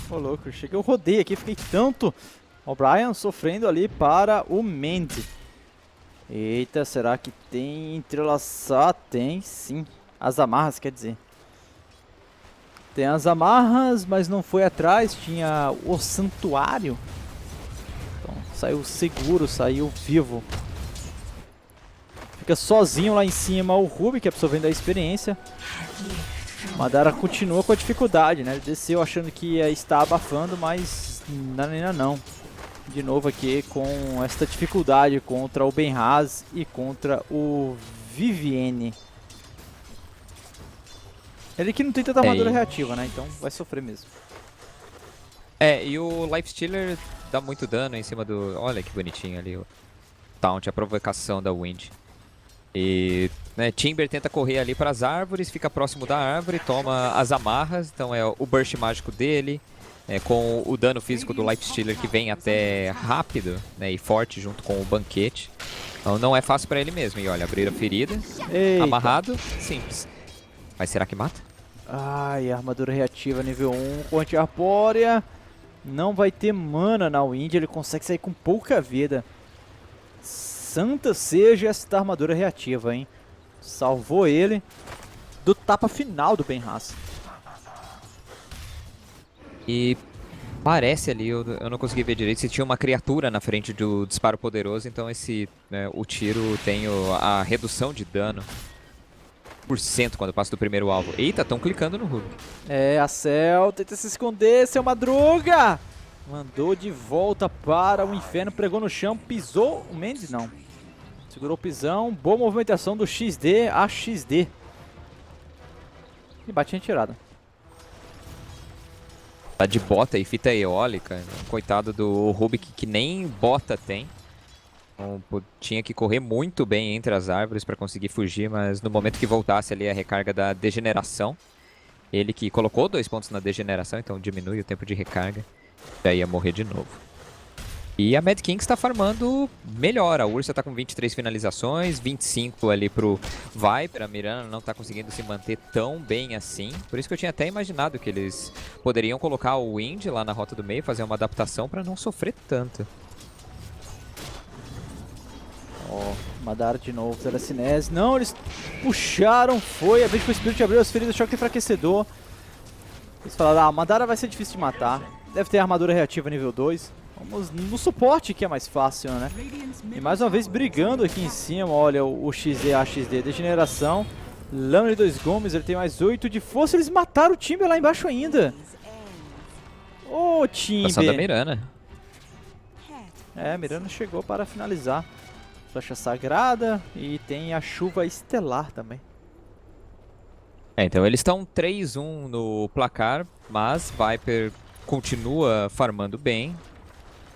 Ô louco, cheguei, eu rodei aqui, fiquei tanto. O Brian sofrendo ali para o Mendy. Eita, será que tem entrelaçar? Tem sim. As amarras, quer dizer. Tem as amarras, mas não foi atrás. Tinha o santuário. Então saiu seguro, saiu vivo. Fica sozinho lá em cima o Ruby, que absorvendo a experiência. Madara continua com a dificuldade, né? Ele desceu achando que ia estar abafando, mas ainda não. De novo aqui com esta dificuldade contra o Benraz e contra o Vivienne. Ele que não tem tanta armadura reativa, né? Então vai sofrer mesmo. E o Lifestealer dá muito dano em cima do... Olha que bonitinho ali o Taunt, a provocação da Wind. E né, Timber tenta correr ali para as árvores, fica próximo da árvore, toma as amarras, então é o burst mágico dele, com o dano físico do Lifestealer que vem até rápido, né, e forte junto com o banquete. Então não é fácil para ele mesmo. E olha, abrir a ferida, Eita. amarrado, simples. Mas será que mata? Ai, armadura reativa nível 1 com anti-arpórea. Não vai ter mana na Wind, ele consegue sair com pouca vida. Santa seja esta armadura reativa, hein? Salvou ele do tapa final do Benraz. E parece ali, eu não consegui ver direito, se tinha uma criatura na frente do disparo poderoso, então o tiro tem a redução de dano por cento quando passa do primeiro alvo. Eita, estão clicando no Ruby. A Cell tenta se esconder, seu Madruga! Mandou de volta para o inferno, pregou no chão, pisou o Mendes, não. Segurou o pisão, boa movimentação do XD a XD. E bate em retirada. Tá de bota e fita eólica. Coitado do Rubik que nem bota tem. Então, tinha que correr muito bem entre as árvores para conseguir fugir, mas no momento que voltasse ali a recarga da degeneração, ele que colocou 2 pontos na degeneração, então diminui o tempo de recarga, já ia morrer de novo. E a Mad King está farmando melhor. A Ursa está com 23 finalizações, 25 ali pro Viper. A Mirana não está conseguindo se manter tão bem assim. Por isso que eu tinha até imaginado que eles poderiam colocar o Wind lá na rota do meio, fazer uma adaptação para não sofrer tanto. Ó, Madara de novo, Telecinese. Não, eles puxaram, foi. A vez que o Spirit abriu as feridas, choque enfraquecedor. Eles falaram, Madara vai ser difícil de matar. Deve ter armadura reativa nível 2. Vamos no suporte que é mais fácil, né? E mais uma vez brigando aqui em cima. Olha o XD, a XD, degeneração. Lâmina de 2 gumes, ele tem mais 8 de força. Eles mataram o Timber lá embaixo ainda. Ô, Timber. Passando da Mirana. Mirana chegou para finalizar. Flecha sagrada e tem a chuva estelar também. Então eles estão 3-1 no placar, mas Viper continua farmando bem.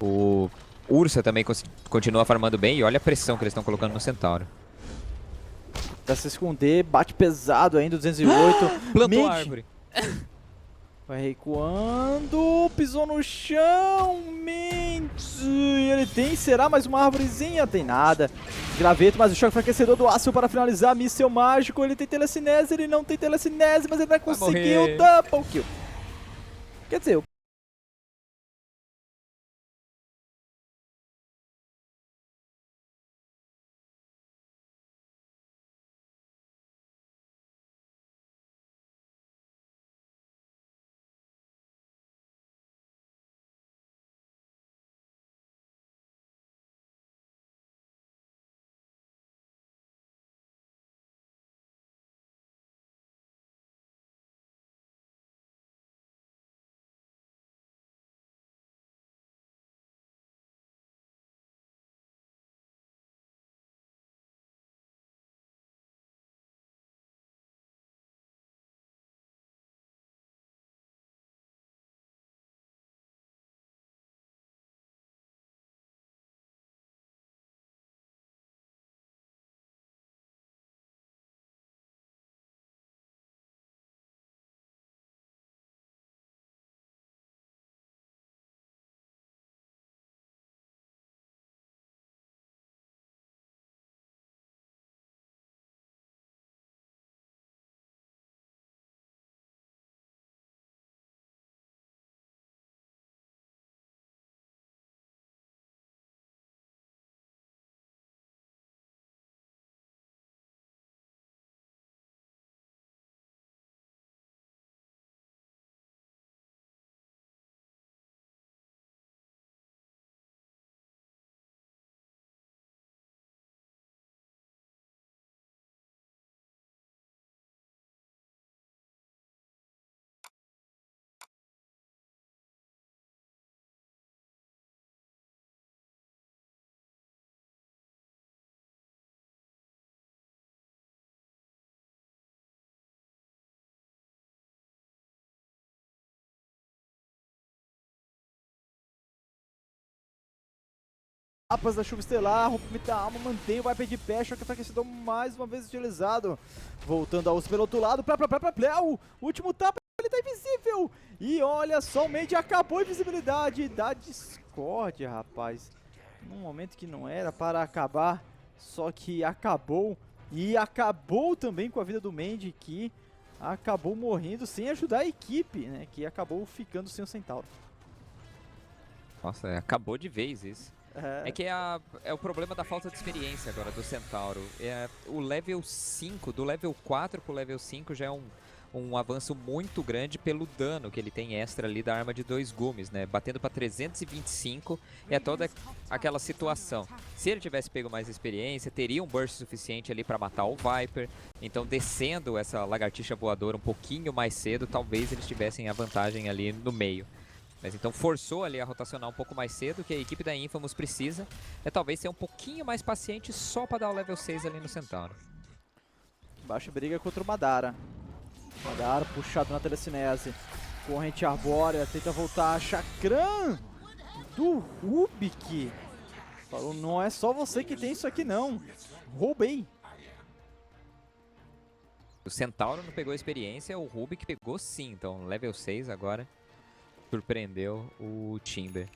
O Ursa também continua farmando bem e olha a pressão que eles estão colocando no Centauro. Pra se esconder, bate pesado ainda, 208. Plantou a árvore. Vai recuando, pisou no chão, Mendes. Ele tem, será mais uma árvorezinha? Tem nada. Graveto, mas o choque enfraquecedor do aço para finalizar. Míssel mágico, ele tem telecinese, ele não tem telecinese, mas ele vai conseguir o double kill. Quer dizer, etapas da chuva estelar, rompimento da alma, mantém o Viper de pé, choque enfraquecedor mais uma vez utilizado. Voltando a ursa pelo outro lado, o último tapa, ele tá invisível. E olha, somente acabou a invisibilidade da discórdia, rapaz. Num momento que não era para acabar, só que acabou. E acabou também com a vida do Mandy, que acabou morrendo sem ajudar a equipe, né? Que acabou ficando sem o Centauro. Nossa, acabou de vez isso. É que é o problema da falta de experiência agora do Centauro. O level 5, do level 4 pro level 5 já é um avanço muito grande pelo dano que ele tem extra ali da arma de 2 gumes, né? Batendo pra 325 é toda aquela situação. Se ele tivesse pego mais experiência, teria um burst suficiente ali pra matar o Viper. Então descendo essa lagartixa voadora um pouquinho mais cedo, talvez eles tivessem a vantagem ali no meio. Mas então forçou ali a rotacionar um pouco mais cedo, que a equipe da Infamous precisa talvez ser um pouquinho mais paciente só pra dar o level 6 ali no Centauro. Baixa briga contra o Madara. Madara puxado na telecinese. Corrente arbórea, tenta voltar. Chakram do Rubik. Falou, não é só você que tem isso aqui não. Roubei. O Centauro não pegou experiência, o Rubik pegou sim. Então level 6 agora. Surpreendeu o Timber.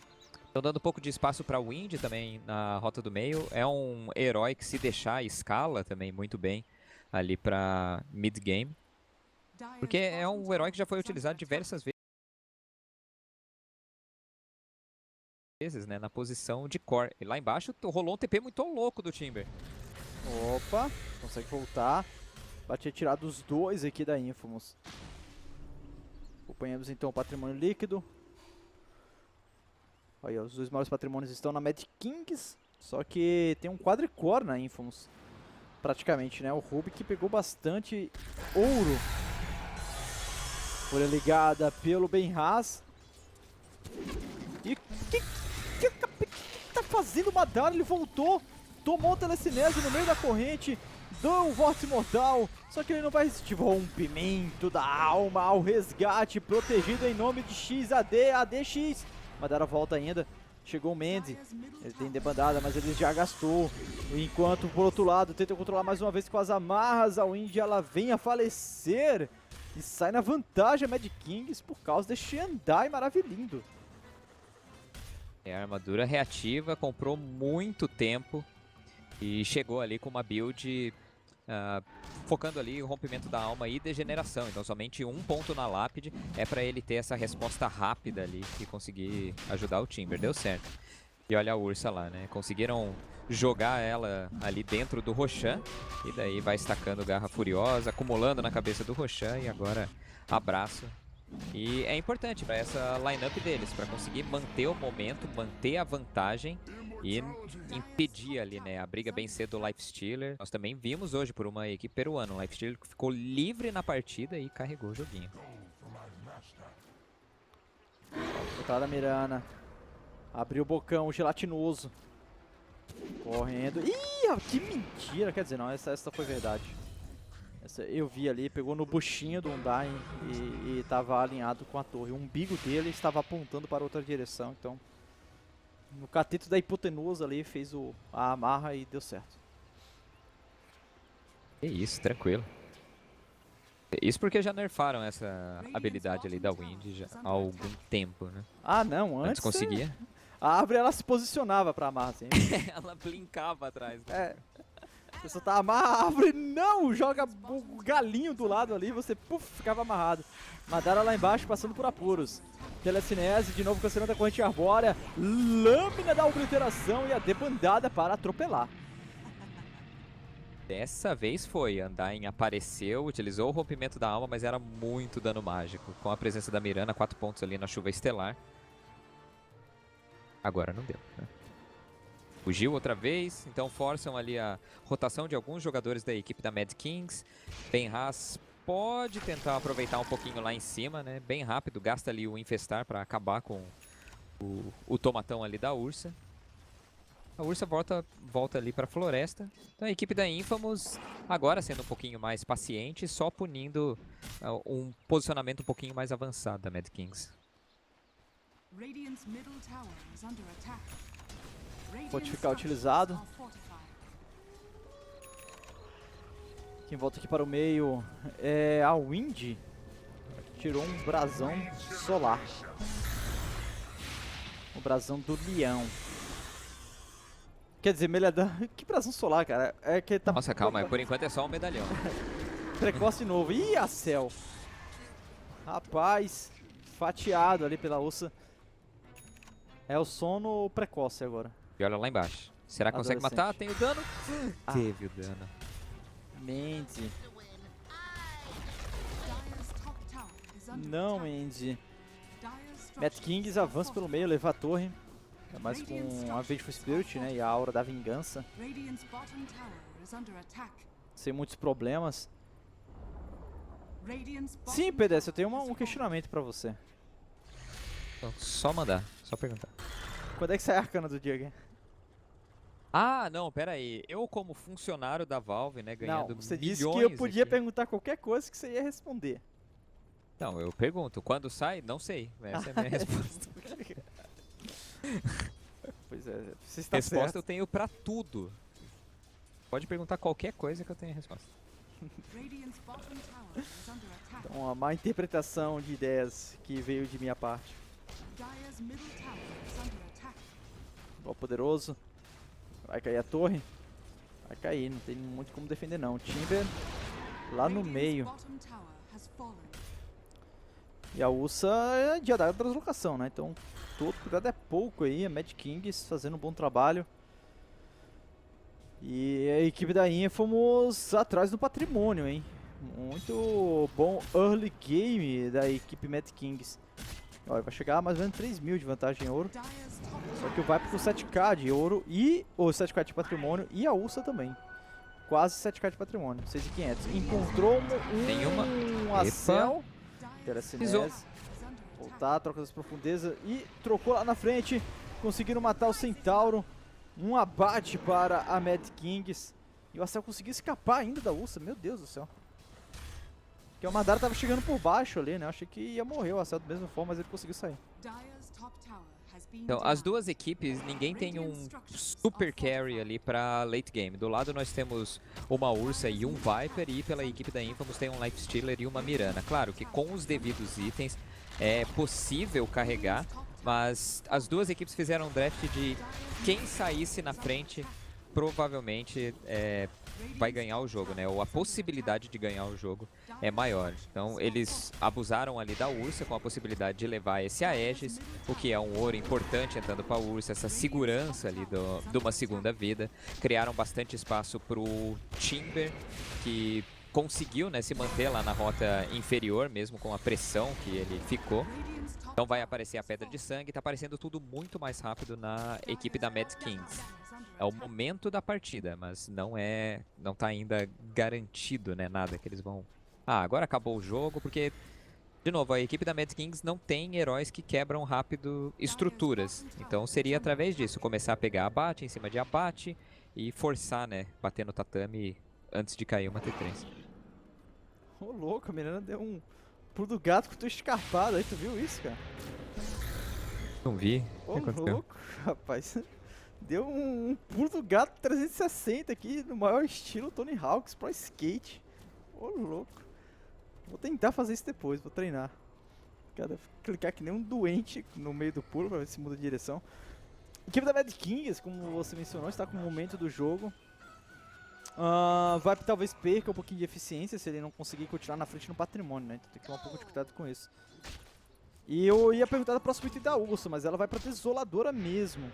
Estão dando um pouco de espaço para o Wind também na rota do meio. É um herói que se deixar escala também muito bem ali para mid game. Porque é um herói que já foi utilizado diversas vezes, né, na posição de core. E lá embaixo rolou um TP muito louco do Timber. Opa, consegue voltar. Bate tirado dos dois aqui da Infamous. Acompanhamos então o patrimônio líquido. Aí, ó, os dois maiores patrimônios estão na Mad Kings. Só que tem um quadricore na Infamous. Praticamente, né? O Rubik pegou bastante ouro. Folha ligada pelo Benraz. E que tá fazendo o Madara? Ele voltou. Tomou o telecinese no meio da corrente. Deu o vórtice mortal. Só que ele não vai resistir. Rompimento da alma ao resgate. Protegido em nome de XAD. ADX. Madara volta ainda. Chegou o Mandy. Ele tem debandada, mas ele já gastou. Enquanto, por outro lado, tenta controlar mais uma vez com as amarras. A Wind, ela vem a falecer. E sai na vantagem a Mad Kings por causa deste Andai maravilhindo. É a armadura reativa, comprou muito tempo. E chegou ali com uma build focando ali o rompimento da alma e degeneração. Então somente um ponto na lápide é para ele ter essa resposta rápida ali e conseguir ajudar o Timber. Deu certo. E olha a Ursa lá, né? Conseguiram jogar ela ali dentro do Roshan. E daí vai estacando Garra Furiosa, acumulando na cabeça do Roshan. E agora abraço. E é importante para essa lineup deles, para conseguir manter o momento, manter a vantagem e impedir ali, né, a briga bem cedo do Lifestealer. Nós também vimos hoje por uma equipe peruana, o Lifestealer que ficou livre na partida e carregou o joguinho. Botada Mirana. Abriu o bocão, gelatinoso. Correndo. Ih, que mentira. Quer dizer, não, essa foi verdade. Essa eu vi ali, pegou no buchinho do Undyne e estava alinhado com a torre. O umbigo dele estava apontando para outra direção, então... No cateto da hipotenusa ali, fez a amarra e deu certo. É isso, tranquilo. Isso porque já nerfaram essa habilidade ali da Wind já há algum tempo, né? Ah, não, antes conseguia. A árvore, ela se posicionava pra amarra, assim. Ela blinkava atrás. É. Você só tá amarra a árvore, não! Joga o galinho do lado ali, você ficava amarrado. Madara lá embaixo, passando por apuros. Telecinese, de novo cancelando a corrente arbórea. Lâmina da obliteração e a debandada para atropelar. Dessa vez foi, Undyne apareceu, utilizou o rompimento da alma, mas era muito dano mágico. Com a presença da Mirana, 4 pontos ali na chuva estelar. Agora não deu, né? Fugiu outra vez, então forçam ali a rotação de alguns jogadores da equipe da Mad Kings. Benraz pode tentar aproveitar um pouquinho lá em cima, né? Bem rápido, gasta ali o infestar para acabar com o tomatão ali da Ursa. A Ursa volta ali para a floresta. Então a equipe da Infamous agora sendo um pouquinho mais paciente, só punindo um posicionamento um pouquinho mais avançado da Mad Kings. Radiant's middle tower is under attack. Fortificar utilizado. Quem volta aqui para o meio é a Wind. Tirou um brasão solar. O brasão do leão. Quer dizer, melhor. Que brasão solar, cara? É que tá. Nossa, calma, por enquanto é só um medalhão. Precoce novo. Ih, a céu. Rapaz, fatiado ali pela ursa. É o sono precoce agora. E olha lá embaixo. Será que consegue matar? Tem o dano? Teve o dano. Mandy. Não, Mandy. Mad Kings avança pelo meio, leva a torre. É mais com a Vengeful Spirit, né? E a aura da vingança. Sem muitos problemas. Sim, PDS, eu tenho um questionamento pra você. Então, só mandar, só perguntar. Quando é que sai a arcana do Diego? Ah, não, pera aí. Eu como funcionário da Valve, né, ganhando Não, você milhões disse que eu podia aqui. perguntar qualquer coisa que você ia responder. Não, eu pergunto. Quando sai? Não sei. Essa é a minha resposta. Pois é, você está Resposta certo. eu tenho pra tudo. Pode perguntar qualquer coisa que eu tenho a resposta. Então, uma má interpretação de ideias que veio de minha parte. Ó, poderoso. Vai cair a torre? Vai cair, não tem muito como defender não. Timber lá no meio. E a Ursa é de dar translocação, né? Então todo cuidado é pouco aí. A Mad Kings fazendo um bom trabalho. E a equipe da Inha fomos atrás do patrimônio, hein? Muito bom early game da equipe Mad Kings. Olha, vai chegar a mais ou menos 3.000 de vantagem em ouro. Só que vai pro 7k de ouro e o 7k de patrimônio e a Ursa também. Quase 7k de patrimônio, 6.500. Encontrou um Acel. Interessinese. Voltar, troca das profundezas e trocou lá na frente. Conseguiram matar o Centauro. Um abate para a Mad Kings. E o Acel conseguiu escapar ainda da Ursa. Meu Deus do céu. Porque o Madara tava chegando por baixo ali, né? Eu achei que ia morrer o Acel da mesma forma, mas ele conseguiu sair. Então, as duas equipes, ninguém tem um super carry ali pra late game. Do lado nós temos uma Ursa e um Viper, e pela equipe da Infamous tem um Lifestealer e uma Mirana. Claro que com os devidos itens é possível carregar, mas as duas equipes fizeram um draft de quem saísse na frente provavelmente vai ganhar o jogo, né? Ou a possibilidade de ganhar o jogo é maior. Então eles abusaram ali da Ursa com a possibilidade de levar esse Aegis, o que é um ouro importante entrando para a Ursa, essa segurança ali de uma segunda vida. Criaram bastante espaço para o Timber, que conseguiu, né, se manter lá na rota inferior, mesmo com a pressão que ele ficou. Então vai aparecer a Pedra de Sangue, tá aparecendo tudo muito mais rápido na equipe da Mad Kings. É o momento da partida, mas não tá ainda garantido, né, nada que eles vão... Ah, agora acabou o jogo, porque, de novo, a equipe da Mad Kings não tem heróis que quebram rápido estruturas. Então seria através disso, começar a pegar abate em cima de abate e forçar, né, bater no tatame antes de cair uma T3. Ô, louco, a Mirana deu um pulo do gato com o twist escarpado aí, tu viu isso, cara? Não vi. Ô, O que aconteceu? louco, rapaz. Deu um pulo do gato 360 aqui, no maior estilo Tony Hawk's Pro Skate. Ô, louco. Vou tentar fazer isso depois, vou treinar. Cara, clicar que nem um doente no meio do pulo pra ver se muda de direção. A equipe da Mad Kings, como você mencionou, está com o momento do jogo. Vai talvez perca um pouquinho de eficiência se ele não conseguir continuar na frente no patrimônio, né? Então tem que tomar um pouco de cuidado com isso. E eu ia perguntar da próxima item da Ursa, mas ela vai pra Desoladora mesmo.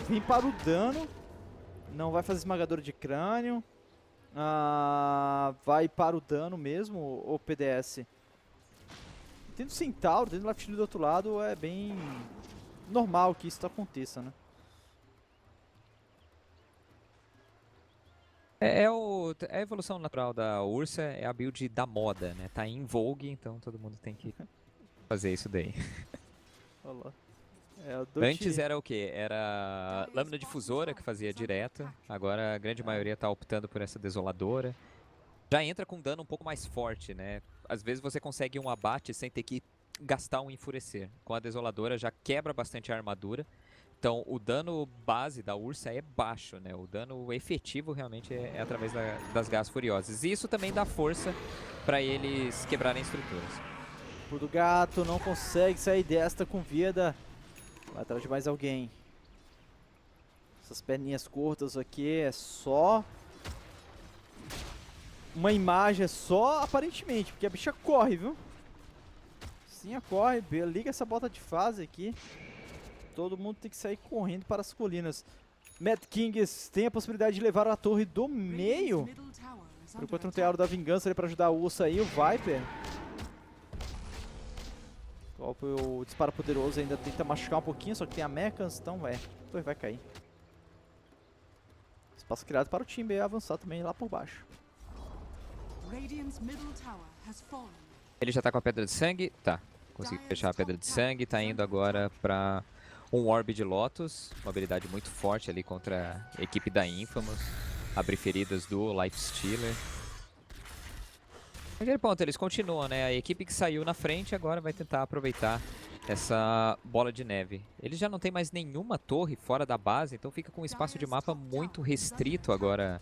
Vem para o dano. Não vai fazer esmagadora de crânio. Vai para o dano mesmo, o PDS. Tendo Centauro, tendo Left do outro lado, é bem normal que isso aconteça, né? É a evolução natural da Ursa, é a build da moda, né? Tá em vogue, então todo mundo tem que fazer isso daí. Olha lá. Antes era o quê? Era lâmina difusora que fazia direto, agora a grande maioria tá optando por essa desoladora. Já entra com dano um pouco mais forte, né? Às vezes você consegue um abate sem ter que gastar um enfurecer. Com a desoladora já quebra bastante a armadura, Então, o dano base da Ursa é baixo, né? O dano efetivo realmente é através das garras furiosas. E isso também dá força para eles quebrarem estruturas. O do gato não consegue sair desta com vida. Vai atrás de mais alguém. Essas perninhas curtas aqui é só uma imagem, é só aparentemente, porque a bicha corre, viu? Sim, corre, liga essa bota de fase aqui. Todo mundo tem que sair correndo para as colinas. Mad Kings tem a possibilidade de levar a torre do meio. Por enquanto não tem a hora da vingança ali para ajudar a Ursa aí, o Viper. O disparo poderoso ainda tenta machucar um pouquinho, só que tem a Mechans, então vai cair. Espaço criado para o time avançar também lá por baixo. Ele já tá com a Pedra de Sangue? Tá. Conseguiu fechar a Pedra de Sangue, tá indo agora pra um Orb de Lotus, uma habilidade muito forte ali contra a equipe da Infamous. Abrir feridas do Lifestealer. Naquele ponto, eles continuam, né? A equipe que saiu na frente agora vai tentar aproveitar essa bola de neve. Eles já não tem mais nenhuma torre fora da base, então fica com um espaço de mapa muito restrito agora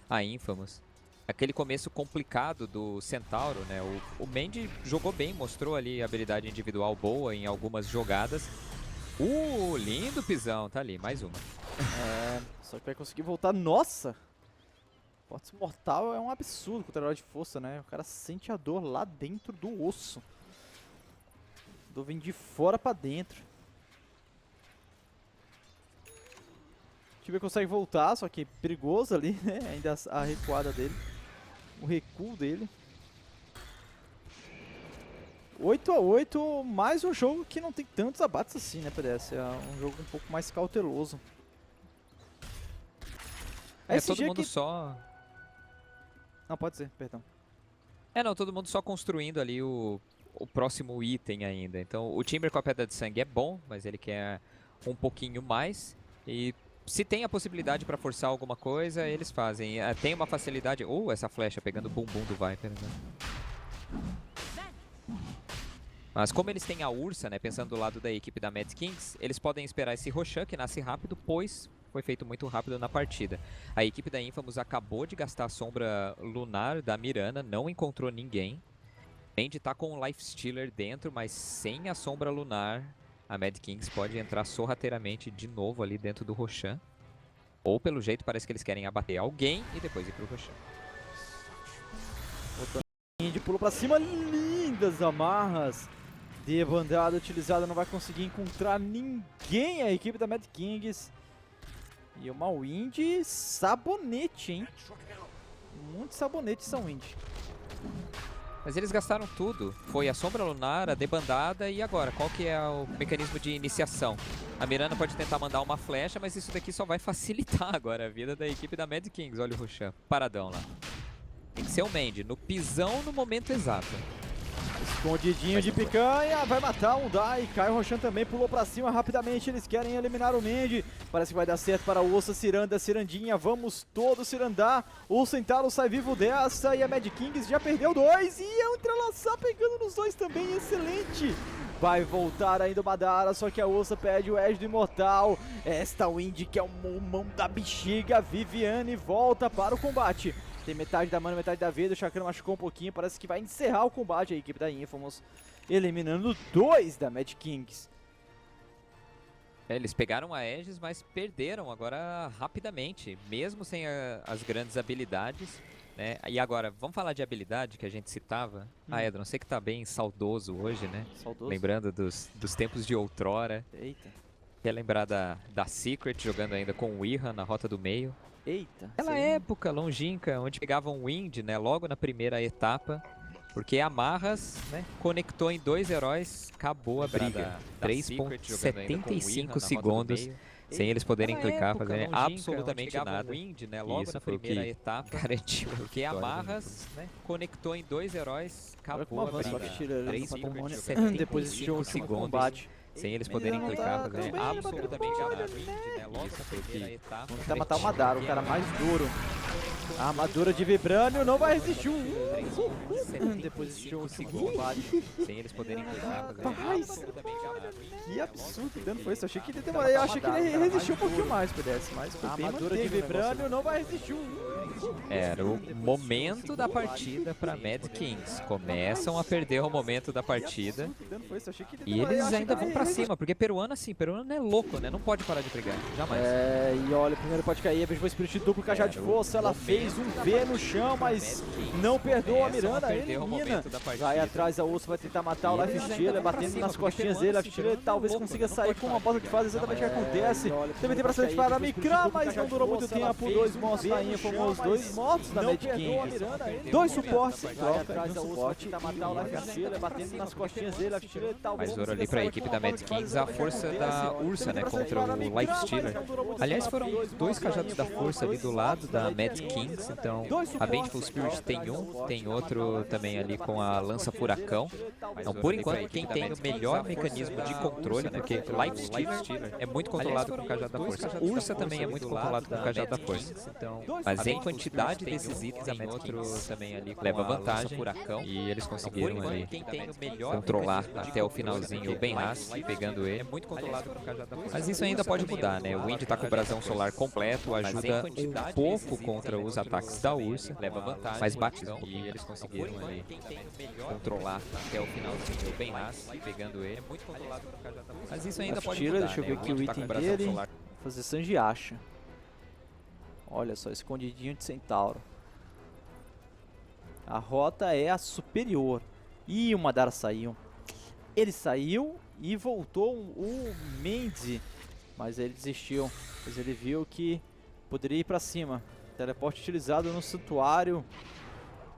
a Infamous. Aquele começo complicado do Centauro, né? O Mandy jogou bem, mostrou ali a habilidade individual boa em algumas jogadas. Lindo pisão, tá ali, mais uma. Só que vai conseguir voltar. Nossa! Forte Mortal é um absurdo contra a hora de força, né? O cara sente a dor lá dentro do osso. A dor vem de fora pra dentro. O time consegue voltar, só que perigoso ali, né? Ainda a recuada dele. O recuo dele. 8-8, mais um jogo que não tem tantos abates assim, né, PDS? É um jogo um pouco mais cauteloso. Todo mundo só... Não, pode ser, perdão. Não, todo mundo só construindo ali o próximo item ainda. Então, o Timber com a Pedra de Sangue é bom, mas ele quer um pouquinho mais. E se tem a possibilidade para forçar alguma coisa, eles fazem. Tem uma facilidade... essa flecha pegando o bumbum do Viper, né? Mas como eles têm a Ursa, né, pensando do lado da equipe da Mad Kings, eles podem esperar esse Roshan, que nasce rápido, pois foi feito muito rápido na partida. A equipe da Infamous acabou de gastar a sombra lunar da Mirana, não encontrou ninguém. Mandy tá com o Lifestealer dentro, mas sem a sombra lunar, a Mad Kings pode entrar sorrateiramente de novo ali dentro do Roshan. Ou pelo jeito parece que eles querem abater alguém e depois ir pro Roshan. De pulo pra cima, lindas amarras. Debandada utilizada, não vai conseguir encontrar ninguém a equipe da Mad Kings. E uma Wind sabonete, hein? Muito sabonete essa Wind. Mas eles gastaram tudo. Foi a sombra lunar, a debandada e agora? Qual que é o mecanismo de iniciação? A Mirana pode tentar mandar uma flecha, mas isso daqui só vai facilitar agora a vida da equipe da Mad Kings. Olha o Roshan, paradão lá. Tem que ser o Mandy, no pisão no momento exato. Escondidinho de picanha, vai matar um Dai, cai o Roshan também, pulou pra cima rapidamente, eles querem eliminar o Mandy, parece que vai dar certo para o Ursa, Ciranda, Cirandinha, vamos todos cirandar, o Centauro sai vivo dessa e a Mad Kings já perdeu 2 e é um entrelaçar pegando nos dois também, excelente! Vai voltar ainda o Madara, só que a Ursa perde o Edge do Imortal, esta Wind que é o mão da bexiga, Viviane volta para o combate. Tem metade da mana, metade da vida, o Chakra machucou um pouquinho, parece que vai encerrar o combate a equipe da Infamous, eliminando 2 da Mad Kings. Eles pegaram a Aegis, mas perderam agora rapidamente, mesmo sem as grandes habilidades, né? E agora, vamos falar de habilidade que a gente citava? Edron, você que tá bem saudoso hoje, né? Saudoso. Lembrando dos tempos de outrora. Eita. Quer lembrar da Secret, jogando ainda com o Ihan na rota do meio. Eita. Aquela época longínqua, onde pegavam Wind, né, logo na primeira etapa, porque Amarras, né, conectou em 2 heróis, acabou a briga. 3,75 segundos, sem eles poderem clicar, fazerem absolutamente nada. Wind, né, logo na primeira etapa, garantiu. Porque Amarras, né, conectou em 2 heróis, acabou a briga. 3,75 depois de um segundos. Sem eles poderem clicar, fazendo absolutamente nada. Vamos tentar matar o Madara, o cara mais duro. A armadura de Vibranium não vai resistir depois desse jogo combate. Sem eles poderem cruzar. Rapaz, que absurdo que dano foi esse. Eu achei que ele demorou. Eu achei que ele resistiu um pouquinho mais, PDS, mas foi bem armadura de Vibranium não vai resistir Era o momento da partida para Mad Kings. Começam a perder o momento da partida. E eles ainda vão pra cima, porque peruano assim, peruano é louco, né? Não pode parar de brigar, jamais. E olha, primeiro pode cair, a vez foi Spirit duplo, cajado de força, ela fez um V no chão, mas não perdoa a Miranda, elimina. Vai atrás, a Ursa vai tentar matar o Lifestealer, batendo nas costinhas dele, Lifestealer talvez consiga sair com uma bola de fase, exatamente o que acontece. Também tem bastante para a Mikra, mas não durou muito tempo, 2 mortos na Inha, fomos os 2 mortos da Mad Kings. 2 suportes em troca, e um suporte matar o Lifestealer, batendo nas costinhas dele, Lifestealer talvez mais ouro ali para a equipe da Mad Kings, a força da Ursa, né, contra o Lifestealer. Aliás, foram 2 cajados da força ali do lado da Mad Kings, então a Vengeful Spirit tem outro também ali com a Lança Furacão. Então, por enquanto, quem tem o melhor mecanismo de controle, né, porque Lifestealer é muito controlado com o cajado da força. Ursa também é muito controlado com o cajado da força. Mas em quantidade desses itens, a Mad Kings também ali leva vantagem e eles conseguiram ali controlar até o finalzinho bem raso, pegando ele. É muito controlado com o cajado da força. Mas isso ainda pode mudar, né? O Wind tá com o brasão solar completo, ajuda um pouco contra os ataques da Ursa, leva vantagem, mas bate e eles conseguiram ali controlar até o finalzinho bem raso, pegando ele. É muito controlado com o cajado da força. Mas isso ainda pode mudar, deixa eu ver aqui o item dele. Fazer Sanjiacha. Olha só, escondidinho de Centauro. A rota é a superior. Ih, o Madara saiu. Ele saiu e voltou o Mendy, mas ele desistiu, pois ele viu que poderia ir pra cima. Teleporte utilizado no santuário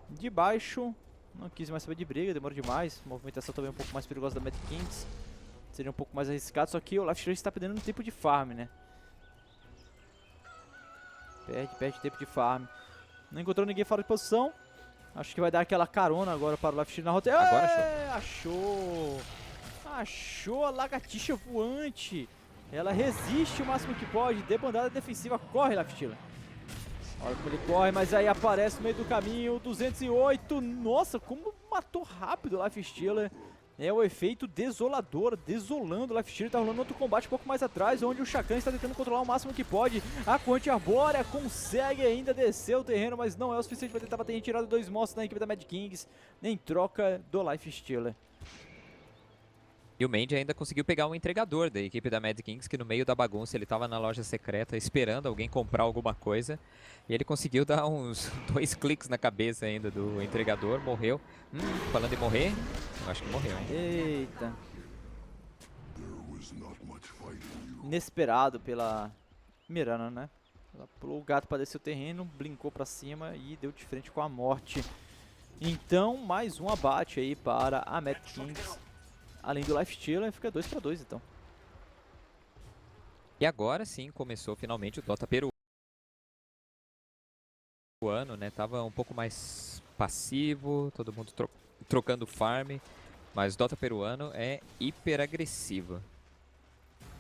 de baixo. Não quis mais saber de briga, demorou demais. Movimentação também um pouco mais perigosa da Mad Kings. Seria um pouco mais arriscado, só que o Lifestealer está perdendo um tempo de farm, né? Perde tempo de farm. Não encontrou ninguém fora de posição. Acho que vai dar aquela carona agora para o Lifestealer na rota. Agora achou! Achou a lagartixa voante. Ela resiste o máximo que pode. Debandada defensiva. Corre, Lifestealer. Olha como ele corre, mas aí aparece no meio do caminho. 208. Nossa, como matou rápido o Lifestealer. É o efeito desolador, desolando. O Lifestealer tá rolando outro combate um pouco mais atrás, onde o Chacan está tentando controlar o máximo que pode. A corrente arbórea consegue ainda descer o terreno, mas não é o suficiente para tentar bater em retirada 2 monstros da equipe da Mad Kings, em troca do Lifestealer. E o Mandy ainda conseguiu pegar um entregador da equipe da Mad Kings, que no meio da bagunça ele estava na loja secreta esperando alguém comprar alguma coisa. E ele conseguiu dar uns 2 cliques na cabeça ainda do entregador, morreu. Falando em morrer, eu acho que morreu, hein? Eita. Inesperado pela Mirana, né? Ela pulou o gato para descer o terreno, blinkou para cima e deu de frente com a morte. Então, mais um abate aí para a Mad Kings. Além do Lifestealer, fica 2-2 então. E agora sim começou finalmente o Dota peruano, né? Tava um pouco mais passivo, todo mundo trocando farm, mas o Dota peruano é hiper agressivo.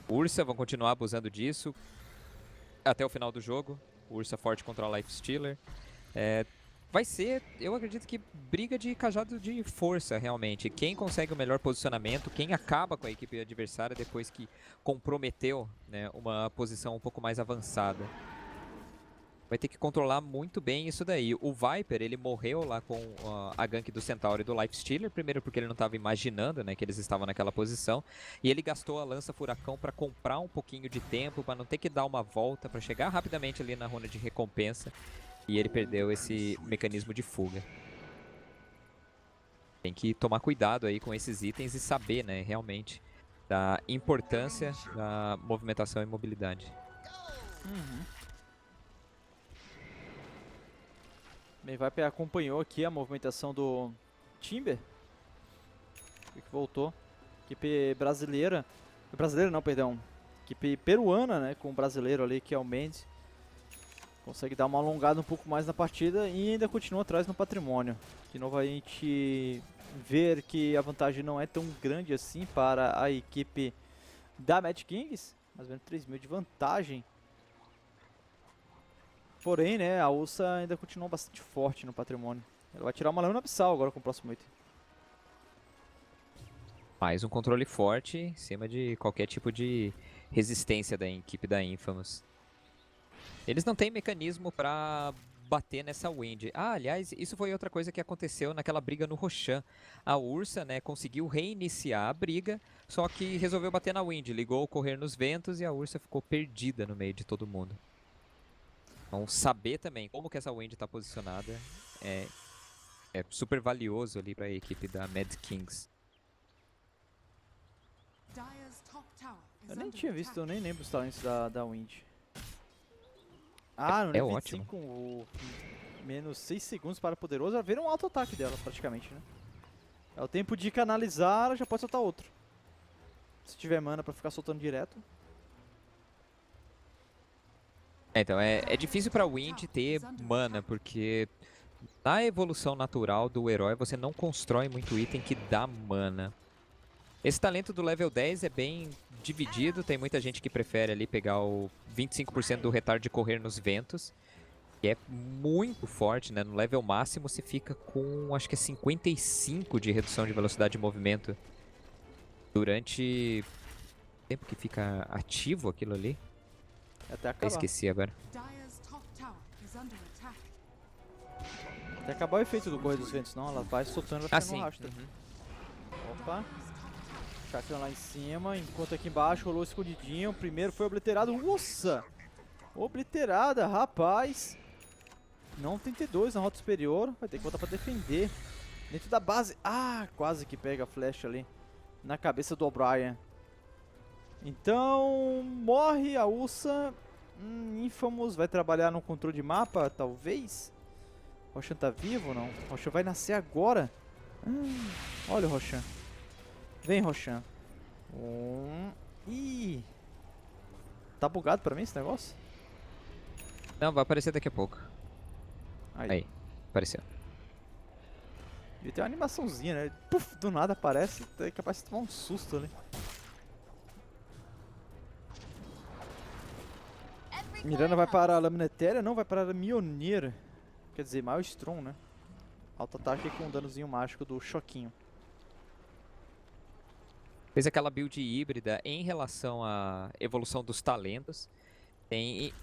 Ursa vão continuar abusando disso até o final do jogo. Ursa forte contra o Lifestealer. Vai ser, eu acredito que briga de cajado de força, realmente. Quem consegue o melhor posicionamento, quem acaba com a equipe adversária depois que comprometeu, né, uma posição um pouco mais avançada. Vai ter que controlar muito bem isso daí. O Viper, ele morreu lá com a gank do Centauro e do Lifestealer. Primeiro porque ele não estava imaginando, né, que eles estavam naquela posição. E ele gastou a Lança Furacão para comprar um pouquinho de tempo, para não ter que dar uma volta, para chegar rapidamente ali na runa de recompensa. E ele perdeu esse mecanismo de fuga. Tem que tomar cuidado aí com esses itens e saber, né, realmente, da importância da movimentação e mobilidade. Bem, Viper acompanhou aqui a movimentação do Timber. Que voltou. Equipe brasileira. Brasileira não, perdão. Equipe peruana, né, com o brasileiro ali, que é o Mendes. Consegue dar uma alongada um pouco mais na partida e ainda continua atrás no patrimônio. De novo a gente ver que a vantagem não é tão grande assim para a equipe da Mad Kings. Mais ou menos 3.000 de vantagem. Porém, né, a Ursa ainda continua bastante forte no patrimônio. Ela vai tirar uma lâmina abissal agora com o próximo item. Mais um controle forte em cima de qualquer tipo de resistência da equipe da Infamous. Eles não têm mecanismo pra bater nessa Wind. Ah, aliás, isso foi outra coisa que aconteceu naquela briga no Roshan. A Ursa, né, conseguiu reiniciar a briga, só que resolveu bater na Wind. Ligou o correr nos ventos e a Ursa ficou perdida no meio de todo mundo. Então, saber também como que essa Wind tá posicionada é super valioso ali pra equipe da Mad Kings. Eu nem tinha visto, eu nem lembro os talentos da Wind. Ah, no É nível ótimo. 25, o menos 6 segundos para poderoso, já vira um auto-ataque dela, praticamente, né? É o tempo de canalizar, ela já pode soltar outro. Se tiver mana pra ficar soltando direto. Então, é difícil pra Wind ter mana, porque na evolução natural do herói você não constrói muito item que dá mana. Esse talento do level 10 é bem dividido, tem muita gente que prefere ali pegar o 25% do retardo de correr nos ventos, que é muito forte, né? No level máximo você fica com, acho que é 55 de redução de velocidade de movimento durante o tempo que fica ativo aquilo ali. Até Eu acabar. esqueci agora. Até acabar o efeito do correr dos ventos, não. Ela vai soltando, vai ficando no Sim. rastro. Opa. Chakra lá em cima, enquanto aqui embaixo rolou escondidinho. O primeiro foi obliterado. Nossa! Obliterada, rapaz. Não tem T2 na rota superior. Vai ter que voltar pra defender. Dentro da base. Ah, quase que pega a flecha ali. Na cabeça do O'Brien. Então, morre a Ursa. Infamous vai trabalhar no controle de mapa, talvez. Roshan tá vivo ou não? Roshan vai nascer agora. Olha o Roshan. Vem, Roshan. Ih. Tá bugado pra mim esse negócio? Não, vai aparecer daqui a pouco. Aí. Apareceu. E tem uma animaçãozinha, né? Puf, do nada aparece. É capaz de tomar um susto ali. Miranda vai para a lâmina etérea, não vai para a Mioneira. Quer dizer, Maelstrom, né? Auto-ataque com um danozinho mágico do Choquinho. Fez aquela build híbrida em relação à evolução dos talentos. Em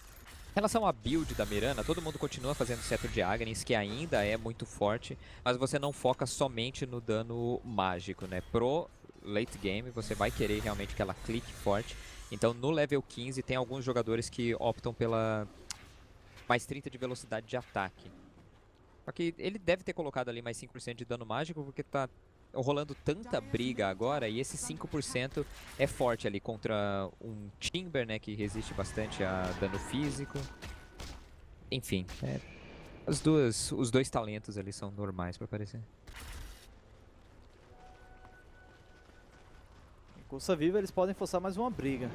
relação à build da Mirana, todo mundo continua fazendo cetro de Agnes, que ainda é muito forte, mas você não foca somente no dano mágico, né? Pro late game, você vai querer realmente que ela clique forte. Então, no level 15, tem alguns jogadores que optam pela mais 30 de velocidade de ataque. Só que ele deve ter colocado ali mais 5% de dano mágico, porque tá rolando tanta briga agora, e esse 5% é forte ali contra um Timber, né, que resiste bastante a dano físico. Enfim, os dois talentos ali são normais pra aparecer. Com Ursa viva eles podem forçar mais uma briga.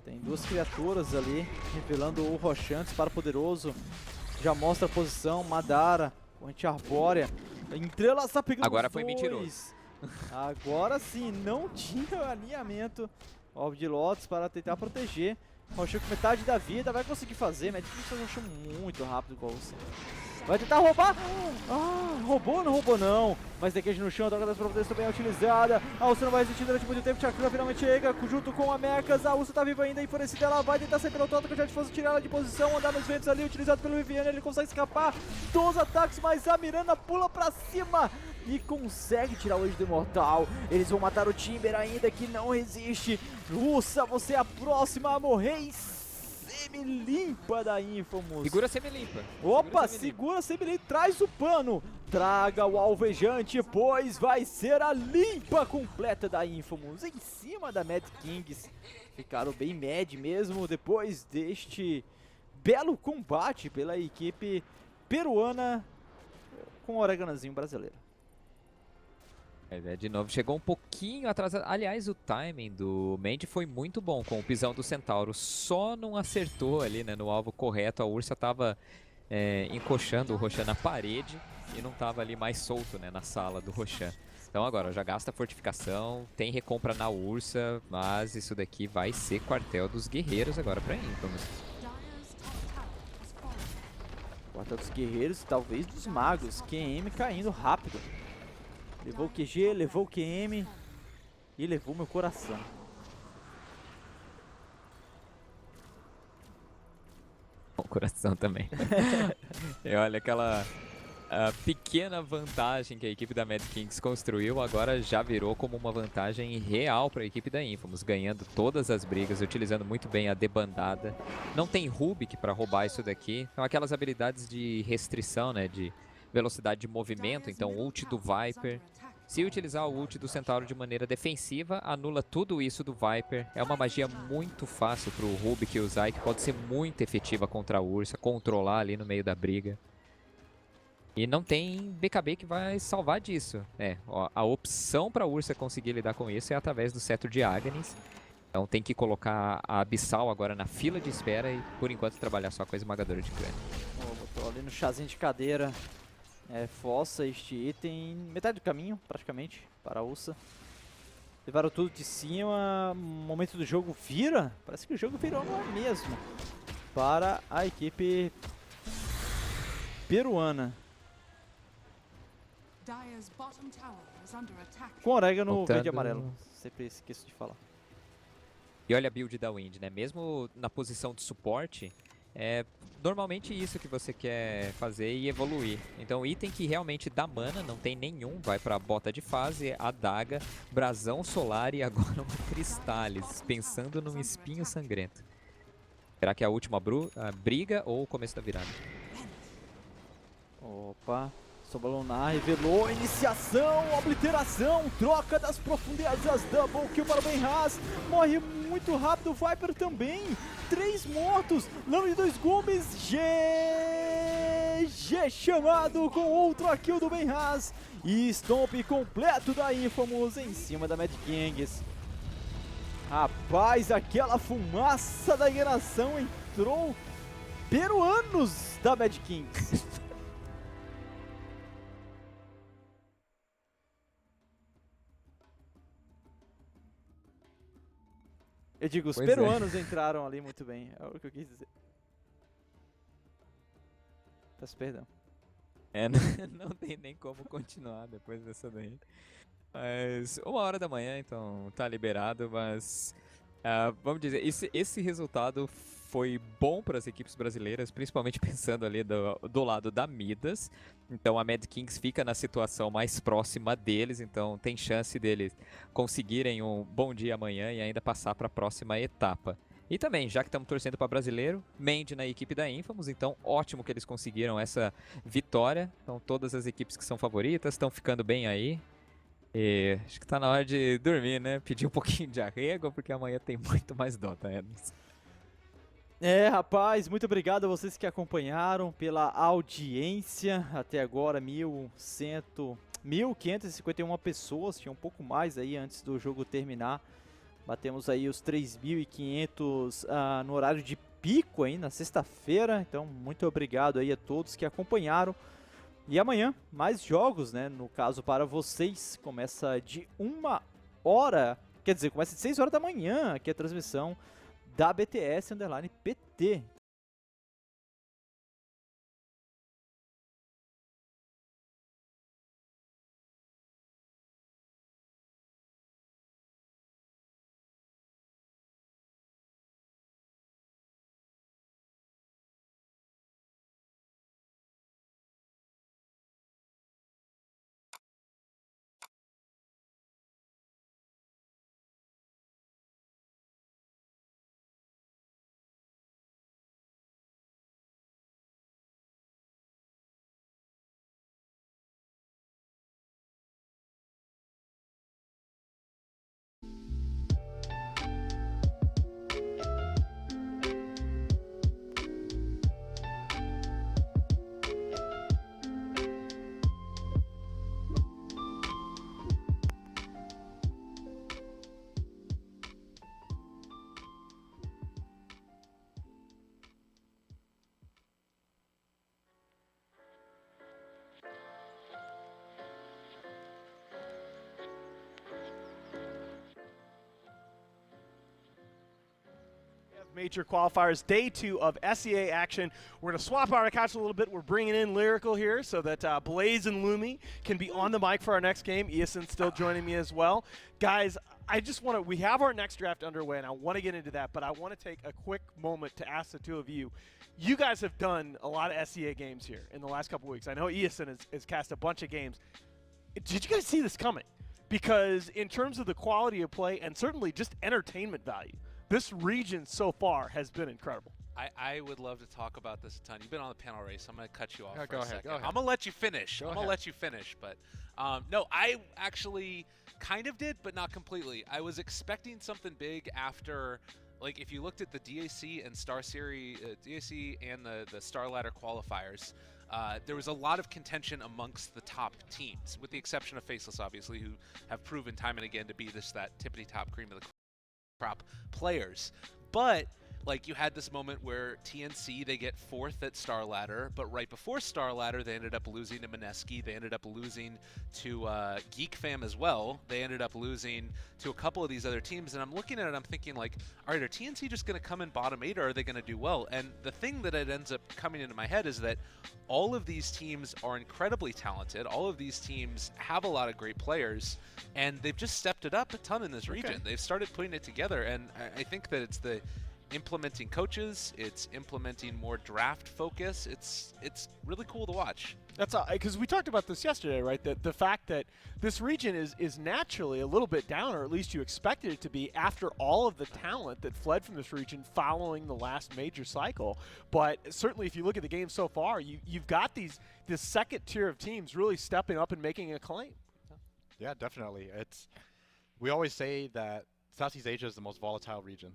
Tem duas criaturas ali, revelando o Roshan, disparo poderoso. Já mostra a posição, Madara, corrente arbórea. Entrelaçar pegando Agora os foi dois. mentiroso. Agora sim, não tinha alinhamento. Orbe de Lotus para tentar proteger. Roshan com metade da vida, vai conseguir fazer, mas é difícil fazer um Roshan muito rápido com a Ursa. Vai tentar roubar! Ah, roubou? Não roubou não. Mas dequeja no chão, a droga das providências também é utilizada. A Ursa não vai resistir durante muito tempo. Chakra finalmente chega junto com a Mechas. A Ursa tá viva ainda, enfurecida. Ela vai tentar sair pelo totem, que eu já fosse tirar ela de posição. Andar nos ventos ali, utilizado pelo Viviane. Ele consegue escapar dos ataques, mas a Miranda pula pra cima e consegue tirar o eixo do Imortal. Eles vão matar o Timber ainda, que não resiste. Ursa, você é a próxima a morrer. Semi-limpa da Infamous. Segura semi-limpa. Opa, segura semi-limpa. Traz o pano. Traga o alvejante, pois vai ser a limpa completa da Infamous. Em cima da Mad Kings. Ficaram bem mad mesmo depois deste belo combate pela equipe peruana com o oreganozinho brasileiro. De novo, chegou um pouquinho atrasado. Aliás, o timing do Mandy foi muito bom com o pisão do Centauro. Só não acertou ali, né, no alvo correto. A Ursa tava encoxando o Roshan na parede e não tava ali mais solto, né, na sala do Roshan. Então agora, já gasta fortificação, tem recompra na Ursa, mas isso daqui vai ser quartel dos guerreiros agora pra Infamous. Quarta dos guerreiros e talvez dos magos. QM caindo rápido. Levou o QG, levou o QM e levou meu coração. O coração também. E olha, aquela pequena vantagem que a equipe da Mad Kings construiu, agora já virou como uma vantagem real para a equipe da Infamous, ganhando todas as brigas, utilizando muito bem a debandada. Não tem Rubik para roubar isso daqui. Então aquelas habilidades de restrição, né, de velocidade de movimento, então ult do Viper. Se utilizar o ult do Centauro de maneira defensiva, anula tudo isso do Viper. É uma magia muito fácil para o Rubik usar e que pode ser muito efetiva contra a Ursa, controlar ali no meio da briga. E não tem BKB que vai salvar disso. Ó, a opção para a Ursa conseguir lidar com isso é através do cetro de Agnes. Então tem que colocar a Abissal agora na fila de espera e por enquanto trabalhar só com a esmagadora de crânio. Botou ali no chazinho de cadeira. Fossa este item, metade do caminho, praticamente, para a Ursa. Levaram tudo de cima, momento do jogo vira. Parece que o jogo virou não é mesmo. Para a equipe peruana. Com orégano Voltando. verde e amarelo. Sempre esqueço de falar. E olha a build da Wind, né? Mesmo na posição de suporte, é normalmente isso que você quer fazer e evoluir. Então item que realmente dá mana, não tem nenhum, vai pra bota de fase, adaga, brasão solar e agora uma Cristales, pensando num espinho sangrento. Será que é a última briga ou o começo da virada? Opa, Sobalonar revelou iniciação, obliteração, troca das profundezas, double kill para o Benraz, morre muito rápido, o Viper também, 3 mortos, Lano de 2 gumes, GG chamado com outra kill do Benraz, e stomp completo da Infamous em cima da Mad Kings. Rapaz, aquela fumaça da enganação entrou peruanos da Mad Kings. Eu digo, os peruanos entraram ali muito bem, é o que eu quis dizer. Peço perdão. Não tem nem como continuar depois dessa daí. Mas 1h da manhã, então tá liberado, mas vamos dizer, esse resultado foi bom para as equipes brasileiras, principalmente pensando ali do lado da Midas. Então a Mad Kings fica na situação mais próxima deles, então tem chance deles conseguirem um bom dia amanhã e ainda passar para a próxima etapa. E também, já que estamos torcendo para brasileiro, Mandy na equipe da Infamous, então ótimo que eles conseguiram essa vitória. Então todas as equipes que são favoritas estão ficando bem aí. E acho que tá na hora de dormir, né? Pedir um pouquinho de arrego, porque amanhã tem muito mais Dota, Edson. Rapaz, muito obrigado a vocês que acompanharam pela audiência. Até agora, 1.551 pessoas, tinha um pouco mais aí antes do jogo terminar. Batemos aí os 3.500 no horário de pico aí na sexta-feira. Então, muito obrigado aí a todos que acompanharam. E amanhã, mais jogos, né? No caso, para vocês, começa de 1h, quer dizer, começa de 6h da manhã, aqui a transmissão da BTS_PT. Major qualifiers, day 2 of SEA action. We're going to swap out our couch a little bit. We're bringing in Lyrical here so that Blaze and Lumi can be on the mic for our next game. Eason's still joining me as well. Guys, I just want to, we have our next draft underway, and I want to get into that, but I want to take a quick moment to ask the two of you. You guys have done a lot of SEA games here in the last couple weeks. I know Eason has cast a bunch of games. Did you guys see this coming? Because in terms of the quality of play and certainly just entertainment value, this region so far has been incredible. I would love to talk about this a ton. You've been on the panel already, so I'm going to cut you off for go a ahead, second. go ahead. I'm going to let you finish. Go I'm going to let you finish. But no, I actually kind of did, but not completely. I was expecting something big after, like, if you looked at the DAC and Star Series, DAC and the Star Ladder qualifiers, there was a lot of contention amongst the top teams, with the exception of Faceless, obviously, who have proven time and again to be that tippity-top cream of the crop players. But like, you had this moment where TNC, they get 4th at Star Ladder, but right before Star Ladder, they ended up losing to MINESKI. They ended up losing to Geek Fam as well. They ended up losing to a couple of these other teams, and I'm looking at it, I'm thinking, like, all right, are TNC just going to come in bottom 8, or are they going to do well? And the thing that it ends up coming into my head is that all of these teams are incredibly talented. All of these teams have a lot of great players, and they've just stepped it up a ton in this region. They've started putting it together, and I think that it's the implementing coaches, it's implementing more draft focus. It's really cool to watch. That's because we talked about this yesterday, right? That the fact that this region is naturally a little bit down, or at least you expected it to be, after all of the talent that fled from this region following the last major cycle. But certainly, if you look at the game so far, you've got this second tier of teams really stepping up and making a claim. Yeah, definitely. We always say that Southeast Asia is the most volatile region.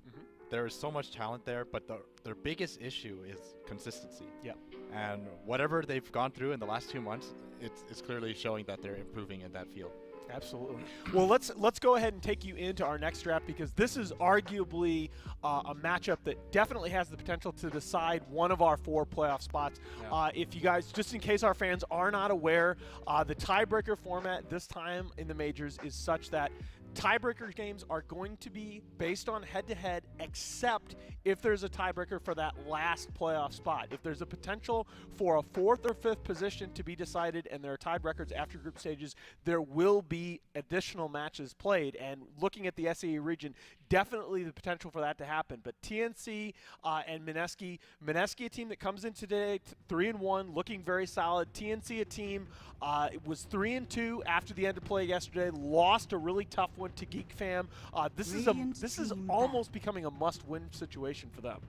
There is so much talent there, but their biggest issue is consistency. Yep. And whatever they've gone through in the last 2 months, it's clearly showing that they're improving in that field. Absolutely. Well, let's go ahead and take you into our next draft, because this is arguably a matchup that definitely has the potential to decide one of our 4 playoff spots. Yeah. If you guys, just in case our fans are not aware, the tiebreaker format this time in the majors is such that tiebreaker games are going to be based on head-to-head, except if there's a tiebreaker for that last playoff spot. If there's a potential for a 4th or 5th position to be decided and there are tied records after group stages, there will be additional matches played. And looking at the SEA region, definitely the potential for that to happen. But TNC and MINESKI, a team that comes in today 3-1, looking very solid. TNC, a team was 3-2 after the end of play yesterday, lost a really tough one to Geek Fam. This is almost becoming a must-win situation for them.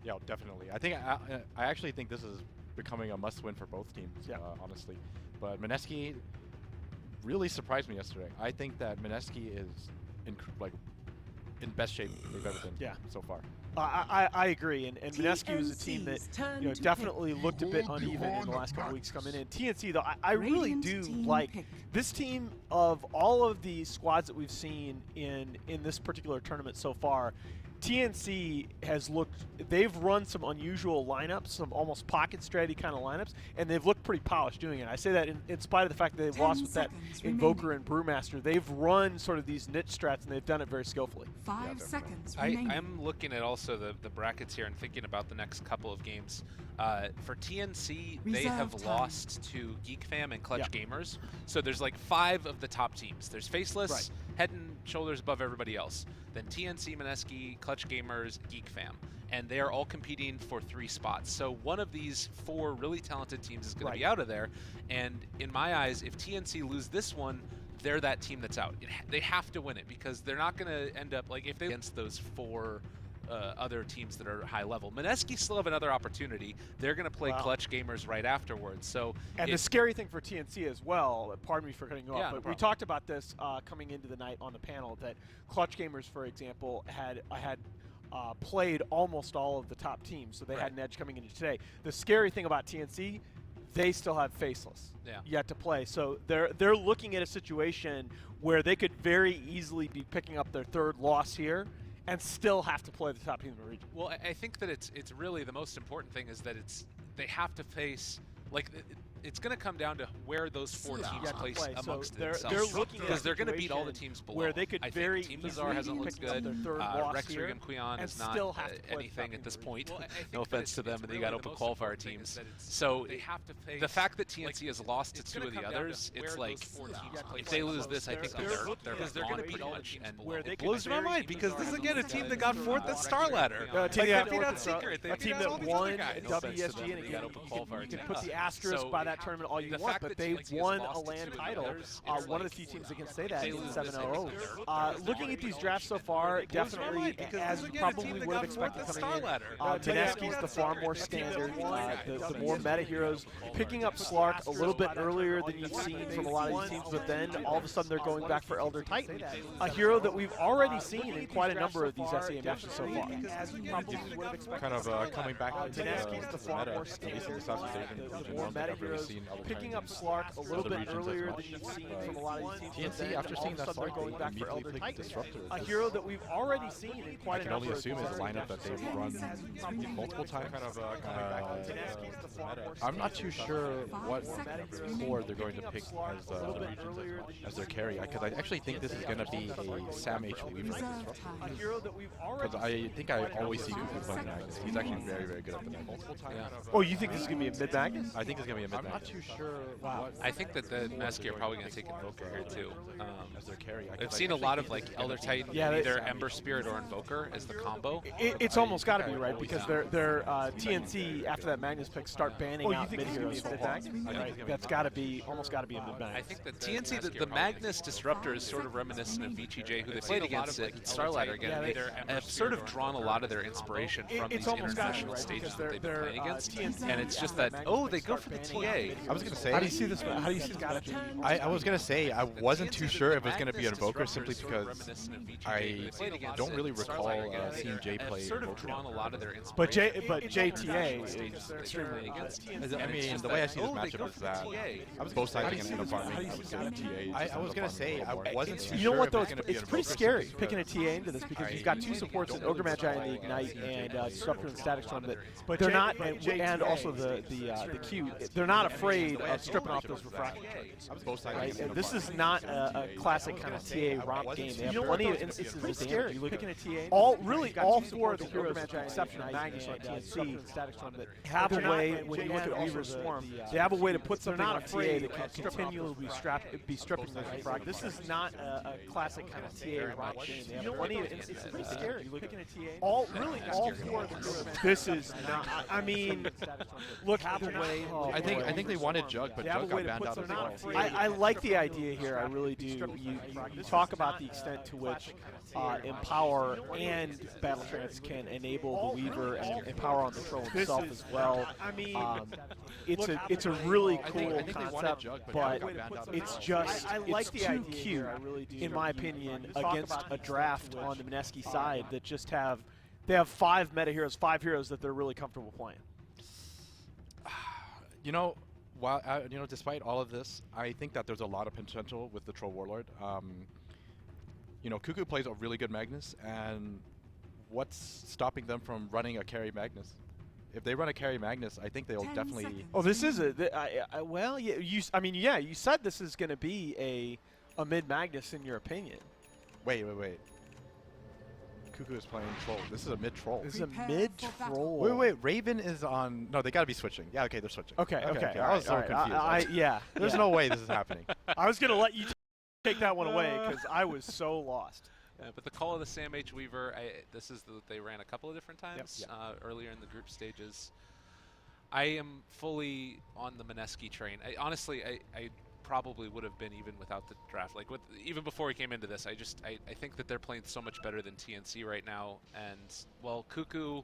Yeah, definitely. I actually think this is becoming a must-win for both teams, honestly. But MINESKI really surprised me yesterday. I think that MINESKI is in best shape they've ever been so far. I agree, and MINESKI was a team that definitely looked a bit uneven in the last couple weeks coming in. TNC, though, I really do like this team. Of all of the squads that we've seen in this particular tournament so far, TNC has looked, they've run some unusual lineups, some almost pocket strategy kind of lineups, and they've looked pretty polished doing it. I say that in spite of the fact that they've lost with that Invoker and Brewmaster. They've run sort of these niche strats, and they've done it very skillfully. 5 seconds remaining. I'm looking at also the brackets here and thinking about the next couple of games. For TNC, they have lost to Geek Fam and Clutch Gamers. So there's like 5 of the top teams. There's Faceless, head and shoulders above everybody else. Then TNC, MINESKI, Clutch Gamers, Geek Fam. And they are all competing for 3 spots. So one of these 4 really talented teams is going to be out of there. And in my eyes, if TNC lose this one, they're that team that's out. They have to win it, because they're not going to end up, like, if they against those 4 other teams that are high level. MINESKI still have another opportunity. They're going to play Clutch Gamers right afterwards. So, and the scary thing for TNC as well, pardon me for cutting you off, but we talked about this coming into the night on the panel, that Clutch Gamers, for example, had played almost all of the top teams, so they had an edge coming into today. The scary thing about TNC, they still have Faceless yet to play. So they're looking at a situation where they could very easily be picking up their 3rd loss here and still have to play the top team in the region. Well, I think that it's really the most important thing is that they have to face, like, it's going to come down to where those 4 teams place amongst they're themselves. looking Because at they're going to beat all the situation teams below. where they could I think very Team Bazaar hasn't easily looked pick up good. their third loss Rex here Regan Kuyan and is still not have to play anything at this point. No Well, offense to them, and they got open qualifier teams. So the fact that TNC has lost to 2 of the others, it's like if they lose this, I think that they're going to pretty much. And it blows my mind because this is again a team that got 4th at Star Ladder. Team They that beat out Secret. They a beat team out all that these won other guys. WSG, and They again, got open qualifier you can teams. put the asterisk by that tournament all you want, but they won a LAN title. One of the few teams that can say that in 7-0. Looking at these drafts so far, definitely, as you probably would have expected coming in, MINESKI's the far more standard, the more meta heroes, picking up Slark a little bit earlier than you've seen from a lot of these teams, but then all of a sudden they're going back for Elder Titan, a hero that we've already seen in quite a number of these SEA matches so far. Kind of coming back to MINESKI's the far meta, more at least in standard, the Southeast Asian region. the more I don't think meta I've really heroes, seen other picking up Titans Slark a little other bit regions as earlier much. than you've seen from a lot of these teams. TNC, after seeing that they're Slark, going back for immediately Elder picked Titan, Disruptor. a hero that we've already seen in I quite a can only number of assume it's a lineup that they've run multiple times. I'm not too sure what core they're going to pick as their carry, because I actually think this is going to be a Sam H. Weaver Disruptor. Because I think I always see Cuckoo playing Magnus. He's actually very, very good at the Magnus. Oh, you think this is going to be a mid-Magnus? I think it's going to be a mid Magnus. I'm not too sure what I think that the MINESKI are probably going to take Invoker here too. as their carry. I've seen a lot of like Elder Titan, either Ember Spirit or Invoker as the combo. It's almost got to be, right? Because their TNC, after that Magnus pick, start banning out mid-heroes for mid-Magnus. That's got to be, almost got to be a mid-Magnus. I think that TNC, the Magnus Disruptor is sort of reminiscent of VTJ, who they played against at Star Ladder again. They have sort of drawn a lot of their inspiration from these international stages that they've been playing against. And it's just that, oh, they go for the TA. I was going to say, How do you see this? How do you see this? I was going to say, I wasn't too sure if it was going to be Invoker simply because I don't really recall seeing Jay play Invoker. But JTA is extremely good. I mean, the way I see this matchup is that both sides are going to end up farming. I was going to say, I wasn't too sure. You know what though? If It's pretty scary picking a TA into this because you've got 2 supports in Ogre Magi and the Ignite and Disruptor and Static Storm that they're not, and also the Q. They're not afraid of stripping off those refractor charges. Right? This is not a classic kind of TA romp game. They have plenty of instances of damage. You look at all 4 of the heroes, with the exception of Magnus on TNC, that have a way, when you look at Weaver Swarm, they have a way to put something on TA that can continually be stripping those refractors. This is not a classic kind of TA romp game. They have plenty of instances of damage. You look at all 4 of the heroes. This is not, I mean, look at the way. I think they wanted Jug, but Jug got banned out as well. I like the idea here, I really do. You talk about the extent to which Empower and Battle Trance can enable the Weaver and Empower on the Troll himself as well. It's a really cool concept, but it's just it's too cute, in my opinion, against a draft on the MINESKI side that just have 5 meta heroes, 5 heroes that they're really comfortable playing. You know, despite all of this, I think that there's a lot of potential with the Troll Warlord. Cuckoo plays a really good Magnus, and what's stopping them from running a carry Magnus? If they run a carry Magnus, I think they'll definitely. Oh, this is well, yeah. You said this is going to be a mid Magnus in your opinion. Wait. Cuckoo is playing Troll. This is a mid Troll. This is a mid Troll. Wait. Raven is on. No, they got to be switching. Yeah, okay, they're switching. Okay. I was so confused. Yeah. There's no way this is happening. I was going to let you take that one away because I was so lost. But the call of the Sam H. Weaver, this is they ran a couple of different times earlier in the group stages. I am fully on the MINESKI train. Honestly, I probably would have been even without the draft. Like even before we came into this, I think that they're playing so much better than TNC right now. And well, Cuckoo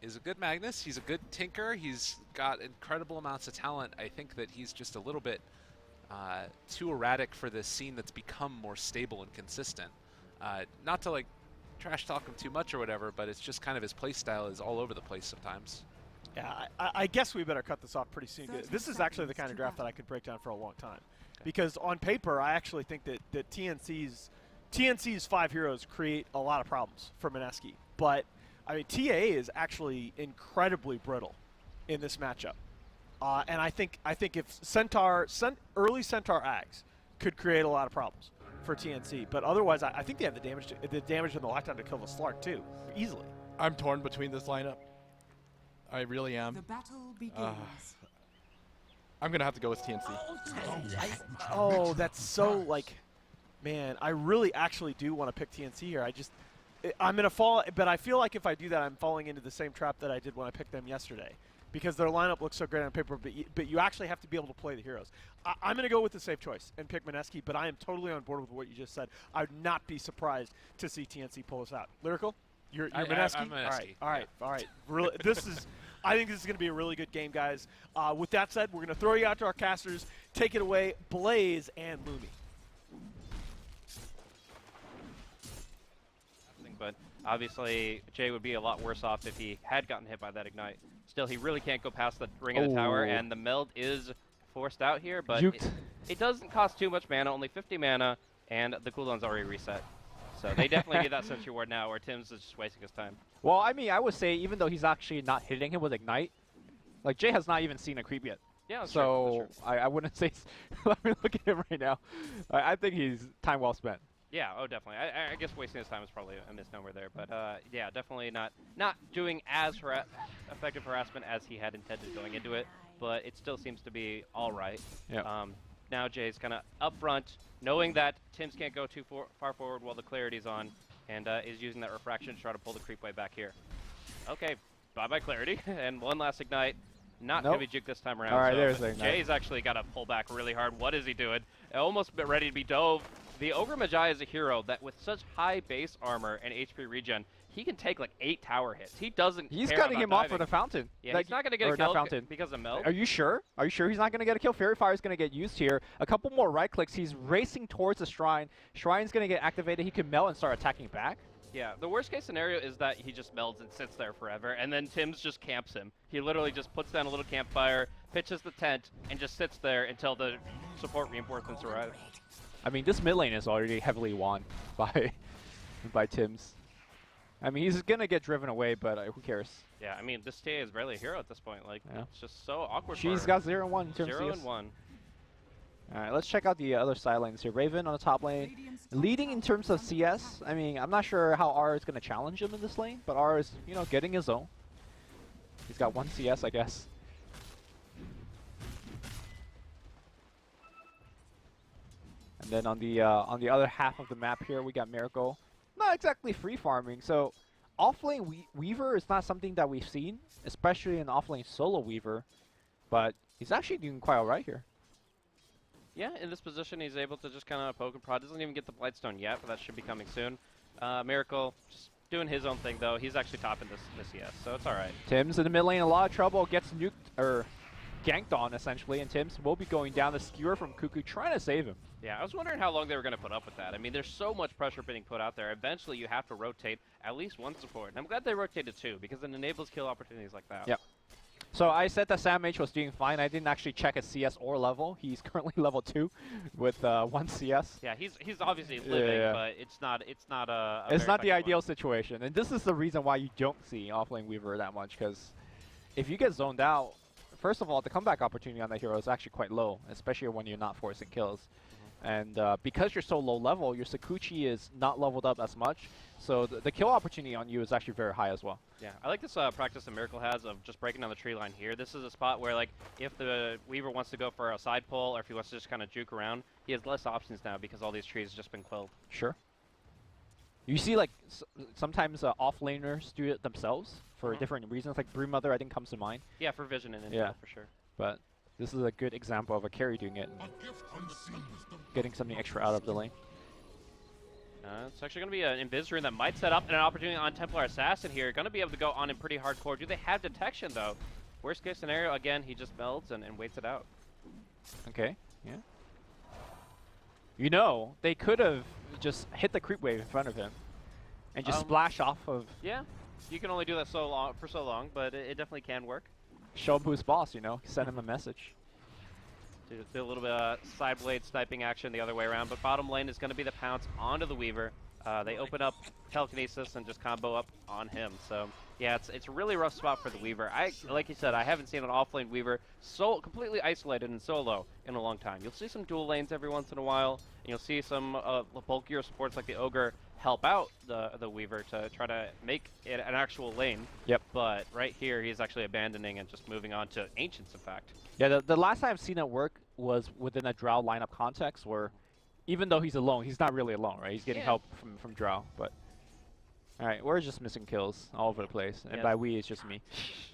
is a good Magnus. He's a good tinker. He's got incredible amounts of talent. I think that he's just a little bit too erratic for this scene that's become more stable and consistent. Not to like trash talk him too much or whatever, but it's just kind of his play style is all over the place sometimes. Yeah, I guess we better cut this off pretty soon. This is actually the kind of draft that I could break down for a long time. Because on paper, I actually think that TNC's 5 heroes create a lot of problems for MINESKI. But, I mean, TA is actually incredibly brittle in this matchup. And I think if early Centaur Ags could create a lot of problems for TNC, but otherwise I think they have the damage and the lockdown to kill the Slark too, easily. I'm torn between this lineup. I really am. The battle begins. I'm gonna have to go with TNC. Oh, that's so like, man, I really actually do want to pick TNC here. I'm gonna fall, but I feel like if I do that, I'm falling into the same trap that I did when I picked them yesterday, because their lineup looks so great on paper, but you actually have to be able to play the heroes. I'm gonna go with the safe choice and pick MINESKI, but I am totally on board with what you just said. I would not be surprised to see TNC pull us out. Lyrical, you're MINESKI. I'm MINESKI. All right. Really, I think this is going to be a really good game, guys. With that said, we're going to throw you out to our casters. Take it away, Blaze and Lumi. But obviously, Jay would be a lot worse off if he had gotten hit by that Ignite. Still, he really can't go past the Ring of the Tower, and the meld is forced out here, but it doesn't cost too much mana, only 50 mana, and the cooldown's already reset. So they definitely need that Sentry Ward now, or Tim's is just wasting his time. Well, I mean, I would say even though he's actually not hitting him with Ignite, like Jay has not even seen a creep yet. Yeah, that's so true. I wouldn't say. Let me look at him right now. I think he's time well spent. Yeah, oh, definitely. I guess wasting his time is probably a misnomer there, but yeah, definitely not doing as effective harassment as he had intended going into it, but it still seems to be all right. Yeah. Now Jay's kind of up front, knowing that Tim's can't go too far forward while the Clarity's on, and is using that Refraction to try to pull the creep way back here. Okay, bye-bye Clarity, and one last Ignite. Not going to be juked this time around. All right, so there's the Ignite. Jay's actually got to pull back really hard. What is he doing? Almost ready to be dove. The Ogre Magi is a hero that with such high base armor and HP regen, he can take like 8 tower hits. He doesn't He's care cutting about him off diving. for the fountain. Yeah, like, he's not going to get a kill because of meld. Are you sure? Are you sure he's not going to get a kill? Fairy Fire is going to get used here. A couple more right clicks. He's racing towards the Shrine. Shrine's going to get activated. He can melt and start attacking back. Yeah, the worst case scenario is that he just melds and sits there forever, and then Tim's just camps him. He literally just puts down a little campfire, pitches the tent, and just sits there until the support reinforcements arrive. I mean, this mid lane is already heavily won by Tim's. I mean, he's going to get driven away, but who cares? Yeah, I mean, this TA is barely a hero at this point. Like, it's just so awkward She's got 0-1 in terms of 0-1. All right, let's check out the other side lanes here. Raven on the top lane, leading in terms of CS. I mean, I'm not sure how R is going to challenge him in this lane, but R is, you know, getting his own. He's got 1 CS, I guess. And then on the other half of the map here, we got Miracle. Not exactly free farming, so offlane Weaver is not something that we've seen, especially an offlane solo Weaver, but he's actually doing quite alright here. Yeah, in this position, he's able to just kind of poke and prod. Doesn't even get the Blightstone yet, but that should be coming soon. Miracle just doing his own thing, though. He's actually topping this CS, so it's all right. Tim's in the mid lane, a lot of trouble, gets nuked, or ganked on, essentially, and Tim's will be going down. The skewer from Cuckoo trying to save him. Yeah, I was wondering how long they were going to put up with that. I mean, there's so much pressure being put out there. Eventually, you have to rotate at least one support. And I'm glad they rotated 2, because it enables kill opportunities like that. Yep. So I said that Sam H was doing fine. I didn't actually check his CS or level. He's currently level 2 with 1 CS. Yeah, he's obviously living, but it's not it's not the ideal situation. And this is the reason why you don't see offlane Weaver that much, because if you get zoned out, first of all, the comeback opportunity on that hero is actually quite low, especially when you're not forcing kills. And because you're so low level, your Sakuchi is not leveled up as much, so the kill opportunity on you is actually very high as well. Yeah, I like this practice that Miracle has of just breaking down the tree line here. This is a spot where, like, if the Weaver wants to go for a side pull or if he wants to just kind of juke around, he has less options now because all these trees have just been quilled. Sure. You see, like, sometimes off-laners do it themselves for different reasons. Like, Broodmother, I think, comes to mind. Yeah, for vision and intel, for sure. But this is a good example of a carry doing it. Getting something extra out of the lane. It's actually going to be an Invis rune that might set up an opportunity on Templar Assassin here. Going to be able to go on in pretty hardcore. Do they have detection, though? Worst case scenario, again, he just melds and waits it out. Okay, yeah. You know, they could have just hit the creep wave in front of him and just splash off of... Yeah, you can only do that for so long, but it definitely can work. Show him who's boss, you know, send him a message. Do a little bit of side blade sniping action the other way around, but bottom lane is going to be the pounce onto the Weaver. they open up telekinesis and just combo up on him. So yeah, it's a really rough spot for the Weaver. Like you said, I haven't seen an offlane Weaver so completely isolated and solo in a long time. You'll see some dual lanes every once in a while, and you'll see some bulkier supports like the Ogre help out the Weaver to try to make it an actual lane. Yep. But right here, he's actually abandoning and just moving on to Ancients, in fact. Yeah, the last time I've seen it work was within a Drow lineup context where even though he's alone, he's not really alone, right? He's getting help from Drow, but... Alright, we're just missing kills all over the place, and by we, it's just me.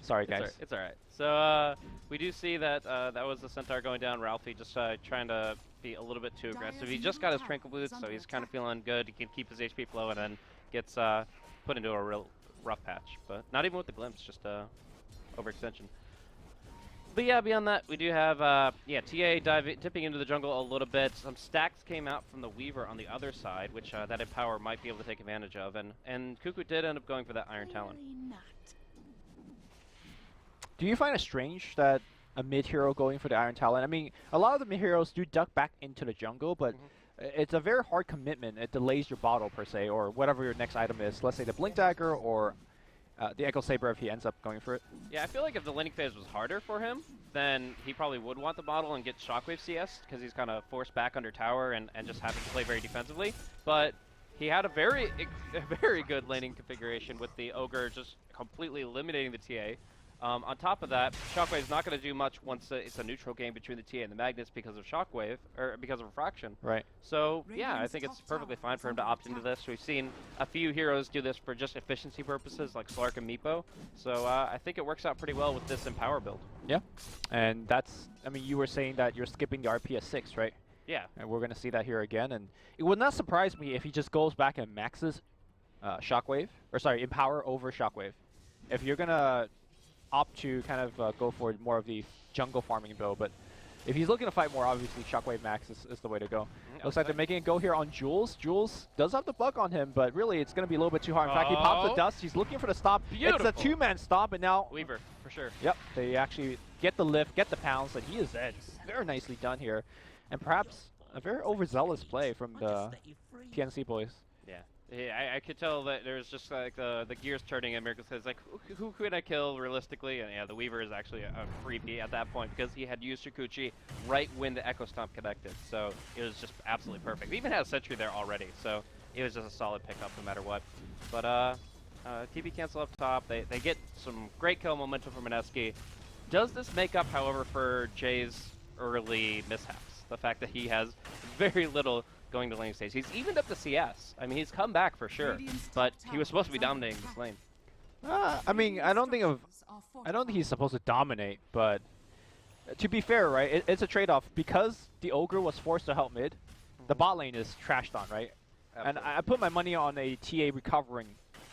Sorry, guys. It's alright. So, we do see that that was the Centaur going down. Ralphie just trying to be a little bit too aggressive. He just got his Tranquil Boots, so he's kind of feeling good. He can keep his HP flow, and then gets put into a real rough patch. But not even with the glimpse, just overextension. But yeah, beyond that, we do have, TA dipping into the jungle a little bit. Some stacks came out from the Weaver on the other side, which that Empower might be able to take advantage of. And Cuckoo did end up going for that Iron Talon. Do you find it strange that a mid hero going for the Iron Talon? I mean, a lot of the mid heroes do duck back into the jungle, but it's a very hard commitment. It delays your bottle, per se, or whatever your next item is. Let's say the Blink Dagger or the Echo Saber if he ends up going for it. Yeah, I feel like if the laning phase was harder for him, then he probably would want the bottle and get Shockwave CS, because he's kind of forced back under tower and just having to play very defensively. But he had a very good laning configuration with the Ogre just completely eliminating the TA. On top of that, Shockwave's not going to do much once it's a neutral game between the TA and the Magnus because of Shockwave, or because of Refraction. Right. So, yeah, I think it's perfectly fine for him to opt into this. We've seen a few heroes do this for just efficiency purposes, like Slark and Meepo. So, I think it works out pretty well with this Empower build. Yeah. And that's, I mean, you were saying that you're skipping the RP at 6, right? Yeah. And we're going to see that here again. And it would not surprise me if he just goes back and maxes Shockwave, or sorry, Empower over Shockwave. If you're going to opt to kind of go for more of the jungle farming build, but if he's looking to fight more, obviously Shockwave Max is the way to go. Looks like they're making it go here on Jules. Jules does have the bug on him, but really it's going to be a little bit too hard. In fact, he pops the dust. He's looking for the stop. Beautiful. It's a two-man stop, and now... Weaver, for sure. Yep, they actually get the lift, get the pounds, and he is dead. Very nicely done here. And perhaps a very overzealous play from the TNC boys. Yeah, I could tell that there's just like the gears turning and Miracle says like, who could I kill realistically? And yeah, the Weaver is actually a freebie at that point because he had used Shikuchi right when the Echo Stomp connected. So it was just absolutely perfect. He even had a Sentry there already, so it was just a solid pickup no matter what. But TP cancel up top. They get some great kill momentum from MINESKI. Does this make up, however, for Jay's early mishaps? The fact that he has very little going to lane stage. He's evened up the CS. I mean, he's come back for sure, but he was supposed to be dominating this lane. I mean, I don't think he's supposed to dominate, but to be fair, right, it's a trade-off. Because the Ogre was forced to help mid, the bot lane is trashed on, right? Absolutely. And I put my money on a TA recovering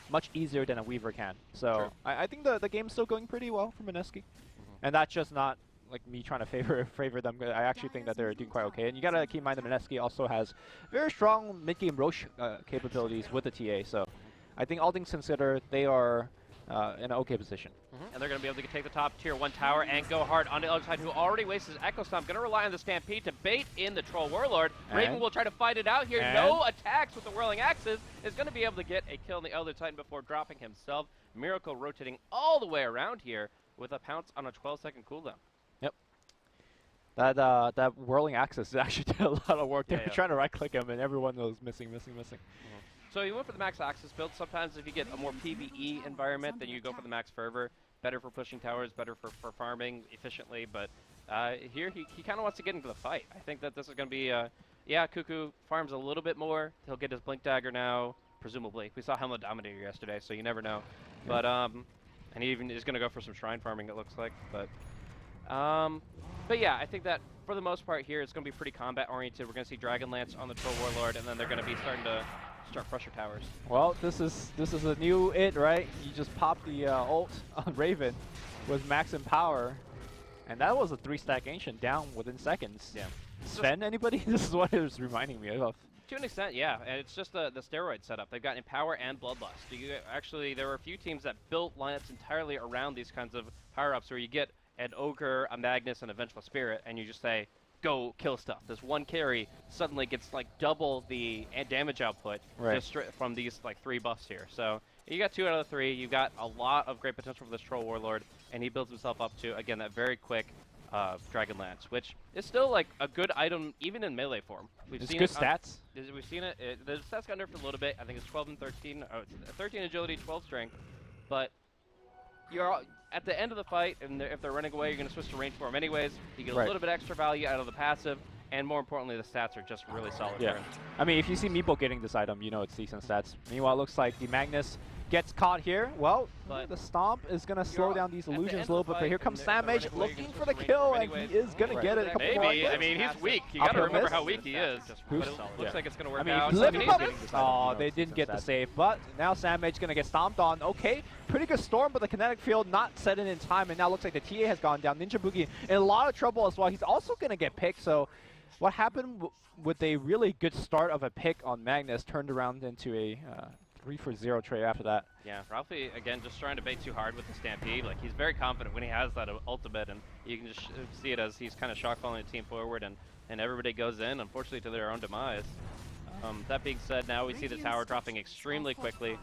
much easier than a Weaver can. So sure. I think the game's still going pretty well for MINESKI. And that's just not like me trying to favor them. I actually think that they're doing quite okay. And you gotta keep in mind that MINESKI also has very strong mid-game Roche capabilities with the TA. So I think all things considered, they are in an okay position. And they're going to be able to take the top tier 1 tower and go hard on the other side, who already wastes his Echo Stomp. Going to rely on the Stampede to bait in the Troll Warlord. Raven will try to fight it out here. No attacks with the Whirling Axes. Is going to be able to get a kill on the Elder Titan before dropping himself. Miracle rotating all the way around here with a pounce on a 12-second cooldown. Yep. That Whirling Axis is actually did a lot of work. They were trying to right-click him, and everyone was missing. So you went for the max Axis build. Sometimes if you get a more PvE environment, then you go for the max Fervor. Better for pushing towers, better for farming efficiently. But here he kind of wants to get into the fight. I think that this is going to be, yeah, Cuckoo farms a little bit more. He'll get his Blink Dagger now, presumably. We saw Helmut Dominator yesterday, so you never know. But and he even is going to go for some Shrine farming, it looks like. But yeah, I think that for the most part here, it's going to be pretty combat-oriented. We're going to see Dragonlance on the Troll Warlord, and then they're going to be starting to start pressure towers. Well, this is a new it, right? You just pop the ult on Raven with max in power, and that was a 3-stack Ancient down within seconds. Yeah. Sven, anybody? This is what it was reminding me of. To an extent, yeah, and it's just the steroid setup. They've got Empower and Bloodlust. There were a few teams that built lineups entirely around these kinds of power-ups where you get an Ogre, a Magnus, and a Vengeful Spirit, and you just say, go kill stuff. This one carry suddenly gets like double the damage output just from these like 3 buffs here. So you got 2 out of the 3. You got a lot of great potential for this Troll Warlord, and he builds himself up to, again, that very quick Dragon Lance, which is still like a good item even in melee form. We've seen good stats. We've seen it. The stats got nerfed a little bit. I think it's 12 and 13. 13 agility, 12 strength. But you're at the end of the fight, and if they're running away, you're going to switch to range for them anyways. You get a little bit extra value out of the passive, and more importantly, the stats are just really solid. Yeah. I mean, if you see Meepo getting this item, you know it's decent stats. Meanwhile, it looks like the Magnus gets caught here. Well, the Stomp is going to slow down these illusions a little bit, but here comes Samage looking for the kill, and he is going to get it. Maybe. I mean, he's weak. You got to remember how weak he is. But it looks like it's going to work out. Oh, they didn't get the save, but now Samage going to get stomped on. Okay, pretty good storm, but the kinetic field not set in time, and now looks like the TA has gone down. Ninja Boogie in a lot of trouble as well. He's also going to get picked, so what happened with a really good start of a pick on Magnus turned around into a 3-for-0 trade after that. Yeah, Ralphie, again, just trying to bait too hard with the Stampede. Like, he's very confident when he has that ultimate, and you can just see it as he's kind of shock following the team forward, and everybody goes in, unfortunately, to their own demise. That being said, now we see the tower dropping extremely quickly,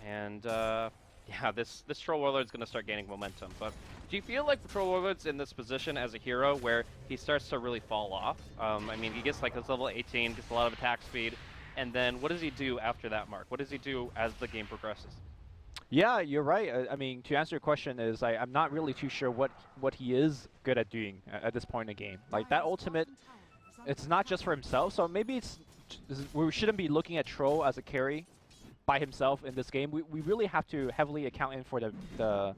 and yeah, this Troll Warlord's going to start gaining momentum. But do you feel like the Troll Warlord's in this position as a hero where he starts to really fall off? I mean, he gets like this level 18, gets a lot of attack speed, and then what does he do after that mark? What does he do as the game progresses? Yeah, you're right. I mean, to answer your question is I'm not really too sure what he is good at doing at this point in the game. Like that ultimate, it's not just for himself, so maybe we shouldn't be looking at Troll as a carry by himself in this game. We really have to heavily account in for the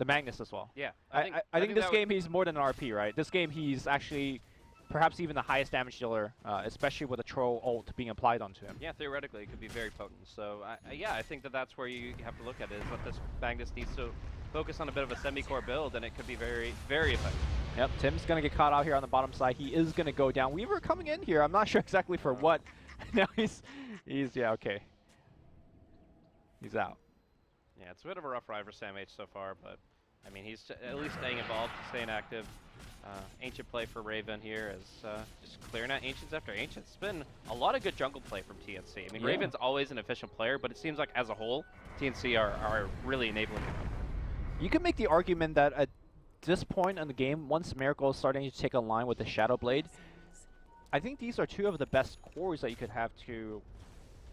Magnus as well. Yeah. I think this game he's more than an RP, right? This game he's actually perhaps even the highest damage dealer, especially with a Troll ult being applied onto him. Yeah, theoretically, it could be very potent. So, yeah, I think that's where you have to look at it, is that this Magnus needs to focus on a bit of a semi-core build, and it could be very, very effective. Yep, Tim's going to get caught out here on the bottom side. He is going to go down. Weaver coming in here. I'm not sure exactly for what. Now he's yeah, okay. He's out. Yeah, it's a bit of a rough ride for Sam H so far, but, I mean, he's at least staying involved, staying active. Ancient play for Raven here is just clearing out Ancients after Ancients. It's been a lot of good jungle play from TNC. I mean, Raven's always an efficient player, but it seems like as a whole, TNC are really enabling him. You can make the argument that at this point in the game, once Miracle is starting to take a line with the Shadow Blade, I think these are two of the best cores that you could have to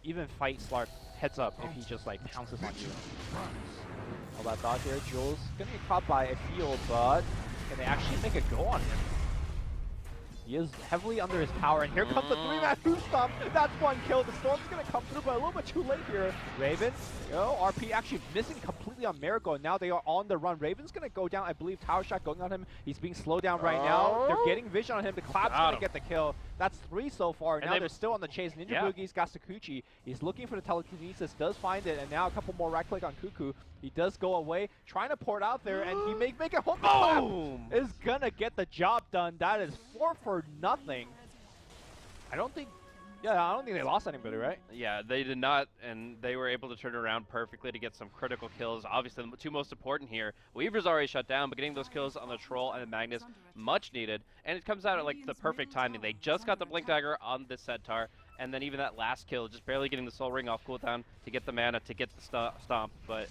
even fight Slark heads up if he just like pounces on you. All that thought here, Jules gonna get caught by a field, but can they actually make a go on him? He is heavily under his power, and here comes the 3-man Hoof Stomp. That's one kill. The Storm's going to come through, but a little bit too late here. Raven, RP actually missing completely on Miracle, and now they are on the run. Raven's going to go down, I believe, Tower Shot going on him. He's being slowed down right now. They're getting vision on him. The Clap's going to get the kill. That's 3 so far. And now they're still on the chase. Ninja Boogie's got Sakuchi. He's looking for the telekinesis, does find it, and now a couple more right click on Cuckoo. He does go away, trying to pour it out there, and he make it home. Boom! Is going to get the job done. That is 4 for nothing. I don't think they lost anybody, right? Yeah, they did not, and they were able to turn around perfectly to get some critical kills. Obviously, the two most important here. Weaver's already shut down, but getting those kills on the Troll and the Magnus, much needed. And it comes out at like the perfect timing. They just got the Blink Dagger on the Centaur, and then even that last kill, just barely getting the Soul Ring off cooldown to get the mana, to get the stomp. But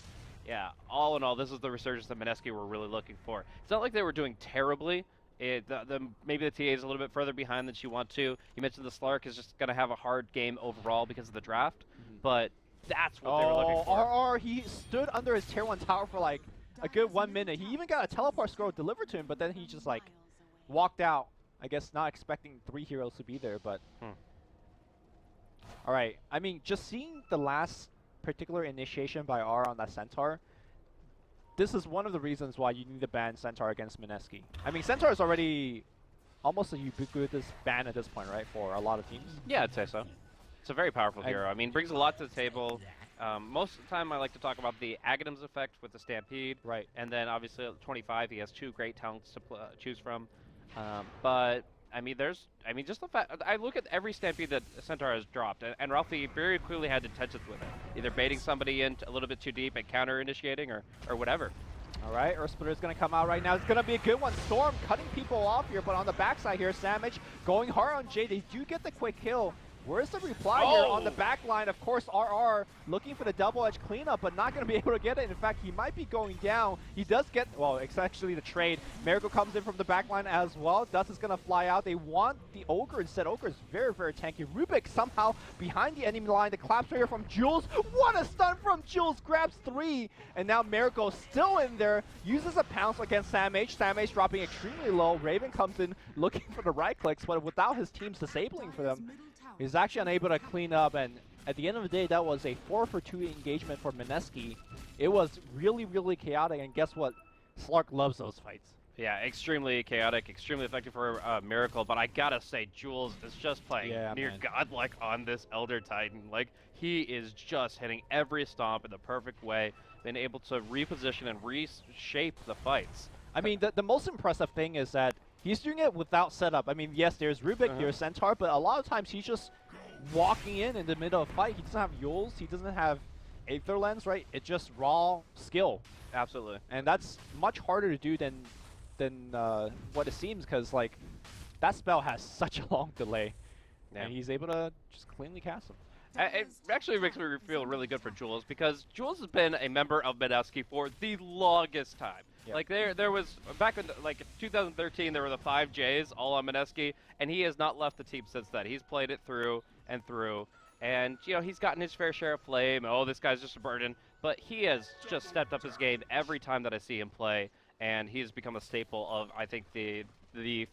yeah, all in all, this is the resurgence that MINESKI were really looking for. It's not like they were doing terribly. Maybe the TA is a little bit further behind than you want to. You mentioned the Slark is just going to have a hard game overall because of the draft, but that's what they were looking for. He stood under his tier 1 tower for like a good 1 minute. He even got a teleport scroll delivered to him, but then he just like walked out. I guess not expecting 3 heroes to be there, but... All right, I mean, just seeing the last particular initiation by R on that Centaur, this is one of the reasons why you need to ban Centaur against MINESKI. I mean, Centaur is already almost a ubiquitous ban at this point, right, for a lot of teams? Yeah, I'd say so. It's a very powerful hero. I mean, brings a lot to the table. Most of the time, I like to talk about the Aghanims effect with the Stampede. Right. And then, obviously, at 25, he has 2 great talents to choose from. But... I mean, just the fact, I look at every Stampede that Centaur has dropped, and Ralphie very clearly had intentions with it. Either baiting somebody in a little bit too deep and counter-initiating or whatever. All right, Earth Splitter's going to come out right now. It's going to be a good one. Storm cutting people off here, but on the backside here, Samich going hard on Jay. They do get the quick kill. Where's the reply here on the back line? Of course, RR looking for the double-edge cleanup, but not going to be able to get it. In fact, he might be going down. He does get, well, it's actually the trade. Miracle comes in from the back line as well. Dust is going to fly out. They want the Ogre instead. Ogre is very, very tanky. Rubik somehow behind the enemy line. The collapse here from Jules. What a stun from Jules. Grabs 3. And now Miracle still in there. Uses a pounce against Sam H. Sam H dropping extremely low. Raven comes in looking for the right clicks, but without his team's disabling for them, he's actually unable to clean up, and at the end of the day, that was a 4-for-2 engagement for MINESKI. It was really, really chaotic, and guess what? Slark loves those fights. Yeah, extremely chaotic, extremely effective for Miracle, but I gotta say, Jules is just playing near godlike on this Elder Titan. Like, he is just hitting every stomp in the perfect way, been able to reposition and reshape the fights. I mean, the most impressive thing is that he's doing it without setup. I mean, yes, there's Rubik, there's Centaur, but a lot of times he's just walking in the middle of a fight. He doesn't have Yules, he doesn't have Aether Lens, right? It's just raw skill. Absolutely. And that's much harder to do than what it seems, because like that spell has such a long delay, and he's able to just cleanly cast him. It actually makes me feel really good for Jules, because Jules has been a member of MINESKI for the longest time. Yep. Like there was back in like 2013, there were the 5 Js all on MINESKI, and he has not left the team since then. He's played it through and through, and you know he's gotten his fair share of flame. Oh, this guy's just a burden, but he has just stepped up his game every time that I see him play, and he's become a staple of, I think, the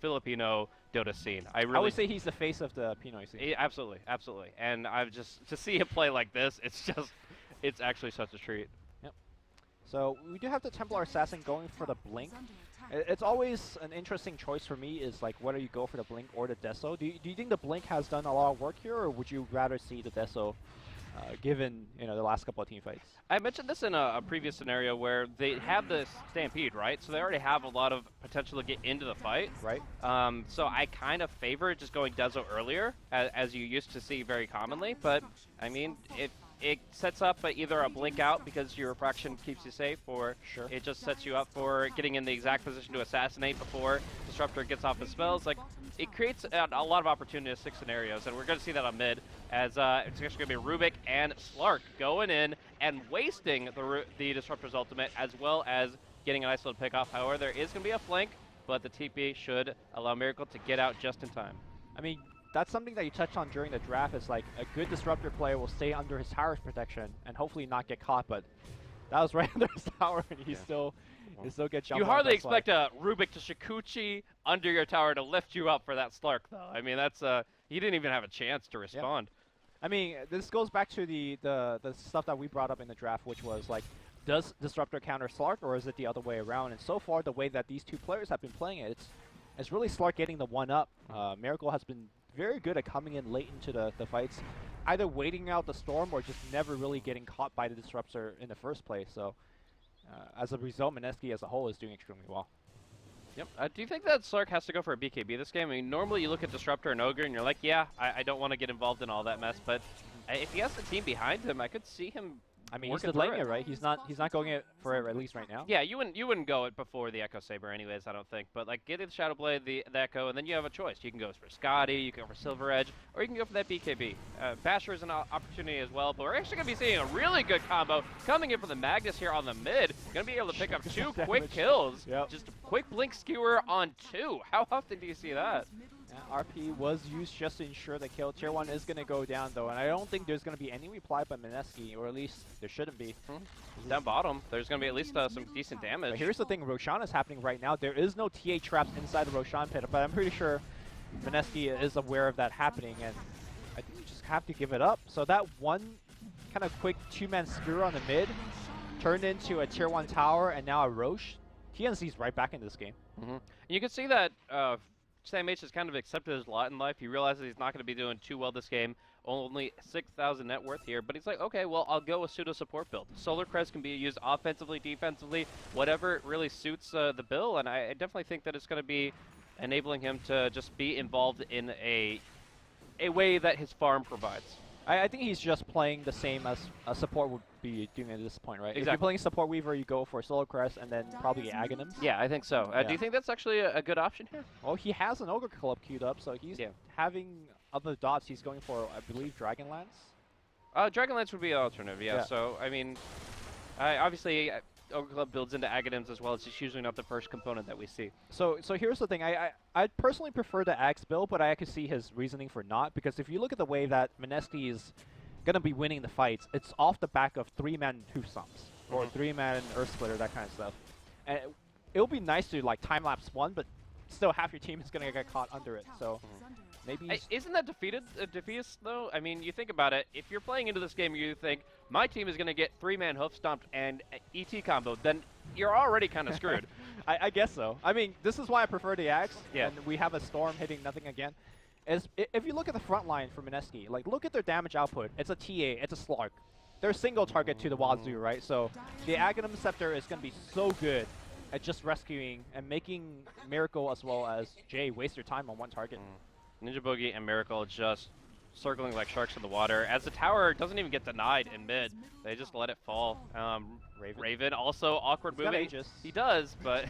Filipino Dota scene. I would say he's the face of the Pinoy scene. Absolutely, absolutely. And I've just to see him play like this, it's actually such a treat. Yep. So we do have the Templar Assassin going for the Blink. It's always an interesting choice for me, is like whether you go for the Blink or the Deso. Do you think the Blink has done a lot of work here, or would you rather see the Deso, given the last couple of team fights? I mentioned this in a previous scenario where they have this Stampede, right? So they already have a lot of potential to get into the fight. Right. So I kind of favor just going Deso earlier, as you used to see very commonly. But, I mean, it sets up either a Blink out because your refraction keeps you safe, or it just sets you up for getting in the exact position to assassinate before Disruptor gets off his spells. Like, it creates a lot of opportunistic scenarios, and we're going to see that on mid, as it's actually going to be Rubik and Slark going in and wasting the Disruptor's ultimate, as well as getting an isolated pick off. However, there is going to be a flank, but the TP should allow Miracle to get out just in time. I mean, that's something that you touched on during the draft, is like a good Disruptor player will stay under his tower's protection and hopefully not get caught, but that was right under his tower, and he still gets jumped. You hardly expect a Rubik to Shikuchi under your tower to lift you up for that Slark, though. I mean, that's he didn't even have a chance to respond. Yep. I mean, this goes back to the stuff that we brought up in the draft, which was like, does Disruptor counter Slark, or is it the other way around? And so far, the way that these two players have been playing it, it's really Slark getting the 1-up. Miracle has been very good at coming in late into the fights, either waiting out the storm or just never really getting caught by the Disruptor in the first place. So as a result, MINESKI as a whole is doing extremely well. Yep. Do you think that Slark has to go for a BKB this game? I mean, normally you look at Disruptor and Ogre and you're like, yeah, I don't want to get involved in all that mess, but if he has the team behind him, I could see him. I mean, he's delaying it, right? He's not going it for it, at least right now. Yeah, you wouldn't go it before the Echo Saber anyways, I don't think. But like, get the Shadow Blade, the Echo, and then you have a choice. You can go for Scotty, you can go for Silver Edge, or you can go for that BKB. Basher is an opportunity as well, but we're actually going to be seeing a really good combo coming in from the Magnus here on the mid. Going to be able to pick up 2 quick kills. Yep. Just a quick Blink Skewer on 2. How often do you see that? Yeah, RP was used just to ensure the kill. Tier 1 is going to go down, though, and I don't think there's going to be any reply by MINESKI, or at least there shouldn't be. Down bottom, there's going to be at least some decent damage. But here's the thing, Roshan is happening right now. There is no TA traps inside the Roshan pit, but I'm pretty sure MINESKI is aware of that happening, and I think you just have to give it up. So that one kind of quick 2-man skewer on the mid turned into a Tier 1 tower, and now a Roche. TNC's right back in this game. You can see that Sam H has kind of accepted his lot in life. He realizes he's not going to be doing too well this game. Only 6,000 net worth here, but he's like, okay, well, I'll go with pseudo support build. Solar Crest can be used offensively, defensively, whatever really suits the bill, and I definitely think that it's going to be enabling him to just be involved in a way that his farm provides. I think he's just playing the same as a support would be doing at this point, right? Exactly. If you're playing support Weaver, you go for Solo Crest and then probably Aghanims. Yeah, I think so. Yeah. Do you think that's actually a good option here? Well, he has an Ogre Club queued up, so he's having other dots. He's going for, I believe, Dragonlance. Dragonlance would be an alternative, yeah. So, I mean, obviously, Ogre Club builds into Aghanims as well. It's just usually not the first component that we see. So here's the thing. I personally prefer the Axe build, but I could see his reasoning for not, because if you look at the way that MINESKI is going to be winning the fights, it's off the back of 3-man Hoof Stomps, or 3-man Earth Splitter, that kind of stuff. And it'll be nice to, like, time-lapse one, but still half your team is going to get caught under it, so maybe... Isn't that defeatist, though? I mean, you think about it, if you're playing into this game, you think, my team is going to get 3-man Hoof Stomped and ET combo, then you're already kind of screwed. I guess so. I mean, this is why I prefer the Axe, Yeah. and we have a Storm hitting nothing again. If you look at the front line for MINESKI, like, look at their damage output. It's a TA, it's a Slark. They're a single target to the Wazoo, right? So the Aghanim Scepter is going to be so good at just rescuing and making Miracle as well as Jay waste their time on one target. Ninja Boogie and Miracle just circling like sharks in the water. As the tower doesn't even get denied in mid, they just let it fall. Raven also awkward He's got moving. Aegis. He does, but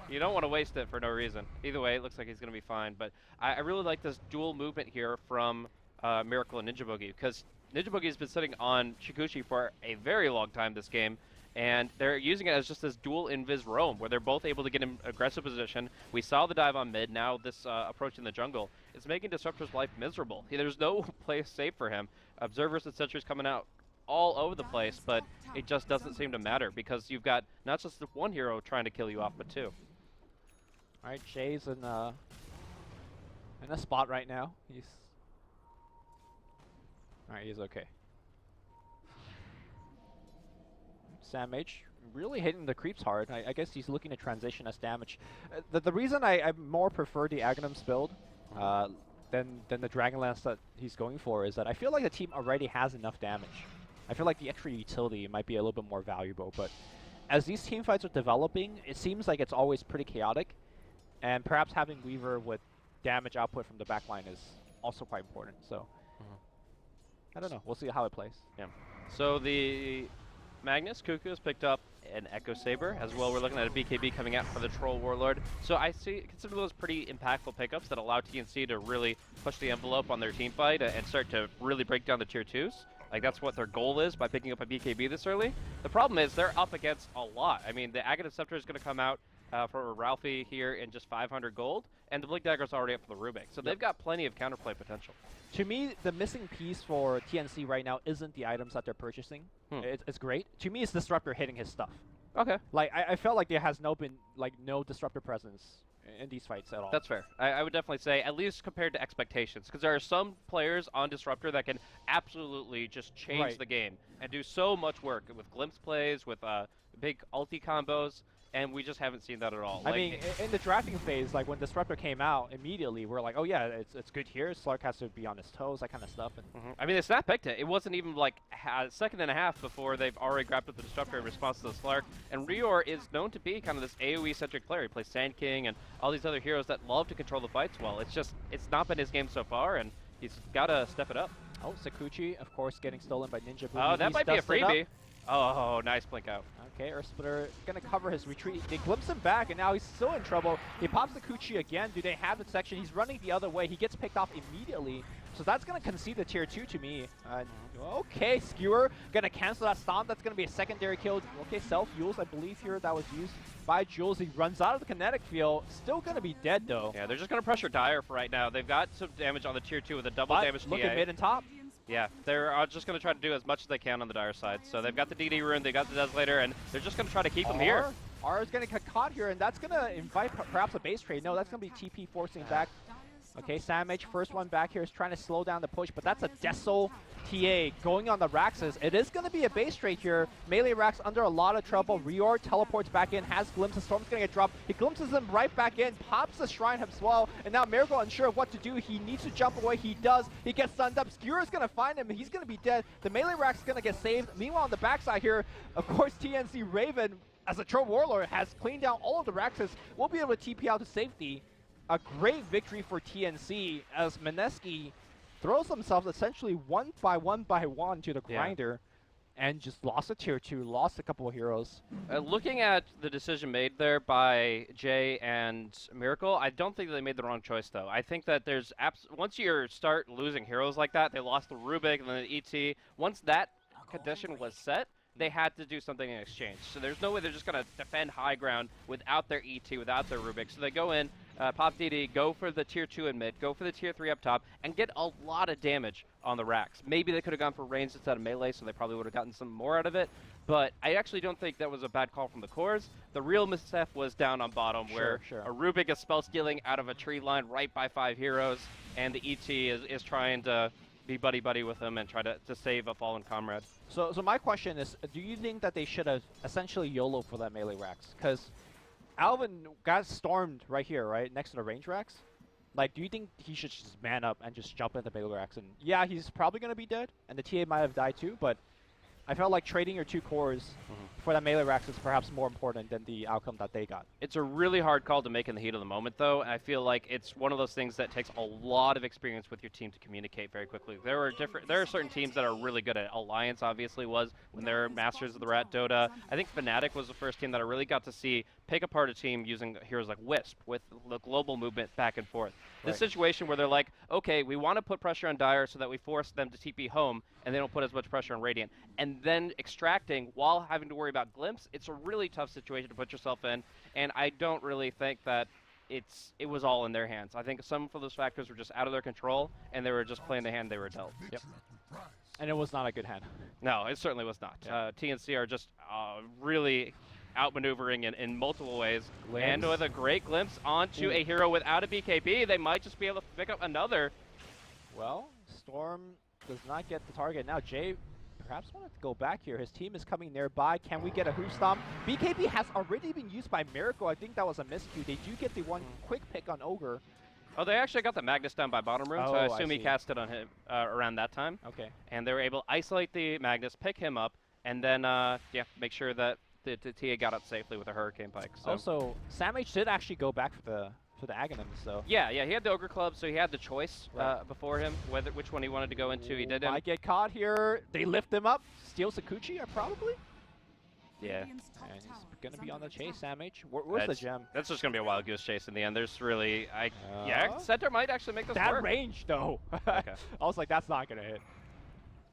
you don't want to waste it for no reason. Either way, it looks like he's going to be fine. But I really like this dual movement here from Miracle and Ninja Boogie, because Ninja Boogie has been sitting on Shikushi for a very long time this game. And they're using it as just this dual invis roam, where they're both able to get in aggressive position. We saw the dive on mid, now this approach in the jungle. It's making Disruptor's life miserable. There's no place safe for him. Observers and sentries coming out all over the place, but it just doesn't seem to matter, because you've got not just the one hero trying to kill you off, but two. All right, Jay's in a spot right now. All right, he's okay. Sam H really hitting the creeps hard. I guess he's looking to transition as damage. The reason I more prefer the Aghanims build than the Dragonlance that he's going for is that I feel like the team already has enough damage. I feel like the extra utility might be a little bit more valuable, but as these team fights are developing, it seems like it's always pretty chaotic, and perhaps having Weaver with damage output from the backline is also quite important. So I don't know. We'll see how it plays. Yeah. So the Magnus Cuckoo has picked up an Echo Saber as well. We're looking at a BKB coming out for the Troll Warlord. So I consider those pretty impactful pickups that allow TNC to really push the envelope on their team fight and start to really break down the tier 2s. Like, that's what their goal is by picking up a BKB this early. The problem is they're up against a lot. I mean, the Aghanim Scepter is going to come out for Ralphie here in just 500 gold, and the Blink Dagger's already up for the Rubik. So they've got plenty of counterplay potential. To me, the missing piece for TNC right now isn't the items that they're purchasing. It's great. To me, it's Disruptor hitting his stuff. Okay. Like, I felt like there has no Disruptor presence in these fights at all. That's fair. I would definitely say, at least compared to expectations, because there are some players on Disruptor that can absolutely just change the game and do so much work with glimpse plays, with big ulti combos, and we just haven't seen that at all. I mean, in the drafting phase, like when Disruptor came out, immediately we're like, oh yeah, it's good here. Slark has to be on his toes, that kind of stuff. And I mean, they snap picked it. It wasn't even like a second and a half before they've already grabbed up the Disruptor in response to the Slark. And Rior is known to be kind of this AoE-centric player. He plays Sand King and all these other heroes that love to control the fights well. It's just, it's not been his game so far, and he's got to step it up. Oh, Sakuchi, of course, getting stolen by Ninja Boogie. Oh, that might be a freebie. Oh, nice blink out. Okay, Earth Splitter going to cover his retreat. They glimpse him back, and now he's still in trouble. He pops the Kuchi again. Do they have the section? He's running the other way. He gets picked off immediately. So that's going to concede the tier 2 to me. Okay, Skewer going to cancel that stomp. That's going to be a secondary kill. Okay, self-Yules, I believe here, that was used by Jules. He runs out of the kinetic field. Still going to be dead, though. Yeah, they're just going to pressure Dire for right now. They've got some damage on the tier 2 with a double damage look TA. at mid and top. Yeah, they're just going to try to do as much as they can on the Dire side. So they've got the DD rune, they got the Desolator, and they're just going to try to keep them here. R is going to get caught here, and that's going to invite perhaps a base trade. No, that's going to be TP forcing back. Okay, Sam H, first one back here, is trying to slow down the push, but that's a Desol TA going on the Raxes. It is going to be a base trade here. Melee Rax under a lot of trouble. Rior teleports back in, has glimpses. Storm's going to get dropped. He glimpses him right back in, pops the Shrine as well, and now Miracle unsure of what to do. He needs to jump away. He does. He gets stunned up. Skewer is going to find him. He's going to be dead. The Melee Rax is going to get saved. Meanwhile, on the backside here, of course, TNC Raven, as a Troll Warlord, has cleaned down all of the Raxes. We'll be able to TP out to safety. A great victory for TNC as MINESKI throws themselves essentially one by one to the grinder, and just lost a tier 2, lost a couple of heroes. Looking at the decision made there by Jay and Miracle, I don't think that they made the wrong choice, though. I think that there's once you start losing heroes like that, they lost the Rubik and then the ET. Once that condition was set, they had to do something in exchange. So there's no way they're just going to defend high ground without their ET, without their Rubik. So they go in, pop DD, go for the tier 2 in mid, go for the tier 3 up top, and get a lot of damage on the racks. Maybe they could have gone for range instead of melee, so they probably would have gotten some more out of it. But I actually don't think that was a bad call from the cores. The real misstep was down on bottom, where a Rubik is spell stealing out of a tree line right by 5 heroes, and the ET is trying to be buddy-buddy with him and try to save a fallen comrade. So my question is, do you think that they should have essentially YOLO for that melee racks? Because Alvin got stormed right here, right, next to the range racks. Like, do you think he should just man up and just jump into the melee racks? And yeah, he's probably going to be dead, and the TA might have died too, but I felt like trading your 2 cores for that melee racks is perhaps more important than the outcome that they got. It's a really hard call to make in the heat of the moment, though, and I feel like it's one of those things that takes a lot of experience with your team to communicate very quickly. There are certain teams that are really good at it. Alliance obviously was when they were masters of the Rat Dota. I think Fnatic was the first team that I really got to see pick apart a team using heroes like Wisp with the global movement back and forth. This situation where they're like, okay, we want to put pressure on Dire so that we force them to TP home and they don't put as much pressure on Radiant. And then extracting while having to worry about Glimpse, it's a really tough situation to put yourself in. And I don't really think that it was all in their hands. I think some of those factors were just out of their control and they were just playing the hand they were dealt. Yep. And it was not a good hand. No, it certainly was not. TNC are just really outmaneuvering in multiple ways. And with a great glimpse onto a hero without a BKB, they might just be able to pick up another. Well, Storm does not get the target. Now Jay perhaps wanted to go back here. His team is coming nearby. Can we get a Hoof Stomp? BKB has already been used by Miracle. I think that was a miscue. They do get the one quick pick on Ogre. Oh, they actually got the Magnus down by bottom room, so I assume he cast it on him around that time. Okay. And they were able to isolate the Magnus, pick him up, and then make sure that the TA got out safely with a Hurricane Pike. So. Also, Sam H did actually go back for the Aghanim, so. Yeah, he had the Ogre Club, so he had the choice before him, which one he wanted to go into. He didn't. Might get caught here. They lift him up. Steal Sakuchi, probably? Yeah. And he's going to be on the chase, Sam H. Where's the gem? That's just going to be a wild goose chase in the end. There's really, yeah, Center might actually make this that work. Range, though. Okay. I was like, that's not going to hit.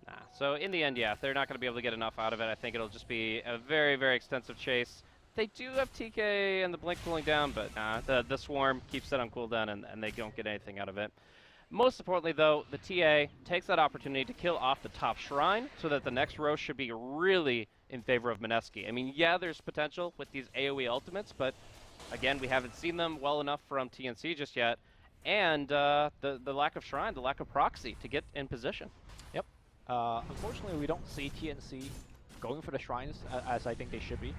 Nah. So in the end, yeah, they're not going to be able to get enough out of it. I think it'll just be a very, very extensive chase. They do have TK and the Blink cooling down, but nah, the Swarm keeps it on cooldown, and they don't get anything out of it. Most importantly, though, the TA takes that opportunity to kill off the top shrine so that the next row should be really in favor of MINESKI. I mean, yeah, there's potential with these AoE ultimates, but again, we haven't seen them well enough from TNC just yet. And the lack of shrine, the lack of proxy to get in position. Yep. Unfortunately, we don't see TNC going for the shrines as I think they should be.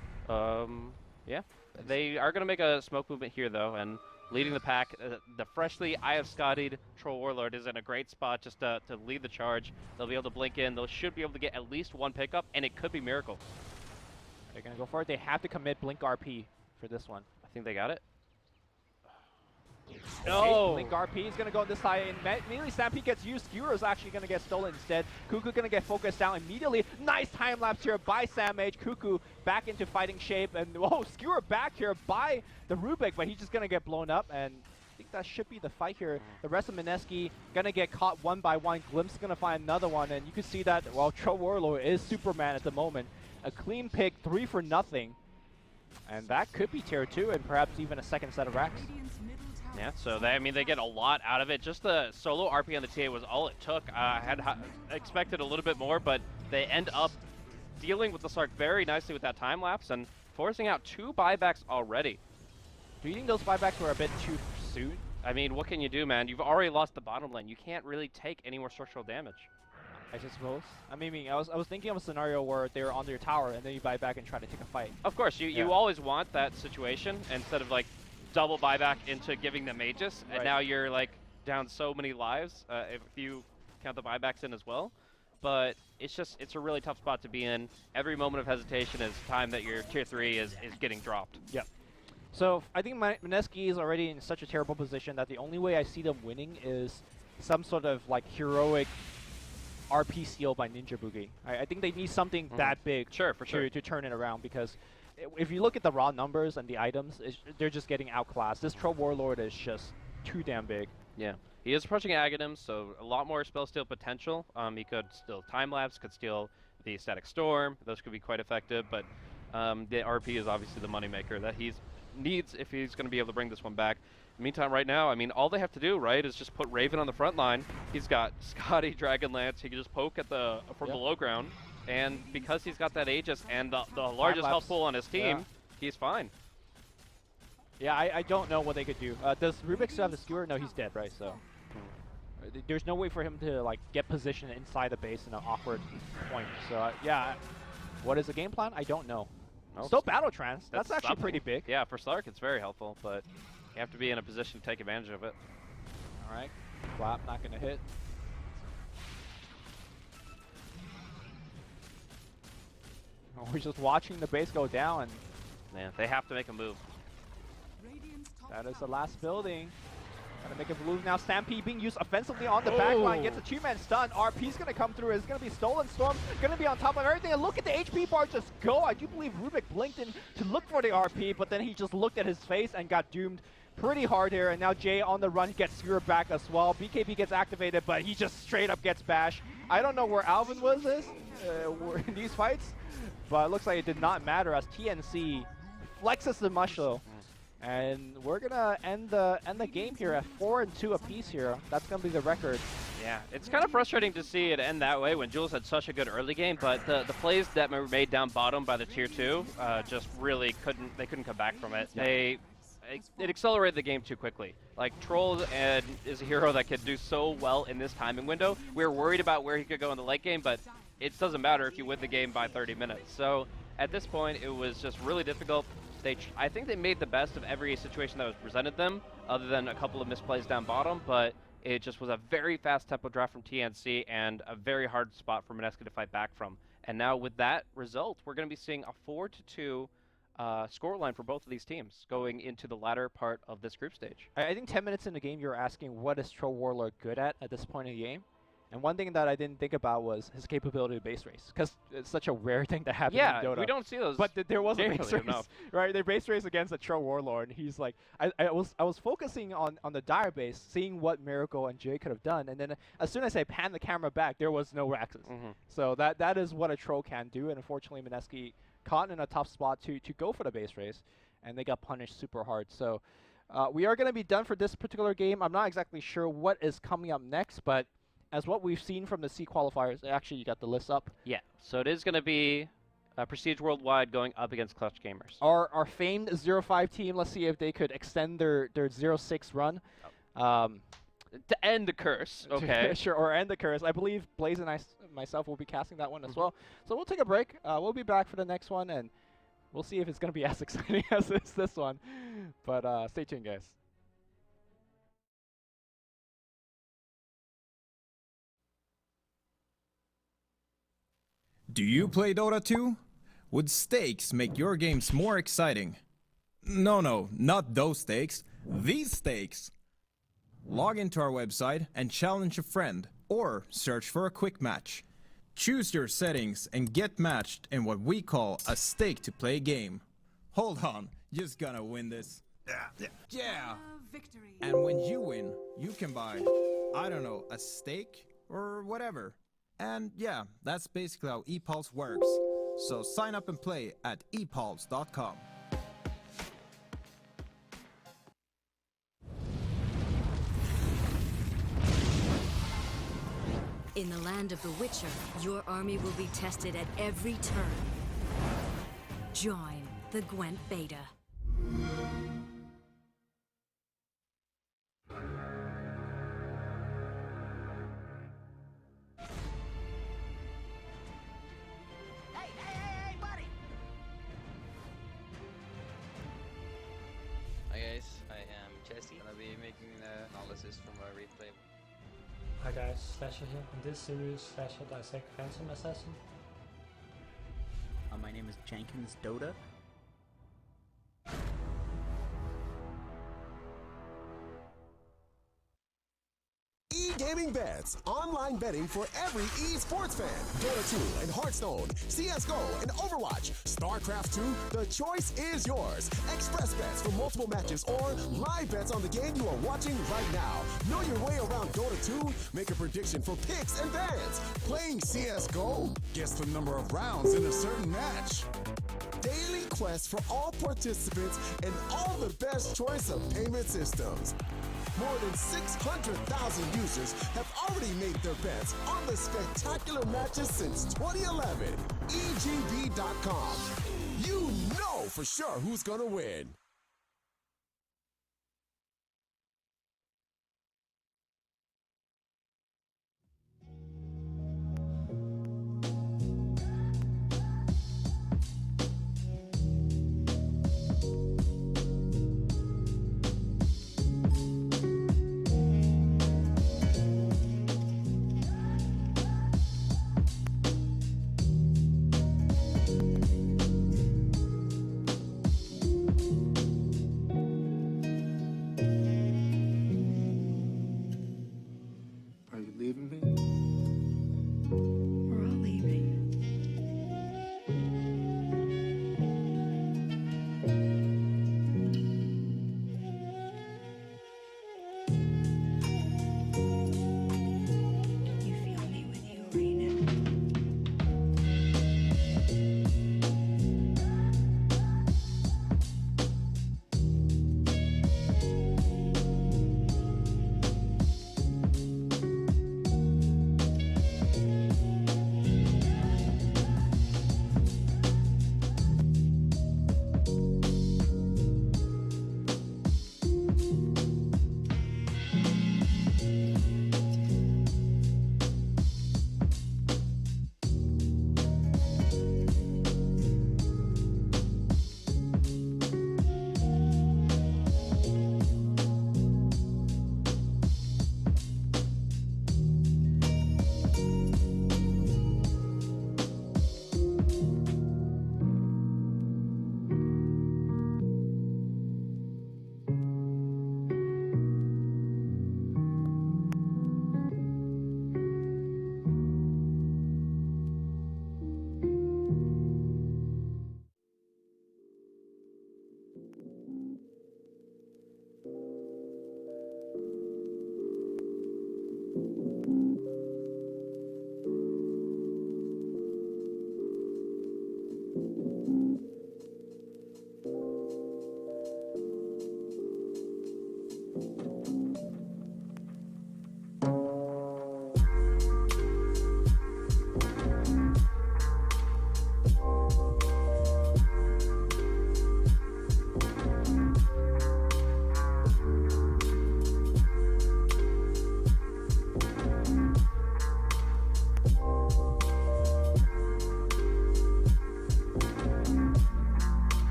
Yeah. They are going to make a smoke movement here, though, and leading the pack, the freshly Eye of Scottied Troll Warlord is in a great spot just to lead the charge. They'll be able to blink in. They should be able to get at least one pickup, and it could be Miracle. They're going to go for it. They have to commit Blink RP for this one. I think they got it. No! Blink RP is going to go on this side, and immediately Stampede gets used. Skewer is actually going to get stolen instead. Cuckoo going to get focused down immediately. Nice time lapse here by Sam H. Cuckoo back into fighting shape, and whoa, Skewer back here by the Rubik, but he's just going to get blown up, and I think that should be the fight here. The rest of MINESKI going to get caught one by one. Glimpse going to find another one, and you can see that, well, Troll Warlord is Superman at the moment. A clean pick, 3 for nothing, and that could be tier 2 and perhaps even a second set of racks. Yeah, so they get a lot out of it. Just the solo RP on the TA was all it took. I had expected a little bit more, but they end up dealing with the Sark very nicely with that time lapse and forcing out 2 buybacks already. Do you think those buybacks were a bit too soon? I mean, what can you do, man? You've already lost the bottom lane. You can't really take any more structural damage. I suppose. I mean, I was thinking of a scenario where they were on their tower and then you buy back and try to take a fight. Of course, you always want that situation instead of like double buyback into giving them Aegis, and now you're like down so many lives if you count the buybacks in as well. But it's a really tough spot to be in. Every moment of hesitation is time that your tier 3 is getting dropped. Yep. So I think MINESKI is already in such a terrible position that the only way I see them winning is some sort of like heroic RP steal by Ninja Boogie. I think they need something that big to turn it around, because if you look at the raw numbers and the items, they're just getting outclassed. This Troll Warlord is just too damn big. Yeah, he is approaching Aghanim, so a lot more spell steal potential. He could steal Time Lapse, could steal the Static Storm. Those could be quite effective, but the RP is obviously the moneymaker that he needs if he's going to be able to bring this one back. Meantime, right now, I mean, all they have to do, right, is just put Raven on the front line. He's got Scotty, Dragonlance. He can just poke at from the low ground, and because he's got that Aegis and the largest health pool on his team, he's fine. Yeah, I don't know what they could do. Does Rubik still have the skewer? No, he's dead, right? So there's no way for him to like get positioned inside the base in an awkward point. So yeah, what is the game plan? I don't know. Still Battle Trance. That's actually pretty big. Yeah, for Slark, it's very helpful, but you have to be in a position to take advantage of it. All right, Flap not gonna hit. We're just watching the base go down. Man, they have to make a move. That is the last building. Gotta make a move now. Stampede being used offensively on the backline. Gets a 2-man stun. RP's gonna come through. It's gonna be Stolen Storm. Gonna be on top of everything. And look at the HP bar just go. I do believe Rubik blinked in to look for the RP, but then he just looked at his face and got doomed pretty hard here. And now Jay on the run gets skewered back as well. BKB gets activated, but he just straight up gets bashed. I don't know where Alvin was in these fights, but it looks like it did not matter as TNC flexes the Musho. And we're gonna end the game here at 4-2 apiece here. That's gonna be the record. Yeah, it's kind of frustrating to see it end that way when Jules had such a good early game, but the plays that were made down bottom by the tier 2 just really couldn't come back from it. It accelerated the game too quickly. Like, Troll is a hero that could do so well in this timing window. We were worried about where he could go in the late game, but it doesn't matter if you win the game by 30 minutes. So at this point, it was just really difficult. I think they made the best of every situation that was presented them, other than a couple of misplays down bottom, but it just was a very fast tempo draft from TNC and a very hard spot for MINESKI to fight back from. And now with that result, we're going to be seeing a 4-2 scoreline for both of these teams going into the latter part of this group stage. I think 10 minutes in the game, you were asking what is Troll Warlord good at this point in the game. And one thing that I didn't think about was his capability to base race, because it's such a rare thing to happen in Dota. Yeah, we don't see those. But there was a base race, right? They base race against a Troll Warlord, and he's like, I was focusing on the Dire base, seeing what Miracle and Jay could have done, and then as soon as I panned the camera back, there was no Raxus. So that is what a Troll can do, and unfortunately, MINESKI caught in a tough spot to go for the base race, and they got punished super hard. So we are going to be done for this particular game. I'm not exactly sure what is coming up next, but as what we've seen from the C qualifiers, actually you got the list up. Yeah, so it is going to be Prestige Worldwide going up against Clutch Gamers. Our famed 0-5 team, let's see if they could extend their 0-6 run. To end the curse, okay. Sure, or end the curse. I believe Blaze and myself will be casting that one as well. So we'll take a break. We'll be back for the next one, and we'll see if it's going to be as exciting as this one. But stay tuned, guys. Do you play Dota 2? Would stakes make your games more exciting? No, not those stakes. These stakes! Log into our website and challenge a friend, or search for a quick match. Choose your settings and get matched in what we call a stake to play game. Hold on, just gonna win this. Yeah! Victory. And when you win, you can buy, I don't know, a steak or whatever. And yeah, that's basically how ePulse works. So sign up and play at epulse.com. In the land of the Witcher, your army will be tested at every turn. Join the Gwent Beta. From a replay. Hi guys, Slasher here. In this series, Slasher dissect Phantom Assassin. My name is Jenkins Dota. gaming bets, online betting for every esports fan. Dota 2 and Hearthstone, CSGO and Overwatch, StarCraft 2, the choice is yours. Express bets for multiple matches or live bets on the game you are watching right now. Know your way around Dota 2? Make a prediction for picks and bans. Playing CSGO? Guess the number of rounds in a certain match. Daily quest for all participants and all the best choice of payment systems. More than 600,000 users have already made their bets on the spectacular matches since 2011. EGB.com. You know for sure who's gonna win.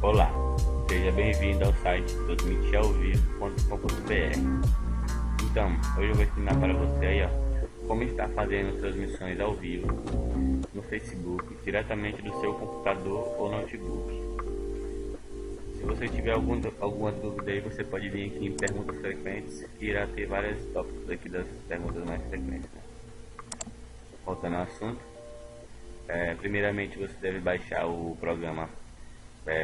Olá, seja bem-vindo ao site transmitiaovivo.com.br. Então, hoje eu vou ensinar para você aí, ó, como estar fazendo transmissões ao vivo no Facebook, diretamente do seu computador ou notebook. Se você tiver alguma dúvida aí, você pode vir aqui em perguntas frequentes, que irá ter vários tópicos aqui das perguntas mais frequentes, né? Voltando ao assunto, primeiramente você deve baixar o programa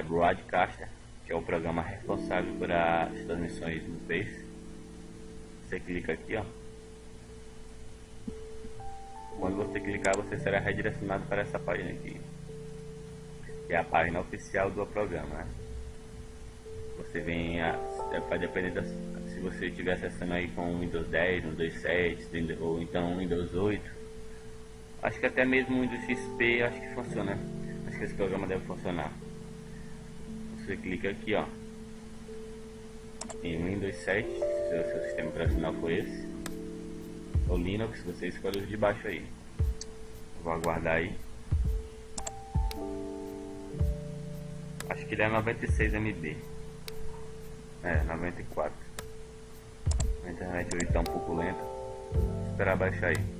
Broadcaster, que é o programa responsável por as transmissões no Face. Você clica aqui, ó. Quando você clicar, você será redirecionado para essa página aqui, que é a página oficial do programa, né? Você vem vai depender se você estiver acessando aí com Windows 10, Windows 7 ou então Windows 8. Acho que até mesmo o Windows XP acho que funciona. Acho que esse programa deve funcionar. Você clica aqui, ó, em Windows 7, se o seu sistema operacional for esse, ou Linux, você escolhe os de baixo aí. Vou aguardar aí. Acho que ele é 96 MB. 94. A internet hoje está um pouco lenta. Vou esperar baixar aí.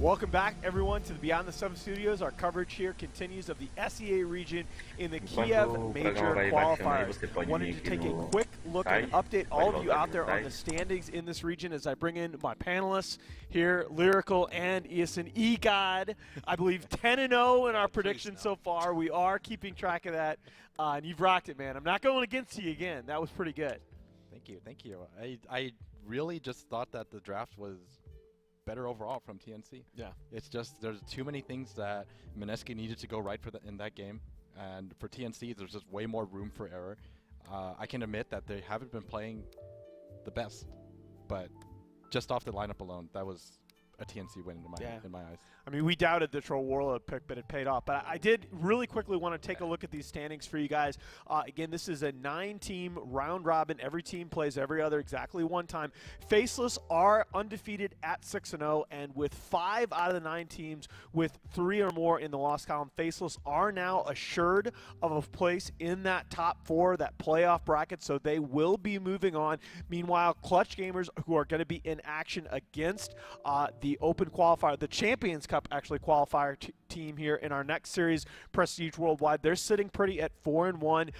Welcome back, everyone, to the Beyond the Seven Studios. Our coverage here continues of the SEA region in the Kiev Major Qualifiers. Wanted to take a quick look and update all of you out there on the standings in this region as I bring in my panelists here, Lyrical and Iason Egod. I believe 10-0 in our predictions so far. We are keeping track of that, and you've rocked it, man. I'm not going against you again. That was pretty good. Thank you, thank you. I really just thought that the draft was better overall from TNC. Yeah. It's just there's too many things that MINESKI needed to go right in that game, and for TNC there's just way more room for error. I can admit that they haven't been playing the best, but just off the lineup alone, that was a TNC win in my eyes. I mean, we doubted the Troll Warlord pick, but it paid off. But I did really quickly want to take a look at these standings for you guys. Again, this is a 9-team round robin. Every team plays every other exactly one time. Faceless are undefeated at 6-0, and with 5 out of the 9 teams with 3 or more in the loss column, Faceless are now assured of a place in that top 4, that playoff bracket, so they will be moving on. Meanwhile, Clutch Gamers, who are going to be in action against the Open Qualifier, the Champions Cup actually qualifier team here in our next series, Prestige Worldwide, they're sitting pretty at 4-1.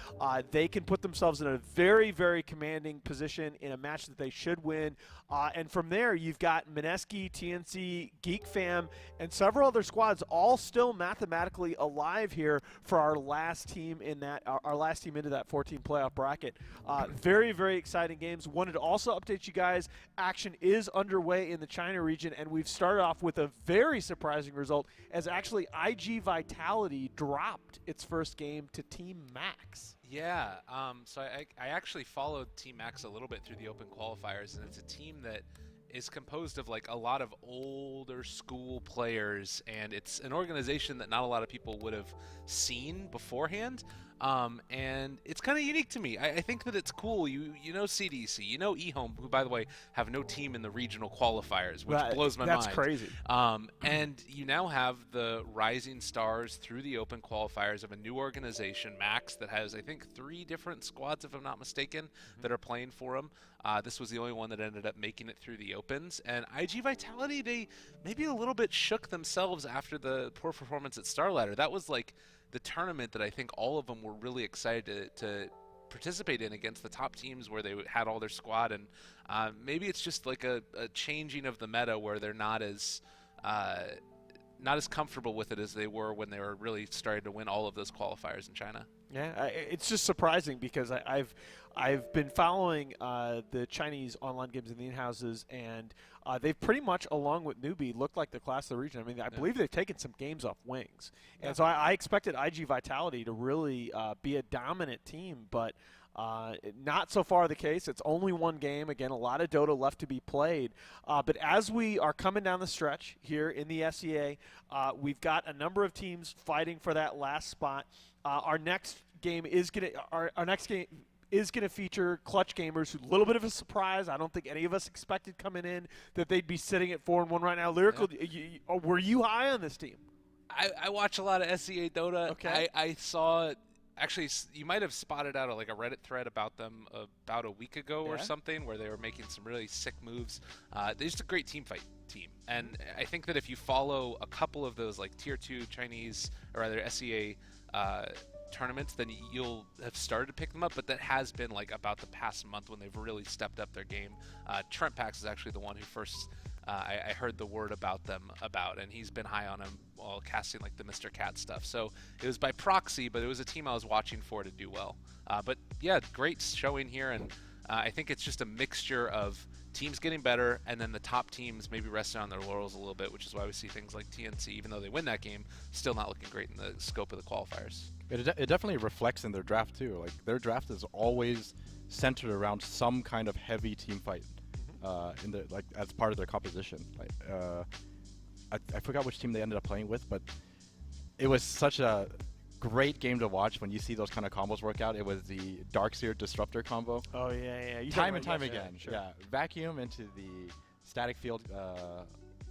They can put themselves in a very, very commanding position in a match that they should win. And from there, you've got MINESKI, TNC, Geek Fam, and several other squads all still mathematically alive here for our last team in that our last team into that 14 playoff bracket. Very, very exciting games. Wanted to also update you guys. Action is underway in the China region, and we've started off with a very surprising result as actually IG Vitality dropped its first game to Team Max. Yeah, so I actually followed Team Max a little bit through the Open Qualifiers, and it's a team that is composed of like a lot of older school players, and it's an organization that not a lot of people would have seen beforehand. And it's kind of unique to me. I think that it's cool. You know CDC, you know eHome, who by the way have no team in the regional qualifiers, which blows my mind. That's crazy. And you now have the rising stars through the Open Qualifiers of a new organization, Max, that has I think 3 different squads, if I'm not mistaken, that are playing for them. This was the only one that ended up making it through the Opens. And IG Vitality, they maybe a little bit shook themselves after the poor performance at Starladder. That was like the tournament that I think all of them were really excited to participate in against the top teams where they had all their squad, and maybe it's just like a changing of the meta where they're not as comfortable with it as they were when they were really starting to win all of those qualifiers in China. Yeah, it's just surprising because I've been following the Chinese online games in the in-houses, and they've pretty much, along with Newbie, looked like the class of the region. I mean, I believe they've taken some games off Wings. And so I expected IG Vitality to really be a dominant team, but not so far the case. It's only one game. Again, a lot of Dota left to be played. But as we are coming down the stretch here in the SEA, we've got a number of teams fighting for that last spot. Our next game is going to – our next game – is going to feature Clutch Gamers, who a little bit of a surprise. I don't think any of us expected coming in that they'd be sitting at 4-1 right now. Lyrical, were you high on this team? I watch a lot of SEA Dota. Okay. I saw, actually, you might have spotted out a Reddit thread about them about a week ago or something, where they were making some really sick moves. They're just a great team fight team, and I think that if you follow a couple of those tier 2 Chinese, or rather SEA tournaments, then you'll have started to pick them up. But that has been about the past month when they've really stepped up their game. Trent Pax is actually the one who first I heard the word about them and he's been high on him while casting the Mr. Cat stuff. So it was by proxy, but it was a team I was watching for to do well. But yeah, great showing here, and I think it's just a mixture of teams getting better, and then the top teams maybe resting on their laurels a little bit, which is why we see things like TNC, even though they win that game, still not looking great in the scope of the qualifiers. It definitely reflects in their draft too. Their draft is always centered around some kind of heavy team fight in the as part of their composition. I forgot which team they ended up playing with, but it was such a great game to watch when you see those kind of combos work out. It was the Darkseer Disruptor combo. Oh yeah. Time and time again. Sure. Yeah, vacuum into the static field,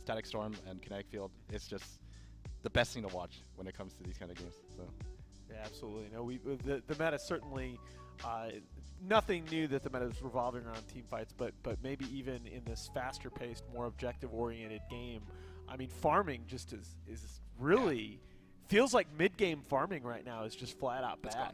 static storm, and kinetic field. It's just the best thing to watch when it comes to these kind of games. So. Yeah, absolutely. No, the meta certainly nothing new that the meta is revolving around team fights, but maybe even in this faster-paced, more objective-oriented game. I mean, farming just is really feels like mid-game farming right now is just flat out bad.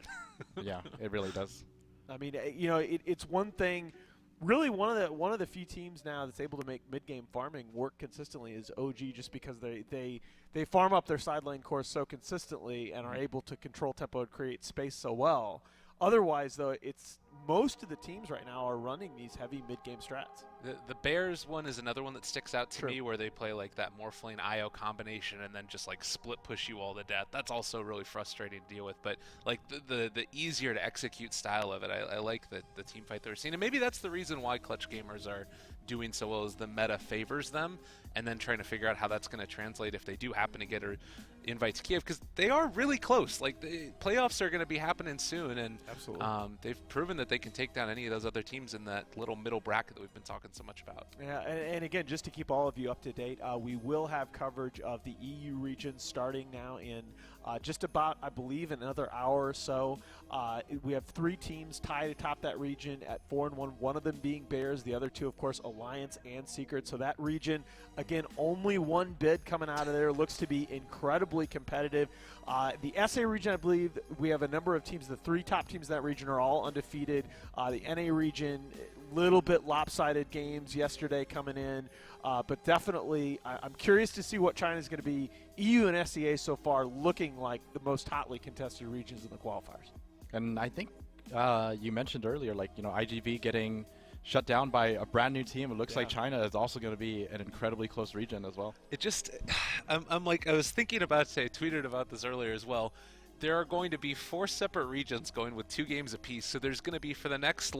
Yeah, it really does. I mean, it's one thing. Really, one of the few teams now that's able to make mid-game farming work consistently is OG, just because they farm up their side lane cores so consistently and are able to control tempo and create space so well. Otherwise, though, it's most of the teams right now are running these heavy mid-game strats. The Bears one is another one that sticks out to me, where they play that Morphling IO combination and then just split push you all to death. That's also really frustrating to deal with. But the easier to execute style of it, I like the team fight they're seeing. And maybe that's the reason why Clutch Gamers are doing so well, is the meta favors them, and then trying to figure out how that's going to translate if they do happen to get invites Kiev, because they are really close. The playoffs are going to be happening soon, and absolutely, they've proven that they can take down any of those other teams in that little middle bracket that we've been talking so much about. Yeah, and again, just to keep all of you up to date, we will have coverage of the EU region starting now in just about, I believe, another hour or so. We have 3 teams tied atop that region at 4-1, one of them being Bears, the other 2, of course, Alliance and Secret. So that region, again, only one bid coming out of there. Looks to be incredibly competitive. The SA region, I believe, we have a number of teams. The 3 top teams in that region are all undefeated. The NA region, little bit lopsided games yesterday coming in. But definitely, I'm curious to see what China's going to be. EU and SEA so far looking like the most hotly contested regions in the qualifiers. And I think you mentioned earlier, IGV getting shut down by a brand new team. It looks like China is also going to be an incredibly close region as well. It just, I was thinking about today, I tweeted about this earlier as well. There are going to be 4 separate regions going with 2 games apiece. So there's going to be, for the next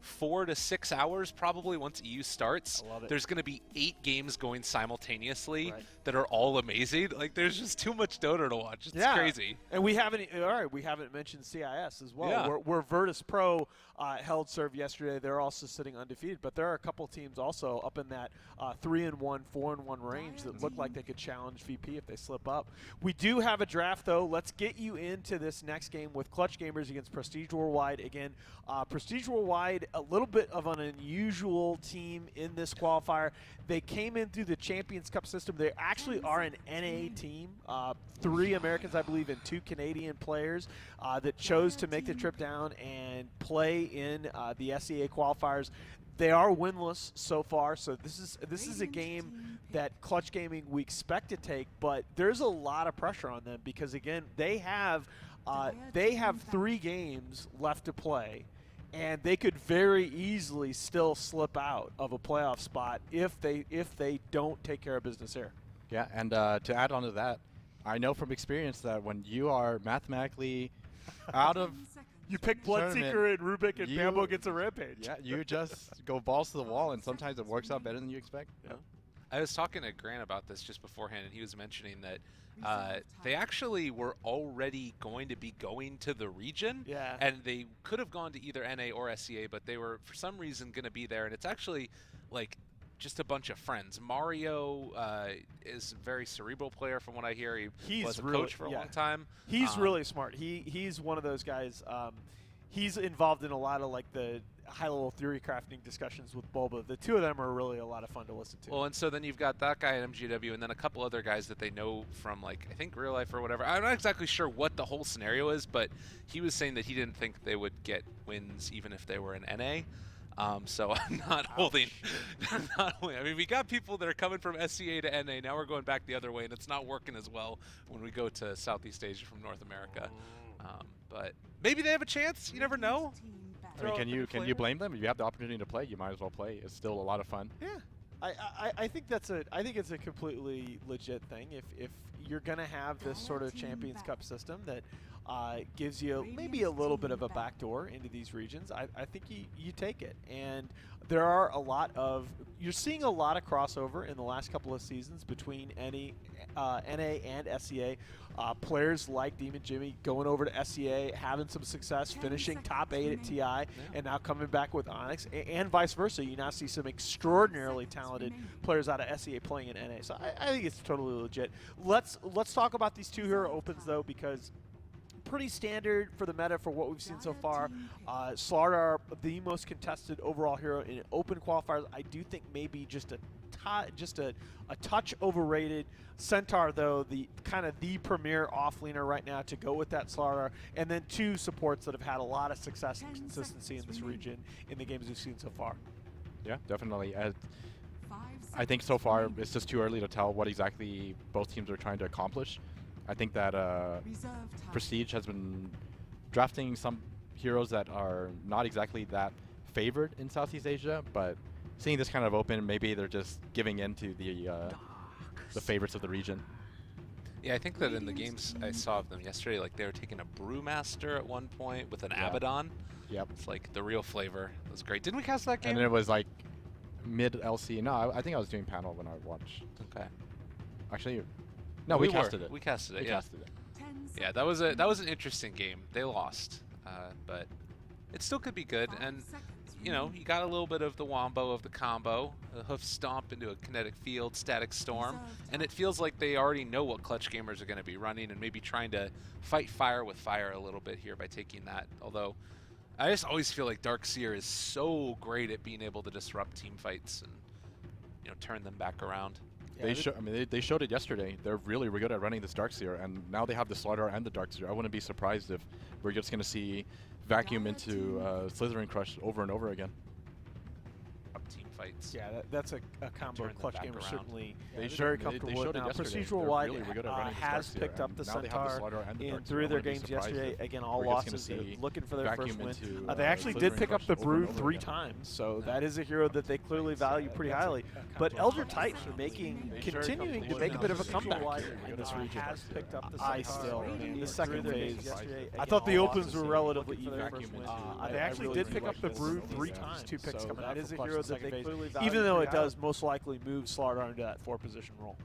4 to 6 hours probably once EU starts, there's going to be 8 games going simultaneously that are all amazing. There's just too much Dota to watch. It's crazy. And we haven't mentioned CIS as well. Yeah. Where Virtus Pro held serve yesterday, they're also sitting undefeated, but there are a couple teams also up in that 3-1, 4-1 range that look like they could challenge VP if they slip up. We do have a draft, though. Let's get you into this next game with Clutch Gamers against Prestige Worldwide. Again, Prestige Worldwide, a little bit of an unusual team in this qualifier. They came in through the Champions Cup system. They actually are an NA team. 3 Americans, I believe, and 2 Canadian players that chose to make the trip down and play in the SEA qualifiers. They are winless so far, so this is a game that Clutch Gaming we expect to take, but there's a lot of pressure on them because, again, they have 3 games left to play. And they could very easily still slip out of a playoff spot if they don't take care of business here. Yeah, and to add on to that, I know from experience that when you are mathematically out of you pick Bloodseeker and Rubik and Bambo gets a rampage. Yeah, you just go balls to the wall, and sometimes it works out better than you expect. Yeah. I was talking to Grant about this just beforehand, and he was mentioning that they actually were already going to be going to the region. Yeah. And they could have gone to either NA or SCA, but they were, for some reason, going to be there. And it's actually, like, just a bunch of friends. Mario is a very cerebral player from what I hear. He was a coach for a long time. He's really smart. He's one of those guys. He's involved in a lot of like the high-level theory crafting discussions with Bulba. The two of them are really a lot of fun to listen to. Well, and so then you've got that guy at MGW, and then a couple other guys that they know from, like, I think real life or whatever. I'm not exactly sure what the whole scenario is, but he was saying that he didn't think they would get wins even if they were in NA. So I'm not holding. I mean, we got people that are coming from SCA to NA. Now we're going back the other way, and it's not working as well when we go to Southeast Asia from North America. But maybe they have a chance. You never know. I mean, can you blame them? If you have the opportunity to play, you might as well play. It's still a lot of fun. Yeah, I think it's a completely legit thing. If you're gonna have this sort of Champions Cup system that gives you maybe a little bit of a backdoor into these regions, I think you take it. And there are you're seeing a lot of crossover in the last couple of seasons between NA and SCA. Players like Demon Jimmy going over to SCA, having some success, finishing top 8 at TI, and now coming back with Onyx, and vice versa. You now see some extraordinarily talented players out of SCA playing in NA. So I think it's totally legit. Let's talk about these two Hero Opens, though, because pretty standard for the meta for what we've seen so far. Slardar, the most contested overall hero in open qualifiers. I do think maybe just a touch overrated. Centaur, though, the premier offlaner right now to go with that Slardar, and then two supports that have had a lot of success and consistency in this region in the games we've seen so far. Yeah, definitely. I think so far it's just too early to tell what exactly both teams are trying to accomplish. I think that Prestige has been drafting some heroes that are not exactly that favored in Southeast Asia, but seeing this kind of open, maybe they're just giving in to the favorites of the region. Yeah, I think that in the games I saw of them yesterday, like they were taking a Brewmaster at one point with an Abaddon. Yep. It's like the real flavor. It was great. Didn't we cast that game? And it was like mid LC. No, I think I was doing panel when I watched. Okay. Actually, no, we casted it. We casted it. We casted it. Yeah, that was an interesting game. They lost, but it still could be good. And you know, you got a little bit of the wombo of the combo, a hoof stomp into a kinetic field, static storm, and it feels like they already know what clutch gamers are going to be running and maybe trying to fight fire with fire a little bit here by taking that. Although I just always feel like Darkseer is so great at being able to disrupt team fights and, you know, turn them back around. Yeah, they showed it yesterday. They're really good at running this Darkseer, and now they have the Slardar and the Darkseer. I wouldn't be surprised if we're just going to see vacuum into Slytherin Crush over and over again. Team fights. Yeah, that's a combo clutch gamer certainly very comfortable with now. Procedural Wide has picked up the Centaur in 3 of their games yesterday. Again, all losses. They're looking for their first win. They actually did pick up the Brew 3 times, so that is a hero that they clearly value pretty highly. But Elder Titan continuing to make a bit of a comeback in this region. I still, the second phase, I thought the opens were relatively even. They actually did pick up the Brew 3 times. 2 picks coming out. That is a hero that they clearly value, even though it does most likely move Slardar into that 4-position role.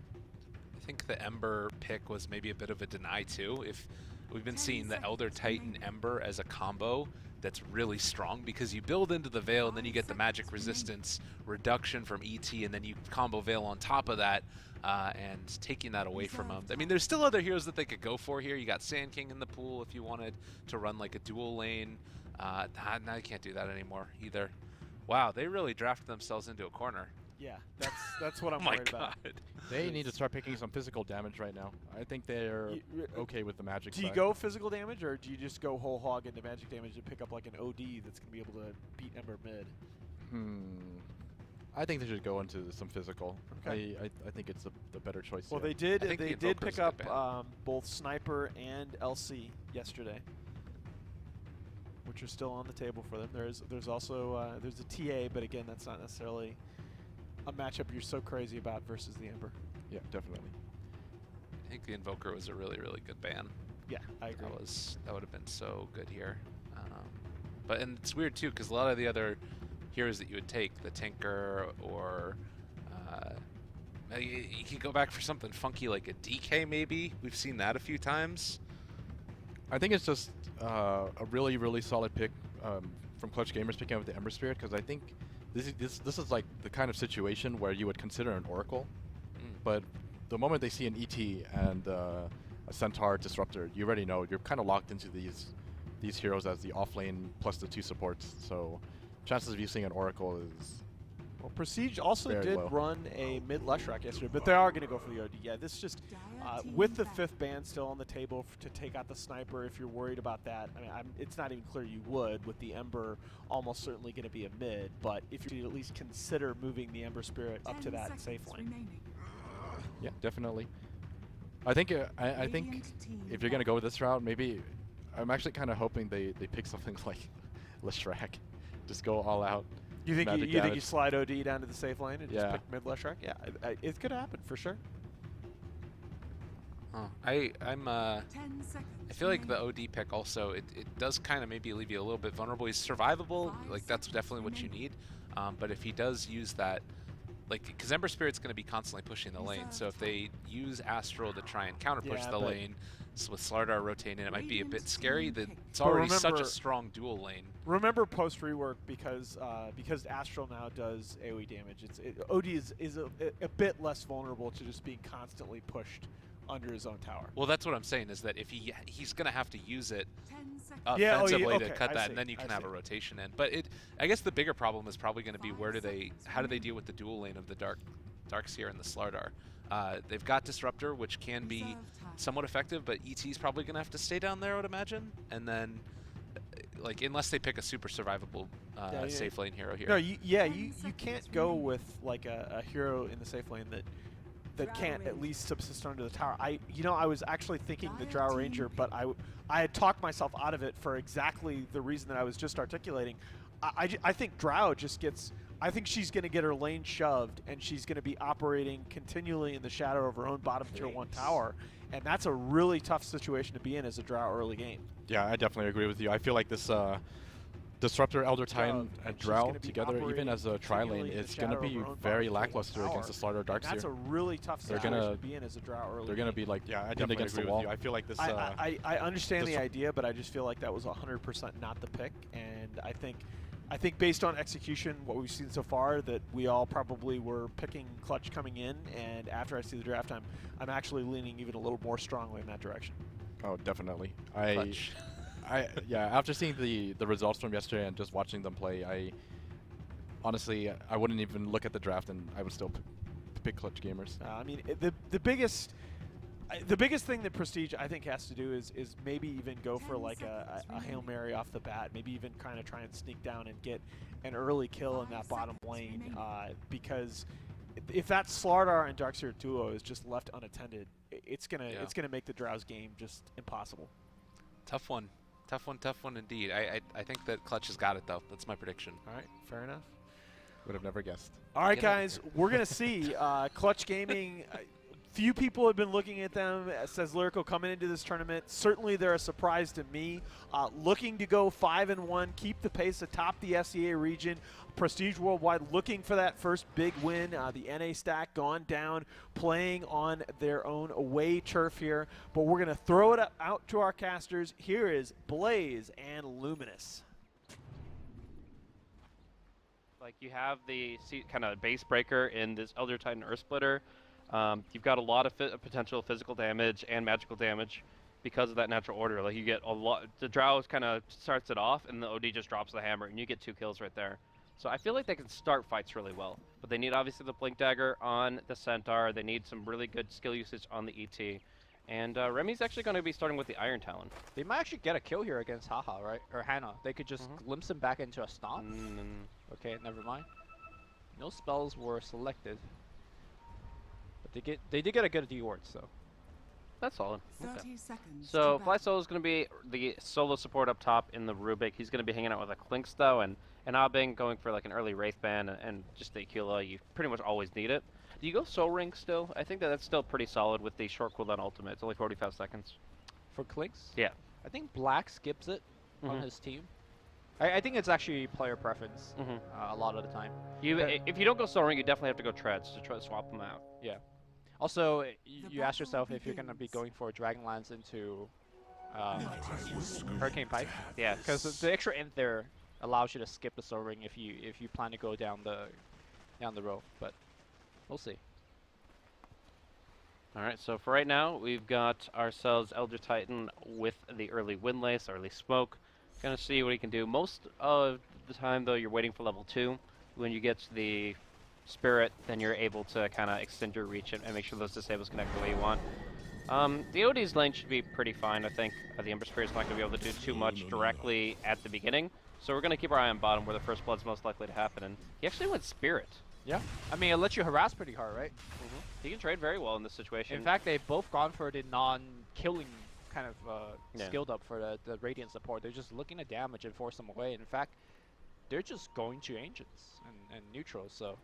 I think the Ember pick was maybe a bit of a deny too. If we've been seeing the Elder Titan Ember as a combo that's really strong because you build into the Veil and then you get the magic resistance reduction from ET and then you combo Veil on top of that and taking that away from them. I mean, there's still other heroes that they could go for here. You got Sand King in the pool if you wanted to run like a dual lane. Now you can't do that anymore either. Wow, they really drafted themselves into a corner. Yeah, that's what I'm worried about. They need to start picking some physical damage right now. I think they're okay with the magic side. Do you go physical damage, or do you just go whole hog into magic damage to pick up like an OD that's going to be able to beat Ember mid? I think they should go into some physical. Okay. I think it's the better choice. Well, they did pick up both Sniper and LC yesterday, which are still on the table for them. There's also there's a TA, but again, that's not necessarily a matchup you're so crazy about versus the Ember. Yeah, definitely. I think the Invoker was a really good ban. Yeah, I agree. That would have been so good here. And it's weird too because a lot of the other heroes that you would take, the Tinker or You could go back for something funky like a DK maybe. We've seen that a few times. I think it's just a really, really solid pick from Clutch Gamers picking up the Ember Spirit, because I think this is like the kind of situation where you would consider an Oracle, but the moment they see an ET and a Centaur Disruptor, you already know you're kind of locked into these heroes as the offlane plus the 2 supports. So chances of you seeing an Oracle is well, Prestige also did low. run a mid Leshrac yesterday, but they are going to go for the OD. Yeah, this just with the 5th ban still on the table to take out the sniper. If you're worried about that, I mean, it's not even clear you would, with the Ember almost certainly going to be a mid. But if you at least consider moving the Ember Spirit up to that safe lane. Yeah, definitely. I think if you're gonna go this route, maybe I'm actually kind of hoping they pick something like Leshrac, just go all out. You think you slide OD down to the safe lane and just pick mid Leshrac? Yeah, it could happen for sure. I feel like the OD pick also it does kind of maybe leave you a little bit vulnerable. He's survivable, like that's definitely what you need. But if he does use that, like, because Ember Spirit's going to be constantly pushing the lane, so if they use Astral to try and counter push the lane, so with Slardar rotating, it might be a bit scary. It's already such a strong dual lane. Remember post rework, because Astral now does AoE damage. OD is a bit less vulnerable to just being constantly pushed under his own tower. Well, that's what I'm saying, is that if he's going to have to use it offensively to cut that, and then you can have a rotation in. But I guess the bigger problem is probably going to be how do they deal with the dual lane of the Darkseer and the Slardar? They've got Disruptor, which can be somewhat effective, but ET's probably going to have to stay down there, I would imagine. And then, like, unless they pick a super survivable safe lane hero here. No, you can't go with like a hero in the safe lane that can't at least subsist under the tower. I was actually thinking the Drow Ranger, but I had talked myself out of it for exactly the reason that I was just articulating. I think Drow just gets. I think she's going to get her lane shoved, and she's going to be operating continually in the shadow of her own bottom tier 1 tower, and that's a really tough situation to be in as a Drow early game. Yeah, I definitely agree with you. I feel like this Disruptor, Elder Titan, and Drow together, even as a tri-lane, is going to be very lackluster against the Slardar Darkseer. That's a really tough situation to be in as a Drow early They're going to be like, I definitely against the wall. I feel like this... I understand the idea, but I just feel like that was 100% not the pick, and I think based on execution, what we've seen so far, that we all probably were picking Clutch coming in, and after I see the draft, I'm actually leaning even a little more strongly in that direction. Oh, definitely. Clutch. After seeing the results from yesterday and just watching them play, honestly I wouldn't even look at the draft, and I would still pick Clutch Gamers. I mean, the biggest thing that Prestige I think has to do is maybe even go for like a Hail Mary off the bat, maybe even kind of try and sneak down and get an early kill in that bottom lane, because if that Slardar and Darkseer duo is just left unattended, it's gonna make the Drow's game just impossible. Tough one indeed. I think that Clutch has got it, though. That's my prediction. All right, fair enough. Would have never guessed. All right, guys, we're going to see Clutch Gaming. Few people have been looking at them, says Lyrical, coming into this tournament. Certainly they're a surprise to me. Looking to go 5-1, keep the pace atop the SEA region. Prestige Worldwide looking for that first big win. The NA stack gone down, playing on their own away turf here. But we're going to throw it out to our casters. Here is Blaze and Luminous. Like, you have the kind of base breaker in this Elder Titan Earth Splitter. You've got a lot of potential physical damage and magical damage because of that natural order. Like, you get a lot. The Drow kind of starts it off, and the OD just drops the hammer, and you get 2 kills right there. So I feel like they can start fights really well. But they need, obviously, the Blink Dagger on the Centaur. They need some really good skill usage on the ET. And Remy's actually going to be starting with the Iron Talon. They might actually get a kill here against Haha, right? Or Hannah. They could just glimpse him back into a stomp. Okay, never mind. No spells were selected. But they did get a good D-ward, so. That's solid. 30 seconds. So Fly Solo is going to be the solo support up top in the Rubik. He's going to be hanging out with a Clinks, though, and Abing going for like an early Wraith Band and just the Aquila. You pretty much always need it. Do you go Soul Ring still? I think that's still pretty solid with the short cooldown ultimate. It's only 45 seconds. For Clinks? Yeah. I think Black skips it on his team. I think it's actually player preference a lot of the time. If you don't go Soul Ring, you definitely have to go Treads to try to swap them out. Yeah. Also, you ask yourself if you're going to be going for Dragonlance into Hurricane Pike. Yeah. Because the extra int there allows you to skip the Soul Ring if you plan to go down the row. But we'll see. All right, so for right now, we've got ourselves Elder Titan with the early Windlace, early Smoke. Gonna see what he can do. Most of the time, though, you're waiting for level 2. When you get to the Spirit, then you're able to kind of extend your reach and make sure those disables connect the way you want. The OD's lane should be pretty fine, I think. The Ember Spirit's not going to be able to do too much directly at the beginning. So we're going to keep our eye on bottom where the first blood's most likely to happen. And he actually went Spirit. Yeah. I mean, it lets you harass pretty hard, right? He can trade very well in this situation. In fact, they've both gone for the non-killing kind of skilled up for the Radiant support. They're just looking at damage and force them away. And in fact, they're just going to Ancients and neutrals, so...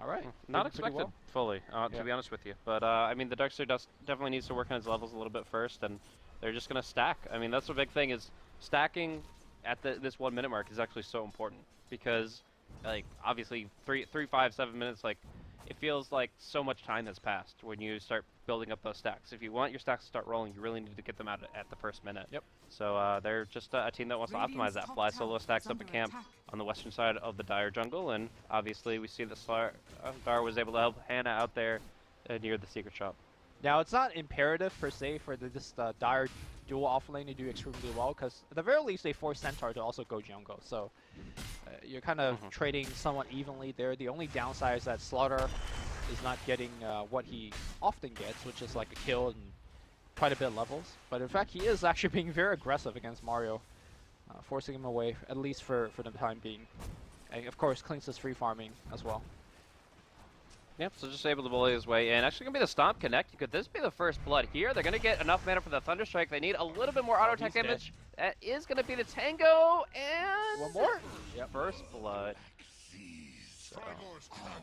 Alright. Not expected fully, to be honest with you. But, I mean, the Darkseer definitely needs to work on his levels a little bit first, and they're just going to stack. I mean, that's the big thing, is stacking at this 1 minute mark is actually so important. Because, like, obviously, 3, 5, 7 minutes, like, it feels like so much time has passed when you start building up those stacks. If you want your stacks to start rolling, you really need to get them out at the first minute. Yep. So they're just a team that wants to optimize that. Fly Solo stacks up a camp on the western side of the Dire jungle, and obviously we see that Slardar was able to help Hannah out there near the secret shop. Now, it's not imperative per se for this Dire dual offlane to do extremely well, because at the very least they force Centaur to also go jungle. So you're kind of trading somewhat evenly there. The only downside is that Slaughter is not getting what he often gets, which is like a kill and quite a bit of levels. But in fact, he is actually being very aggressive against Mario, forcing him away, at least for the time being. And of course, Klinks is free farming as well. Yep, so just able to bully his way in. Actually going to be the Stomp Connect. Could this be the first blood here? They're going to get enough mana for the Thunderstrike. They need a little bit more auto attack damage. That is going to be the Tango, and... one more? Yep, first blood. So,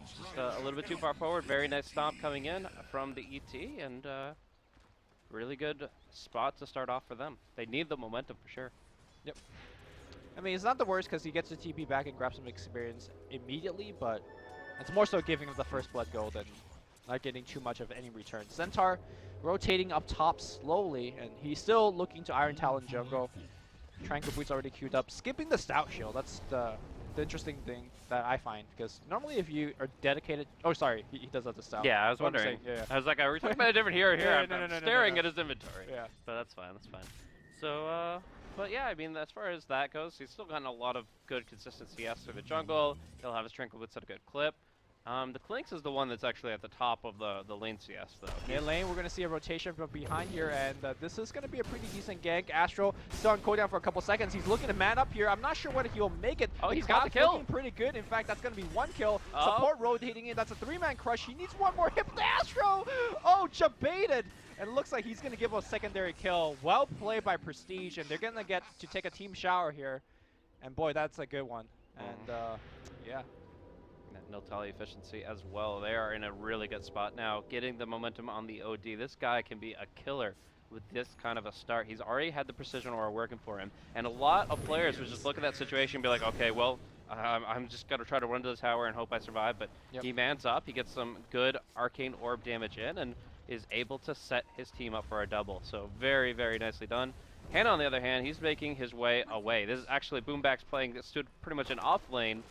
just a little bit too far forward. Very nice stomp coming in from the ET, and really good spot to start off for them. They need the momentum for sure. Yep. I mean, it's not the worst because he gets the TP back and grabs some experience immediately, but it's more so giving him the first blood goal than not getting too much of any return. Centaur rotating up top slowly, and he's still looking to Iron Talon jungle. Tranquil Boots already queued up, skipping the Stout Shield. That's the interesting thing that I find, because normally if you are dedicated... Oh, sorry, he does that to Stout. Yeah, I was wondering. I was like, are we talking about a different hero here? I'm staring at his inventory. Yeah. But that's fine, that's fine. So, but yeah, I mean, as far as that goes, he's still gotten a lot of good consistent CS through the jungle. He'll have his Tranquil Boots at a good clip. The Klinks is the one that's actually at the top of the lane CS, though. Mid lane, we're going to see a rotation from behind here, and this is going to be a pretty decent gank. Astro still on cooldown for a couple seconds. He's looking to man up here. I'm not sure whether he'll make it. Oh, he's got the kill. Looking pretty good. In fact, that's going to be one kill. Support rotating in. That's a 3-man crush. He needs one more hit. Astro! Oh, jabaited! And it looks like he's going to give a secondary kill. Well played by Prestige, and they're going to get to take a team shower here. And boy, that's a good one. And yeah. No tally efficiency as well. They are in a really good spot now, getting the momentum on the OD. This guy can be a killer with this kind of a start. He's already had the precision aura working for him, and a lot of players would just look at that situation and be like, okay, well, I'm just gonna try to run to the tower and hope I survive. But he mans up, he gets some good arcane orb damage in, and is able to set his team up for a double. So very, very nicely done. Hannah, on the other hand, he's making his way away. This is actually Boombax playing, stood pretty much in off lane.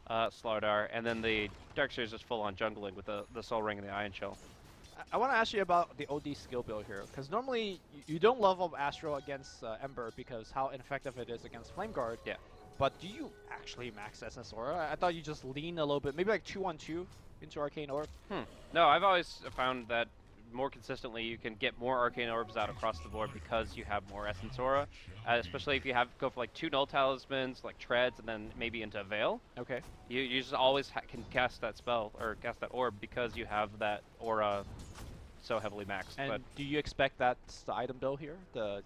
Slardar, and then the Darkseer is just full on jungling with the Soul Ring and the Iron Shell. I want to ask you about the OD skill build here, because normally you don't level up Astro against Ember because how ineffective it is against Flame Guard. Yeah. But do you actually max SS Aura? I thought you just lean a little bit, maybe like 2-on-2 into Arcane Orb. No, I've always found that more consistently you can get more Arcane Orbs out across the board because you have more Essence Aura, especially if you go for like 2 Null Talismans, like Treads, and then maybe into Veil. Okay. You just always can cast that spell, or cast that orb, because you have that aura so heavily maxed. And but do you expect that's the item build here, the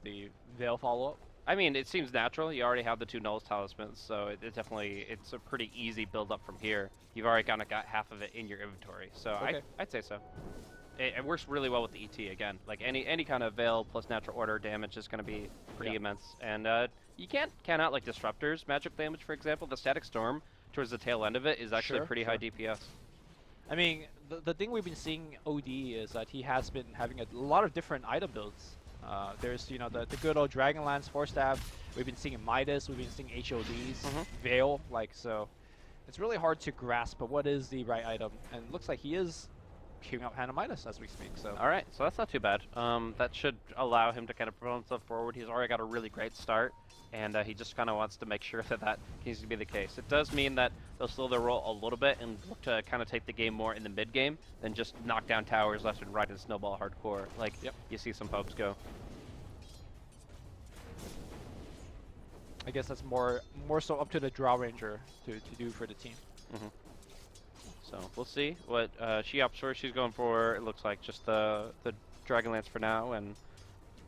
Veil follow-up? I mean, it seems natural. You already have the 2 Null Talismans, so it's a pretty easy build up from here. You've already kind of got half of it in your inventory, so okay. I'd say so. It works really well with the ET again. Like any kind of Veil plus Natural Order damage is going to be pretty immense. And you can't count out like Disruptor's magic damage, for example. The Static Storm towards the tail end of it is actually pretty high DPS. I mean, the thing we've been seeing OD is that he has been having a lot of different item builds. There's, you know, the good old Dragonlance, Force Staff. We've been seeing Midas. We've been seeing HODs, Veil. Like, so it's really hard to grasp what is the right item. And it looks like he is queuing up Hannah Midas as we speak. So all right, so that's not too bad. That should allow him to kind of propel himself forward. He's already got a really great start, and he just kind of wants to make sure that that continues to be the case. It does mean that they'll slow their roll a little bit and look to kind of take the game more in the mid game than just knock down towers left and right and snowball hardcore like you see some folks go. I guess that's more so up to the Draw Ranger to do for the team. So we'll see what she opts for. She's going for, it looks like, just the Dragonlance for now, and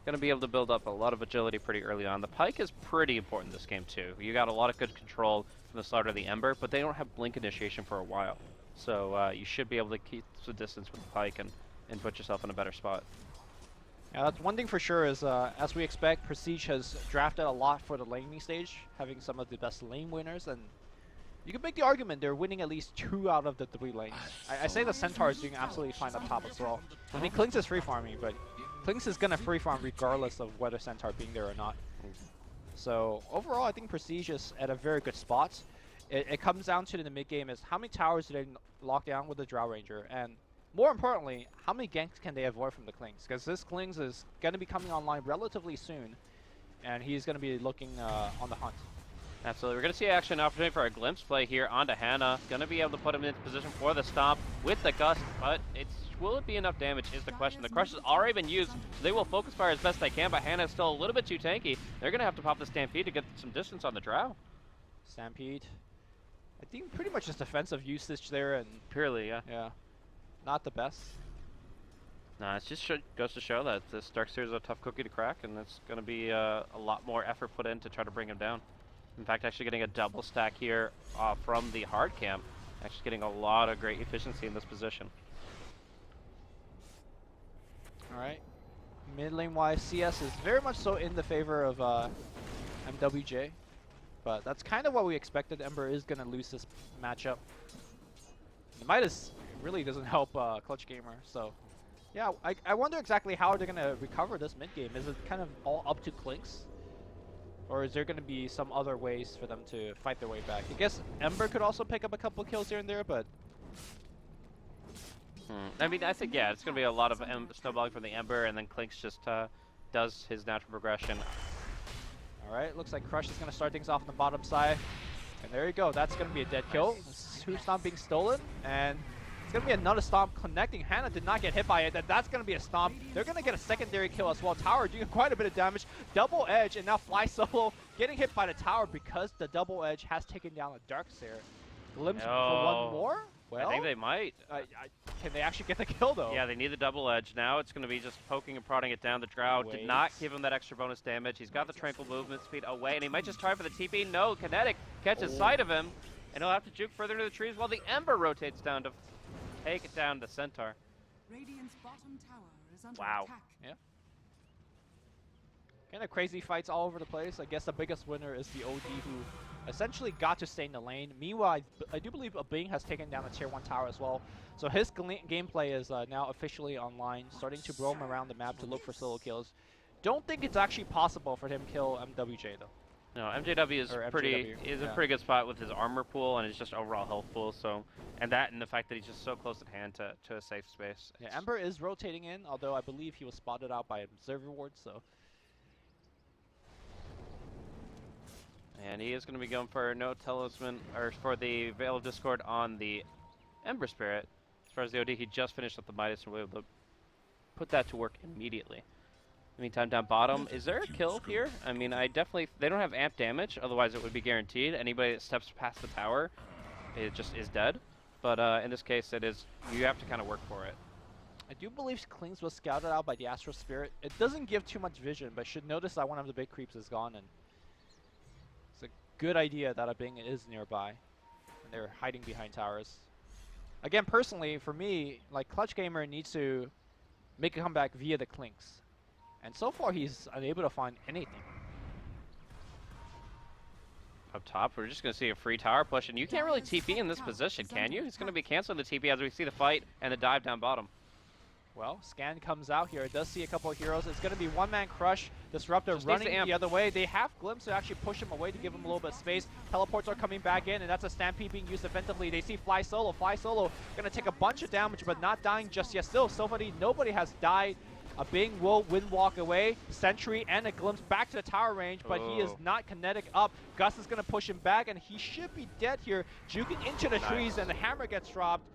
going to be able to build up a lot of agility pretty early on. The Pike is pretty important in this game too. You got a lot of good control from the start of the Ember, but they don't have Blink initiation for a while. So you should be able to keep the distance with the Pike and put yourself in a better spot. Yeah, that's one thing for sure is, as we expect, Prestige has drafted a lot for the laning stage, having some of the best lane winners, and you can make the argument they're winning at least 2 out of the 3 lanes. I say the Centaur is doing absolutely fine up top as well. I mean, Klinx is free farming, but Klinx is going to free farm regardless of whether Centaur being there or not. So overall, I think Prestige is at a very good spot. It comes down to the mid game is how many towers do they lock down with the Drow Ranger, and more importantly, how many ganks can they avoid from the Klinx? Because this Klinx is going to be coming online relatively soon, and he's going to be looking on the hunt. Absolutely. We're going to see actually an opportunity for a glimpse play here onto Hannah. Going to be able to put him into position for the stomp with the gust, but will it be enough damage is the question. The crush has already been used, so they will focus fire as best they can, but Hannah is still a little bit too tanky. They're going to have to pop the Stampede to get some distance on the Drow. Stampede. I think pretty much just defensive usage there, and purely, yeah, not the best. Nah, it just goes to show that this Darkseer is a tough cookie to crack, and it's going to be a lot more effort put in to try to bring him down. In fact, actually getting a double stack here from the hard camp, actually getting a lot of great efficiency in this position. All right, mid lane wise, CS is very much so in the favor of MWJ, but that's kind of what we expected. Ember is going to lose this matchup. The Midas really doesn't help Clutch Gamer, so yeah, I wonder exactly how they're going to recover this mid game. Is it kind of all up to Klinx? Or is there going to be some other ways for them to fight their way back? I guess Ember could also pick up a couple kills here and there, but... I mean, I think, yeah, it's going to be a lot of snowballing from the Ember, and then Klinx just does his natural progression. Alright, looks like Crush is going to start things off on the bottom side. And there you go, that's going to be a dead kill. Two Stomp being stolen, and it's going to be another Stomp connecting. Hannah did not get hit by it. That's going to be a Stomp. They're going to get a secondary kill as well. Tower doing quite a bit of damage. Double Edge, and now Fly Solo getting hit by the tower because the Double Edge has taken down a Darkseer. Glimpse for one more? Well, I think they might. Can they actually get the kill, though? Yeah, they need the Double Edge. Now it's going to be just poking and prodding it down. The Drow did not give him that extra bonus damage. He's got the Tranquil movement speed away, and he might just try for the TP. No, Kinetic catches sight of him, and he'll have to juke further into the trees while the Ember rotates down to take it down the Centaur. Radiant's bottom tower is under wow. attack. Yeah. Kind of crazy fights all over the place. I guess the biggest winner is the OD, who essentially got to stay in the lane. Meanwhile, I do believe Bing has taken down the tier 1 tower as well. So his gameplay is now officially online, starting to roam around the map to look for solo kills. Don't think it's actually possible for him to kill MWJ, though. No, MJW is a pretty good spot with his armor pool and his just overall health pool. So, and the fact that he's just so close at hand to a safe space. Yeah, Ember is rotating in, although I believe he was spotted out by Observer Ward. So, and he is going to be going for no talisman or for the Veil of Discord on the Ember Spirit. As far as the OD, he just finished up the Midas and will be able to put that to work immediately. Meantime, down bottom, is there a kill here? I mean, they don't have amp damage, otherwise it would be guaranteed. Anybody that steps past the tower, it just is dead. But in this case, you have to kind of work for it. I do believe Klinx was scouted out by the Astral Spirit. It doesn't give too much vision, but should notice that one of the big creeps is gone, and it's a good idea that a Bing is nearby, and they're hiding behind towers. Again, personally, for me, like, Clutch Gamer needs to make a comeback via the Klinx. And so far, he's unable to find anything. Up top, we're just going to see a free tower push, and you can't really TP in this position, can you? He's going to be canceling the TP as we see the fight and the dive down bottom. Well, Scan comes out here. It does see a couple of heroes. It's going to be one-man crush. Disruptor Just needs running to the other way. They have Glimpse to actually push him away to give him a little bit of space. Teleports are coming back in, and that's a Stampede being used defensively. They see Fly Solo. Fly Solo going to take a bunch of damage, but not dying just yet. Still, nobody has died. A Bing will wind walk away. Sentry and a Glimpse back to the tower range, but he is not kinetic up. Gus is going to push him back, and he should be dead here. Juking into the trees, and the hammer gets dropped.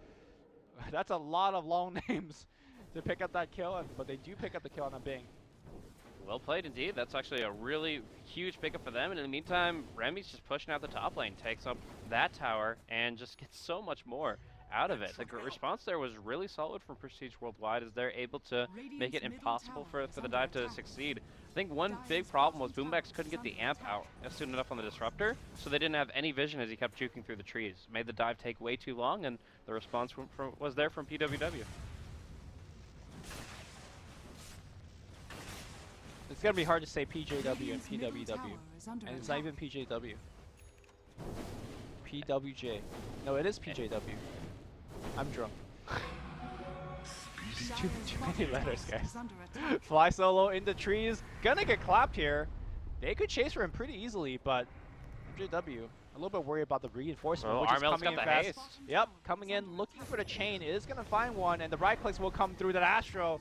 That's a lot of long names to pick up that kill, but they do pick up the kill on a Bing. Well played indeed. That's actually a really huge pickup for them. And in the meantime, Remy's just pushing out the top lane, takes up that tower, and just gets so much more out of it. The response there was really solid from Prestige Worldwide as they're able to make it impossible for the dive to succeed. I think one big problem was Boombax couldn't get the amp out soon enough on the Disruptor, so they didn't have any vision as he kept juking through the trees. Made the dive take way too long, and the response was there from PWW. It's going to be hard to say PJW and PWW, and it's not even PJW. PWJ. No, it is PJW. I'm drunk. too many letters, guys. Fly Solo in the trees. Gonna get clapped here. They could chase for him pretty easily, but MJW a little bit worried about the reinforcement, which is coming in fast. Haste. Yep, coming in, looking for the chain. Is gonna find one, and the right clicks will come through. That Astro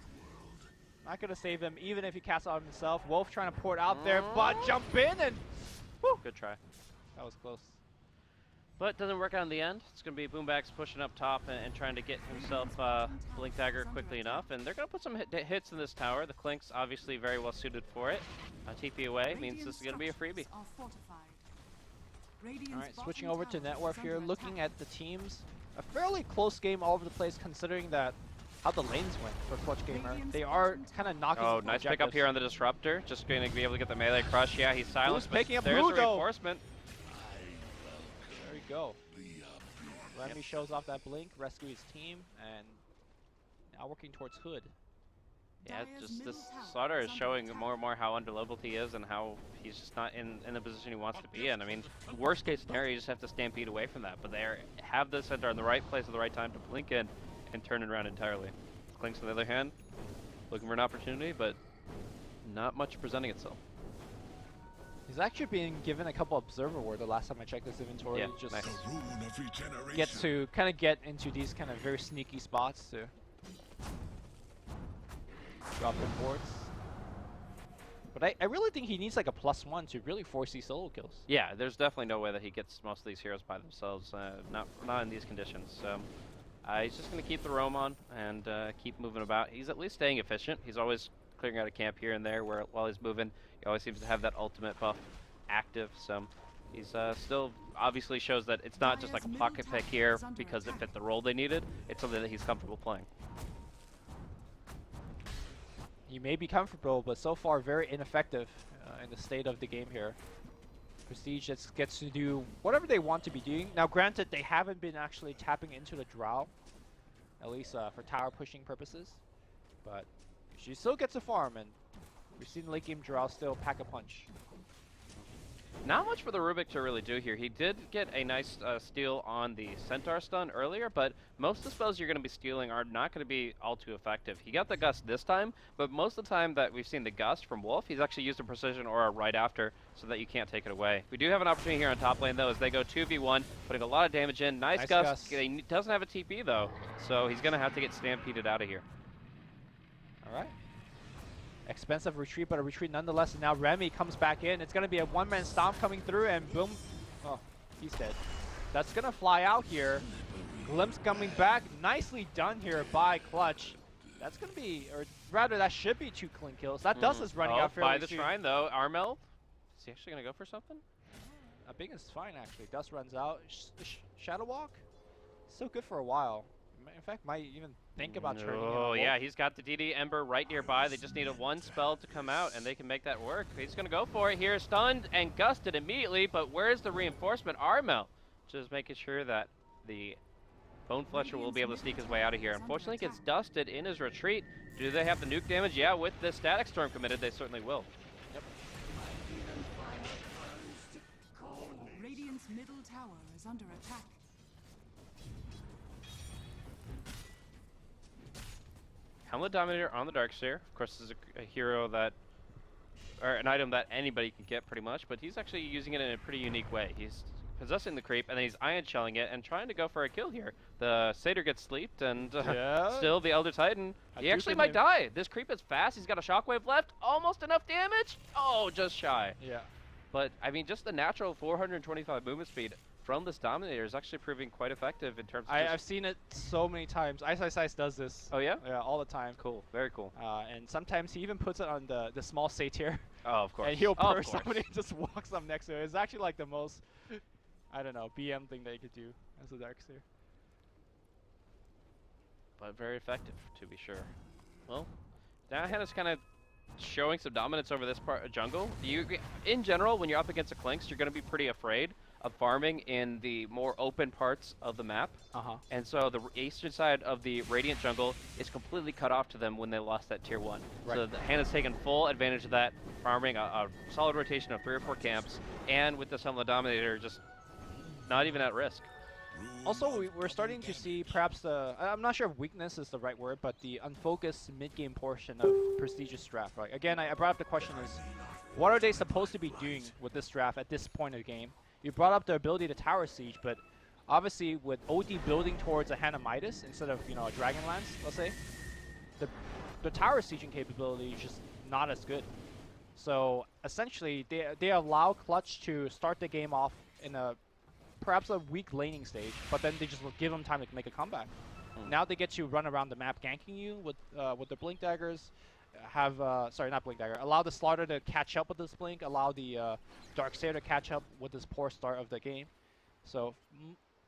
not gonna save him, even if he casts out himself. Wolf trying to pour it out there, but jump in and whew, good try. That was close. But doesn't work out in the end. It's going to be Boombax pushing up top and trying to get himself Blink Dagger quickly enough. And they're going to put some hits in this tower. The Clink's obviously very well suited for it. TP away means this is going to be a freebie. Alright, switching over to Network here, looking at the teams. A fairly close game all over the place considering that how the lanes went for Clutch Gamer. They are kind of knocking nice objectives. pick up here on the Disruptor. Just going to be able to get the melee crush. Yeah, he's silenced, but picking up there's a Blue, though. reinforcement. There we go. Remy shows off that blink, rescue his team, and now working towards Hood. Yeah, just this Slaughter is showing more and more how underleveled he is and how he's just not in the position he wants to be in. I mean, worst case scenario, you just have to stampede away from that. But they have the center in the right place at the right time to blink in and turn it around entirely. Clinks, on the other hand, looking for an opportunity, but not much presenting itself. He's actually being given a couple Observer Ward the last time I checked this inventory. Yeah, just nice. get into these kind of very sneaky spots to drop the boards. But I really think he needs like a +1 to really force these solo kills. Yeah, there's definitely no way that he gets most of these heroes by themselves, not in these conditions. So he's just going to keep the roam on and keep moving about. He's at least staying efficient. He's always clearing out a camp here and there where while he's moving, he always seems to have that ultimate buff active. So he's still obviously shows that it's not just like a pocket pick here because it fit the role they needed. It's something that he's comfortable playing. He may be comfortable, but so far very ineffective in the state of the game here. Prestige just gets to do whatever they want to be doing. Now granted, they haven't been actually tapping into the Drow, at least for tower pushing purposes, but she still gets a farm, and we've seen late game Drow still pack a punch. Not much for the Rubik to really do here. He did get a nice steal on the Centaur stun earlier, but most of the spells you're going to be stealing are not going to be all too effective. He got the Gust this time, but most of the time that we've seen the Gust from Wolf, he's actually used a Precision Aura right after so that you can't take it away. We do have an opportunity here on top lane, though, as they go 2v1, putting a lot of damage in. Nice Gust. He doesn't have a TP, though, so he's going to have to get stampeded out of here. All right. Expensive retreat, but a retreat nonetheless. And now Remy comes back in. It's going to be a one-man stomp coming through, and boom. Oh, he's dead. That's going to fly out here. Glimpse coming back. Nicely done here by Clutch. That's going to be, or rather, that should be 2 clean kills. That Dust is running out fairly by the Shrine, though. Armel, is he actually going to go for something? I think it's fine, actually. Dust runs out. Shadow Walk? Still good for a while. In fact, might even think about turning him. Oh, yeah, he's got the DD Ember right nearby. They just need a 1 spell to come out, and they can make that work. He's going to go for it here. Stunned and gusted immediately, but where's the reinforcement? Armel just making sure that the Bone Fletcher will be able to sneak his way out of here. Unfortunately, gets dusted in his retreat. Do they have the nuke damage? Yeah, with the Static Storm committed, they certainly will. Yep. is under attack. Helmet Dominator on the Darkseer. Of course, this is a hero that, or an item that anybody can get pretty much, but he's actually using it in a pretty unique way. He's possessing the creep, and then he's ion shelling it and trying to go for a kill here. The Satyr gets sleeped, and still the Elder Titan. He actually might die. This creep is fast. He's got a shockwave left. Almost enough damage. Oh, just shy. Yeah. But, I mean, just the natural 425 movement speed from this Dominator is actually proving quite effective in terms of I've seen it so many times. Ice does this. Oh, yeah? Yeah, all the time. Cool. Very cool. And sometimes he even puts it on the small Satyr. Oh, of course. And he'll burst somebody and just walks up next to it. It's actually like the most, I don't know, BM thing that you could do as a Darkseer. But very effective, to be sure. Well, now Hannah's kind of showing some dominance over this part of jungle. In general, when you're up against a Clinks, you're going to be pretty afraid of farming in the more open parts of the map. And so the eastern side of the Radiant jungle is completely cut off to them when they lost that tier 1. Right. So Hannah's taken full advantage of that, farming a solid rotation of 3 or 4 camps, and with the Helmet Dominator just not even at risk. Also, we're starting to see perhaps the, I'm not sure if weakness is the right word, but the unfocused mid-game portion of Prestigious draft. Right? Again, I brought up the question is, what are they supposed to be doing with this draft at this point of the game? You brought up the ability to tower siege, but obviously with OD building towards a Hannah Midas instead of, you know, a Dragonlance, let's say, the tower sieging capability is just not as good. So essentially, they allow Clutch to start the game off in a perhaps a weak laning stage, but then they just will give them time to make a comeback. Now they get to run around the map ganking you with the Blink Daggers, have, sorry, not Blink Dagger, allow the Slaughter to catch up with this Blink, allow the Darkseer to catch up with this poor start of the game. So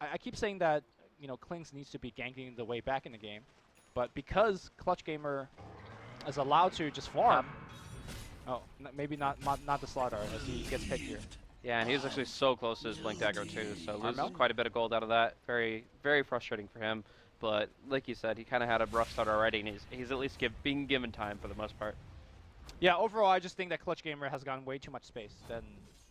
I keep saying that, you know, Klings needs to be ganking the way back in the game, but because Clutch Gamer is allowed to just farm, maybe not the Slaughter as he gets picked here. Yeah, and he was actually so close to his Blink Dagger too, so loses quite a bit of gold out of that. Very, very frustrating for him. But like you said, he kind of had a rough start already, and he's at least being given time for the most part. Yeah, overall, I just think that Clutch Gamer has gotten way too much space. Then,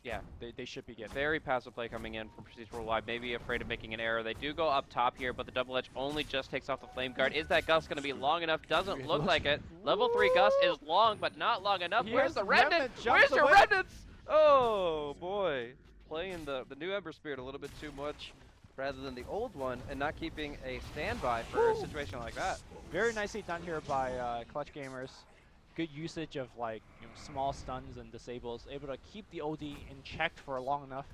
yeah, they should be getting. Very passive play coming in from Prestige Worldwide. Maybe afraid of making an error. They do go up top here, but the double edge only just takes off the Flame Guard. Is that Gust going to be long enough? Doesn't look like it. Level 3 Gust is long, but not long enough. Where's the Remnant? Where's your Remnants? Oh, boy. Playing the new Ember Spirit a little bit too much rather than the old one, and not keeping a standby for a situation like that. Very nicely done here by Clutch Gamers. Good usage of, like, you know, small stuns and disables, able to keep the OD in check for long enough,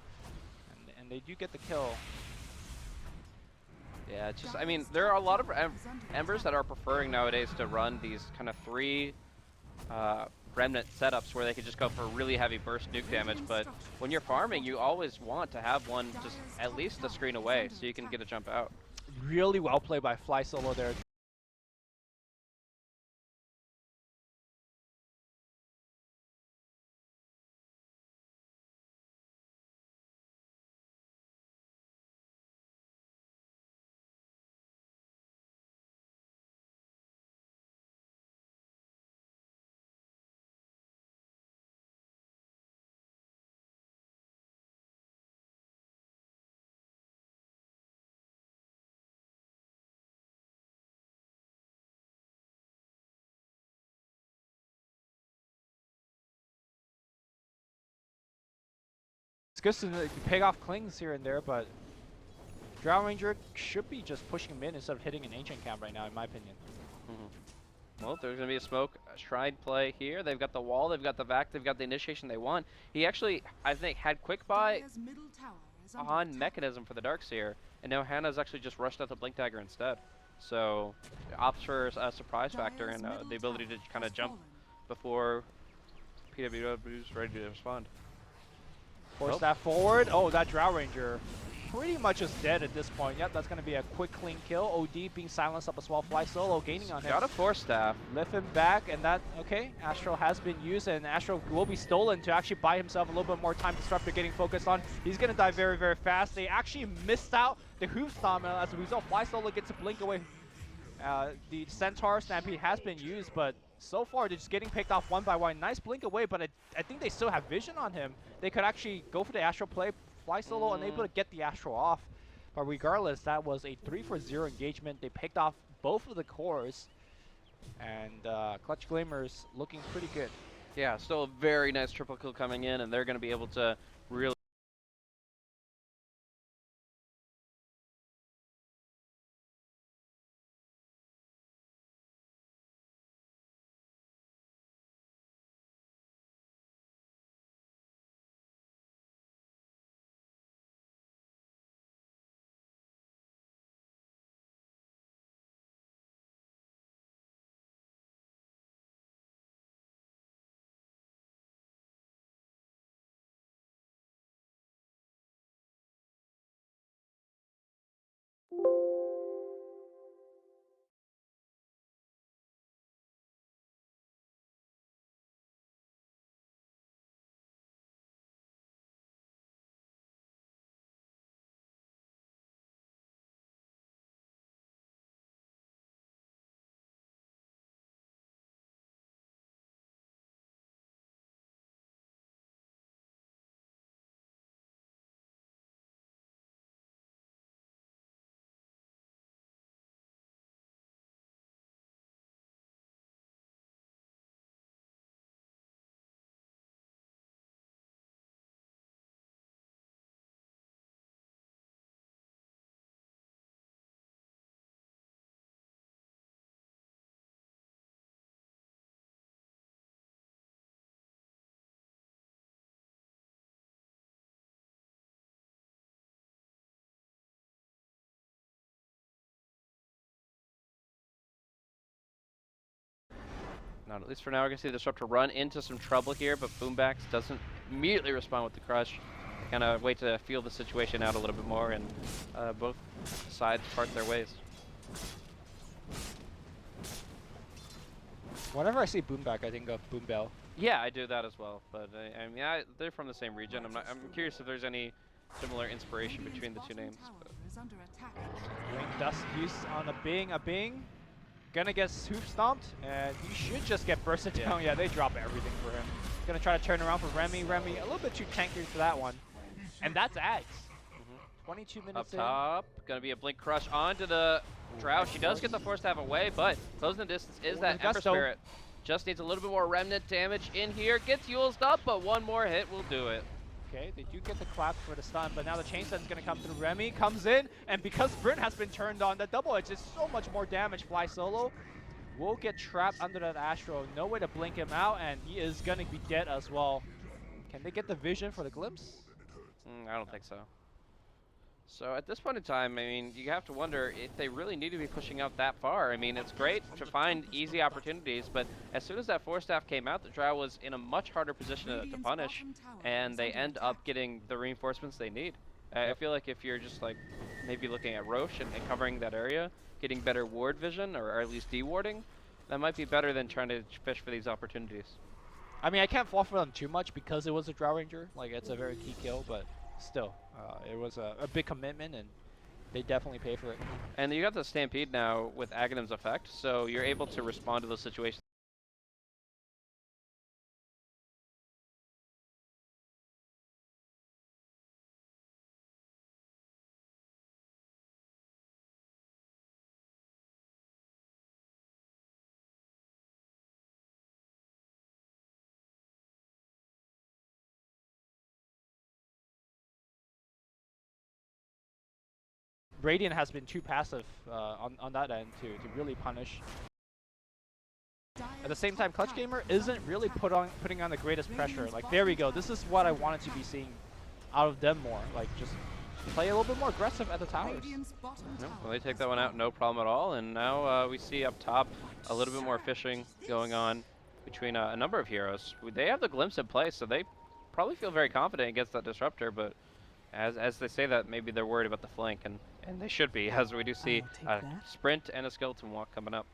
and they do get the kill. Yeah, it's just, I mean, there are a lot of Embers that are preferring nowadays to run these kind of 3 Remnant setups where they could just go for really heavy burst nuke damage, but when you're farming, you always want to have one just at least a screen away so you can get a jump out. Really well played by Fly Solo there. It's good to pick off Klings here and there, but Drow Ranger should be just pushing mid instead of hitting an Ancient Camp right now, in my opinion. Well, there's going to be a smoke Shrine play here. They've got the wall, they've got the vac, they've got the initiation they want. He actually, I think, had quick buy on Mechanism for the Darkseer, and now Hannah's actually just rushed out the Blink Dagger instead. So, opts for a surprise factor and the ability to kind of jump before PWW's ready to respond. Force that forward. Oh, that Drow Ranger pretty much is dead at this point. Yep, that's going to be a quick, clean kill. OD being silenced up as well. Fly Solo gaining on him. Got a Force Staff. Lift him back, and that, okay, Astro has been used, and Astro will be stolen to actually buy himself a little bit more time. Disruptor getting focused on. He's going to die very, very fast. They actually missed out the Hoof Stomp, and as a result, Fly Solo gets a blink away. The Centaur Stampede has been used, but so far they're just getting picked off one by one. Nice blink away, but I think they still have vision on him. They could actually go for the Astral play. Fly Solo unable to get the Astro off. But regardless, that was a 3-for-0 engagement. They picked off both of the cores. And Clutch Gleamers looking pretty good. Yeah, still a very nice triple kill coming in, and they're going to be able to really... Not at least for now, we're going to see the Disruptor run into some trouble here, but Boombacks doesn't immediately respond with the Crush. Kind of wait to feel the situation out a little bit more, and both sides part their ways. Whenever I see Boomback, I think of Boombell. Yeah, I do that as well, but I mean, they're from the same region. I'm curious if there's any similar inspiration between the two names. Wing Dust use on a Bing. Gonna get hoof stomped, and he should just get bursted down. Yeah, they drop everything for him. Gonna try to turn around for Remy. Remy, a little bit too tanky for that one. And that's Ags. 22 minutes Up top, gonna be a Blink Crush onto the Drow. She does get the force half away, but closing the distance is that Ember Spirit. Just needs a little bit more remnant damage in here. Gets Yule's up, but one more hit will do it. Okay, they do get the clap for the stun, but now the chain stun's gonna come through. Remy comes in, and because Bryn has been turned on, the double edge is so much more damage. Fly Solo will get trapped under that Astro. No way to blink him out, and he is gonna be dead as well. Can they get the vision for the glimpse? I don't think so. So at this point in time, I mean, you have to wonder if they really need to be pushing out that far. I mean, it's great to find easy opportunities, but as soon as that Force Staff came out, the Drow was in a much harder position to punish, and they end up getting the reinforcements they need. I feel like if you're just like maybe looking at Roche and covering that area, getting better ward vision, or at least dewarding, that might be better than trying to fish for these opportunities. I mean, I can't fault for them too much because it was a Drow Ranger. Like, it's a very key kill, but still, it was a big commitment, and they definitely pay for it. And you got the Stampede now with Aghanim's effect, so you're able to respond to those situations. Radiant has been too passive on that end to really punish. At the same time, Clutch Gamer isn't really putting on the greatest pressure. Like, there we go. This is what I wanted to be seeing out of them more. Like, just play a little bit more aggressive at the towers. Nope, well, they take that one out, no problem at all. And now we see up top a little bit more fishing going on between a number of heroes. They have the glimpse in place, so they probably feel very confident against that Disruptor, but as they say that, maybe they're worried about the flank, and they should be, as we do see a sprint and a skeleton walk coming up.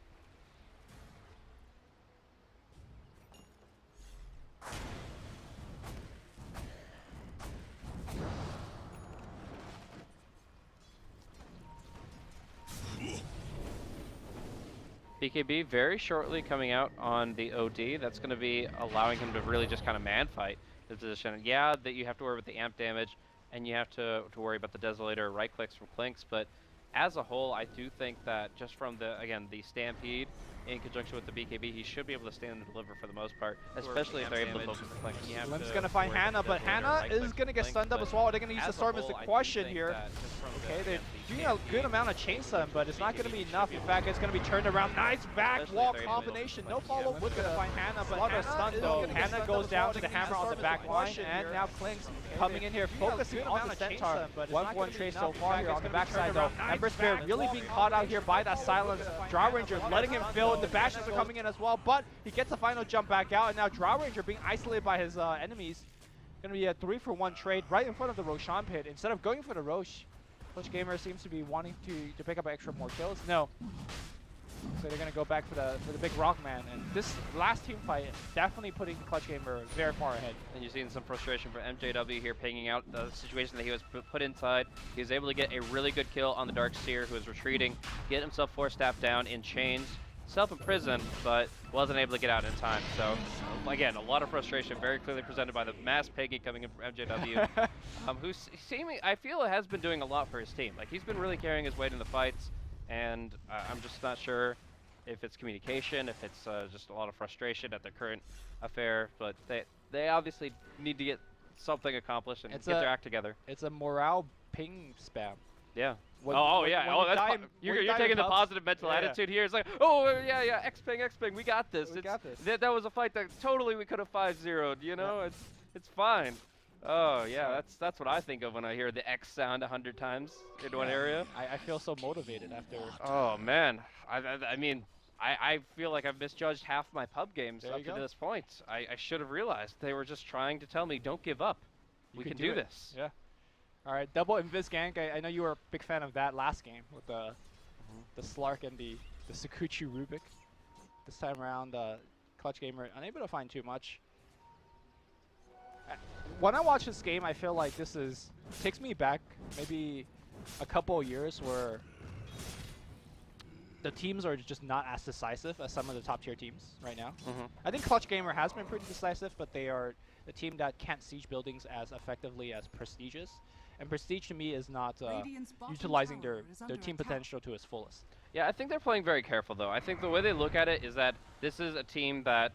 BKB very shortly coming out on the OD. That's going to be allowing him to really just kind of man fight his position. Yeah, that you have to worry with the amp damage, and you have to worry about the Desolator right clicks from Clinks. But as a whole, I do think that just from the Stampede in conjunction with the BKB, he should be able to stand and deliver for the most part, especially if they're able to focus the Clinks. Limp's going to find Hannah, but Hannah is going to get stunned up as well. Are they going to use the Storm is the question here. Okay, they're doing a good amount of chain stun, but it's not going to be enough. In fact, it's going to be turned around. Nice back wall combination. No follow-up. Going to find Hannah, but Hannah stunned though. Hannah goes down to the hammer on the back line, and now Clinks coming in here, focusing on the Centaur. 1-1 trade so far here on the backside though. Ember Spirit really being caught out here by that silence. Drow Ranger letting him fill, and the bashes are coming in as well, but he gets a final jump back out, and now Drow Ranger being isolated by his enemies. Going to be a 3-for-1 trade right in front of the Roshan pit. Instead of going for the Rosh, Clutch Gamer seems to be wanting to pick up extra more kills. No. So they're going to go back for the big rock man, and this last team fight definitely putting Clutch Gamer very far ahead. And you're seeing some frustration for MJW here, pinging out the situation that he was put inside. He was able to get a really good kill on the Dark Seer, who was retreating, get himself 4-staff down in chains, self-imprisoned, but wasn't able to get out in time. So again, a lot of frustration, very clearly presented by the mass piggy coming in from MJW, who's seeming, I feel, has been doing a lot for his team. Like, he's been really carrying his weight in the fights, and I'm just not sure if it's communication, if it's just a lot of frustration at the current affair, but they obviously need to get something accomplished and get their act together. It's a morale ping spam. Yeah. You're taking the positive mental attitude here. It's like, oh, yeah, X-Ping, we got this. We got this. That was a fight that totally we could have 5-0'd, you know? It's fine. Oh, yeah, that's what I think of when I hear the X sound 100 times in one area. I feel so motivated after. Oh, man. I mean, I feel like I've misjudged half my pub games up to this point. I should have realized. They were just trying to tell me, don't give up. We can do this. Yeah. All right, double Invis gank. I know you were a big fan of that last game with the Slark and the Sakuchi Rubik. This time around, Clutch Gamer unable to find too much. When I watch this game, I feel like takes me back maybe a couple of years where the teams are just not as decisive as some of the top tier teams right now. I think Clutch Gamer has been pretty decisive, but they are the team that can't siege buildings as effectively as Prestigious. And Prestige to me is not utilizing their team potential to its fullest. Yeah, I think they're playing very careful though. I think the way they look at it is that this is a team that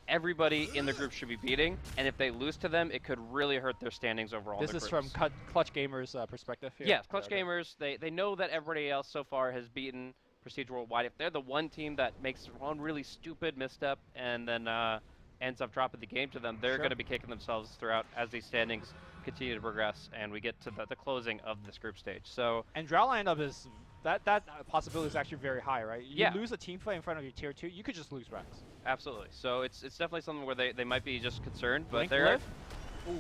everybody in the group should be beating, and if they lose to them, it could really hurt their standings overall. This is from Clutch Gamers' perspective here. Yes, Clutch Gamers, they know that everybody else so far has beaten Prestige worldwide. If they're the one team that makes one really stupid misstep and then ends up dropping the game to them, they're going to be kicking themselves throughout as these standings continue to progress and we get to the closing of this group stage. So and Drow lineup is that possibility is actually very high, right? You lose a team fight in front of your tier 2, you could just lose Rex. Absolutely. So it's definitely something where they might be just concerned, but Link they're Ooh.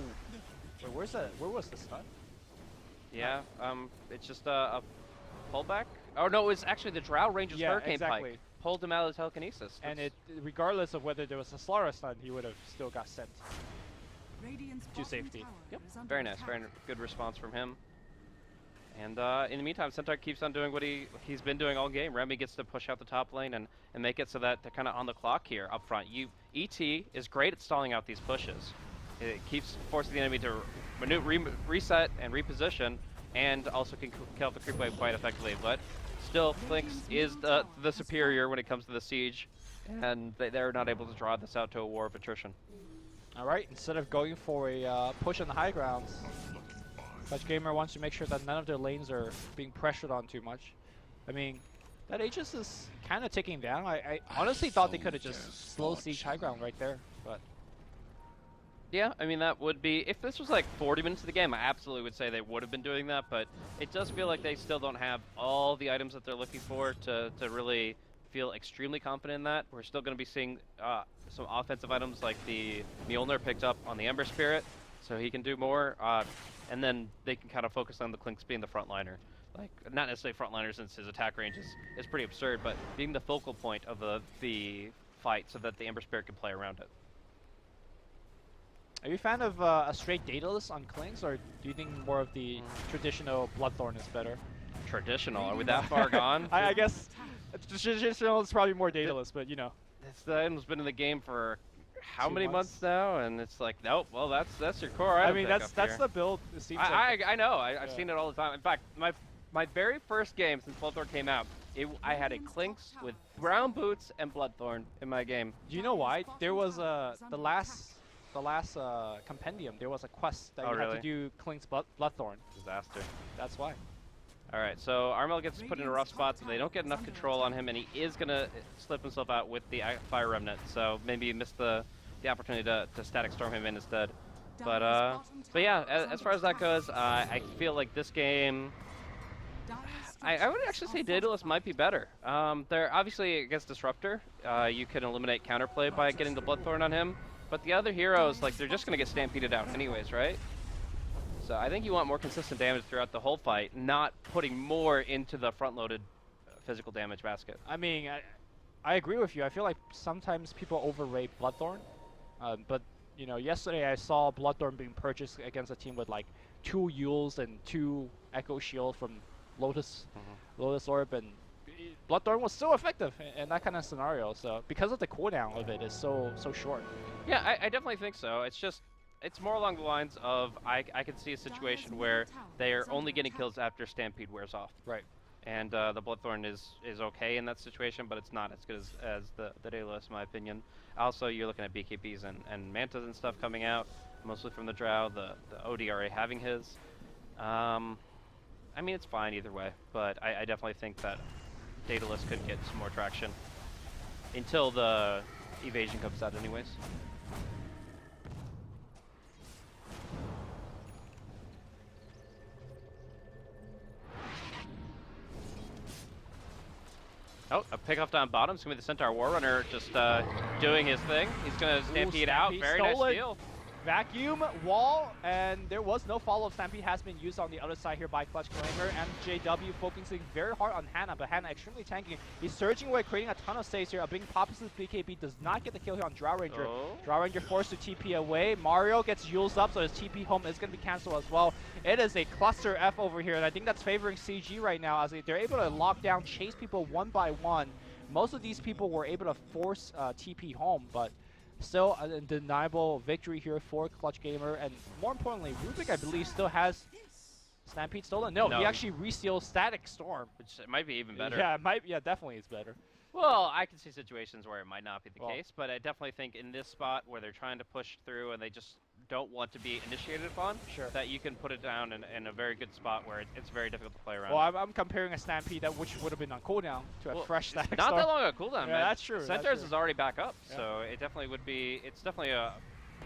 Wait, where was the stun? Yeah, it's just a pullback. Oh no, it was actually the Drow Ranger's Hurricane Pike pulled him out of telekinesis. And regardless of whether there was a Slara stun, he would have still got sent to safety. Yep, very nice, very good response from him. And in the meantime, Centaur keeps on doing what he's been doing all game. Remy gets to push out the top lane and make it so that they're kind of on the clock here up front. ET is great at stalling out these pushes. It keeps forcing the enemy to reset and reposition, and also can kill off the creep wave quite effectively. But still, Clinks is the superior when it comes to the siege, and they're not able to draw this out to a war of attrition. All right, instead of going for a push on the high grounds, Clutch Gamer wants to make sure that none of their lanes are being pressured on too much. I mean, that Aegis is kind of ticking down. I honestly thought they could have just slow siege high ground right there, but... Yeah, I mean, that would be... If this was like 40 minutes of the game, I absolutely would say they would have been doing that, but it does feel like they still don't have all the items that they're looking for to really feel extremely confident in that. We're still going to be seeing some offensive items like the Mjolnir picked up on the Ember Spirit, so he can do more. And then they can kind of focus on the Clinks being the frontliner. Like, not necessarily frontliner since his attack range is pretty absurd, but being the focal point of the fight so that the Ember Spirit can play around it. Are you a fan of a straight Daedalus on Clinks, or do you think more of the traditional Bloodthorn is better? Traditional? Are we that far gone? I guess traditional is probably more Daedalus, but you know. This item's been in the game for how 2 many months now, and it's like, nope. Well, that's your core. I mean, that's the build. It seems like I know. I've seen it all the time. In fact, my very first game since Bloodthorn came out, I had a Clinks with brown boots and Bloodthorn in my game. Do you know why? There was the last compendium. There was a quest that you had to do Clink's Bloodthorn. Disaster. That's why. All right, so Armel gets put in a rough spot, so they don't get enough control on him, and he is gonna slip himself out with the Fire Remnant. So maybe he missed the opportunity to Static Storm him in instead. But yeah, as far as that goes, I feel like this game, I would actually say Daedalus might be better. They're obviously against Disruptor. You can eliminate counterplay by getting the Bloodthorn on him, but the other heroes, like, they're just gonna get stampeded out anyways, right? So I think you want more consistent damage throughout the whole fight, not putting more into the front-loaded physical damage basket. I mean, I agree with you. I feel like sometimes people overrate Bloodthorn, but you know, yesterday I saw Bloodthorn being purchased against a team with like 2 Yules and 2 Echo Shield from Lotus Orb, and Bloodthorn was so effective in that kind of scenario. So because of the cooldown of it is so short. Yeah, I definitely think so. It's just, it's more along the lines of I can see a situation where they are only getting kills after Stampede wears off. Right. And the Bloodthorn is okay in that situation, but it's not as good as the Daedalus, in my opinion. Also, you're looking at BKBs and Mantas and stuff coming out, mostly from the Drow, the ODRA having his. I mean, it's fine either way, but I definitely think that Daedalus could get some more traction until the evasion comes out anyways. Oh, a pickoff down bottom. It's going to be the Centaur Warrunner just doing his thing. He's going to Stampede out. Very nice steal. Vacuum, wall, and there was no follow-up. Stampede has been used on the other side here by Clutch Claimer, and JW focusing very hard on Hannah, but Hannah extremely tanky. He's surging away, creating a ton of saves here. A big Popus' BKB does not get the kill here on Drow Ranger. Drow Ranger forced to TP away. Mario gets Yules up, so his TP home is going to be cancelled as well. It is a cluster F over here, and I think that's favoring CG right now, as they're able to lock down, chase people one by one. Most of these people were able to force TP home, but still an undeniable victory here for Clutch Gamer, and more importantly, Rubik, I believe, still has Stampede stolen. No, he actually reseals Static Storm. Which might be even better. Yeah, it might. Yeah, definitely it's better. Well, I can see situations where it might not be the case, but I definitely think in this spot where they're trying to push through and they just don't want to be initiated upon, that you can put it down in a very good spot where it's very difficult to play around. Well, I'm comparing a Stampede that which would have been on cooldown to a fresh Static Not Storm. that long a cooldown, man. That's true. Centaurs is already back up, so it definitely would be, it's definitely a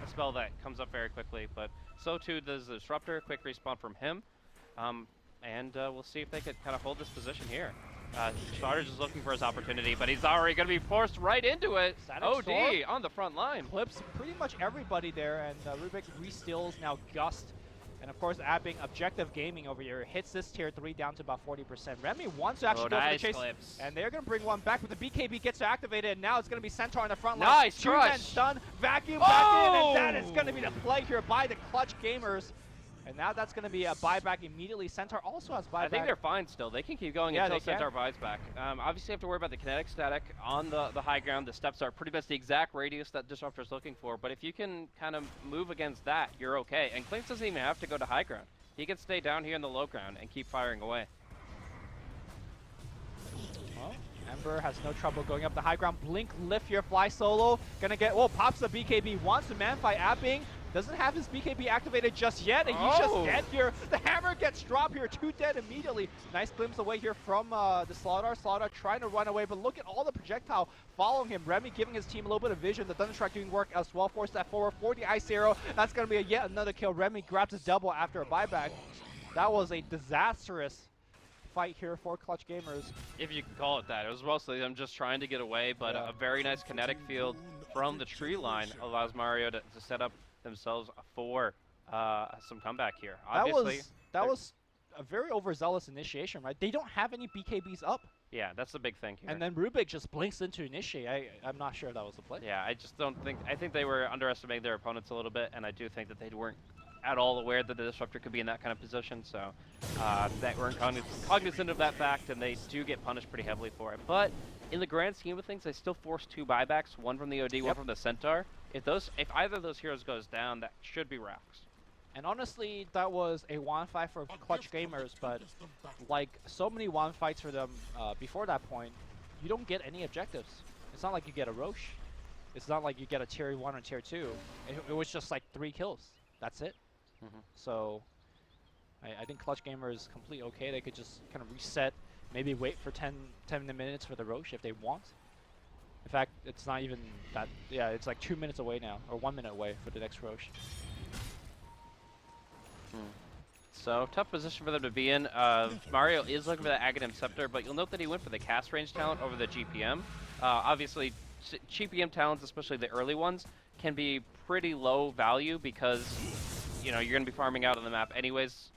spell that comes up very quickly, but so too does the Disruptor. Quick respawn from him, and we'll see if they could kind of hold this position here. Starter's just looking for his opportunity, but he's already going to be forced right into it. OD on the front line. Clips pretty much everybody there, and Rubik re-steals now Gust. And of course, adding Objective Gaming over here hits this tier 3 down to about 40%. Remy wants to actually go for the chase, and they're going to bring one back, but the BKB gets activated, and now it's going to be Centaur on the front line. Nice Two men stun, vacuum back in, and that is going to be the play here by the Clutch Gamers. And now that's going to be a buyback immediately. Centaur also has buyback. I think they're fine still. They can keep going until Centaur buys back. Obviously, you have to worry about the kinetic static on the high ground. The steps are pretty much the exact radius that Disruptor's looking for. But if you can kind of move against that, you're okay. And Clinks doesn't even have to go to high ground. He can stay down here in the low ground and keep firing away. Well, Ember has no trouble going up the high ground. Blink, lift here, fly solo. Gonna get, pops the BKB, wants to man-fight Apping. Doesn't have his BKB activated just yet, and he's just dead here. The hammer gets dropped here, 2 dead immediately. Nice glimpse away here from the Slaughter. Slaughter trying to run away, but look at all the projectile following him. Remy giving his team a little bit of vision. The Thunderstrike doing work as well. Force that forward for the Ice Arrow. That's going to be yet another kill. Remy grabs his double after a buyback. That was a disastrous fight here for Clutch Gamers. If you can call it that. It was mostly them just trying to get away, but a very nice kinetic field from the tree line allows Mario to set up themselves for some comeback here. Obviously, that was a very overzealous initiation, right? They don't have any BKBs up. Yeah, that's the big thing here. And then Rubik just blinks into initiate. I'm not sure that was the play. Yeah, I just don't think, I think they were underestimating their opponents a little bit, and I do think that they weren't at all aware that the Disruptor could be in that kind of position, so that we're cognizant of that fact, and they do get punished pretty heavily for it. But in the grand scheme of things, they still force 2 buybacks, one from the OD, one from the Centaur. If either of those heroes goes down, that should be Rax. And honestly, that was a 1-5 for Clutch Gamers, but like so many 1-fights for them before that point, you don't get any objectives. It's not like you get a Roche. It's not like you get a tier 1 or tier 2. It was just like 3 kills. That's it. So I think Clutch Gamers complete okay. They could just kind of reset, maybe wait for 10 minutes for the Roche if they want. In fact, it's not even that. Yeah, it's like 2 minutes away now, or 1 minute away for the next Roche. So, tough position for them to be in. Mario is looking for the Aghanim Scepter, but you'll note that he went for the cast range talent over the GPM. Obviously, GPM talents, especially the early ones, can be pretty low value because, you know, you're going to be farming out on the map anyways.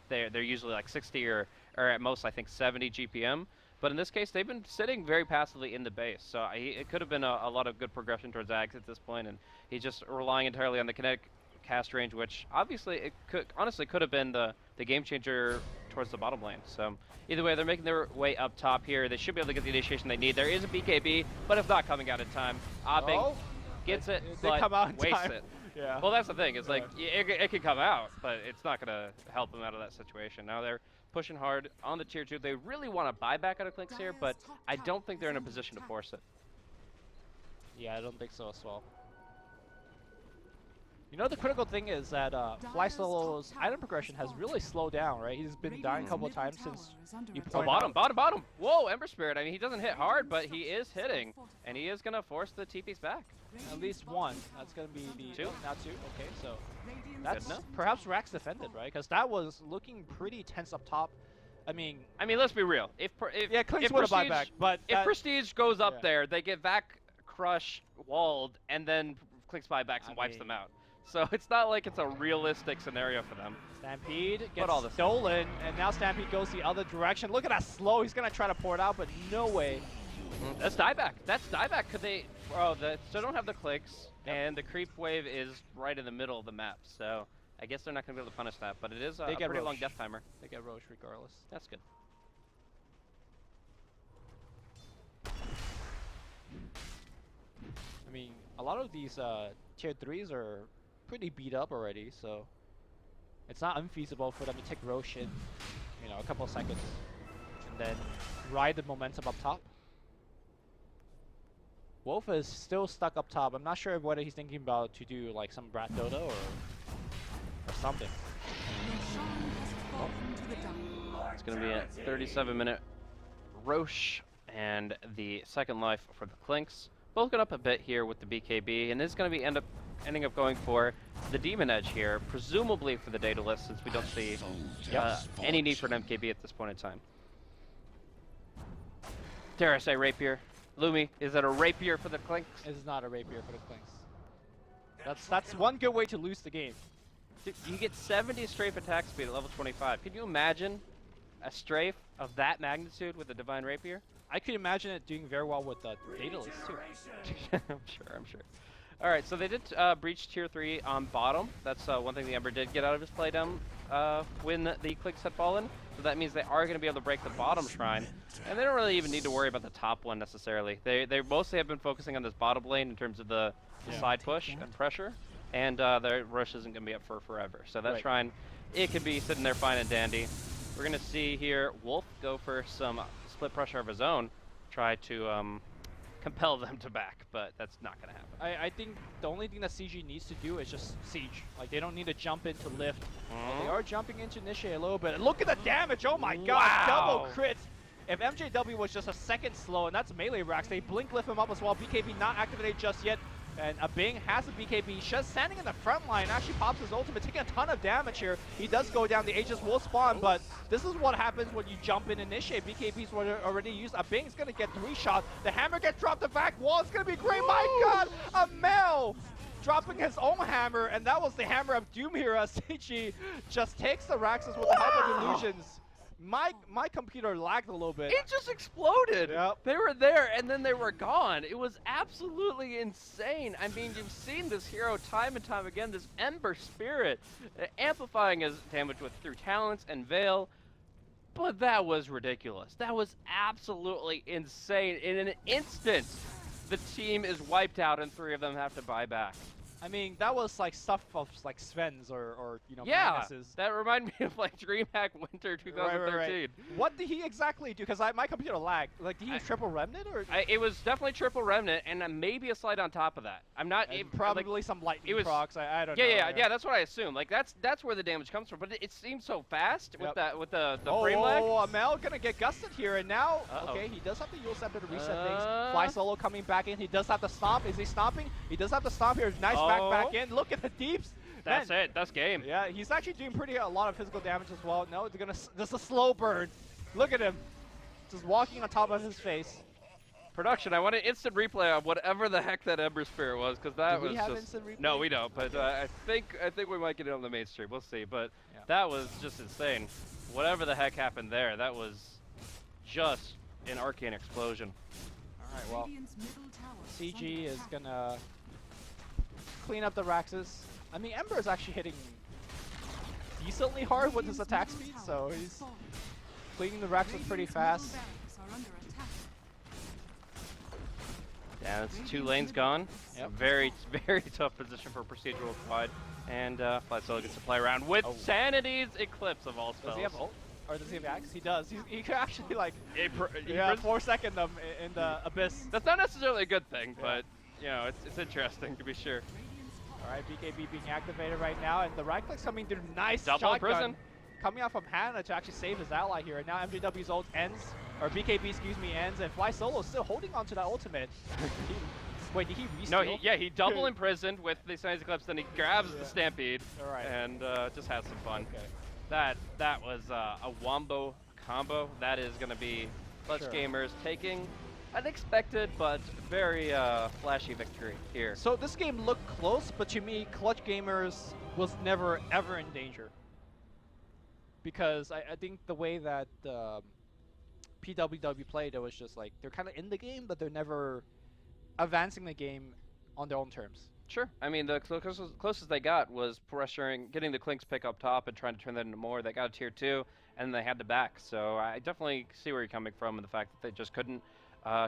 They're usually like 60 or at most, I think, 70 GPM. But in this case, they've been sitting very passively in the base. So it could have been a lot of good progression towards Ags at this point, and he's just relying entirely on the kinetic cast range, which obviously it honestly could have been the game changer towards the bottom lane. So either way, they're making their way up top here. They should be able to get the initiation they need. There is a BKB, but it's not coming out in time. Bing gets it, but come out in wastes time. it. Yeah. Well, that's the thing. It's like it could come out, but it's not going to help them out of that situation. Now they're pushing hard on the tier 2. They really want to buy back out of Clinks here, but I don't think they're in a position to force it. Yeah, I don't think so as well. You know, the critical thing is that Fly Solo's item progression has really slowed down, right? He's been dying a couple of times since you pointed out. Bottom! Whoa, Ember Spirit. I mean, he doesn't hit hard, but he is hitting, and he is going to force the TPs back. At least one. That's going to be the... 2? Now 2. Okay, so that's perhaps Rax defended, right? Because that was looking pretty tense up top. I mean, let's be real. If Clinks would have bought back, but if Prestige goes up there, they get back Crush walled, and then Clinks buybacks and wipes them out. So it's not like it's a realistic scenario for them. Stampede gets stolen, and now Stampede goes the other direction. Look at that slow. He's going to try to pour it out, but no way. That's dieback. That's dieback. Could they... Oh, they still don't have the clicks, and the creep wave is right in the middle of the map. So I guess they're not going to be able to punish that, but it is a pretty long death timer. They get Roche regardless. That's good. I mean, a lot of these tier 3s are pretty beat up already, so it's not unfeasible for them to take Roche in, you know, a couple of seconds and then ride the momentum up top. Wolf is still stuck up top. I'm not sure whether he's thinking about to do like some Brat Dota or something. It's going to be a 37-minute Roche and the second life for the Clinks. Both got up a bit here with the BKB, and this is going to be ending up going for the Demon Edge here, presumably for the Daedalus, since we don't see any need for an MKB at this point in time. Dare I say rapier? Lumi, is it a rapier for the Clinks? It is not a rapier for the Clinks. That's one good way to lose the game. Dude, you get 70 strafe attack speed at level 25. Can you imagine a strafe of that magnitude with a Divine Rapier? I could imagine it doing very well with the Daedalus too. I'm sure. Alright, so they did breach tier 3 on bottom. That's one thing the Ember did get out of his playdown when the Clicks had fallen. So that means they are going to be able to break the bottom shrine. And they don't really even need to worry about the top one necessarily. They mostly have been focusing on this bottom lane in terms of the side push and pressure. And their rush isn't going to be up for forever. So that shrine, it could be sitting there fine and dandy. We're going to see here Wolf go for some split pressure of his own, try to compel them to back, but that's not going to happen. I think the only thing that CG needs to do is just siege. Like, they don't need to jump in to lift. They are jumping in to initiate a little bit. And look at the damage! Oh my god! Double crit! If MJW was just a second slow, and that's melee Rax, they blink lift him up as well. BKB not activated just yet. And Bing has a BKB. Just standing in the front line, actually pops his ultimate, taking a ton of damage here. He does go down, the Aegis will spawn, but this is what happens when you jump in initiate. BKBs were already used. Bing's gonna get 3 shots. The hammer gets dropped, the back wall, it's gonna be great. My god, Amel dropping his own hammer, and that was the hammer of doom here as CG just takes the Raxus with the help of illusions. My computer lagged a little bit. It just exploded. Yep. They were there and then they were gone. It was absolutely insane. I mean, you've seen this hero time and time again, this Ember Spirit, amplifying his damage through talents and Veil. But that was ridiculous. That was absolutely insane. In an instant, the team is wiped out and 3 of them have to buy back. I mean, that was like stuff of like Sven's or you know, yeah, Magnus's. That reminded me of like DreamHack Winter 2013. Right. What did he exactly do? Because my computer lagged. Like, did he use triple remnant or? It was definitely triple remnant and maybe a slide on top of that. I'm not. Probably like, some lightning procs. I don't know. Yeah. That's what I assume. Like that's where the damage comes from. But it seems so fast with the frame lag. Oh, Amel gonna get gusted here, and now okay, he does have the Yule Scepter to reset things. Fly Solo coming back in. He does have the stomp. Is he stomping? He does have the stomp here. Nice back in. Look at the deeps. That's it. That's game. Yeah, he's actually doing a lot of physical damage as well. No, they're gonna just a slow burn. Look at him, just walking on top of his face. Production, I want an instant replay of whatever the heck that Ember Spirit was, because that was we have just. Instant replay? No, we don't. But I think we might get it on the mainstream. We'll see. But that was just insane. Whatever the heck happened there, that was just an arcane explosion. All right, well, CG is gonna clean up the Raxus. I mean, Ember is actually hitting decently hard with his attack speed, so he's cleaning the Raxus pretty fast. Yeah, it's 2 lanes gone. Yep. Very tough position for procedural Clyde. And Fly Solo gets to play around with Sanity's Eclipse of all spells. Does he have ult? Or does he have Axe? He does. He could actually, like, he 4-second them in the Abyss. That's not necessarily a good thing, but, you know, it's interesting to be sure. All right, BKB being activated right now, and the right click's coming through. Nice double shotgun prison coming out from Hannah to actually save his ally here. And now MJW's ult ends, or BKB, excuse me, ends, and Fly Solo still holding on to that ultimate. Wait, did he re-steal? No, he double imprisoned with the Sanity's Eclipse, then he grabs the Stampede and just has some fun. Okay. That was a wombo combo. That is going to be Clutch Gamers taking an expected but very flashy victory here. So this game looked close, but to me, Clutch Gamers was never ever in danger. Because I think the way that PWW played, it was just like they're kind of in the game, but they're never advancing the game on their own terms. Sure. I mean, the closest they got was getting the Clinks pick up top and trying to turn that into more. They got a tier 2, and they had to back. So I definitely see where you're coming from and the fact that they just couldn't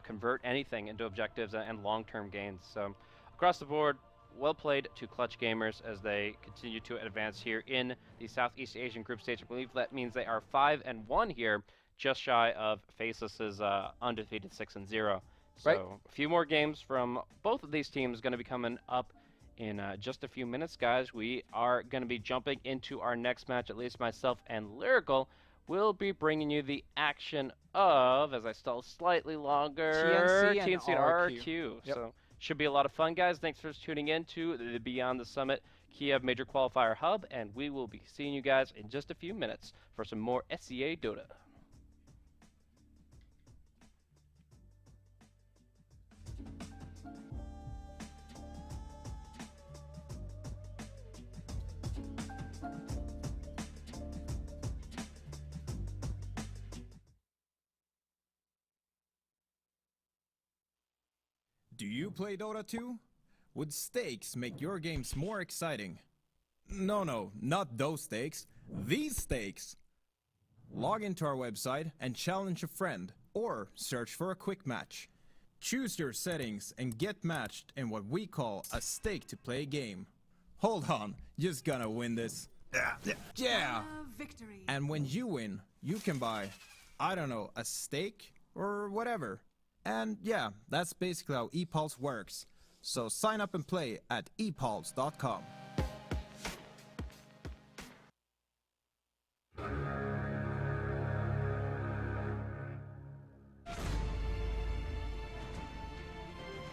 convert anything into objectives and long-term gains. So across the board, well played to Clutch Gamers as they continue to advance here in the Southeast Asian group stage. I believe that means they are 5-1 here, just shy of Faceless's undefeated 6-0. So a few more games from both of these teams going to be coming up in just a few minutes, guys. We are going to be jumping into our next match. At least myself and Lyrical will be bringing you the action of, as I stall slightly longer, TNC and RRQ. Yep. So should be a lot of fun, guys. Thanks for tuning in to the Beyond the Summit Kiev Major Qualifier Hub, and we will be seeing you guys in just a few minutes for some more SCA Dota. Do you play Dota 2? Would stakes make your games more exciting? No, not those stakes. These stakes! Log into our website and challenge a friend, or search for a quick match. Choose your settings and get matched in what we call a stake to play game. Hold on, just gonna win this. Yeah! Victory. And when you win, you can buy, I don't know, a steak or whatever. And yeah, that's basically how ePulse works. So sign up and play at epulse.com.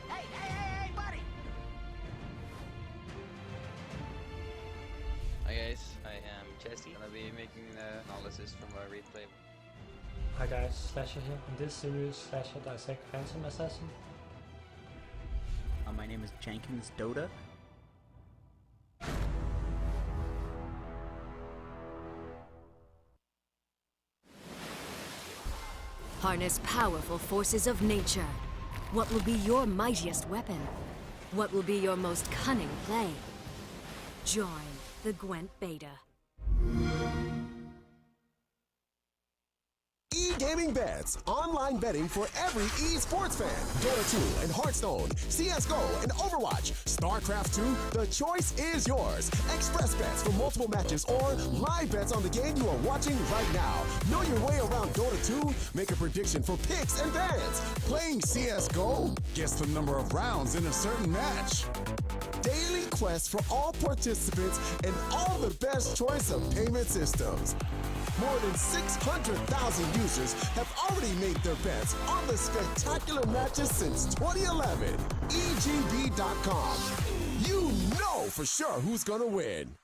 Hey, buddy! Hi guys, I am Jesse. I'm gonna be making the analysis from a replay. Hi guys, Slasher here. In this series, Slasher dissect Phantom Assassin. My name is Jenkins Dota. harness powerful forces of nature? What will be your mightiest weapon? What will be your most cunning play? Join the Gwent Beta. E-gaming bets, online betting for every esports fan. Dota 2 and Hearthstone, CSGO and Overwatch, StarCraft 2, the choice is yours. Express bets for multiple matches or live bets on the game you are watching right now. Know your way around Dota 2? Make a prediction for picks and bans. Playing CSGO? Guess the number of rounds in a certain match. Daily quests for all participants and all the best choice of payment systems. More than 600,000 users have already made their bets on the spectacular matches since 2011. EGB.com. You know for sure who's gonna win.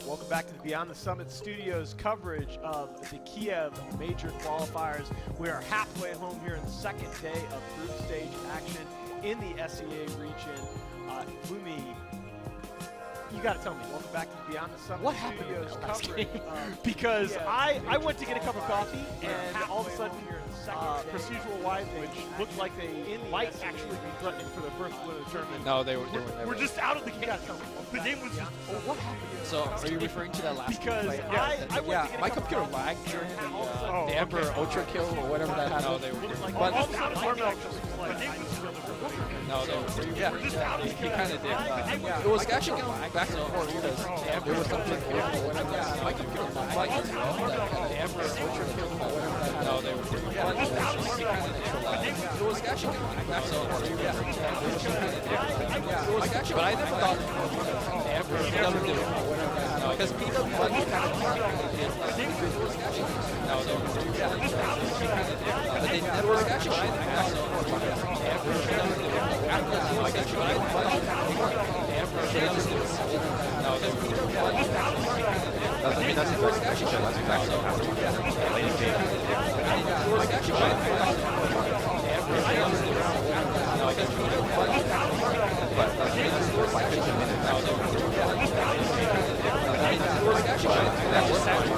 Welcome back to the Beyond the Summit Studios coverage of the Kiev Major Qualifiers. We are halfway home here in the second day of group stage action in the SEA region. Lumi, you got to tell me, welcome back to the Beyond the Summit Studios coverage. Because I went to get a cup of coffee, and all of a sudden, procedural wise, which looked like they might actually be threatening for their first win of the tournament. No, they were never. We're just out of the game. The game was just, what happened? So, are you referring to that last because play? I went to get my computer lagged during the Ember Ultra Kill or whatever that happened. No, they were. But no, they were. Yeah, he kind of did. It was actually going back and forth because there was something kill or whatever. My computer lagged as well. The Ember Ultra Kill or whatever that happened. No, they were. Yeah, he kind of did. It was actually going back and forth. Yeah, there was some kind of difference. It was actually, but I never thought Ember PW because PW kind of no, they were. Yeah, but they never actually. That's exactly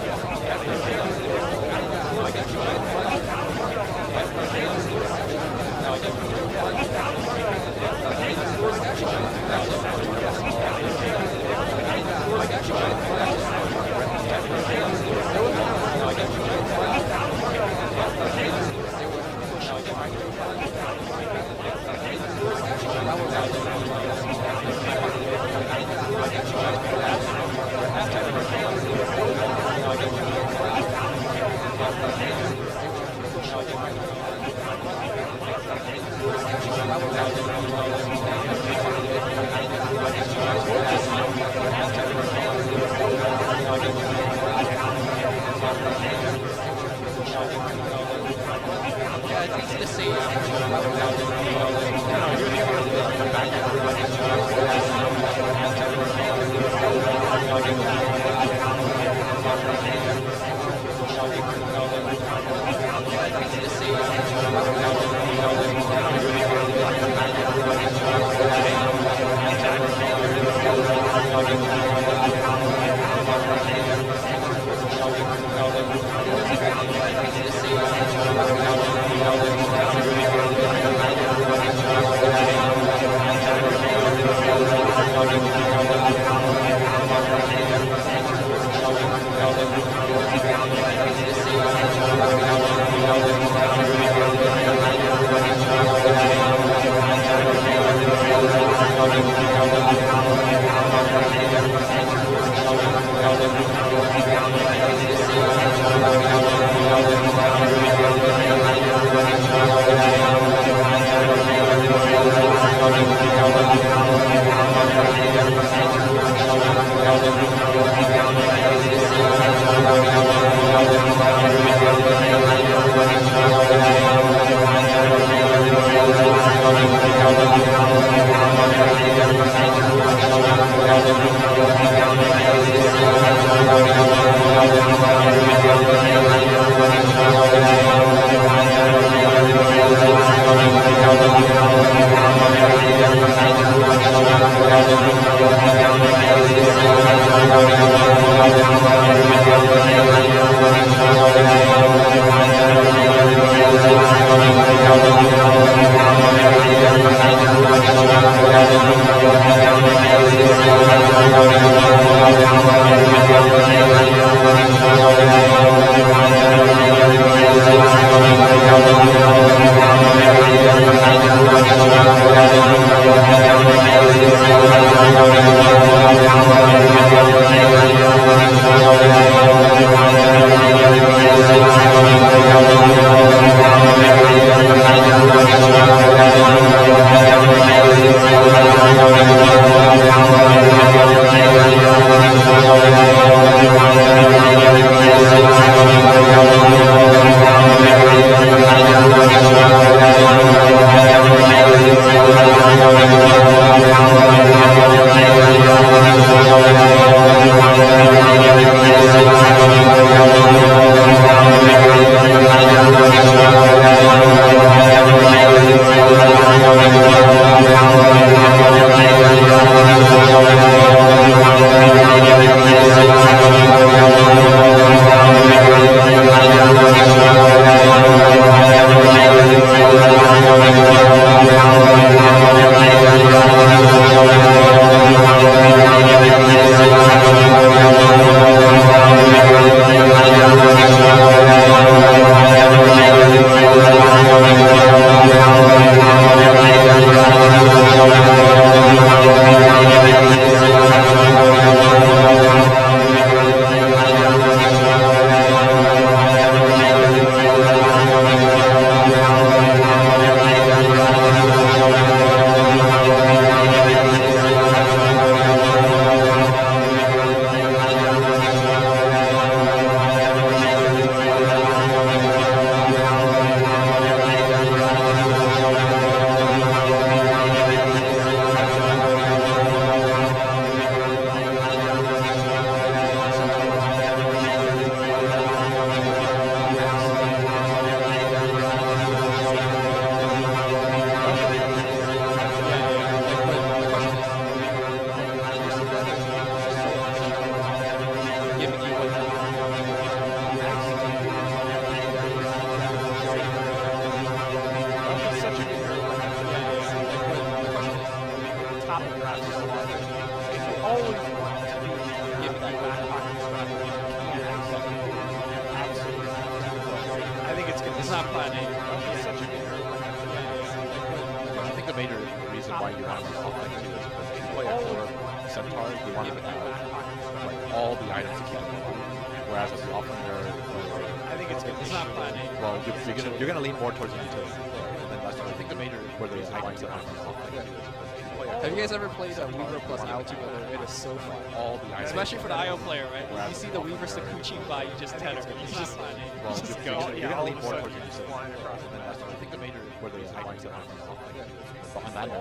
why you want to offlane too, is because if you play a core centaur, you want to have like all the items to keep it alive. Whereas as the offlaner, I think it's not plan A. well, you're gonna lean more towards the utility, and then that's I think the major where the items that have Have you guys ever played a Weaver plus Owl together? It is so fun. all the items. Especially for the IO player, right? You see the Weaver Sakuchi by, you just tether. You just go. You're gonna lean more towards the utility, and then that's I think the major where the items that have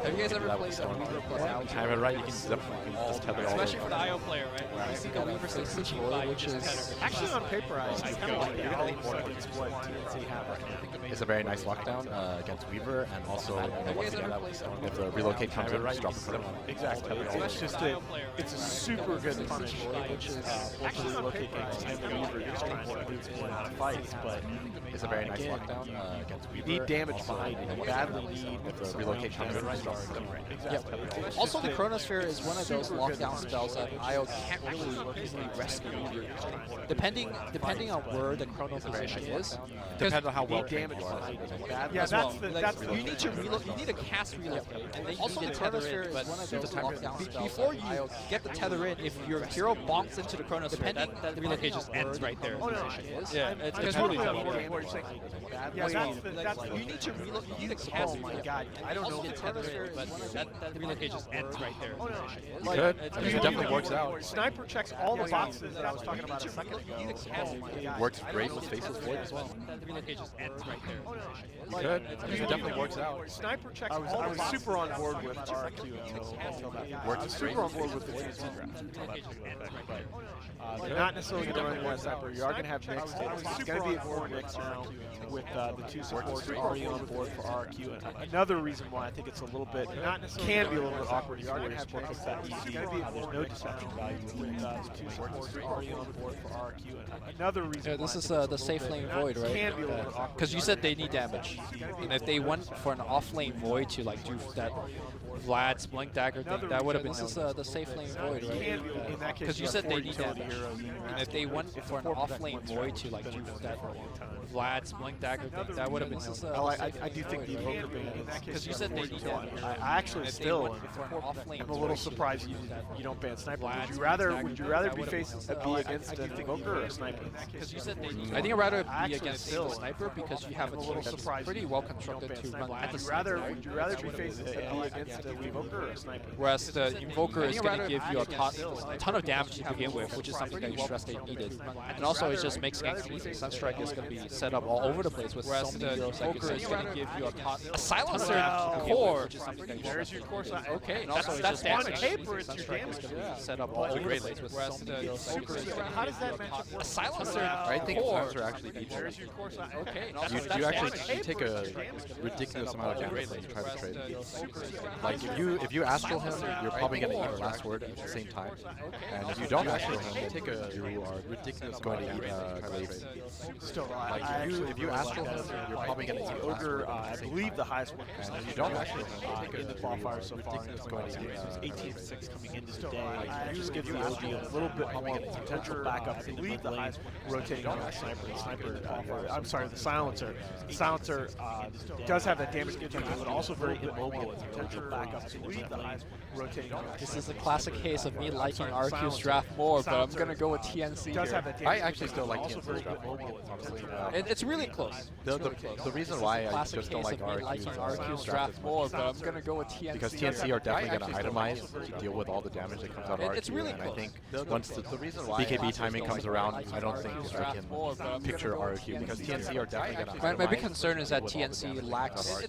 Have you guys ever played a Weaver plus Owl together? Time it right, you can definitely just tether all Especially for the IO player, right? You see the Weaver Sakuchi by, you just tether. Actually, on paper, I kind of like the Owl what TNC have right now. It's a very nice lockdown against Weaver, and also once again, if the relocate comes in, just drop a crit. Exactly. It's just it's a super good punish, which is both the relocate games and the Weaver just trying to lose a lot of fights, but it's a very nice lockdown against Weaver. You need damage behind it. You badly need if the relocate comes in, just drop a crit. Exactly. Also, the Chronosphere is one of those lockdown spells that IO can't really easily rescue Weaver. Depending on where the Chrono position is. Depends on how well trained damage you are. Yeah, that's you need to reload. You need to cast relocate, and then you need to tether in. But one of those lockdown spells. Before you get the tether in, if your hero bonks into the Chronosphere, that the relocate just ends right there. Yeah, it's really tough. You need to reload. You need to cast. Oh my god! I don't know. The Chronosphere, but that the relocate just ends right there. Good. It definitely works out. Sniper checks all the boxes that I was talking about a second ago. Works great with Faceless Void as well. The relocate just ends right there. Good. It definitely works out. Sniper checks all the boxes. I was super on board with RQ until that. Works I was super on board with the TNC draft until that. They're not necessarily going to run one sniper. You are going to have mixed. It's going to be a core mix now with the two supports already on board for RQ. And another reason why I think it's a little bit can be a little bit awkward. You are going to have picks that easy. There's no deception value with the two supports already on board for RQ. And another reason. Yeah, this is the safe lane void, right? Can be a little bit awkward. Because you said they need damage, and if they went for an off lane void to like do that Vlad's Blink Dagger thing, that would have been the safe lane void, right? Because you said they need damage, and if they went for an off lane void to like do that Vlad's Blink Dagger thing, that would have been I do think the Evoker ban, because you said they need damage. I actually still am a little surprised you don't ban Sniper. Would you rather be against an Evoker or a Sniper? Because you said they need. I think I'd rather be against the Sniper because you have a team that's pretty well constructed to run at the Sniper. Would you rather be against an Evoker or a Sniper? Whereas the Invoker is going to give you a ton of damage to begin with, which is something that you stress they needed. And also it just makes ganks easy. Sunstrike is going to be set up all over the place with so many heroes. Invoker is going to give you a silencer core, which is something that you stress they needed. Okay, and also that's on damage. paper, it's your damage. Is going to be set up all over the place with so many heroes. How does that match up? A silencer I think core. silencer actually beats it. Okay, You actually take a ridiculous amount of damage when you try to trade. Like if you astral him, you're probably going to eat the last word at the same time. And if you don't astral him, you are ridiculous going to eat Glaive. Still, If you astral him, you're probably going to eat Ogre, I believe the highest one and if you don't astral him, in the qualifier so far. It was 18-6 coming into the day. I just give the OG a little bit more potential backup in the mid lane, rotating on the sniper. I'm sorry, the silencer. Silencer does have that damage control, but also very immobile. Potential backup in the mid lane, rotating on. This is a classic case of me liking RQ's draft more, but I'm going to go with TNC here. I actually still like TNC's draft, honestly. It's really close. The reason why I just don't like RQ's draft more, but I'm going to go with TNC. Because TNC are definitely going to itemize to deal with all the damage that comes out of RQ. It's really and close. I think once the BKB timing comes around, I don't think I can picture RQ because TNC are definitely going to itemize. My big concern is that TNC lacks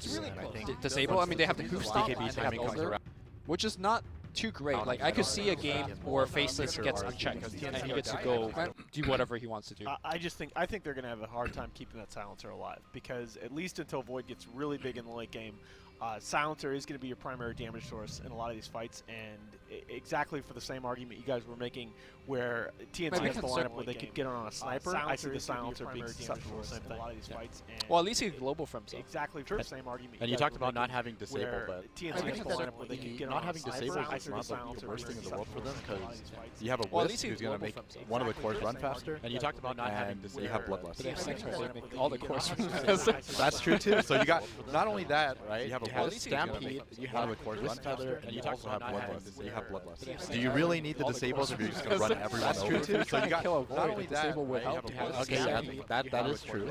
disable. I mean, they have the Goof Stomp, BKB and they timing have comes Ogre, around. which is not too great. Like, I could see a game where Faceless gets unchecked and he gets to go do whatever he wants to do. I think they're going to have a hard time keeping that silencer alive because at least until Void gets really big in the late game, silencer is going to be your primary damage source in a lot of these fights, and exactly for the same argument you guys were making where TNC has the lineup where they could get on a sniper, I see the silencer being susceptible to the same thing. A lot of these fights. Well, at least he global for himself. Exactly for the same argument. And you talked about not having disable, but TNC has the lineup where they could get not on having a sniper, disable I is see not the the worst thing in the world for them because fights. you have a Wisp who's going to make one of the cores run faster, and you talked about not having disable. You have Bloodlust. But they have Sanctuary, they make all the cores run faster. That's true too. So you got not only that, right? You have You have Stampede, you have Wisp Feather, and you also have Bloodlust. You have Bloodlust. Do you really need the disables if you're just going to run everyone That's over? true too. So you got not only that, disable would help. Okay, yeah, that is true.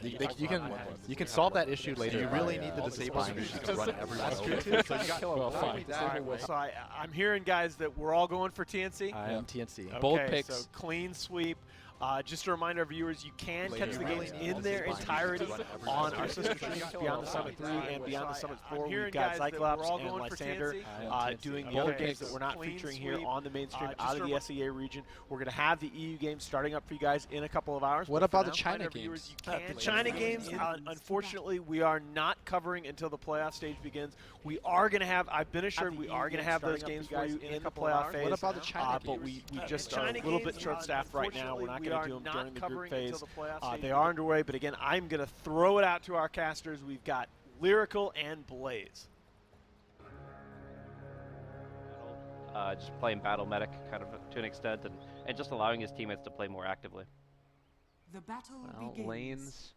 You can solve that issue later. Do you really need the disables if you're just going to run everyone over? That's true too. So you got So I'm hearing, guys, that we're all going for TNC. I am TNC. Okay, Bold picks. So clean sweep. Just a reminder, our viewers, you can catch the games in their entirety on our sister streams, Beyond the Summit 3 and Beyond the Summit 4. We've got Cyclops and Lysander doing the other games that we're not featuring here on the main stream out of the SEA region. We're going to have the EU games starting up for you guys in a couple of hours. What about the China games? The China games, unfortunately, we are not covering until the playoff stage begins. We are going to have, I've been assured, we are going to have those games for you in the playoff phase. What about the China games? But we just are a little bit short-staffed right now. We're not going to do them during the group phase. They are underway, but again, I'm going to throw it out to our casters. We've got Lyrical and Blaze. Just playing battle medic kind of to an extent, and just allowing his teammates to play more actively. The battle begins. Lanes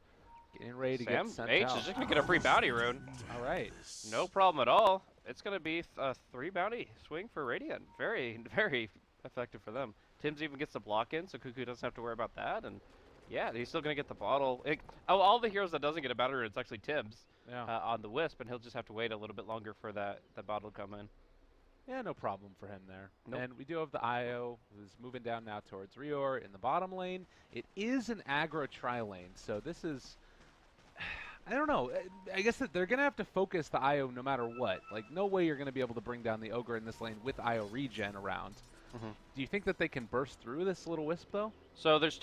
getting ready to Sam get sent H out. is just going to get a free bounty rune. All right. No problem at all. It's going to be a 3 bounty swing for Radiant. Very, very effective for them. Tim's even gets the block in, so Cuckoo doesn't have to worry about that. And yeah, he's still going to get the bottle. All the heroes that doesn't get a bounty rune, it's actually Tim's on the Wisp, and he'll just have to wait a little bit longer for that bottle to come in. Yeah, no problem for him there. Nope. And we do have the IO, who's moving down now towards Rior in the bottom lane. It is an aggro tri-lane, so this is... I don't know. I guess that they're going to have to focus the IO no matter what. Like, no way you're going to be able to bring down the Ogre in this lane with IO regen around. Do you think that they can burst through this little Wisp, though? So there's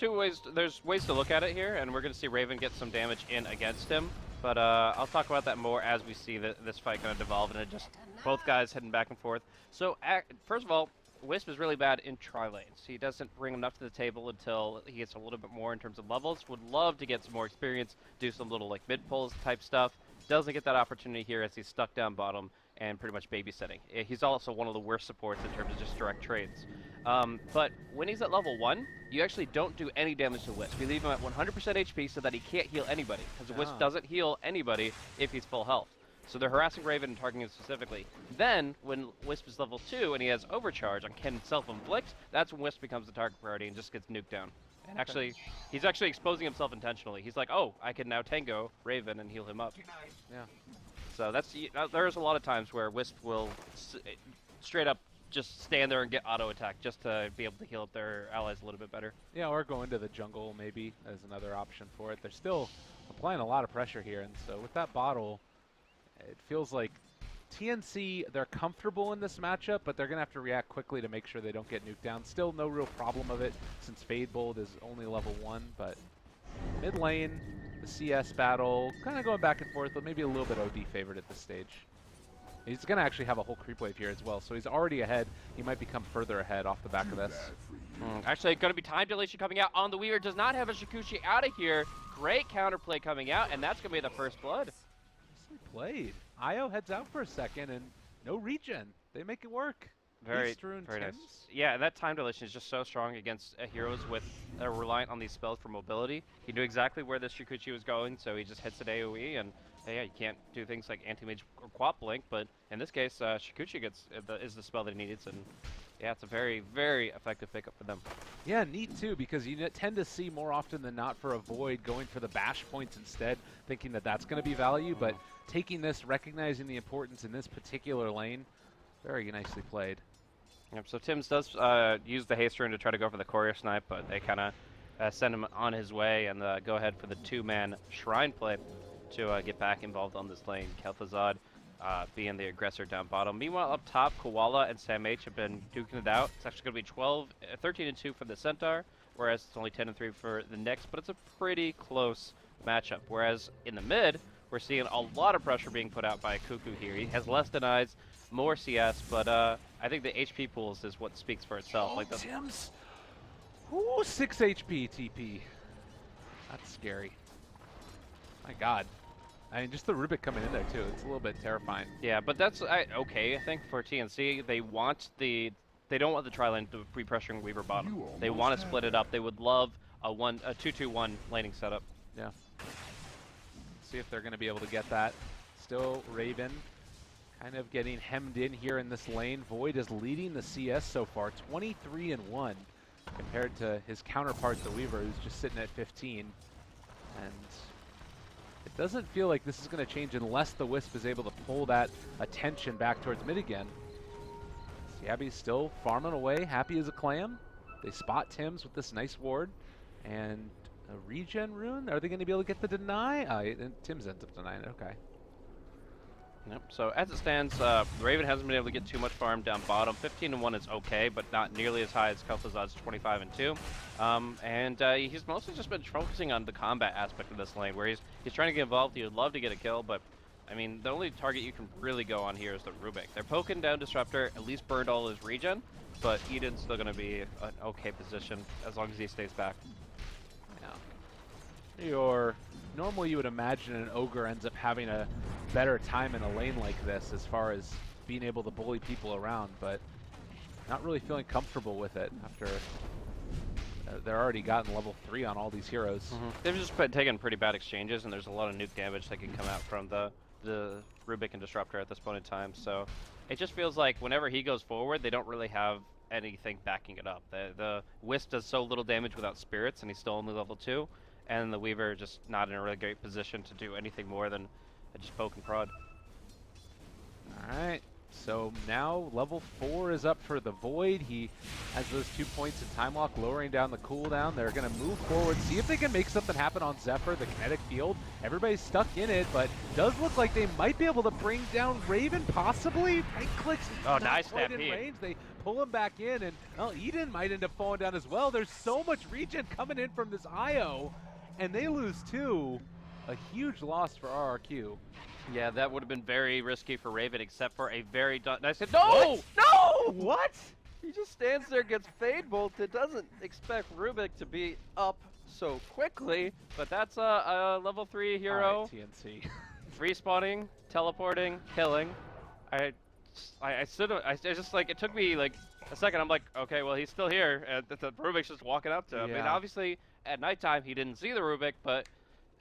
ways to look at it here, and we're going to see Raven get some damage in against him. But I'll talk about that more as we see this fight kind of devolve, and it just both guys heading back and forth. So first of all, Wisp is really bad in tri-lanes. He doesn't bring enough to the table until he gets a little bit more in terms of levels. Would love to get some more experience, do some little like mid pulls type stuff. Doesn't get that opportunity here as he's stuck down bottom and pretty much babysitting. He's also one of the worst supports in terms of just direct trades. But when he's at level 1, you actually don't do any damage to Wisp. You leave him at 100% HP so that he can't heal anybody, because Wisp doesn't heal anybody if he's full health. So they're harassing Raven and targeting him specifically. Then, when Wisp is level 2 and he has Overcharge and can self-inflict, that's when Wisp becomes the target priority and just gets nuked down. And actually, he's actually exposing himself intentionally. He's like, oh, I can now tango Raven and heal him up. Yeah. So there's a lot of times where Wisp will straight up just stand there and get auto attack just to be able to heal up their allies a little bit better. Yeah, or go into the jungle maybe as another option for it. They're still applying a lot of pressure here, and so with that bottle, it feels like TNC, they're comfortable in this matchup, but they're going to have to react quickly to make sure they don't get nuked down. Still no real problem of it since Fadebolt is only level 1, but mid lane, the CS battle, kind of going back and forth, but maybe a little bit OD favored at this stage. He's going to actually have a whole creep wave here as well, so he's already ahead. He might become further ahead off the back of this. Actually, going to be time dilation coming out on the Weaver. Does not have a Shikushi out of here. Great counterplay coming out, and that's going to be the first blood. Nicely played. IO heads out for a second, and no regen. They make it work. Very nice. Yeah, and that time dilation is just so strong against heroes with reliant on these spells for mobility. He knew exactly where this Shikuchi was going, so he just hits an AoE, and yeah, you can't do things like anti-mage or quap blink, but in this case, Shikuchi is the spell that he needs, and yeah, it's a very, very effective pickup for them. Yeah, neat too, because you tend to see more often than not for a Void going for the bash points instead, thinking that that's going to be value, but taking this, recognizing the importance in this particular lane, very nicely played. Yep, so Tim's does use the haste rune to try to go for the courier snipe, but they kind of send him on his way and go ahead for the 2-man shrine play to get back involved on this lane. Kel'Thuzad being the aggressor down bottom. Meanwhile, up top, Koala and Sam H have been duking it out. It's actually going to be 13-2 for the Centaur, whereas it's only 10-3 for the Nyx, but it's a pretty close matchup. Whereas in the mid, we're seeing a lot of pressure being put out by Cuckoo here. He has less denies, more CS, but I think the HP pools is what speaks for itself. Oh, like the Tim's! Ooh, 6 HP TP. That's scary. My god. I mean, just the Rubik coming in there, too. It's a little bit terrifying. Yeah, but that's okay, I think, for TNC. They don't want the tri-lane to be pressuring Weaver bottom. They want to split it up. They would love a 2-2-1 laning setup. Yeah. See if they're going to be able to get that. still Raven kind of getting hemmed in here in this lane. Void is leading the CS so far, 23-1, compared to his counterpart, the Weaver, who's just sitting at 15. And it doesn't feel like this is going to change unless the Wisp is able to pull that attention back towards mid again. Stabby's still farming away, happy as a clam. They spot Tim's with this nice ward. And a regen rune? Are they going to be able to get the deny? And Tim's ends up denying it, okay. Yep. So as it stands, Raven hasn't been able to get too much farm down bottom. 15-1 is okay, but not nearly as high as Kel'Thuzad's 25-2. And he's mostly just been focusing on the combat aspect of this lane, where he's trying to get involved. He would love to get a kill, but I mean, the only target you can really go on here is the Rubik. They're poking down Disruptor, at least burned all his regen, but Eden's still going to be an okay position as long as he stays back. Normally you would imagine an Ogre ends up having a better time in a lane like this as far as being able to bully people around, but not really feeling comfortable with it after they're already gotten level 3 on all these heroes. They've just taken pretty bad exchanges, and there's a lot of nuke damage that can come out from the Rubik and Disruptor at this point in time, so it just feels like whenever he goes forward, they don't really have anything backing it up. The Wisp does so little damage without Spirits, and he's still only level 2. And the Weaver just not in a really great position to do anything more than just poke and prod. Alright, so now level 4 is up for the Void. He has those 2 points in time lock, lowering down the cooldown. They're going to move forward, see if they can make something happen on Zephyr, the kinetic field. Everybody's stuck in it, but does look like they might be able to bring down Raven, possibly. Right clicks, oh, not nice quite in stampede. range. They pull him back in, and well, Eden might end up falling down as well. There's so much regen coming in from this IO. And they lose 2. A huge loss for RRQ. Yeah, that would have been very risky for Raven, except for a very... I said, no! What? No! What? He just stands there, gets Fade Bolted, doesn't expect Rubik to be up so quickly, but that's a level 3 hero. All right, TNC. Respawning, teleporting, killing. I just like, it took me like a second. I'm like, okay, well, he's still here, and the Rubik's just walking up to him. I mean, obviously, at nighttime, he didn't see the Rubik, but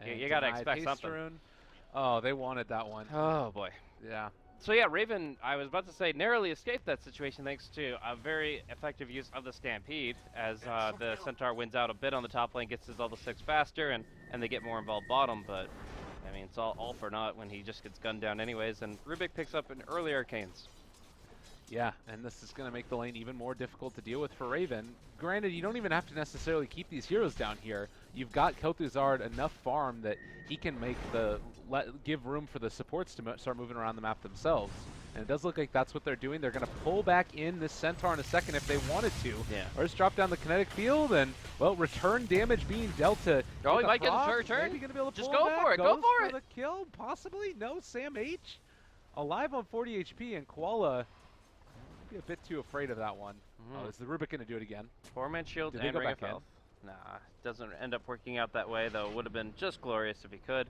you gotta expect something. Rune. Oh, they wanted that one. Oh, boy. Yeah. So yeah, Raven, I was about to say, narrowly escaped that situation thanks to a very effective use of the Stampede, as the Centaur wins out a bit on the top lane, gets his level 6 faster, and they get more involved bottom, but I mean, it's all for naught when he just gets gunned down anyways, and Rubik picks up an early Arcanes. Yeah, and this is going to make the lane even more difficult to deal with for Raven. Granted, you don't even have to necessarily keep these heroes down here. You've got Kel'Thuzad enough farm that he can make give room for the supports to start moving around the map themselves. And it does look like that's what they're doing. They're going to pull back in this Centaur in a second if they wanted to. Yeah. Or just drop down the kinetic field and, well, return damage being dealt to... Oh, he might get a return. Maybe going to be able to just pull go back. for it. Go for it. The kill, possibly. No, Sam H. Alive on 40 HP, and Koala... a bit too afraid of that one. Oh, is the Rubik going to do it again? 4-man shield and Ring of Health. Nah, doesn't end up working out that way, though. It would have been just glorious if he could.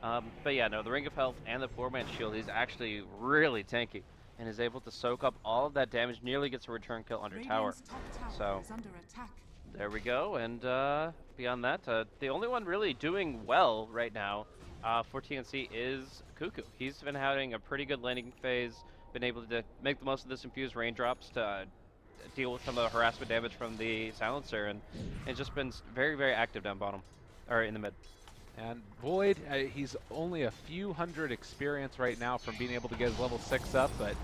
But yeah, no, the Ring of Health and the 4-man shield, he's actually really tanky and is able to soak up all of that damage, nearly gets a return kill under tower. So there we go, and beyond that, the only one really doing well right now for TNC is Cuckoo. He's been having a pretty good landing phase, been able to make the most of this infused raindrops to deal with some of the harassment damage from the silencer, and it's just been very, very active down bottom, or in the mid. And Void, he's only a few hundred experience right now from being able to get his level 6 up, but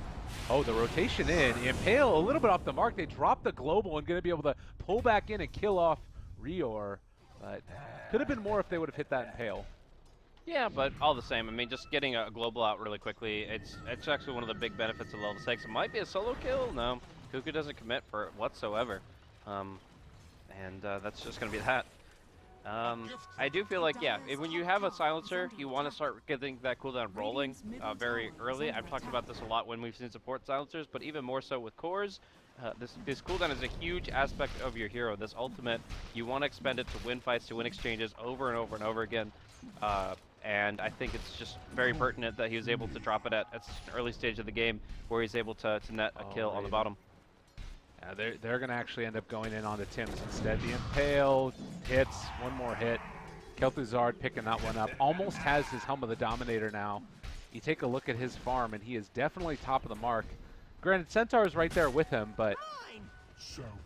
oh, the rotation in. Impale a little bit off the mark. They drop the global and going to be able to pull back in and kill off Rior, but could have been more if they would have hit that Impale. Yeah, but all the same, I mean, just getting a global out really quickly, it's actually one of the big benefits of level 6. It might be a solo kill. No, Cuckoo doesn't commit for it whatsoever. And that's just going to be that. I do feel like, yeah, when you have a silencer, you want to start getting that cooldown rolling very early. I've talked about this a lot when we've seen support silencers, but even more so with cores. This cooldown is a huge aspect of your hero. This ultimate, you want to expend it to win fights, to win exchanges over and over and over again. And I think it's just very pertinent that he was able to drop it at such an early stage of the game where he's able to net a kill on the bottom. Yeah, they're going to actually end up going in onto Tim's instead. The Impale hits, one more hit. Kel'Thuzad picking that one up. Almost has his Helm of the Dominator now. you take a look at his farm, and he is definitely top of the mark. Granted, Centaur is right there with him, but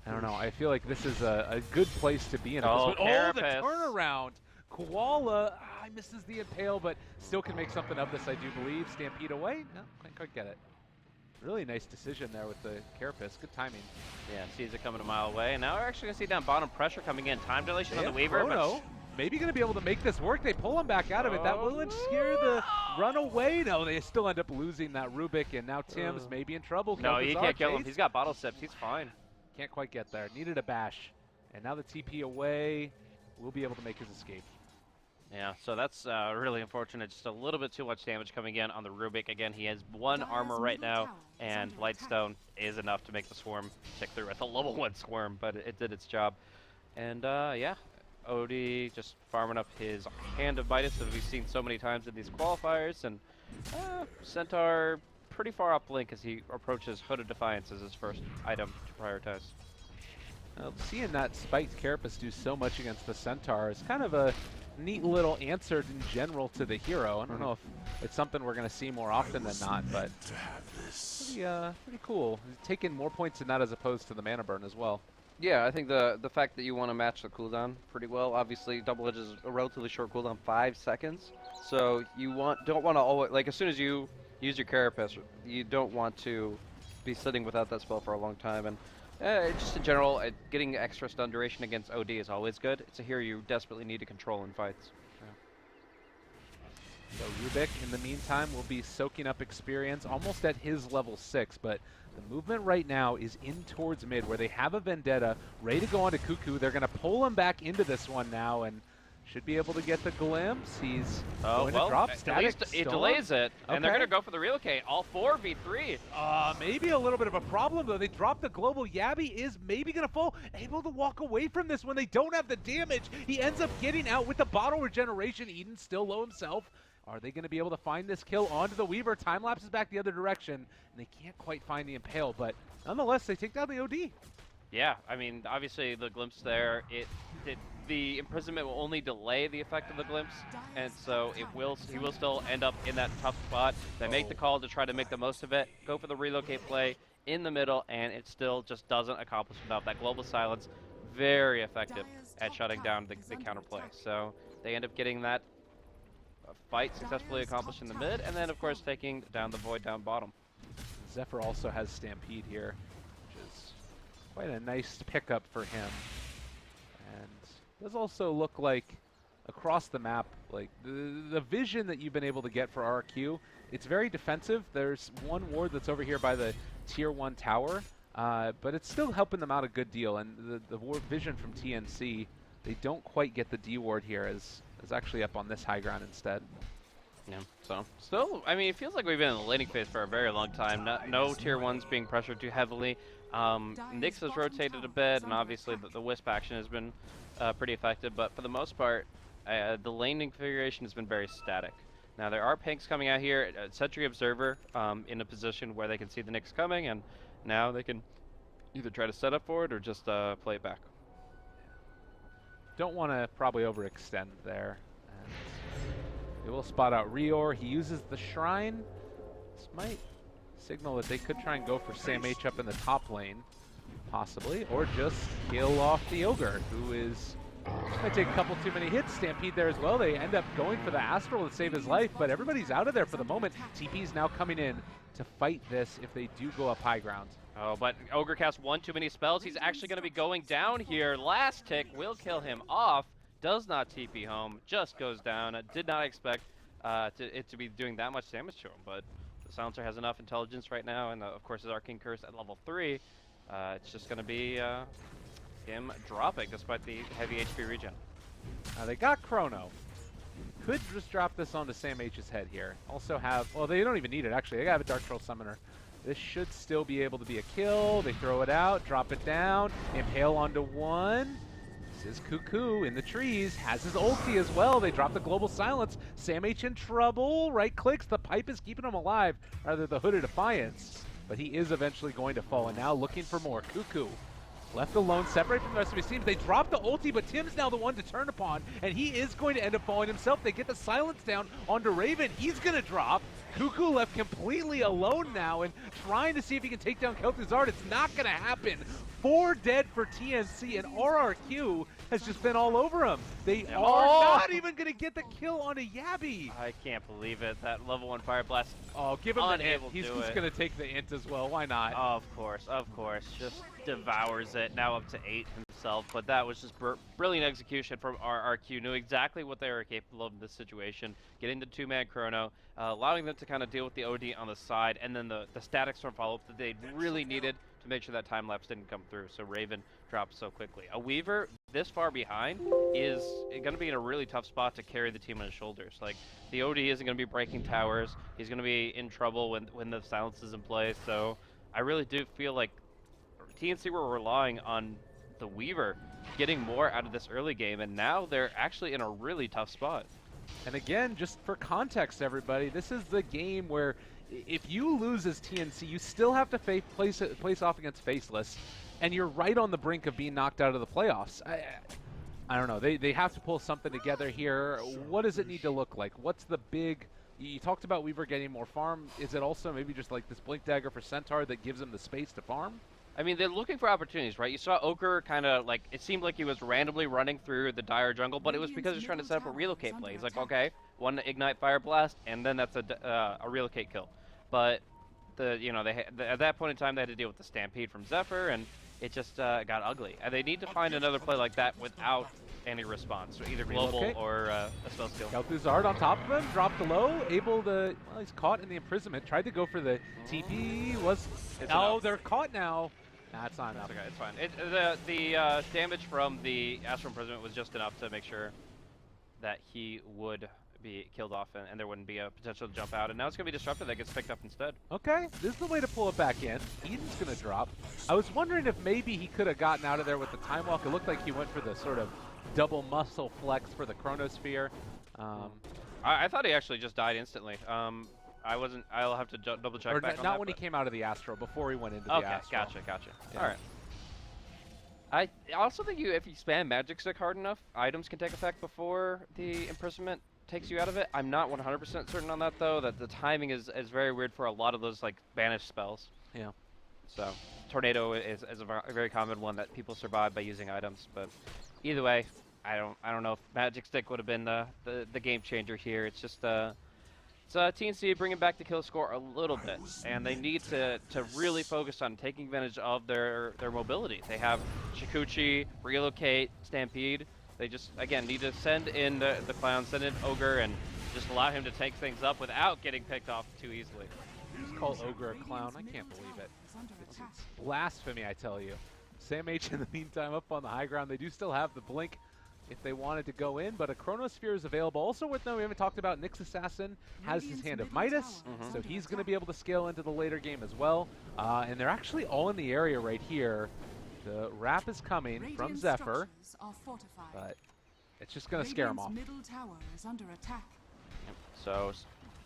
I don't know. I feel like this is a good place to be in. Oh, the turnaround. Koala, misses the impale, but still can make something of this, I do believe. Stampede away? No, can't quite get it. Really nice decision there with the Carapace. Good timing. Yeah, sees it coming a mile away. And now we're actually going to see down bottom pressure coming in. Time dilation on the Weaver. Chrono, maybe going to be able to make this work. They pull him back out of it. That will obscure the runaway. No, they still end up losing that Rubik, and now Tim's maybe in trouble. No, you can't kill him. He's got bottle sips. He's fine. Can't quite get there. Needed a bash. And now the TP away. Will be able to make his escape. Yeah, so that's really unfortunate. Just a little bit too much damage coming in on the Rubik. Again, he has 1 armor right now, and Lightstone is enough to make the Swarm tick through. It's a level 1 Swarm, but it did its job. And yeah, Odie just farming up his Hand of Midas that we've seen so many times in these qualifiers. And Centaur pretty far up link as he approaches Hood of Defiance as his first item to prioritize. Seeing that spiked Carapace do so much against the Centaur is kind of a neat little answer in general to the hero. I don't know if it's something we're going to see more often than not, but pretty cool. He's taking more points than that as opposed to the mana burn as well. Yeah, I think the fact that you want to match the cooldown pretty well. Obviously, Double Edge is a relatively short cooldown, 5 seconds. So you don't want to always, like, as soon as you use your Carapace, you don't want to be sitting without that spell for a long time. And just in general, getting extra stun duration against OD is always good. It's a hero you desperately need to control in fights. So Rubik, in the meantime, will be soaking up experience almost at his level 6, but the movement right now is in towards mid, where they have a Vendetta ready to go on to Cuckoo. They're going to pull him back into this one now, and should be able to get the glimpse. He's going to drop at least it delays it, and they're going to go for the relocate. All 4v3. Maybe a little bit of a problem, though. They dropped the global. Yabby is maybe going to fall, able to walk away from this when they don't have the damage. He ends up getting out with the bottle regeneration. Eden's still low himself. Are they going to be able to find this kill onto the Weaver? Time lapses back the other direction, and they can't quite find the Impale, but nonetheless, they take down the OD. Yeah, I mean, obviously the glimpse there, the imprisonment will only delay the effect of the glimpse, and so he will still end up in that tough spot. They make the call to try to make the most of it, go for the relocate play in the middle, and it still just doesn't accomplish enough. That global silence, very effective at shutting down the counterplay. So they end up getting that fight successfully accomplished in the mid, and then of course taking down the Void down bottom. Zephyr also has Stampede here, which is quite a nice pickup for him. And does also look like across the map, like the vision that you've been able to get for RQ, it's very defensive. There's one ward that's over here by the tier 1 tower, but it's still helping them out a good deal. And the ward vision from TNC, they don't quite get the D ward here as actually up on this high ground instead. Yeah, so still, I mean, it feels like we've been in the laning phase for a very long time. No tier 1s being pressured too heavily. Nyx has rotated a bit, and obviously the Wisp action has been pretty effective, but for the most part, the laning configuration has been very static. Now there are pinks coming out here, Sentry Observer in a position where they can see the Nyx coming, and now they can either try to set up for it or just play it back. Don't want to probably overextend there. And they will spot out Rior. He uses the Shrine. This might signal that they could try and go for Sam H up in the top lane, possibly, or just kill off the Ogre, who is might take a couple too many hits. Stampede there as well. They end up going for the Astral to save his life, but everybody's out of there for the moment. TP's now coming in to fight this if they do go up high ground. Oh, but Ogre cast one too many spells. He's actually going to be going down here. Last tick will kill him off. Does not TP home. Just goes down. I did not expect it to be doing that much damage to him, but the Silencer has enough intelligence right now, and of course his Arcane Curse at level 3. It's just going to be him dropping despite the heavy HP regen. They got Chrono. Could just drop this onto Sam H's head here. Also have, well, they don't even need it actually. They have a Dark Troll Summoner. This should still be able to be a kill. They throw it out, drop it down, impale onto one. This is Cuckoo in the trees, has his ulti as well. They drop the Global Silence. Sam H in trouble, right clicks, the pipe is keeping him alive, rather the Hood of Defiance. But he is eventually going to fall, and now looking for more. Cuckoo Left alone, separate from the rest of his team. They drop the ulti, but Tim's now the one to turn upon, and he is going to end up falling himself. They get the silence down onto Raven. He's going to drop. Cuckoo left completely alone now and trying to see if he can take down Kel'Thuzad. It's not going to happen. 4 dead for TNC, and RRQ has just been all over him. They are not even going to get the kill on a Yabby. I can't believe it. That level 1 Fire Blast. Oh, give him the int. He's just going to take the int as well. Why not? Of course. Just devours it. Now up to 8 himself. But that was just brilliant execution from RRQ. Knew exactly what they were capable of in this situation. Getting the 2-man chrono, allowing them to kind of deal with the OD on the side, and then the static storm follow-up that they really needed to make sure that time lapse didn't come through. So Raven dropped so quickly. A Weaver this far behind is going to be in a really tough spot to carry the team on his shoulders. Like, the OD isn't going to be breaking towers. He's going to be in trouble when the silence is in place. So I really do feel like TNC were relying on the Weaver getting more out of this early game, and now they're actually in a really tough spot. And again, just for context, everybody, this is the game where if you lose as TNC, you still have to place off against Faceless, and you're right on the brink of being knocked out of the playoffs. I don't know. They have to pull something together here. What does it need to look like? What's the big... You talked about Weaver getting more farm. Is it also maybe just like this Blink Dagger for Centaur that gives them the space to farm? I mean, they're looking for opportunities, right? You saw Ogre kind of like, it seemed like he was randomly running through the dire jungle, but it was because he's trying to set up a relocate play. He's like, okay, 1 Ignite Fire Blast, and then that's a relocate kill. But at that point in time, they had to deal with the Stampede from Zephyr, and it just got ugly. And they need to find another play like that without any response, so either global or a spell skill. Kel'Thuzad on top of him, dropped low, able to, well, he's caught in the imprisonment, tried to go for the TP, they're caught now. Nah, it's not enough. Okay, it's fine. The damage from the Astral Imprisonment was just enough to make sure that he would be killed off and there wouldn't be a potential to jump out. And now it's going to be Disruptor that gets picked up instead. Okay, this is the way to pull it back in. Eden's going to drop. I was wondering if maybe he could have gotten out of there with the Time Walk. It looked like he went for the sort of double muscle flex for the Chronosphere. I thought he actually just died instantly. I'll have to double check back on that. Not when he came out of the Astro, before he went into the Astro. Okay, gotcha. Yeah. All right. I also think if you spam Magic Stick hard enough, items can take effect before the imprisonment takes you out of it. I'm not 100% certain on that, though, that the timing is very weird for a lot of those, like, banished spells. Yeah. So, Tornado is a very common one that people survive by using items, but either way, I don't know if Magic Stick would have been the game changer here. It's just it's TNC bringing back the kill score a little bit, and they need to really focus on taking advantage of their mobility. They have Shikuchi, Relocate, Stampede. They just, again, need to send in the Clown, send in Ogre, and just allow him to take things up without getting picked off too easily. Just call Ogre a clown. I can't believe it. It's blasphemy, I tell you. Sam H in the meantime up on the high ground. They do still have the blink if they wanted to go in, but a Chronosphere is available. Also worth noting, we haven't talked about Nyx Assassin has his Hand of Midas, so he's going to be able to scale into the later game as well. And they're actually all in the area right here. The wrap is coming from Zephyr, but it's just going to scare him off. So,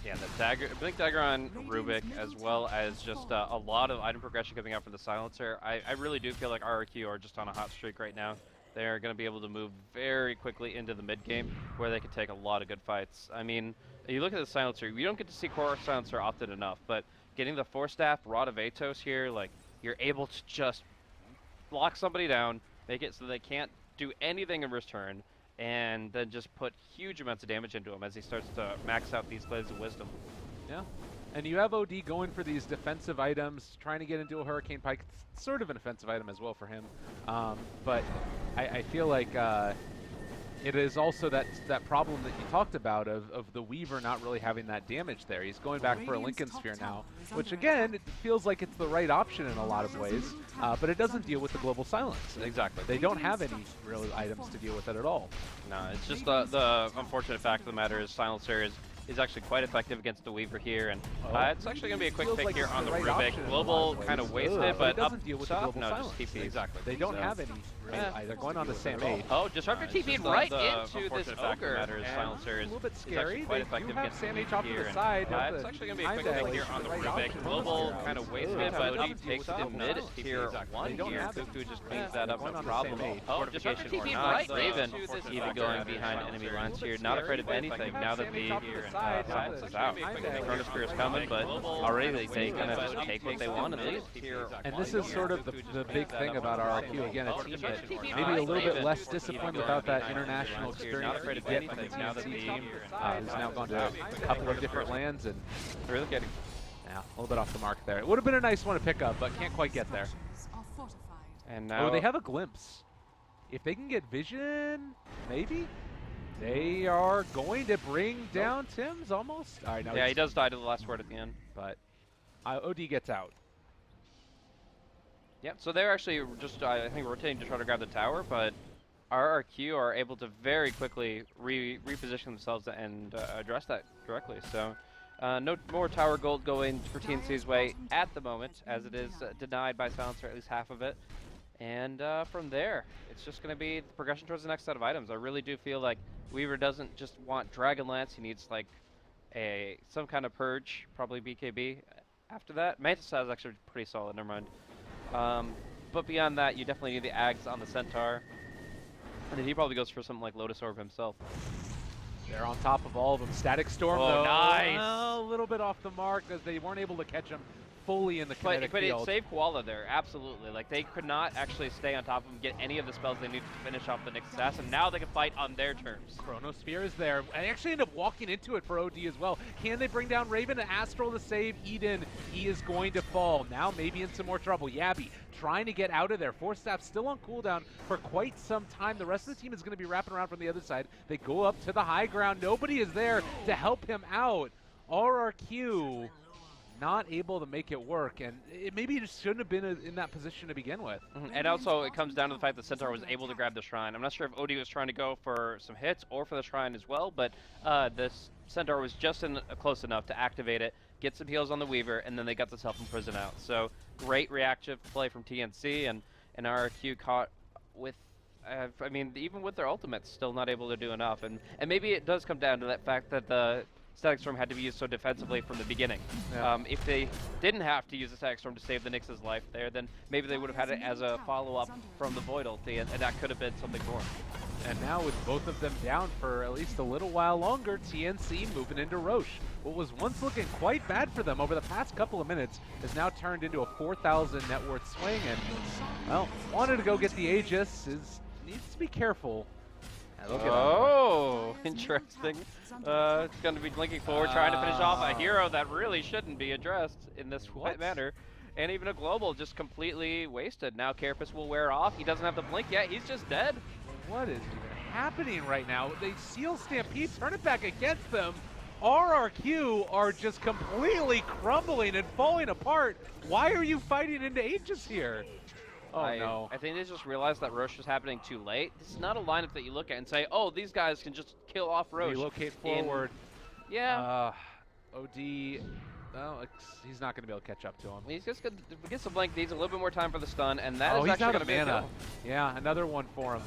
yeah, the Blink Dagger on Rubik, as well as just a lot of item progression coming out from the Silencer. I really do feel like RRQ are just on a hot streak right now. They're going to be able to move very quickly into the mid game, where they can take a lot of good fights. I mean, you look at the Silencer, you don't get to see Core Silencer often enough, but getting the Force Staff, Rod of Atos here, like, you're able to just lock somebody down, make it so they can't do anything in return, and then just put huge amounts of damage into him as he starts to max out these Glades of Wisdom. Yeah, and you have OD going for these defensive items, trying to get into a Hurricane Pike. It's sort of an offensive item as well for him, but I feel like it is also that problem that you talked about of the Weaver not really having that damage there. He's going back for a Lincoln Sphere now, which again, it feels like it's the right option in a lot of ways, but it doesn't deal with the Global Silence. Exactly. They don't have any real items to deal with it at all. No, it's just the unfortunate fact of the matter is Silencer is actually quite effective against the Weaver here, and it's actually going to be a quick Feels pick like here it's on the right Rubik. option in a Global lot of kind of ways. wasted, But but it doesn't up deal with the top, global no, just silence. TP. Exactly. They don't have any. They're going on the same aid. Oh, Disruptor TP'd right into this Ogre. And Silencer a is little bit actually scary. quite They effective do have against Sam the H off to here, the side. and it's actually going to be a quick pick here on the Rubik. Global kind of wasted, but up takes the mid tier 1 here. Cuckoo just cleans that up, no problem. Oh, Disruptor TP'd right. Raven even going behind enemy lines here. Not afraid of anything now that the silence is out. Chrono Spear is coming, but already they kind of just take what they want and leave. And this is sort of the big thing about RRQ. Again, a team that maybe a little bit less disciplined without that international experience that you get from the TNC team. Who's now gone to a couple of different lands and really getting a little bit off the mark there. It would have been a nice one to pick up, but can't quite get there. And now they have a glimpse. If they can get vision, maybe? They are going to bring down Tim's almost. All right, now yeah, he does die to the last word at the end, but OD gets out. Yep, so they're actually just, I think, rotating to try to grab the tower, but RRQ are able to very quickly reposition themselves and address that directly. So no more tower gold going for TNC's way at the moment, as it is denied by Silencer, at least half of it. And from there, it's just going to be the progression towards the next set of items. I really do feel like Weaver doesn't just want Dragonlance. He needs like some kind of purge, probably BKB. After that, Mantis is actually pretty solid. Never mind. But beyond that, you definitely need the Ags on the Centaur. And then he probably goes for something like Lotus Orb himself. They're on top of all of them. Static Storm, though. Nice! A little bit off the mark as they weren't able to catch him fully in the kinetic but field. It saved Koala there, absolutely. Like, they could not actually stay on top of him, get any of the spells they needed to finish off the Nyx Assassin. Now they can fight on their terms. Chronosphere is there. I actually end up walking into it for OD as well. Can they bring down Raven and Astral to save Eden? He is going to fall. Now maybe in some more trouble. Yabby trying to get out of there. Force Staff still on cooldown for quite some time. The rest of the team is going to be wrapping around from the other side. They go up to the high ground. Nobody is there to help him out. RRQ not able to make it work, and maybe it just shouldn't have been in that position to begin with. And also, it comes down to the fact that Centaur was able to grab the Shrine. I'm not sure if OD was trying to go for some hits or for the Shrine as well, but this Centaur was just close enough to activate it, get some heals on the Weaver, and then they got the self-imprison out. So, great reactive play from TNC, and RRQ caught with I mean, even with their ultimates, still not able to do enough. And maybe it does come down to that fact that the Static Storm had to be used so defensively from the beginning. Yeah. If they didn't have to use the Static Storm to save the Nyx's life there, then maybe they would have had it as a follow-up from the Void ulti, and that could have been something more. And now with both of them down for at least a little while longer, TNC moving into Roche. What was once looking quite bad for them over the past couple of minutes has now turned into a 4,000 net worth swing, and, well, wanted to go get the Aegis, needs to be careful. Oh, interesting. It's going to be blinking forward, trying to finish off a hero that really shouldn't be addressed in this manner. And even a global just completely wasted. Now Carapace will wear off. He doesn't have the blink yet. He's just dead. What is even happening right now? They seal Stampede, turn it back against them. RRQ are just completely crumbling and falling apart. Why are you fighting into Aegis here? Oh, no. I think they just realized that Roche was happening too late. This is not a lineup that you look at and say, oh, these guys can just kill off Roche. Relocate forward. Yeah. OD, well, he's not going to be able to catch up to him. He's just going to get some blink, needs a little bit more time for the stun, and that is he's actually out going to of be a mana. kill. Yeah, another one for him.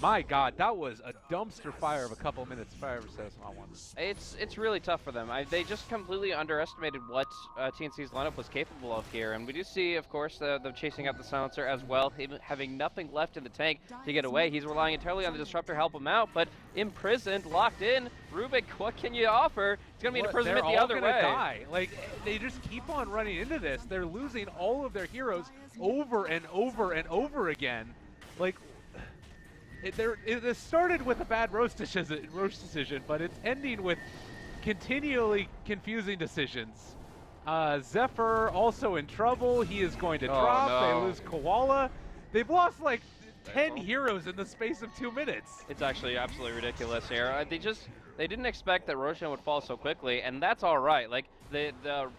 My God, that was a dumpster fire of a couple of minutes if I ever said I want. It's really tough for them. They just completely underestimated what TNC's lineup was capable of here, and we do see, of course, them chasing out the Silencer as well, having nothing left in the tank to get away. He's relying entirely on the Disruptor to help him out, but imprisoned, locked in. Rubik, what can you offer? It's going to be an imprisonment the other way. They're all going to die. Like, they just keep on running into this. They're losing all of their heroes over and over and over again. Like, it started with a bad roast decision, but it's ending with continually confusing decisions. Zephyr also in trouble. He is going to drop. No. They lose Koala. They've lost like 10 heroes in the space of 2 minutes. It's actually absolutely ridiculous here. They didn't expect that Roshan would fall so quickly, and that's all right. Like, the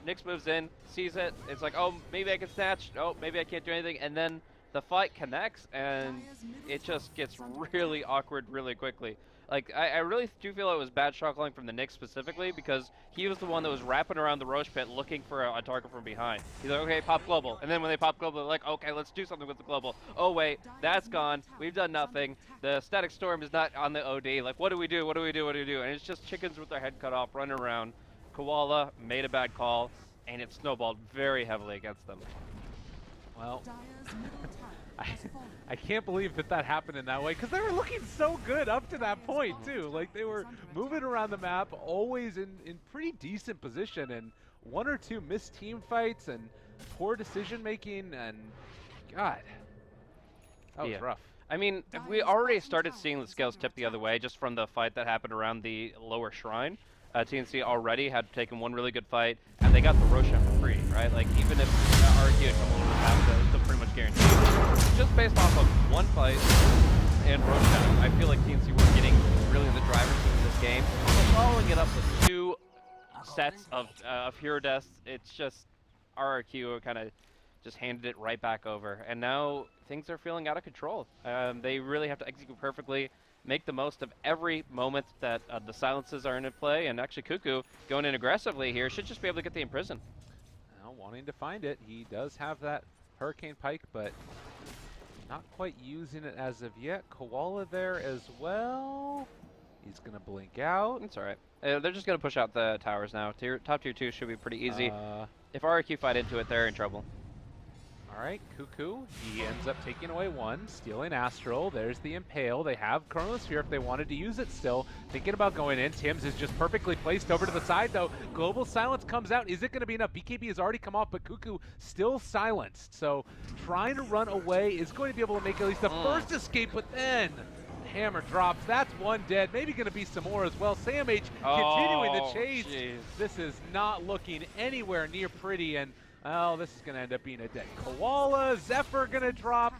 Nyx moves in, sees it. It's like, oh, maybe I can snatch. Oh, maybe I can't do anything. And then the fight connects, and it just gets really awkward really quickly. Like, I really do feel it was bad shot calling from the Knicks specifically, because he was the one that was wrapping around the Roche pit looking for a target from behind. He's like, okay, pop global. And then when they pop global, they're like, okay, let's do something with the global. Oh, wait, that's gone. We've done nothing. The static storm is not on the OD. Like, what do we do? What do we do? What do we do? And it's just chickens with their head cut off running around. Koala made a bad call, and it snowballed very heavily against them. Well, I can't believe that happened in that way, because they were looking so good up to that point, too. Like, they were moving around the map, always in pretty decent position, and one or two missed team fights and poor decision-making, and God, that was rough. I mean, we already started seeing the scales tip the other way just from the fight that happened around the lower shrine. TNC already had taken one really good fight, and they got the Roshan for free, right? Like, even if RQ had come over the map, it was still pretty much guaranteed. Just based off of one fight and Roshan, I feel like TNC were getting really in the driver's seat in this game. But following it up with 2 sets of hero deaths, it's just RRQ kind of just handed it right back over. And now things are feeling out of control. They really have to execute perfectly, make the most of every moment that the silences are in play, and actually Cuckoo, going in aggressively here, should just be able to get the imprison. Now, wanting to find it, he does have that Hurricane Pike, but not quite using it as of yet. Koala there as well. He's going to blink out. It's all right. They're just going to push out the towers now. Top tier 2 should be pretty easy. If RRQ fight into it, they're in trouble. All right, Cuckoo, he ends up taking away 1, stealing Astral. There's the Impale. They have Chronosphere if they wanted to use it still. Thinking about going in. Tim's is just perfectly placed over to the side, though. Global Silence comes out. Is it going to be enough? BKB has already come off, but Cuckoo still silenced. So trying to run away is going to be able to make at least the first escape, but then hammer drops. That's 1 dead. Maybe going to be some more as well. SamH continuing the chase. Geez. This is not looking anywhere near pretty, and well, this is going to end up being a dead Koala. Zephyr going to drop.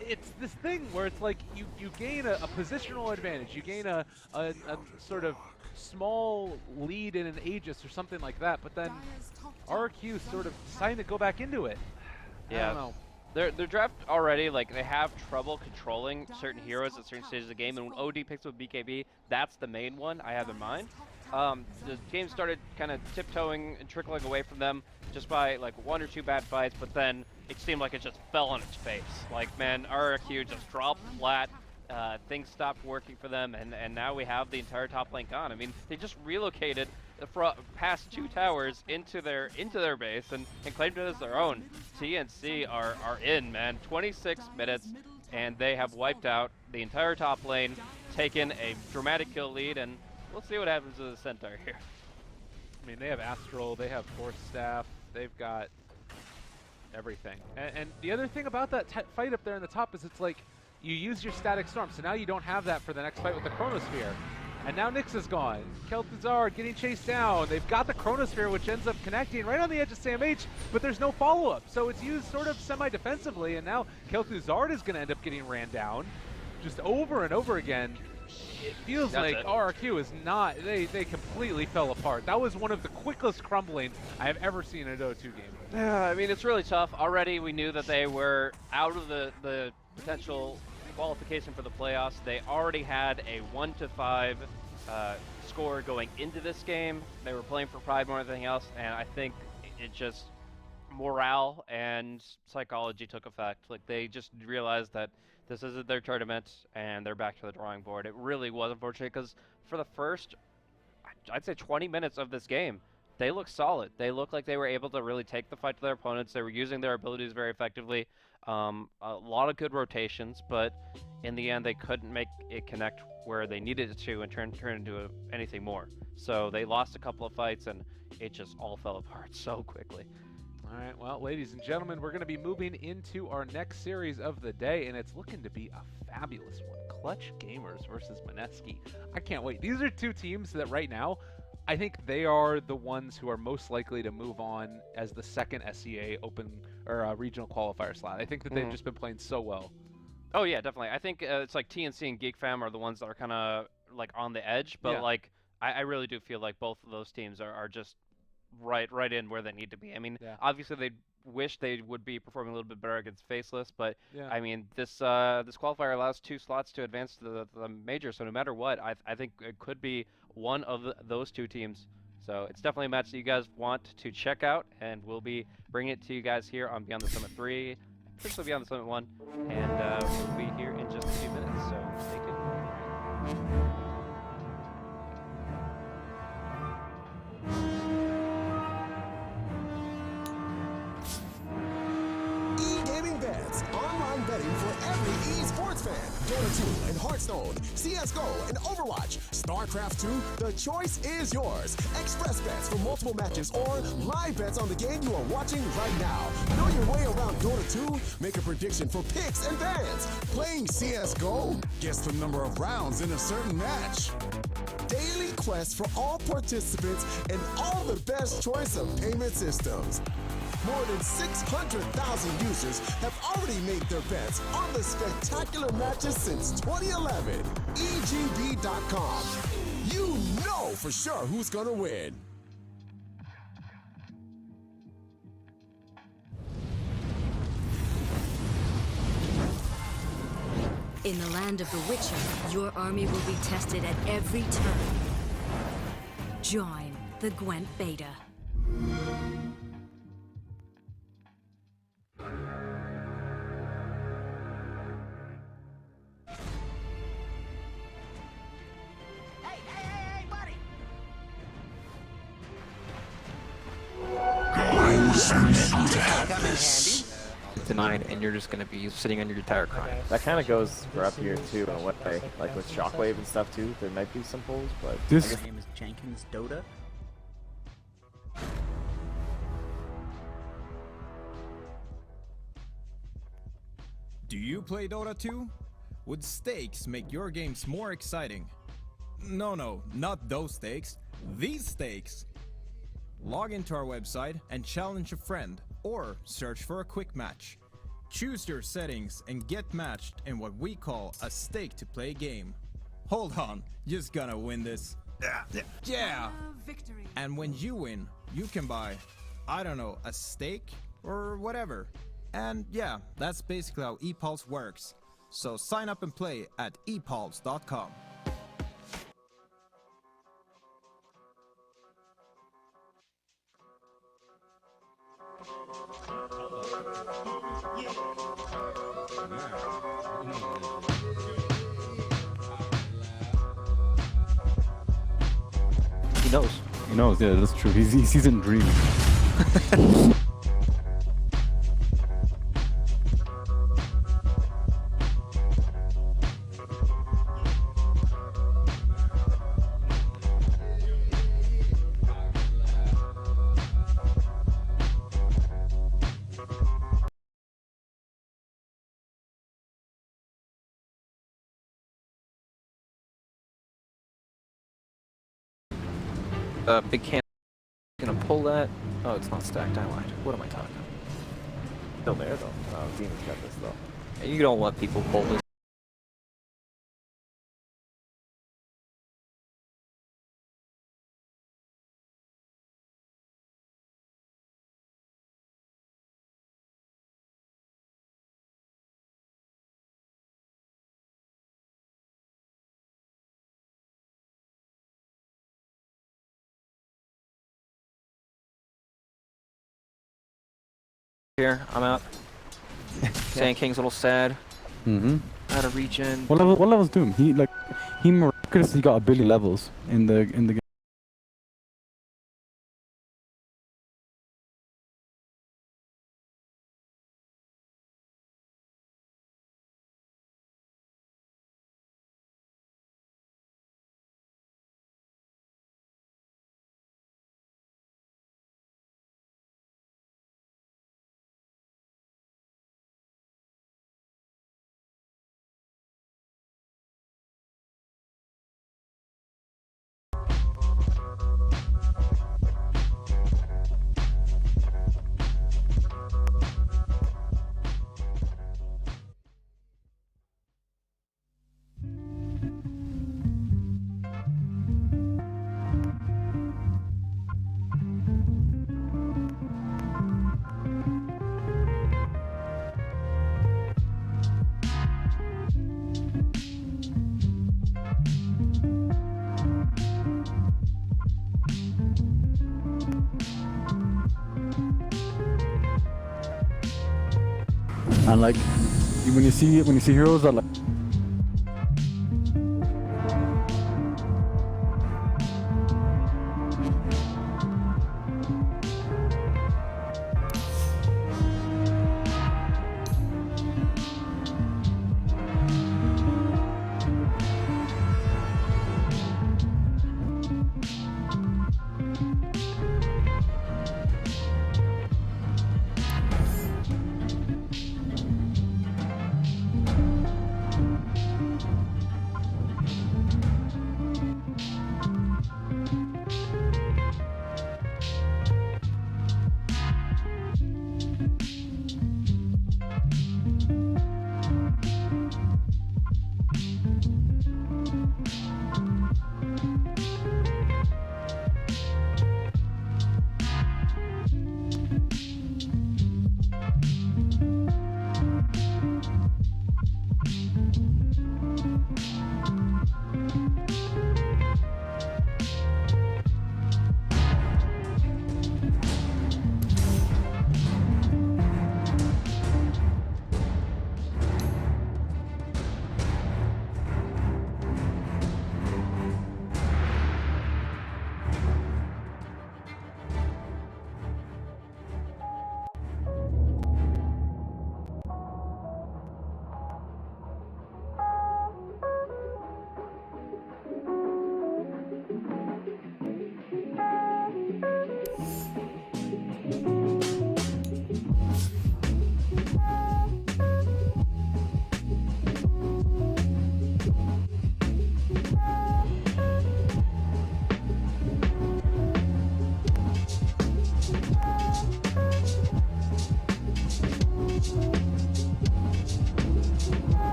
It's this thing where it's like you gain a positional advantage. You gain a sort of small lead in an Aegis or something like that, but then RQ sort of deciding to go back into it. Yeah. I don't know. Their draft already, like, they have trouble controlling certain heroes at certain stages of the game, and when OD picks up BKB, that's the main one I have in mind. The game started kind of tiptoeing and trickling away from them just by like 1 or 2 bad fights, but then it seemed like it just fell on its face. Like, man, RRQ just dropped flat. Things stopped working for them, and now we have the entire top lane gone. I mean, they just relocated past 2 towers into their base and claimed it as their own. TNC are in, man. 26 minutes, and they have wiped out the entire top lane, taken a dramatic kill lead, and we'll see what happens to the Centaur here. I mean, they have Astral, they have Force Staff, they've got everything. And the other thing about that fight up there in the top is it's like you use your Static Storm, so now you don't have that for the next fight with the Chronosphere. And now Nyx is gone. Kel'Thuzad getting chased down. They've got the Chronosphere, which ends up connecting right on the edge of SamH, but there's no follow-up. So it's used sort of semi-defensively, and now Kel'Thuzad is going to end up getting ran down just over and over again. It feels like RRQ is not, they completely fell apart. That was one of the quickest crumbling I have ever seen in a Dota 2 game. Yeah, I mean, it's really tough. Already we knew that they were out of the potential qualification for the playoffs. They already had a 1-5 score going into this game. They were playing for pride more than anything else, and I think it just, morale and psychology took effect. Like, they just realized that this isn't their tournament, and they're back to the drawing board. It really was unfortunate, because for the first, I'd say 20 minutes of this game, they looked solid. They looked like they were able to really take the fight to their opponents. They were using their abilities very effectively. A lot of good rotations, but in the end, they couldn't make it connect where they needed it to and turn into anything more. So they lost a couple of fights, and it just all fell apart so quickly. All right, well, ladies and gentlemen, we're going to be moving into our next series of the day, and it's looking to be a fabulous one. Clutch Gamers versus MINESKI. I can't wait. These are 2 teams that right now, I think they are the ones who are most likely to move on as the second SEA open or regional qualifier slot. I think that they've just been playing so well. Oh yeah, definitely. I think it's like TNC and GeekFam are the ones that are kind of like on the edge, but like I really do feel like both of those teams are just right in where they need to be. I mean, obviously they'd wish they would be performing a little bit better against Faceless, but Yeah. I mean, this this qualifier allows 2 slots to advance to the major, so no matter what, I think it could be one of those 2 teams. So it's definitely a match that you guys want to check out, and we'll be bringing it to you guys here on Beyond the Summit 3, potentially Beyond the Summit 1, and we'll be here in just a few minutes, so stay tuned. E-gaming bets, online betting for every esports fan. Dota 2 and Hearthstone, CSGO and Overwatch, StarCraft 2, the choice is yours. Express bets for multiple matches or live bets on the game you are watching right now. Know your way around Dota 2? Make a prediction for picks and bans. Playing CSGO? Guess the number of rounds in a certain match. Daily quests for all participants and all the best choice of payment systems. More than 600,000 users have already made their bets on the spectacular matches since 2011. EGB.com. You know for sure who's gonna win. In the land of the Witcher, your army will be tested at every turn. Join the Gwent Beta. Tonight, and you're just going to be sitting under your tower crying. That kind of goes for up here too in a way. Like with Shockwave and stuff too, there might be some pulls, but His name is Jenkins Dota. Do you play Dota 2? Would stakes make your games more exciting? No, not those stakes. These stakes. Log into our website and challenge a friend, or search for a quick match. Choose your settings and get matched in what we call a stake to play game. Hold on, just gonna win this. Yeah! Victory. And when you win, you can buy, I don't know, a steak or whatever. And yeah, that's basically how ePulse works. So sign up and play at epulse.com. he knows. He knows, yeah, that's true. He's in dream. Big can gonna pull that. Oh, it's not stacked. I lied. What am I talking about? Still there though. Oh, Demon's got this though. You don't let people pull this. Here, I'm out. Sand King's a little sad. Mm-hmm. Out of regen. What level's Doom? He miraculously got 1 billion levels in the game. And like, when you see heroes that like.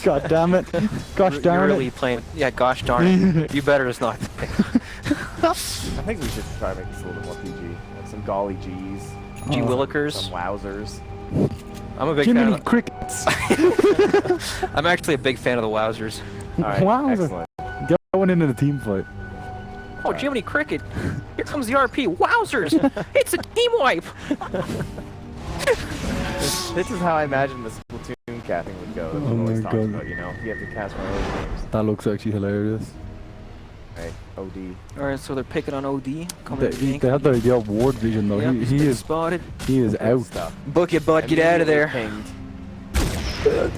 God damn it. Gosh darn You're really it. playing. Yeah, gosh darn it. You better just not. I think we should try to make this a little bit more PG. Like some golly G's. G Willikers. Some wowzers. I'm a big fan of crickets. I'm actually a big fan of the wowzers. Alright, excellent. Get one into the team fight. Oh, Jiminy Cricket. Here comes the RP. Wowzers. It's a team wipe. This is how I imagine the Splatoon capping would go. That's what always talked about, you know? You have to cast one of those games. That looks actually hilarious. Right, OD. Alright, so they're picking on OD. They had the idea of ward vision though. Yep, He is spotted. He is out. Book it, bud. Get out of there.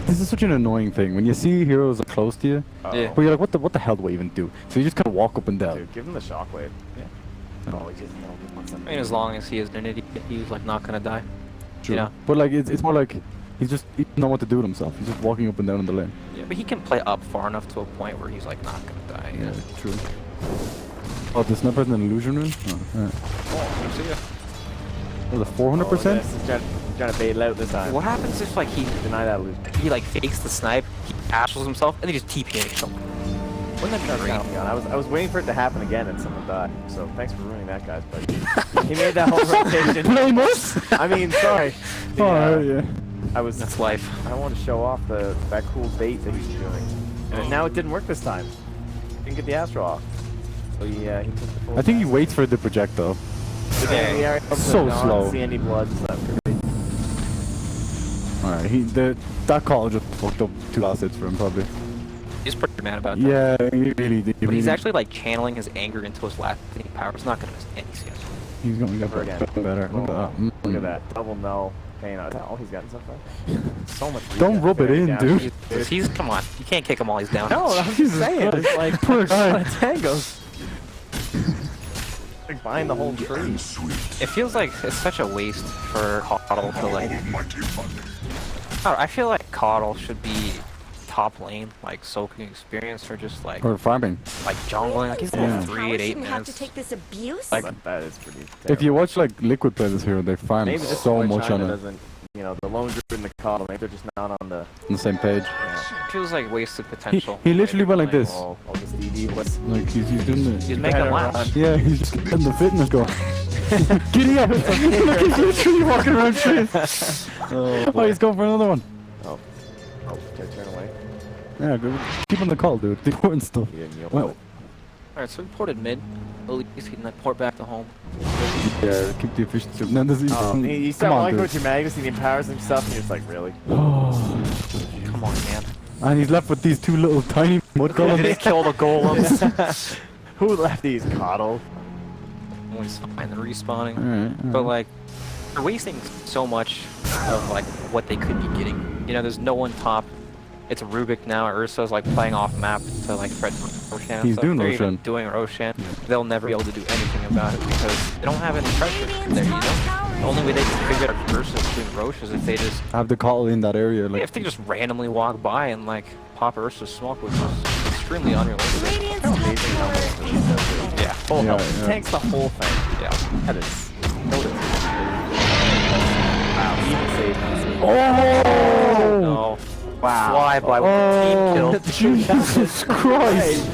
This is such an annoying thing when you see heroes are close to you. Yeah. Where you're like, what the hell do I even do? So you just kind of walk up and down. Dude, give him the shockwave. Yeah. Oh, he just wants I mean, as long as he is an idiot, he's like not gonna die. True. You know? But like, it's more like he doesn't know what to do with himself. He's just walking up and down in the lane. Yeah, but he can play up far enough to a point where he's like not gonna die. Yeah, true. Oh, the sniper's in an illusion room? Oh, right. Oh, see ya. Oh, the 400%? He's trying to bait it out this time. What happens if like he deny that illusion? He like fakes the snipe, he astral himself, and then he just TP and kills him. Wouldn't that be great? I was waiting for it to happen again and someone died. So thanks for ruining that, guys. But he made that whole rotation. Blame us? I mean, sorry. Yeah. That's life. I wanted to show off that cool bait that he's doing, and now it didn't work this time. Didn't get the astral off. So he took the full. I think he waits for the projectile. So slow. See any blood? Alright, that call just fucked up 2 last hits for him probably. He's pretty mad about that. Yeah, he really did. But he's actually like channeling his anger into his last power. It's not gonna miss any CS. He's going to get better. Look at that. Look at that. Double null. Pain out. All he's gotten so far. So much. Don't rub it in, dude. He's come on. You can't kick him while he's down. No, I'm just saying. It's like poor guy. Tangos. Like buying the whole tree. It feels like it's such a waste for Coddle to like. I feel like Coddle should be top lane, like soaking experience, or just like. Or farming. Like jungling. Like he's level 3 at 8 minutes. Have to take this abuse? Like that is pretty. If you watch like Liquid play this hero, they farm Maybe this so is why much China on it. doesn't, you know, the lone druid and the coddle, maybe they're just not on the same page. It feels like wasted potential. He literally went like this. Oh, the Stevie was. Like he's doing the. He's making laps. Yeah, he's just getting the fitness going. Giddy up! Look, he's literally walking around shit. Oh, he's going for another one. Oh, Yeah, good. Keep on the call, dude. The important stuff. Well, Alright, so we ported mid. At least he can port back to home. yeah, keep the efficiency. No, this is You come start on, like dude. with your Magnus and he empowers himself and you're just like, really? Come on, man. And he's left with these two little tiny mud golems. They kill the golems. Who left these coddle? Always fine, they're respawning. Alright, But like, they're wasting so much of like what they could be getting. You know, there's no one top. It's Rubik now. Ursa's like playing off map to like threaten Roshan. He's doing They're Roshan. even doing Roshan. They'll never be able to do anything about it because they don't have any pressure there, you know? The only way they can figure out Ursa's doing Rosh is if they just Have the call in that area. Like, if they just randomly walk by and like pop Ursa's smoke, which is extremely unrealistic. Yeah, full Yeah, health. yeah. Tanks the whole thing. Yeah. That is. Wow, he even saved us. oh! No. Wow. Fly by team kill. Jesus Christ!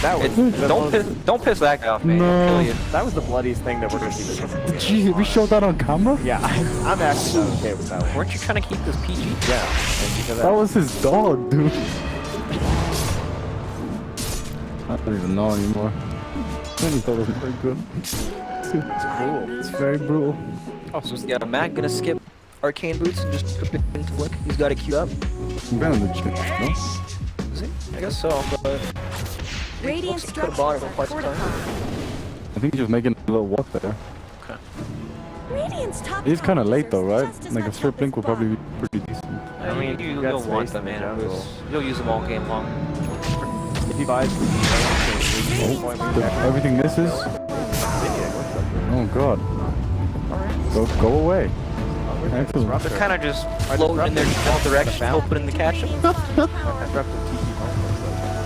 That was. Don't piss that guy off, man. No. He'll kill you. That was the bloodiest thing that we're gonna see this season. Gee, we showed that on camera? Yeah, I'm actually not okay with that one. Weren't you trying to keep this PG? Yeah. And because That was his dog, dude. I don't even know anymore. I just thought it was very good. It's cruel. It's very brutal. Oh, so yeah, Matt gonna skip Arcane Boots and just put it into Flick. He's got it queued up. I'm kind of legit, no? Is he? I guess so, but Radiant looks like he could have bought it for quite some time. I think he's just making a little walk there. Okay. Radiant's top He's kind of tower late though, right? just as Like a much strip up link as would probably be far. pretty decent. I mean, you got you'll want space them, in the man. jungle. You'll use them all game long. If he buys Everything misses. Oh god. Go away. Excellent. They're kind of just floating in their default direction, hoping to catch him.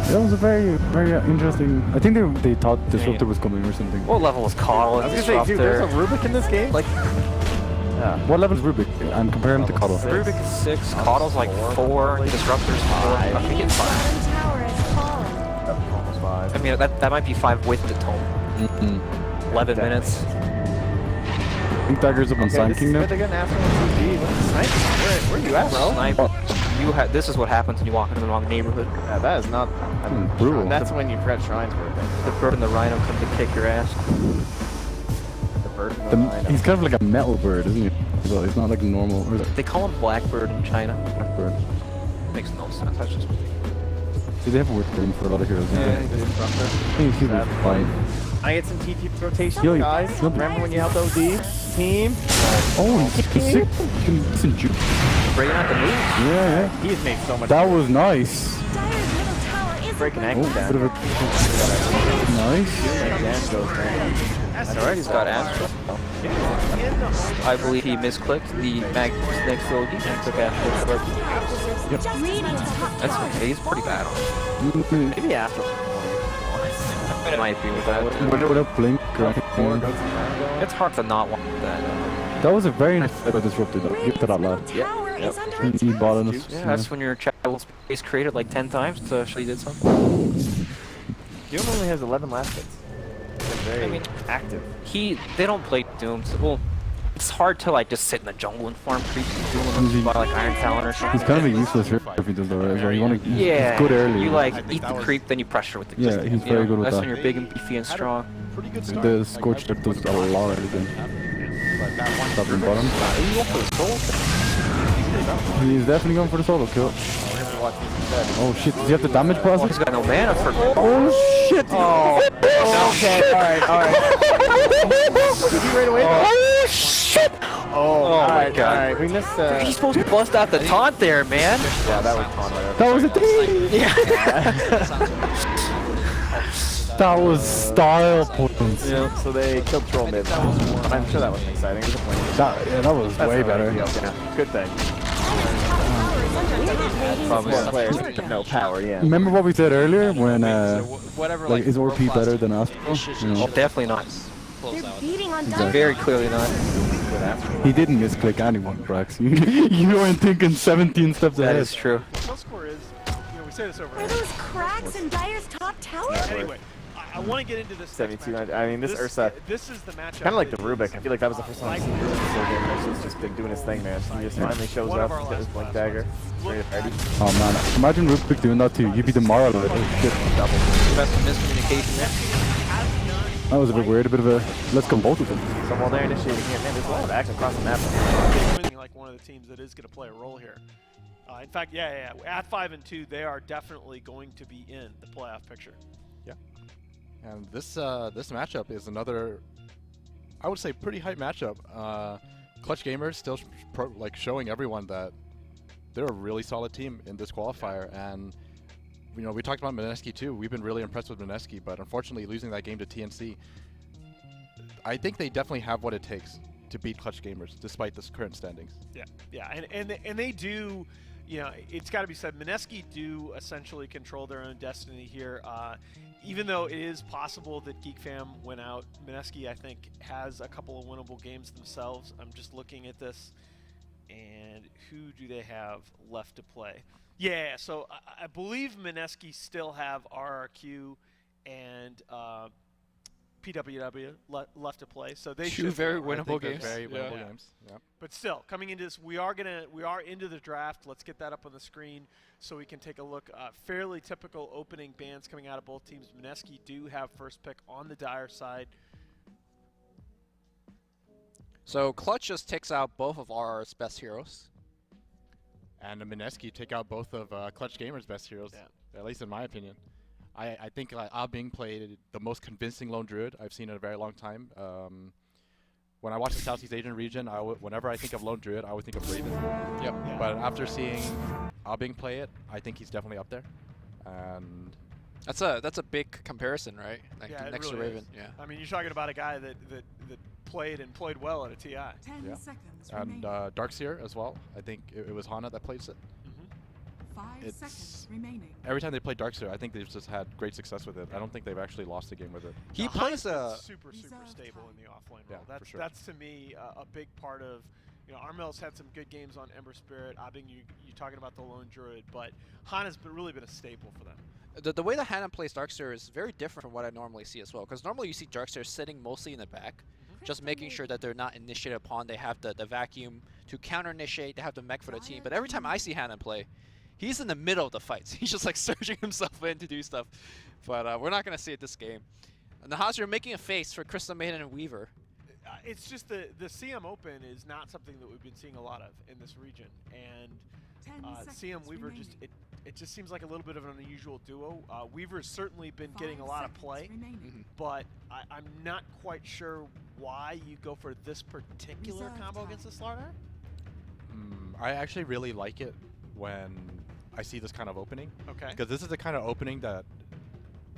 That was a very, very interesting. I think they thought Disruptor was coming or something. What level is Coddle? I was gonna say, dude, there's a Rubik in this game? Like, yeah. What level is Rubik? And compare him to Coddle. Rubik is 6, Coddle's like 4, Disruptor's 4. I think it's 5. Tower has fallen. Almost 5. I mean, that might be 5 with the tome. 11 minutes. I think Dagger's up on Sign Kingdom. They're getting after MTG. What's the sniper? Where are you at, bro? Sniper. This is what happens when you walk into the wrong neighborhood. Yeah, that is not. I mean, brutal. That's when you forget Shrine's birthday. The bird and the rhino come to kick your ass. The bird and the rhino. He's kind of like a metal bird, isn't he? Well, he's not like normal. Or They call him Blackbird in China. Blackbird. Makes no sense. That's just. See, they have a weird name for a lot of heroes. Yeah, don't they? Disruptor. I think he was fine. I get some TP rotation, Yo, guys. yo. Remember when you helped OD? Team? Oh, he's sick. Listen, Juke. Breaking out the moves. Yeah, He's made so much. That was nice. Dire's middle tower is Breaking under ankle attack. Bit of a nice. Dan goes down. That's alright, he's got Astro. I believe he misclicked the Magnus next to OD and took Astro. Radiant's top That's tower okay, he's pretty bad on it. Maybe after. It might be with that. What up, Blink? It's hard to not want that. That was a very nice set of Disruptor though. Give it to that lad. tower is under attack. He bought on us. Yeah, that's when your child space created like 10 times to show you did something. Doom only has 11 last hits. Very active. They don't play Doom. So, well, it's hard to like just sit in the jungle and farm creeps and Doom by like Iron Talon or something. He's kind of a useless hero if he does that, right? So you want to, Yeah, he's good early. you like eat the creep, then you pressure with the Yeah, he's very good with that's that. when you're big and beefy and strong. The Scorch Tip does a lot of everything. Top and bottom. He's definitely going for the solo kill. Oh shit, does he have the damage process? He's got no mana for. Oh shit! Oh, Okay, alright. Did you right away? oh shit! Oh my God. Alright, we missed. He's supposed to bust out the taunt there, man. Yeah, that was taunt right That was a thing! That was style points. Yeah, so they killed Troll mid. I'm sure that wasn't exciting. That was way better. Yeah, good thing. Probably More players with no power, yeah. Remember what we said earlier when Whatever, like is OP better than Astro? You know? Oh, definitely not. They're beating on Exactly. Very clearly not. He didn't misclick anyone, Brax. You weren't thinking 17 steps That ahead. is true. The score is, we say this over Are those cracks in Dire's top tower? Anyway, I want to get into this. 72. I mean, this Ursa. This is the matchup. Kind of like the Rubik. I feel like that was the first time I've seen Rubik so good. He's just been doing his thing, man. He just finally shows up, got his blink dagger. Ready to party. Oh man, imagine Rubik doing that to you. You'd be the Mara with it. Oh shit. Best miscommunication there. That was a bit weird, a bit of a let's come both of them. So while they're initiating here, man, there's a lot of action across the map. Like one of the teams that is going to play a role here. In fact, yeah, at 5 and 2, they are definitely going to be in the playoff picture. Yeah, and this this matchup is another, I would say, pretty hype matchup. Clutch Gamers still like showing everyone that they're a really solid team in this qualifier, and you know, we talked about MINESKI too. We've been really impressed with MINESKI, but unfortunately losing that game to TNC, I think they definitely have what it takes to beat Clutch Gamers despite this current standings. Yeah, and they do. You know, it's got to be said, MINESKI do essentially control their own destiny here. Even though it is possible that GeekFam went out, MINESKI, I think, has a couple of winnable games themselves. I'm just looking at this, and who do they have left to play? Yeah, so I believe MINESKI still have RRQ and PWW left to play, so they should very winnable games. Very winnable games. Yep. But still, coming into this, we are into the draft. Let's get that up on the screen so we can take a look. Fairly typical opening bans coming out of both teams. MINESKI do have first pick on the Dire side. So Clutch just takes out both of RR's best heroes. And MINESKI take out both of Clutch Gamers' best heroes, at least in my opinion. I think Bing played the most convincing Lone Druid I've seen in a very long time. When I watch the Southeast Asian region, whenever I think of Lone Druid, I would think of Raven. Yep. Yeah. But after seeing Bing play it, I think he's definitely up there. And that's a big comparison, right? Like next really to Raven. is. Yeah. I mean, you're talking about a guy that played well at a TI. 10 seconds and Darkseer as well. I think it was Hana that plays it. 5 seconds remaining. Every time they play Darkseer, I think they've just had great success with it. I don't think they've actually lost a game with it. He plays super stable in the offlane role. Yeah, for sure. That's to me a big part of. You know, Armel's had some good games on Ember Spirit. Abing, you're talking about the Lone Druid, but Hana's really been a staple for them. The way that Hana plays Darkseer is very different from what I normally see as well. Because normally you see Darkseer sitting mostly in the back, just making sure that they're not initiated upon. They have the vacuum to counter initiate. They have the mech for the team. But every time I see Hana play, he's in the middle of the fights. He's just like surging himself in to do stuff. But we're not going to see it this game. And the Hazard making a face for Crystal Maiden and Weaver. It's just the CM Open is not something that we've been seeing a lot of in this region. And CM Weaver it just seems like a little bit of an unusual duo. Weaver's certainly been getting a lot of play, but I'm not quite sure why you go for this particular combo against the Slardar. I actually really like it when I see this kind of opening. Okay. Because this is the kind of opening that,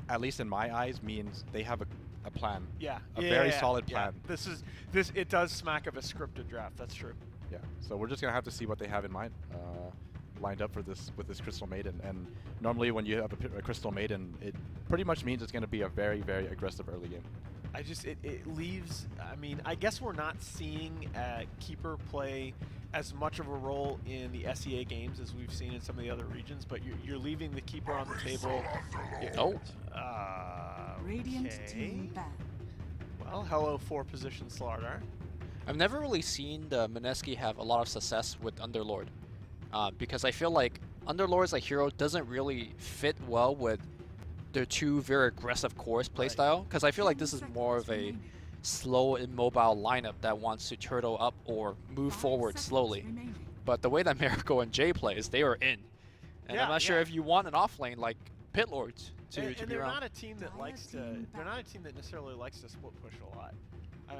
at least in my eyes, means they have a plan. Yeah. A very solid plan. Yeah. It does smack of a scripted draft. That's true. Yeah. So we're just gonna have to see what they have in mind, lined up for this with this Crystal Maiden. And normally when you have a Crystal Maiden, it pretty much means it's gonna be a very, very aggressive early game. It leaves. I mean, I guess we're not seeing Keeper play as much of a role in the SEA games as we've seen in some of the other regions, but you're leaving the Keeper on the table. Radiant team back. Well, hello 4-position Slardar. I've never really seen the MINESKI have a lot of success with Underlord, because I feel like Underlord as a hero doesn't really fit well with their two very aggressive cores playstyle, because I feel like this is more of a slow immobile lineup that wants to turtle up or move forward slowly. But the way that Miracle and Jay plays, they are in. And I'm not sure if you want an offlane like Pit Lords to be they're around. not a team that likes to. They're not a team that necessarily likes to split push a lot.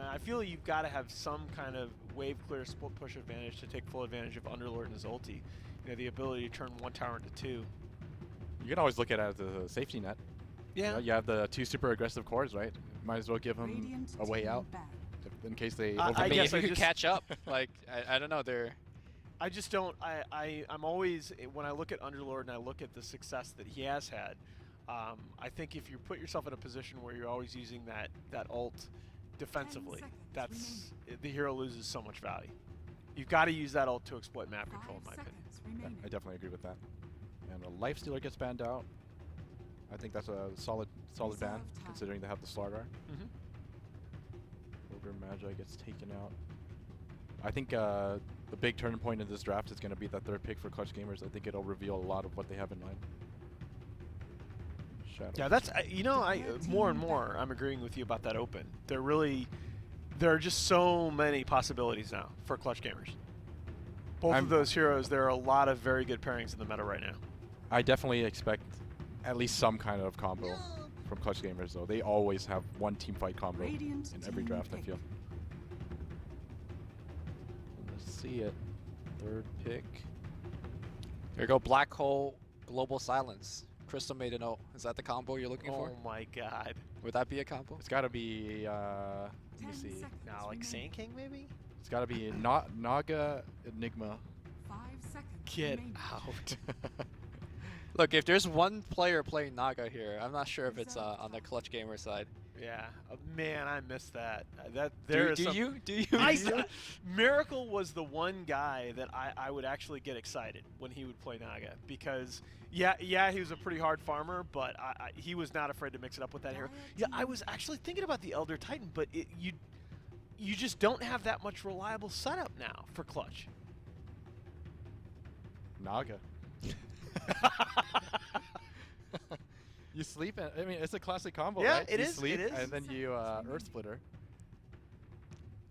I feel like you've got to have some kind of wave clear split push advantage to take full advantage of Underlord and his ulti. You know, the ability to turn one tower into two. You can always look at it as a safety net. Yeah. You know, you have the two super aggressive cores, right? Might as well give them a way out in case they. I mean, if you could catch up, like I don't know, they're. I just don't. I'm always, when I look at Underlord and I look at the success that he has had, I think if you put yourself in a position where you're always using that ult defensively, the hero loses so much value. You've got to use that ult to exploit map control, in my opinion. Yeah, I definitely agree with that. And a Lifestealer gets banned out. I think that's a solid ban, considering they have the Slardar. Ogre Magi gets taken out. I think the big turning point in this draft is going to be that third pick for Clutch Gamers. I think it'll reveal a lot of what they have in mind. Shadow. Yeah, that's you know, more and more I'm agreeing with you about that open. There are just so many possibilities now for Clutch Gamers. Both of those heroes, there are a lot of very good pairings in the meta right now. I definitely expect at least some kind of combo from Clutch Gamers, though. They always have one team fight combo in every draft, I feel. Let's see it. Third pick. Here we go, Black Hole, Global Silence. Crystal Maiden ult. Is that the combo you're looking for? Oh my god. Would that be a combo? It's got to be, let me see. Now, like Sand King, maybe? It's got to be Naga Enigma. 5 seconds. Get remaining. out. Look, if there's one player playing Naga here, I'm not sure if it's on the Clutch Gamer side. Yeah, man, I missed that. Do you? Miracle was the one guy that I would actually get excited when he would play Naga because yeah, he was a pretty hard farmer, but he was not afraid to mix it up with that hero. Yeah, I was actually thinking about the Elder Titan, but you just don't have that much reliable setup now for Clutch. Naga. You sleep, and I mean, it's a classic combo, yeah, right? It you is. sleep, It is. and then you Earth Splitter.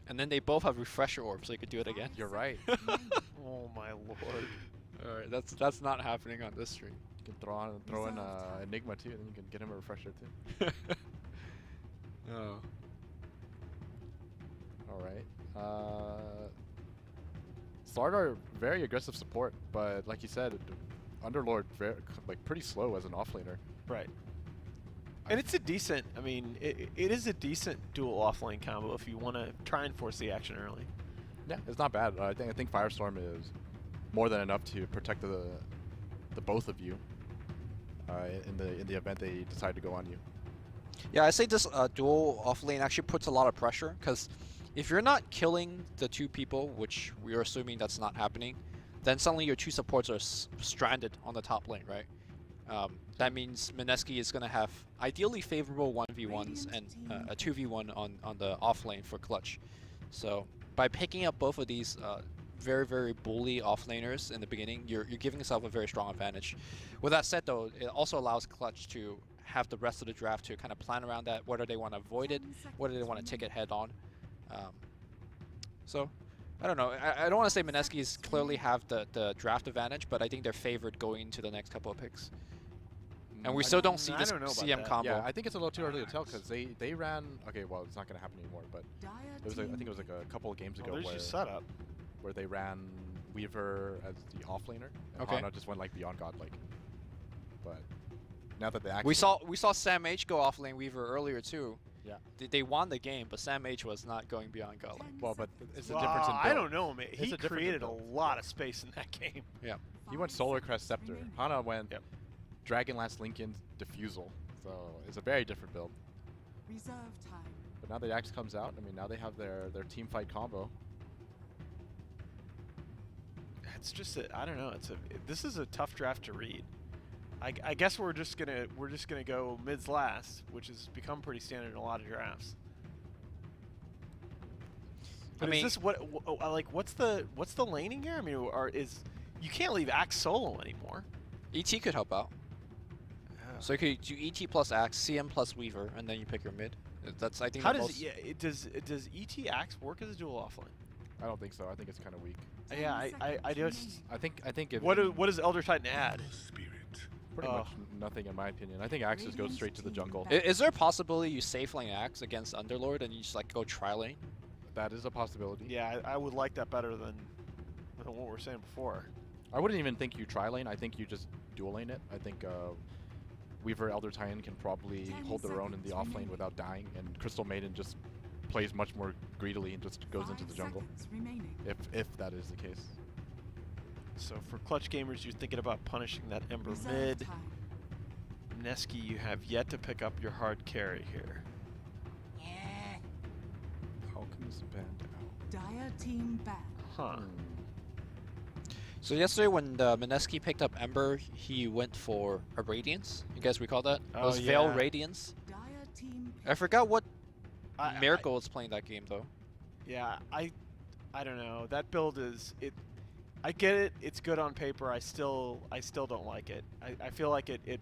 And then they both have Refresher Orb, so you could do it again. You're right. Oh my lord. Alright, that's not happening on this stream. You can throw in Enigma too, then you can get him a Refresher too. Oh. Alright. Slardar, very aggressive support, but like you said, Underlord, pretty slow as an offlaner. Right. And it's a decent, I mean, it is a decent dual offlane combo if you want to try and force the action early. Yeah, it's not bad. I think Firestorm is more than enough to protect the both of you in the event they decide to go on you. Yeah, I say this dual offlane actually puts a lot of pressure, because if you're not killing the two people, which we are assuming that's not happening, then suddenly your two supports are stranded on the top lane, right? That means MINESKI is going to have ideally favorable 1v1s and a 2v1 on the off lane for Clutch. So by picking up both of these very, very bully offlaners in the beginning, you're giving yourself a very strong advantage. With that said, though, it also allows Clutch to have the rest of the draft to kind of plan around that, whether they want to avoid it, whether they want to take it head on. So I don't know. I don't want to say MINESKIs clearly have the draft advantage, but I think they're favored going into the next couple of picks. And we still don't see this CM combo. Yeah, I think it's a little too early to tell because they ran. Okay, well, it's not going to happen anymore. But it was I think it was like a couple of games ago where they ran Weaver as the offlaner, and Hana just went like beyond godlike. But now that they actually we saw Sam H go offlane Weaver earlier too. Yeah, they won the game, but Sam H was not going beyond godlike. Well, but it's a difference in build. I don't know, man. He created a lot of space in that game. Yeah, he went Solar Crest Scepter. Hana went Dragonlance Lincoln Diffusal. So it's a very different build. Reserve time. But now the Axe comes out. I mean, now they have their team fight combo. It's just I don't know. This is a tough draft to read. I guess we're just gonna go mids last, which has become pretty standard in a lot of drafts. But I mean, is this what's the laning here? I mean, you can't leave Axe solo anymore. ET could help out. So you could do ET plus Axe, CM plus Weaver, and then you pick your mid. That's I think. How does does ET Axe work as a dual offlane? I don't think so. I think it's kind of weak. Yeah, I just. I think. What does Elder Titan add? Pretty much nothing, in my opinion. I think Axe just goes straight to the jungle. Is there a possibility you safe lane Axe against Underlord and you just like go tri-lane? That is a possibility. Yeah, I would like that better than what we were saying before. I wouldn't even think you tri-lane. I think you just dual lane it. I think Weaver Elder Titan can probably hold their own in the off lane without dying, and Crystal Maiden just plays much more greedily and just goes into the jungle. If that is the case. So for Clutch Gamers, you're thinking about punishing that Ember mid. MINESKI, you have yet to pick up your hard carry here. Alchemist banned out. Dire team ban. Huh. So yesterday when MINESKI picked up Ember, he went for a Radiance. You guys recall that? It was Veil Radiance. I forgot what Miracle was playing that game though. Yeah, I don't know. That build is I get it. It's good on paper. I still don't like it. I feel like it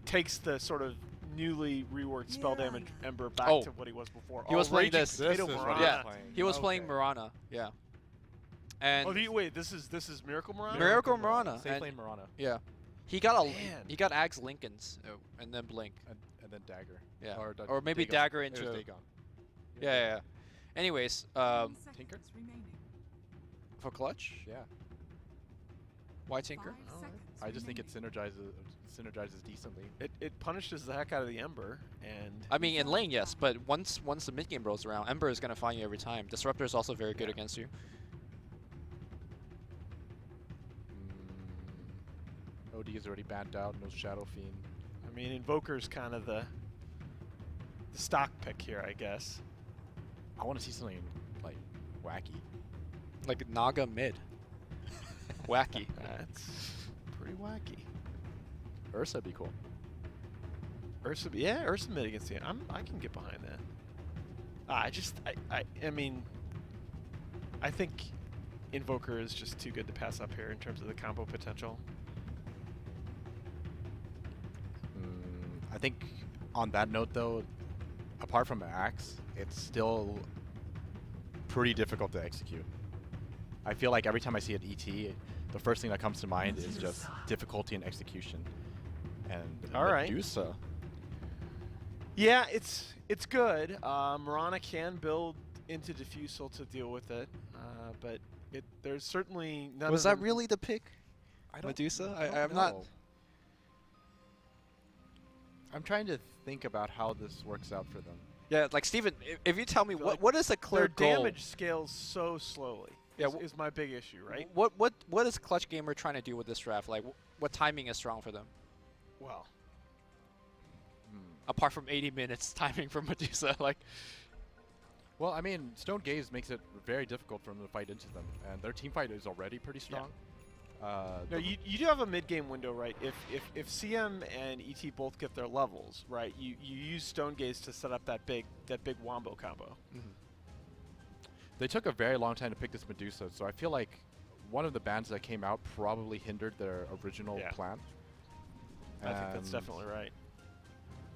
takes the sort of newly reworked spell damage Ember back to what he was before. He was playing this. He was playing Mirana. Yeah. And wait, this is Miracle Mirana? Miracle Mirana. Safe lane Mirana. Yeah. He got Axe Lincolns and then Blink. And then Dagger. Yeah. Or maybe Dagon. Dagger into. It was Dagon. Yeah. Anyways, Tinker? For clutch? Yeah. Why Tinker? I just think it synergizes decently. It punishes the heck out of the Ember, and I mean in lane yes, but once the mid game rolls around, Ember is gonna find you every time. Disruptor is also very good against you. OD is already banned out, no Shadow Fiend. I mean Invoker's kind of the stock pick here, I guess. I want to see something like wacky. Like Naga mid. Wacky. That's pretty wacky. Ursa would be cool. Ursa mid against the I can get behind that. I mean I think Invoker is just too good to pass up here in terms of the combo potential. I think on that note though, apart from Axe, it's still pretty difficult to execute. I feel like every time I see an ET, the first thing that comes to mind is just difficulty in execution. And Medusa. Yeah, it's good. Mirana can build into Diffusal to deal with it, but there's certainly none. Was that really the pick? Medusa? I'm not. I'm trying to think about how this works out for them. Yeah, like Steven, if you tell me what is a clear goal? Their damage scales so slowly. Yeah, is my big issue, right? What is Clutch Gamer trying to do with this draft? Like, what timing is strong for them? Well, apart from 80 minutes timing for Medusa, like. Well, I mean, Stone Gaze makes it very difficult for them to fight into them, and their team fight is already pretty strong. No, you do have a mid-game window, right? If CM and ET both get their levels, right, you use Stone Gaze to set up that big wombo combo. They took a very long time to pick this Medusa, so I feel like one of the bans that came out probably hindered their original plan. I think that's definitely right.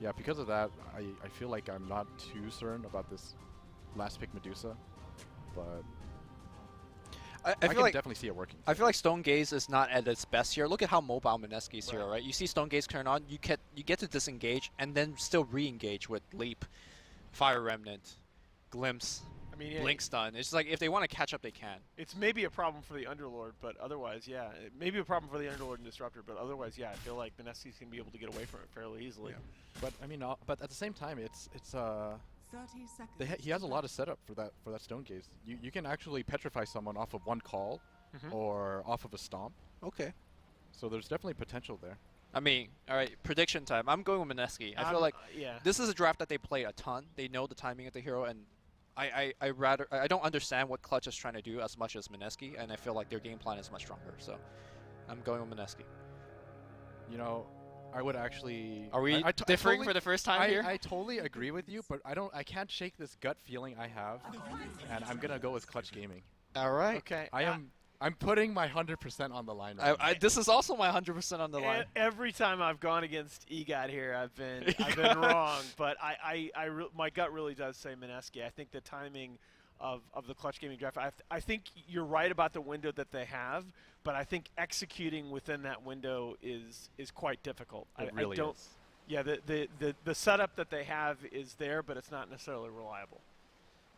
Yeah, because of that, I feel like I'm not too certain about this last pick Medusa, but I can feel like definitely see it working. I feel like Stone Gaze is not at its best here. Look at how mobile MINESKI is here, right? You see Stone Gaze turn on, you get to disengage and then still re-engage with Leap, Fire Remnant, Glimpse, Blink Stun. It's like if they want to catch up, they can. It's maybe a problem for the Underlord, but otherwise, yeah. It may be a problem for the Underlord and Disruptor, but otherwise, yeah, I feel like MINESKI's going to be able to get away from it fairly easily. Yeah. But I mean, but at the same time, it's 30 seconds. he has a lot of setup for that Stone Gaze. You can actually petrify someone off of one call or off of a stomp. Okay. So there's definitely potential there. I mean, all right, prediction time. I'm going with MINESKI. I feel like this is a draft that they play a ton. They know the timing of the hero, and I don't understand what Clutch is trying to do as much as MINESKI, and I feel like their game plan is much stronger. So I'm going with MINESKI. You know, I would actually. Are we differing for the first time here? I totally agree with you, but I can't shake this gut feeling I have, and I'm gonna go with Clutch Gaming. All right. Okay. I'm putting my 100% on the line right now. This is also my 100% on the line. Every time I've gone against EGOT here, I've been wrong, but my gut really does say MINESKI. I think the timing of the Clutch Gaming draft, I think you're right about the window that they have, but I think executing within that window is quite difficult. It really is. Yeah, the setup that they have is there, but it's not necessarily reliable.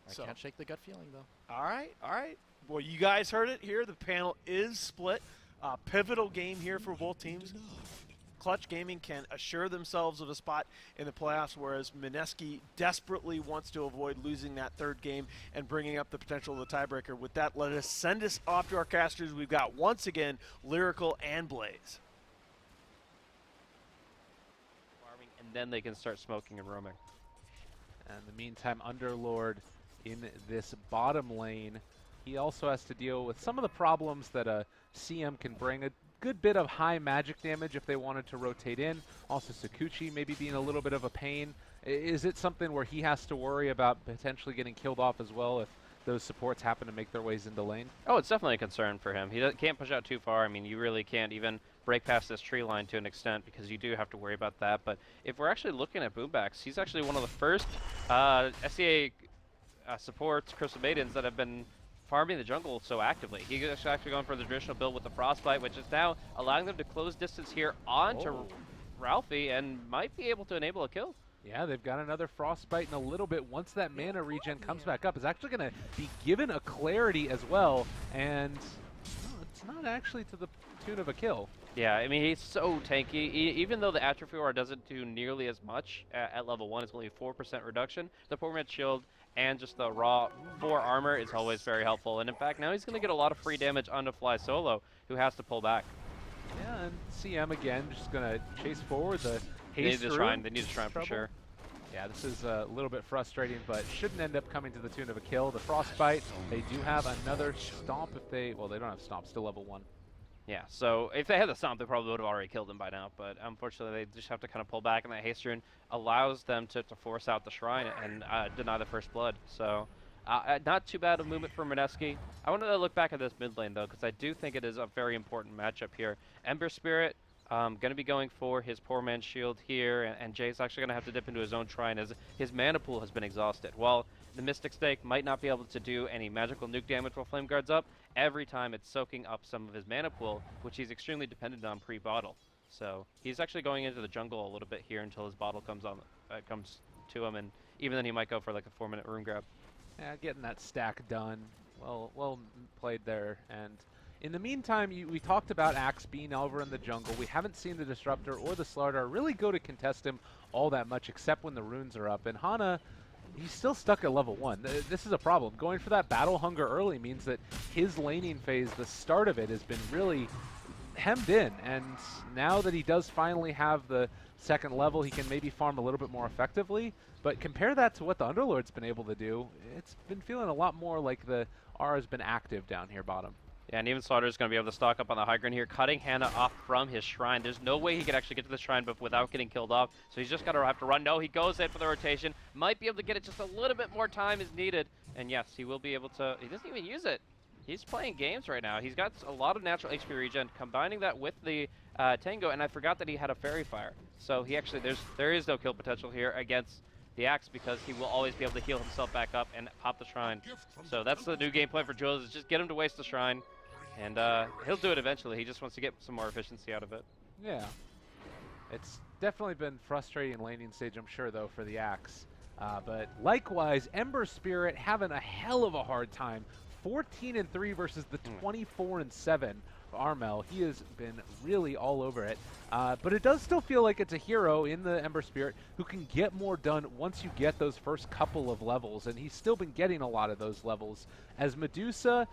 I can't shake the gut feeling though. All right. Well, you guys heard it here. The panel is split. Pivotal game here for both teams. Clutch Gaming can assure themselves of a spot in the playoffs, whereas MINESKI desperately wants to avoid losing that third game and bringing up the potential of the tiebreaker. With that, let us send us off to our casters. We've got, once again, Lyrical and Blaze. And then they can start smoking and roaming. And in the meantime, Underlord in this bottom lane, he also has to deal with some of the problems that a CM can bring a good bit of high magic damage if they wanted to rotate in. Also Sakuchi maybe being a little bit of a pain. Is it something where he has to worry about potentially getting killed off as well if those supports happen to make their ways into lane? Oh, it's definitely a concern for him. He can't push out too far. I mean, you really can't even break past this tree line to an extent because you do have to worry about that. But if we're actually looking at Boombacks, he's actually one of the first SEA supports, Crystal Maidens, that have been farming the jungle so actively. He's actually going for the traditional build with the Frostbite, which is now allowing them to close distance here onto Ralphie and might be able to enable a kill. Yeah, they've got another Frostbite in a little bit. Once that mana regen comes back up, it's actually going to be given a clarity as well, and it's not actually to the tune of a kill. Yeah, I mean, he's so tanky. Even though the Atrophy Aura doesn't do nearly as much at level 1, it's only a 4% reduction, the Poor Man's Shield and just the raw 4 armor is always very helpful. And in fact, now he's going to get a lot of free damage onto Fly Solo, who has to pull back. Yeah, and CM again just going to chase forward the They need to shrine. They need to shrine for sure. Yeah, this is a little bit frustrating, but shouldn't end up coming to the tune of a kill. The Frostbite, they do have another Stomp if they... Well, they don't have Stomp, still level 1. Yeah, so if they had the Stomp, they probably would have already killed him by now, but unfortunately they just have to kind of pull back, and that Haste Rune allows them to force out the Shrine and deny the First Blood. So, not too bad of movement for MINESKI. I want to look back at this mid lane, though, because I do think it is a very important matchup here. Ember Spirit, going to be going for his Poor Man's Shield here, and Jay's actually going to have to dip into his own Shrine as his mana pool has been exhausted. While the Mystic Snake might not be able to do any magical nuke damage while Flame Guard's up, every time it's soaking up some of his mana pool, which he's extremely dependent on pre-bottle. So he's actually going into the jungle a little bit here until his bottle comes to him, and even then he might go for like a 4-minute room grab. Yeah, getting that stack done. Well played there. And in the meantime, we talked about Axe being over in the jungle. We haven't seen the Disruptor or the Slardar really go to contest him all that much, except when the runes are up. And Hana, he's still stuck at level 1. This is a problem. Going for that battle hunger early means that his laning phase, the start of it, has been really hemmed in. And now that he does finally have the second level, he can maybe farm a little bit more effectively. But compare that to what the Underlord's been able to do. It's been feeling a lot more like the Aura's been active down here bottom. Yeah, and even Slaughter's going to be able to stock up on the high ground here, cutting Hana off from his Shrine. There's no way he could actually get to the Shrine but without getting killed off, so he's just going to have to run. No, he goes in for the rotation. Might be able to get it just a little bit more time is needed. And yes, he will be able to... He doesn't even use it. He's playing games right now. He's got a lot of natural HP regen, combining that with the Tango, and I forgot that he had a Fairy Fire. So he actually... There is no kill potential here against the Axe because he will always be able to heal himself back up and pop the Shrine. So that's the new game plan for Jules, is just get him to waste the Shrine. And he'll do it eventually. He just wants to get some more efficiency out of it. Yeah. It's definitely been frustrating laning stage, I'm sure, though, for the Axe. But likewise, Ember Spirit having a hell of a hard time. 14-3 versus the 24-7 Armel. He has been really all over it. But it does still feel like it's a hero in the Ember Spirit who can get more done once you get those first couple of levels. And he's still been getting a lot of those levels. As Medusa,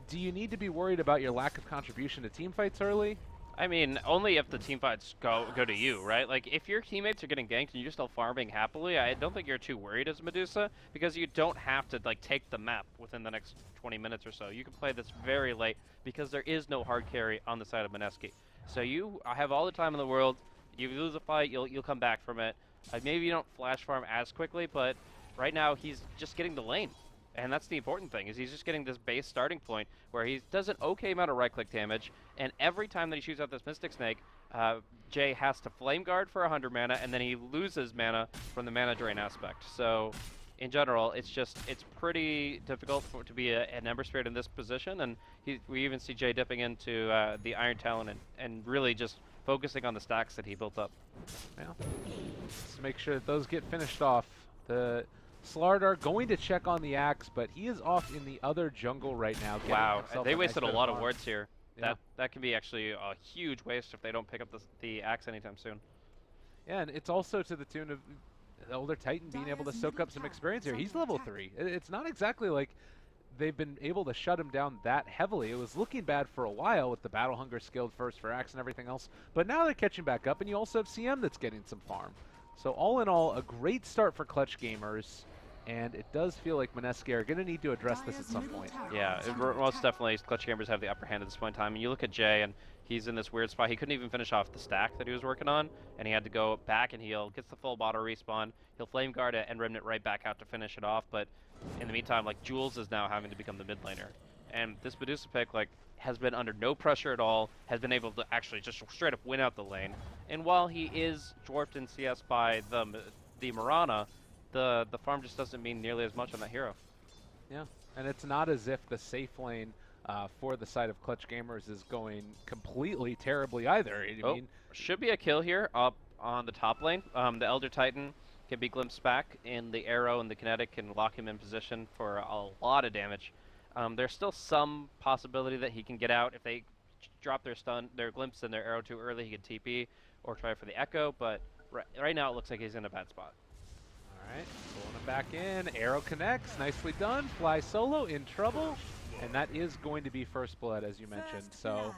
do you need to be worried about your lack of contribution to teamfights early? I mean, only if the teamfights go to you, right? Like, if your teammates are getting ganked and you're still farming happily, I don't think you're too worried as Medusa, because you don't have to, like, take the map within the next 20 minutes or so. You can play this very late, because there is no hard carry on the side of MINESKI. So you have all the time in the world. You lose a fight, you'll come back from it. Maybe you don't flash farm as quickly, but right now he's just getting the lane. And that's the important thing, is he's just getting this base starting point where he does an okay amount of right-click damage, and every time that he shoots out this Mystic Snake, Jay has to Flame Guard for 100 mana, and then he loses mana from the mana drain aspect. So, in general, it's pretty difficult to be an Ember Spirit in this position, and we even see Jay dipping into the Iron Talon and really just focusing on the stacks that he built up. Yeah. Let's make sure that those get finished off. The Slardar going to check on the Axe, but he is off in the other jungle right now. Wow, they wasted a lot of wards here. Yeah. That can be actually a huge waste if they don't pick up the Axe anytime soon. Yeah, and it's also to the tune of the Elder Titan being able to soak up some experience here. He's level 3. It's not exactly like they've been able to shut him down that heavily. It was looking bad for a while with the Battle Hunger skilled first for Axe and everything else, but now they're catching back up, and you also have CM that's getting some farm. So all in all, a great start for Clutch Gamers. and it does feel like MINESKI are going to need to address this at some point. Yeah, most definitely Clutch Gamers have the upper hand at this point in time. And you look at Jay, and he's in this weird spot. He couldn't even finish off the stack that he was working on, and he had to go back and heal, gets the full bottle respawn, he'll Flame Guard it and Remnant right back out to finish it off. But in the meantime, like, Jules is now having to become the mid laner. And this Medusa pick, like, has been under no pressure at all, has been able to actually just straight up win out the lane. And while he is dwarfed in CS by the Mirana, the farm just doesn't mean nearly as much on that hero. Yeah, and it's not as if the safe lane for the side of Clutch Gamers is going completely terribly either. I mean, should be a kill here up on the top lane. The Elder Titan can be glimpsed back, and the arrow and the kinetic can lock him in position for a lot of damage. There's still some possibility that he can get out if they drop their glimpse and their arrow too early. He can TP or try for the echo, but right now it looks like he's in a bad spot. All right, pulling him back in. Arrow connects, nicely done. Fly solo in trouble, and that is going to be first blood, as you mentioned. So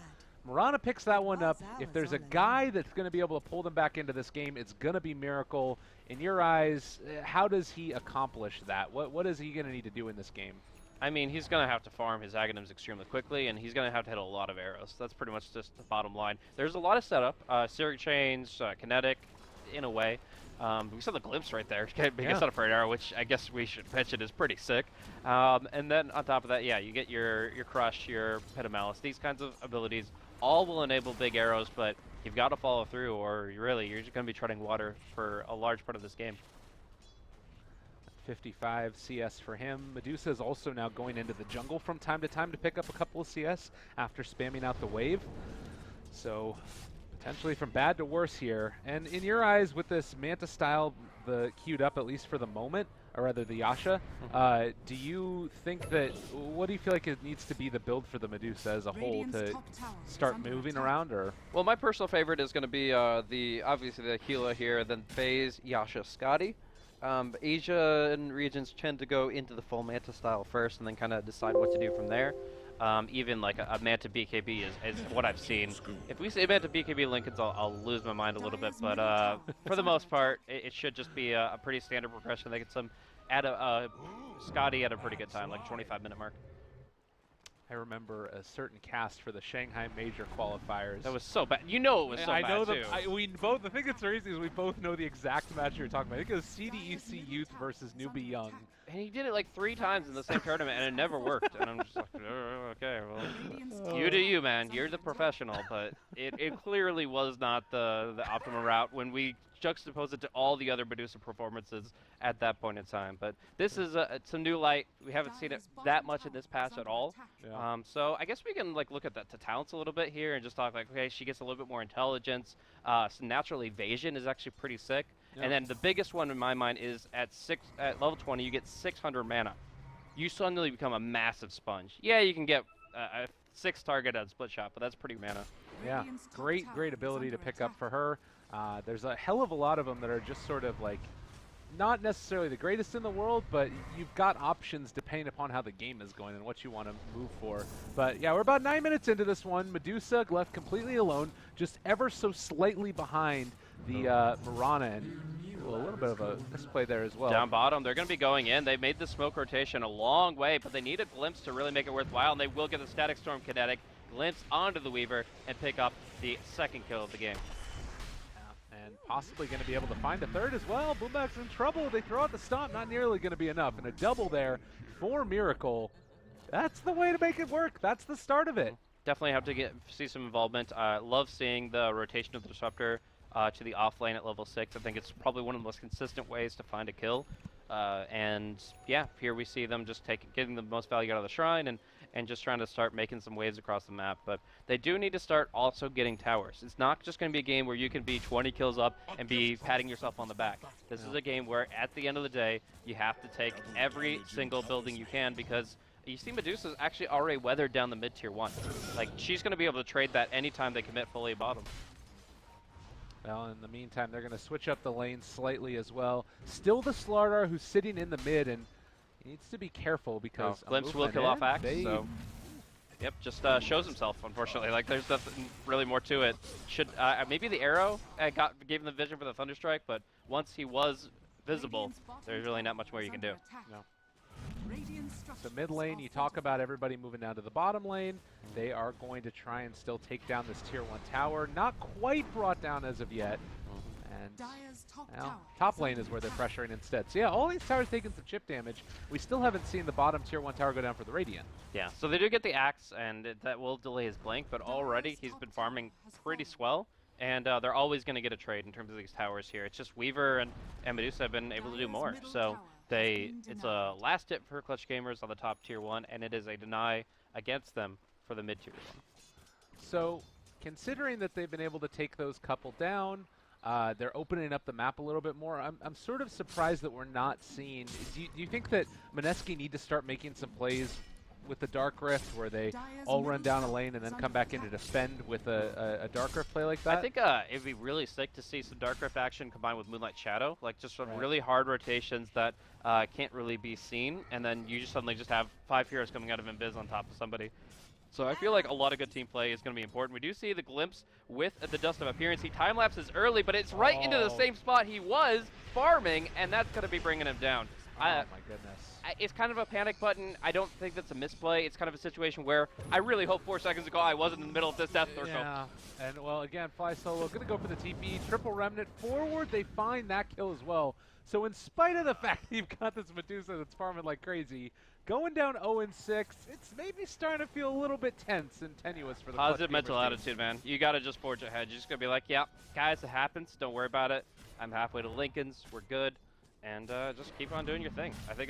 Mirana picks that one up. If there's a guy that's going to be able to pull them back into this game, it's going to be Miracle. In your eyes, how does he accomplish that? What is he going to need to do in this game? I mean, he's going to have to farm his Aghanims extremely quickly, and he's going to have to hit a lot of arrows. That's pretty much just the bottom line. There's a lot of setup. Searing Chains, Kinetic, in a way. We saw the glimpse right there. Being a setup for an arrow, which I guess we should mention is pretty sick. And then on top of that, yeah, you get your Crush, your Pit of Malice. These kinds of abilities all will enable big arrows, but you've got to follow through, or you're just going to be treading water for a large part of this game. 55 CS for him. Medusa is also now going into the jungle from time to time to pick up a couple of CS after spamming out the wave. So potentially from bad to worse here. And in your eyes, with this Manta style queued up, at least for the moment, or rather the Yasha, do you think that, what do you feel like it needs to be the build for the Medusa as a whole to start moving around? Or well, my personal favorite is going to be obviously the Gila here, then FaZe, Yasha, Scotty. Asian regions tend to go into the full Manta style first and then kind of decide what to do from there. Even like a Manta BKB is what I've seen. If we say Manta BKB Lincolns, I'll lose my mind a little bit, but for the most part, it should just be a pretty standard progression. They get some Scotty at a pretty good time, like 25-minute mark. I remember a certain cast for the Shanghai Major qualifiers. That was so bad. You know it was so bad, I know too. The thing that's crazy is we both know the exact match you're talking about. I think it was CDEC Youth versus Newbie Young. And he did it like 3 times in the same tournament, and it never worked. And I'm just like, okay, well, you do you, man. You're the professional. But it clearly was not the optimal route when we juxtapose it to all the other Medusa performances at that point in time. But this is some new light. We haven't seen it that much in this patch at all. Yeah. So I guess we can like look at the talents a little bit here and just talk like, okay, she gets a little bit more intelligence. Some natural evasion is actually pretty sick. Yeah. And then the biggest one in my mind is at level 20, you get 600 mana. You suddenly become a massive sponge. Yeah, you can get a 6 target at split shot, but that's pretty mana. Yeah, great ability to pick up for her. There's a hell of a lot of them that are just sort of like not necessarily the greatest in the world, but you've got options depending upon how the game is going and what you want to move for. But yeah, we're about 9 minutes into this one. Medusa left completely alone, just ever so slightly behind the Mirana, and a little bit of a misplay there as well. Down bottom, they're going to be going in. They made the smoke rotation a long way, but they need a glimpse to really make it worthwhile, and they will get the Static Storm kinetic glimpse onto the Weaver and pick up the 2nd kill of the game. And possibly going to be able to find a 3rd as well. Boombac's in trouble. They throw out the stomp, not nearly going to be enough. And a double there for Miracle. That's the way to make it work. That's the start of it. Definitely have to see some involvement. Love seeing the rotation of the Disruptor to the off lane at level 6. I think it's probably one of the most consistent ways to find a kill. And yeah, here we see them just getting the most value out of the Shrine and just trying to start making some waves across the map. But they do need to start also getting towers. It's not just going to be a game where you can be 20 kills up and be patting yourself on the back. This is a game where at the end of the day, you have to take every single building you can, because you see Medusa's actually already weathered down the mid-tier 1. Like, she's going to be able to trade that anytime they commit fully bottom. Well, in the meantime, they're going to switch up the lane slightly as well. Still the Slardar who's sitting in the mid, and he needs to be careful because Glimpse will kill off Axe, so yep, just shows himself, unfortunately. Like, there's nothing really more to it. Maybe the arrow gave him the vision for the Thunderstrike, but once he was visible, there's really not much more you can do. No. So mid lane, you talk about everybody moving down to the bottom lane. They are going to try and still take down this tier 1 tower. Not quite brought down as of yet. And well, top lane is where they're pressuring instead. So yeah, all these towers taking some chip damage. We still haven't seen the bottom tier 1 tower go down for the Radiant. Yeah, so they do get the axe, and that will delay his blink, but already he's been farming pretty swell. And they're always going to get a trade in terms of these towers here. It's just Weaver and Medusa have been able to do more. So it's a last hit for Clutch Gamers on the top tier 1, and it is a deny against them for the mid tier 1. So considering that they've been able to take those couple down, they're opening up the map a little bit more. I'm sort of surprised that we're not seeing. Do you think that MINESKI need to start making some plays with the Dark Rift where they all run down a lane and then come back in to defend with a Dark Rift play like that? I think it'd be really sick to see some Dark Rift action combined with Moonlight Shadow, like just some really hard rotations that can't really be seen, and then you just suddenly just have 5 heroes coming out of Invis on top of somebody. So I feel like a lot of good team play is going to be important. We do see the glimpse with the Dust of Appearance. He time-lapses early, but it's right into the same spot he was farming, and that's going to be bringing him down. Oh my goodness. It's kind of a panic button. I don't think that's a misplay. It's kind of a situation where I really hope 4 seconds ago I wasn't in the middle of this death circle. Yeah, and well, again, Fly Solo going to go for the TP. Triple Remnant forward. They find that kill as well. So in spite of the fact that you've got this Medusa that's farming like crazy, going down 0-6, it's maybe starting to feel a little bit tense and tenuous for the positive mental attitude, man. You got to just forge ahead. You're just going to be like, yeah, guys, it happens. Don't worry about it. I'm halfway to Lincoln's. We're good. And just keep on doing your thing. I think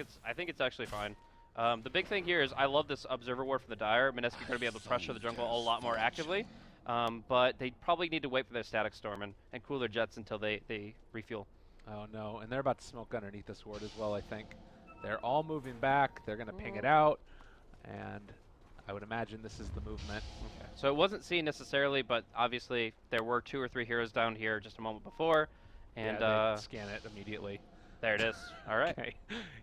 it's actually fine. The big thing here is I love this Observer Ward from the Dire. MINESKI going to be able to pressure the jungle a lot more actively. But they probably need to wait for their Static Storm and cool their jets until they refuel. Oh no, and they're about to smoke underneath this ward as well, I think. They're all moving back. They're going to ping it out. And I would imagine this is the movement. Okay. So it wasn't seen necessarily, but obviously there were 2 or 3 heroes down here just a moment before. And yeah, scan it immediately. There it is. All right. Okay.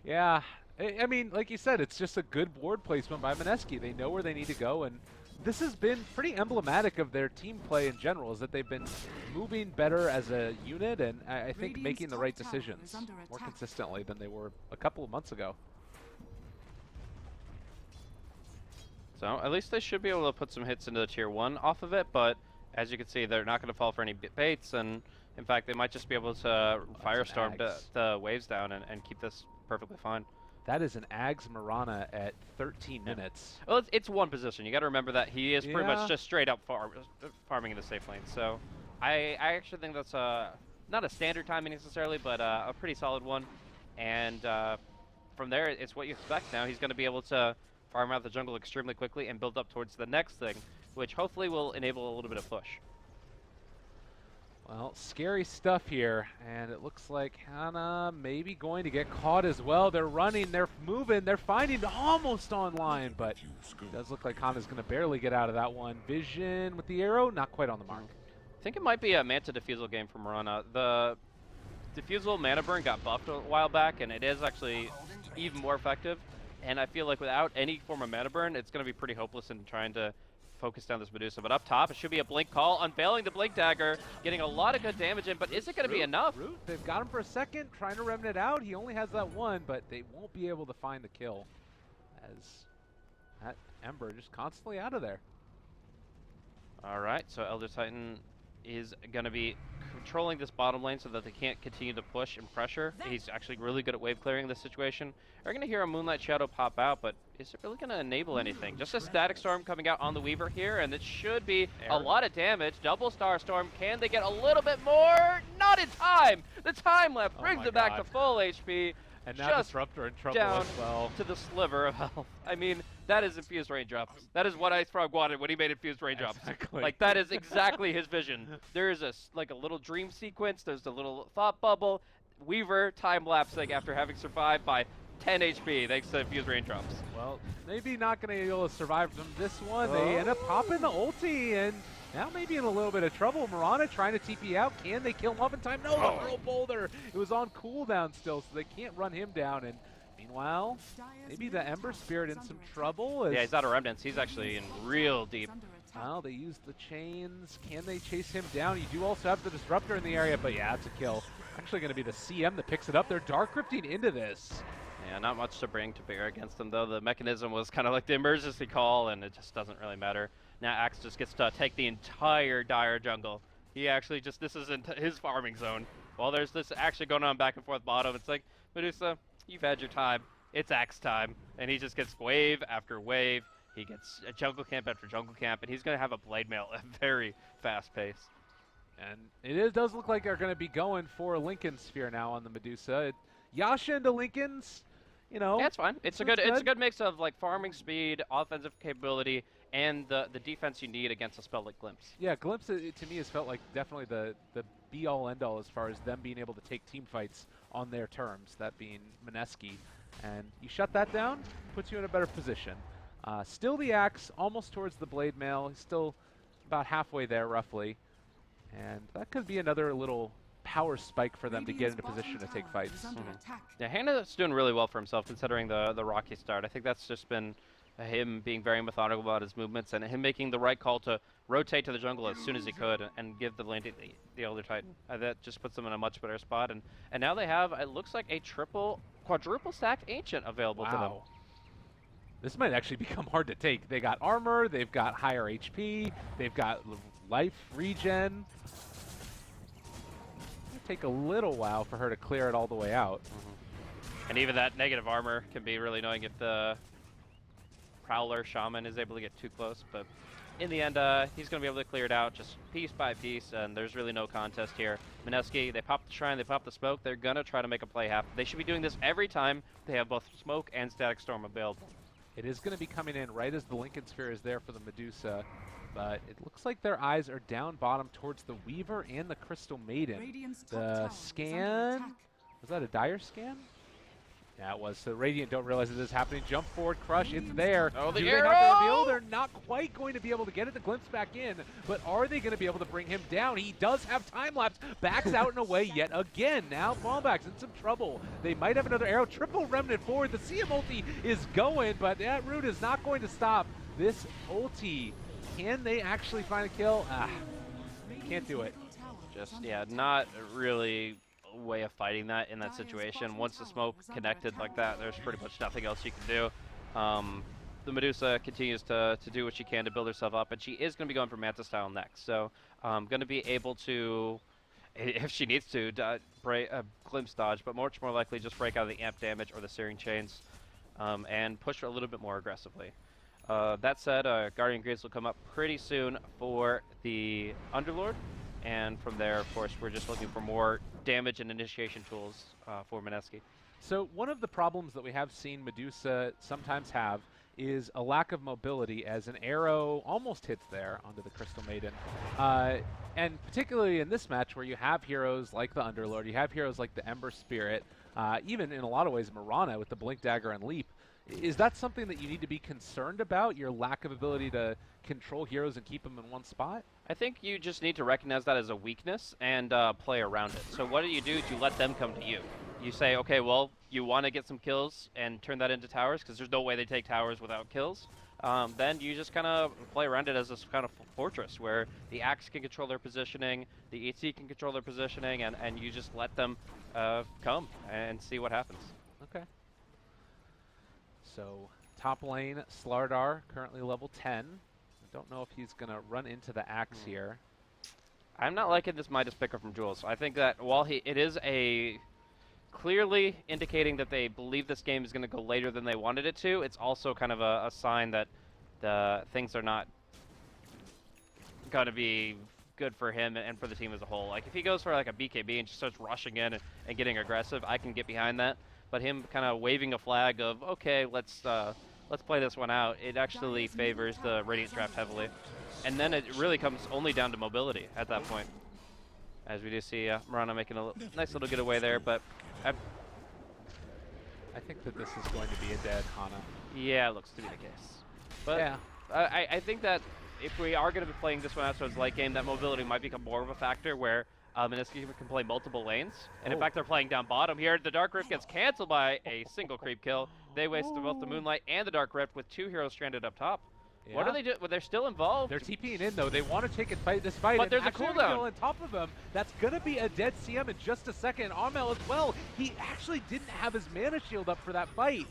Yeah. I mean, like you said, it's just a good ward placement by MINESKI. They know where they need to go, and this has been pretty emblematic of their team play in general, is that they've been moving better as a unit, and I think making the right decisions more consistently than they were a couple of months ago. So at least they should be able to put some hits into the tier 1 off of it, but as you can see, they're not going to fall for any baits, and in fact, they might just be able to Firestorm the waves down and keep this perfectly fine. That is an Ags Mirana at 13 minutes. Well, it's one position. You got to remember that he is pretty much just straight up farming in the safe lane. So I actually think that's not a standard timing necessarily, but a pretty solid one. And from there, it's what you expect now. He's going to be able to farm out the jungle extremely quickly and build up towards the next thing, which hopefully will enable a little bit of push. Well, scary stuff here, and it looks like Hana maybe going to get caught as well. They're running, they're moving, they're finding almost online, but it does look like Hana's going to barely get out of that one. Vision with the arrow, not quite on the mark. I think it might be a Manta Diffusal game from Mirana. The Diffusal mana burn got buffed a while back, and it is actually even more effective. And I feel like without any form of mana burn, it's going to be pretty hopeless in trying to focus down this Medusa. But up top, it should be a blink call, unveiling the blink dagger, getting a lot of good damage in, but is it going to be enough? Root, they've got him for a second, trying to remnant out. He only has that one, but they won't be able to find the kill as that Ember just constantly out of there. All right, so Elder Titan is going to be controlling this bottom lane so that they can't continue to push and pressure. He's actually really good at wave clearing in this situation. We're going to hear a Moonlight Shadow pop out, but is it really going to enable anything? Just a Static Storm coming out on the Weaver here, and it should be a lot of damage. Double Star Storm. Can they get a little bit more? Not in time! The time left brings them back to full HP. And now Disruptor in trouble down as well. To the sliver of health. I mean, that is infused raindrops. That is what Ice Frog wanted when he made infused raindrops. Exactly. Like, that is exactly his vision. There is like a little dream sequence. There's a little thought bubble. Weaver time-lapsing after having survived by 10 HP thanks to infused raindrops. Well, maybe not going to be able to survive from this one. They end up popping the ulti, and now maybe in a little bit of trouble. Mirana trying to TP out. Can they kill him off in time? No, the Hurl Boulder. It was on cooldown still, so they can't run him down. And meanwhile, maybe the Ember Spirit in some trouble. Yeah, he's out of remnants. He's actually in real deep. Well, they use the chains. Can they chase him down? You do also have the Disruptor in the area, but yeah, it's a kill. Actually going to be the CM that picks it up. They're Dark Rifting into this. Yeah, not much to bring to bear against them, though. The mechanism was kind of like the emergency call, and it just doesn't really matter. Now Axe just gets to take the entire Dire jungle. He actually just, this isn't his farming zone. While there's this actually going on back and forth bottom, it's like, Medusa, you've had your time. It's Axe time. And he just gets wave after wave. He gets a jungle camp after jungle camp, and he's going to have a blade mail at a very fast pace. And does look like they're going to be going for Lincoln Sphere now on the Medusa. Yasha into Lincoln's, you know. That's fine. It's a good mix of like farming speed, offensive capability, and the defense you need against a spell like Glimpse. Yeah, Glimpse to me has felt like definitely the be-all end-all as far as them being able to take team fights on their terms, that being MINESKI. And you shut that down, puts you in a better position. Still the Axe, almost towards the blade mail. He's still about halfway there, roughly. And that could be another little power spike for them to get into position to take fights. Yeah, Hannah's doing really well for himself considering the rocky start. I think that's just been him being very methodical about his movements and him making the right call to rotate to the jungle as soon as he could and give the lane to the Elder Titan. That just puts them in a much better spot. And now they have, it looks like, a quadruple stacked Ancient available to them. This might actually become hard to take. They got armor, they've got higher HP, they've got life regen. It'll take a little while for her to clear it all the way out. And even that negative armor can be really annoying if the Prowler Shaman is able to get too close. But in the end, he's going to be able to clear it out just piece by piece, and there's really no contest here. MINESKI, they pop the Shrine, they pop the Smoke. They're going to try to make a play happen. They should be doing this every time they have both Smoke and Static Storm available. It is going to be coming in right as the Lincoln Sphere is there for the Medusa, but it looks like their eyes are down bottom towards the Weaver and the Crystal Maiden. The scan, was that a Dire scan? Yeah, it was. So Radiant don't realize that this is happening. Jump forward, crush, it's there. Oh, the Do arrow! they have the reveal? They're not quite going to be able to get it the glimpse back in, but are they going to be able to bring him down? He does have time lapse, backs out and away yet again. Now Fallback's in some trouble. They might have another arrow. Triple remnant forward. The CM ulti is going, but that route is not going to stop this ulti. Can they actually find a kill? Can't do it. Just, yeah, not really way of fighting that in that situation. Once the smoke connected like that, there's pretty much nothing else you can do. The Medusa continues to do what she can to build herself up, and she is going to be going for Manta style next. So going to be able to, if she needs to, glimpse dodge, but much more likely just break out of the amp damage or the searing chains and push her a little bit more aggressively. That said, Guardian Greaves will come up pretty soon for the Underlord. And from there, of course, we're just looking for more damage and initiation tools for MINESKI. So one of the problems that we have seen Medusa sometimes have is a lack of mobility as an arrow almost hits there onto the Crystal Maiden. And particularly in this match where you have heroes like the Underlord, you have heroes like the Ember Spirit, even in a lot of ways Mirana with the Blink Dagger and Leap. Is that something that you need to be concerned about, your lack of ability to control heroes and keep them in one spot? I think you just need to recognize that as a weakness and play around it. So what do? You let them come to you. You say, okay, well, you want to get some kills and turn that into towers, because there's no way they take towers without kills. Then you just kind of play around it as this kind of fortress where the Axe can control their positioning, the ET can control their positioning, and you just let them come and see what happens. Okay. So top lane, Slardar, currently level 10. I don't know if he's going to run into the Axe here. I'm not liking this Midas picker from Jules. I think that while it is a clearly indicating that they believe this game is going to go later than they wanted it to, it's also kind of a sign that the things are not going to be good for him and for the team as a whole. Like if he goes for like a BKB and just starts rushing in and getting aggressive, I can get behind that. But him kind of waving a flag of, okay, let's play this one out, it actually favors the Radiant draft heavily. And then it really comes only down to mobility at that point. As we do see Mirana making a nice little getaway there, but I think that this is going to be a dead Hana. Yeah, it looks to be the case. But yeah. I think that if we are going to be playing this one out towards late game, that mobility might become more of a factor where MINESKI can play multiple lanes. And in fact, they're playing down bottom here. The Dark Rift gets canceled by a single creep kill. They wasted both the Moonlight and the Dark Rift with 2 heroes stranded up top. What are they doing? Well, they're still involved. They're TPing in though. They want to take this fight. But and there's a actually cooldown on top of them. That's gonna be a dead CM in just a second. Armel as well. He actually didn't have his mana shield up for that fight.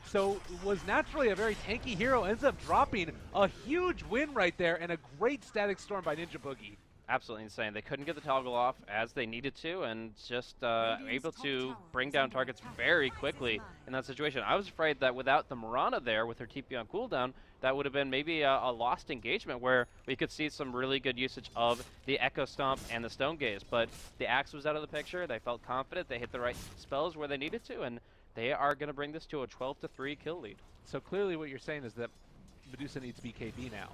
So was naturally a very tanky hero. Ends up dropping a huge win right there and a great static storm by Ninja Boogie. Absolutely insane. They couldn't get the toggle off as they needed to, and just able to bring down targets very quickly in that situation. I was afraid that without the Mirana there with her TP on cooldown, that would have been maybe a lost engagement where we could see some really good usage of the Echo Stomp and the Stone Gaze. But the Axe was out of the picture. They felt confident. They hit the right spells where they needed to, and they are going to bring this to a 12-3 kill lead. So clearly what you're saying is that Medusa needs BKB now.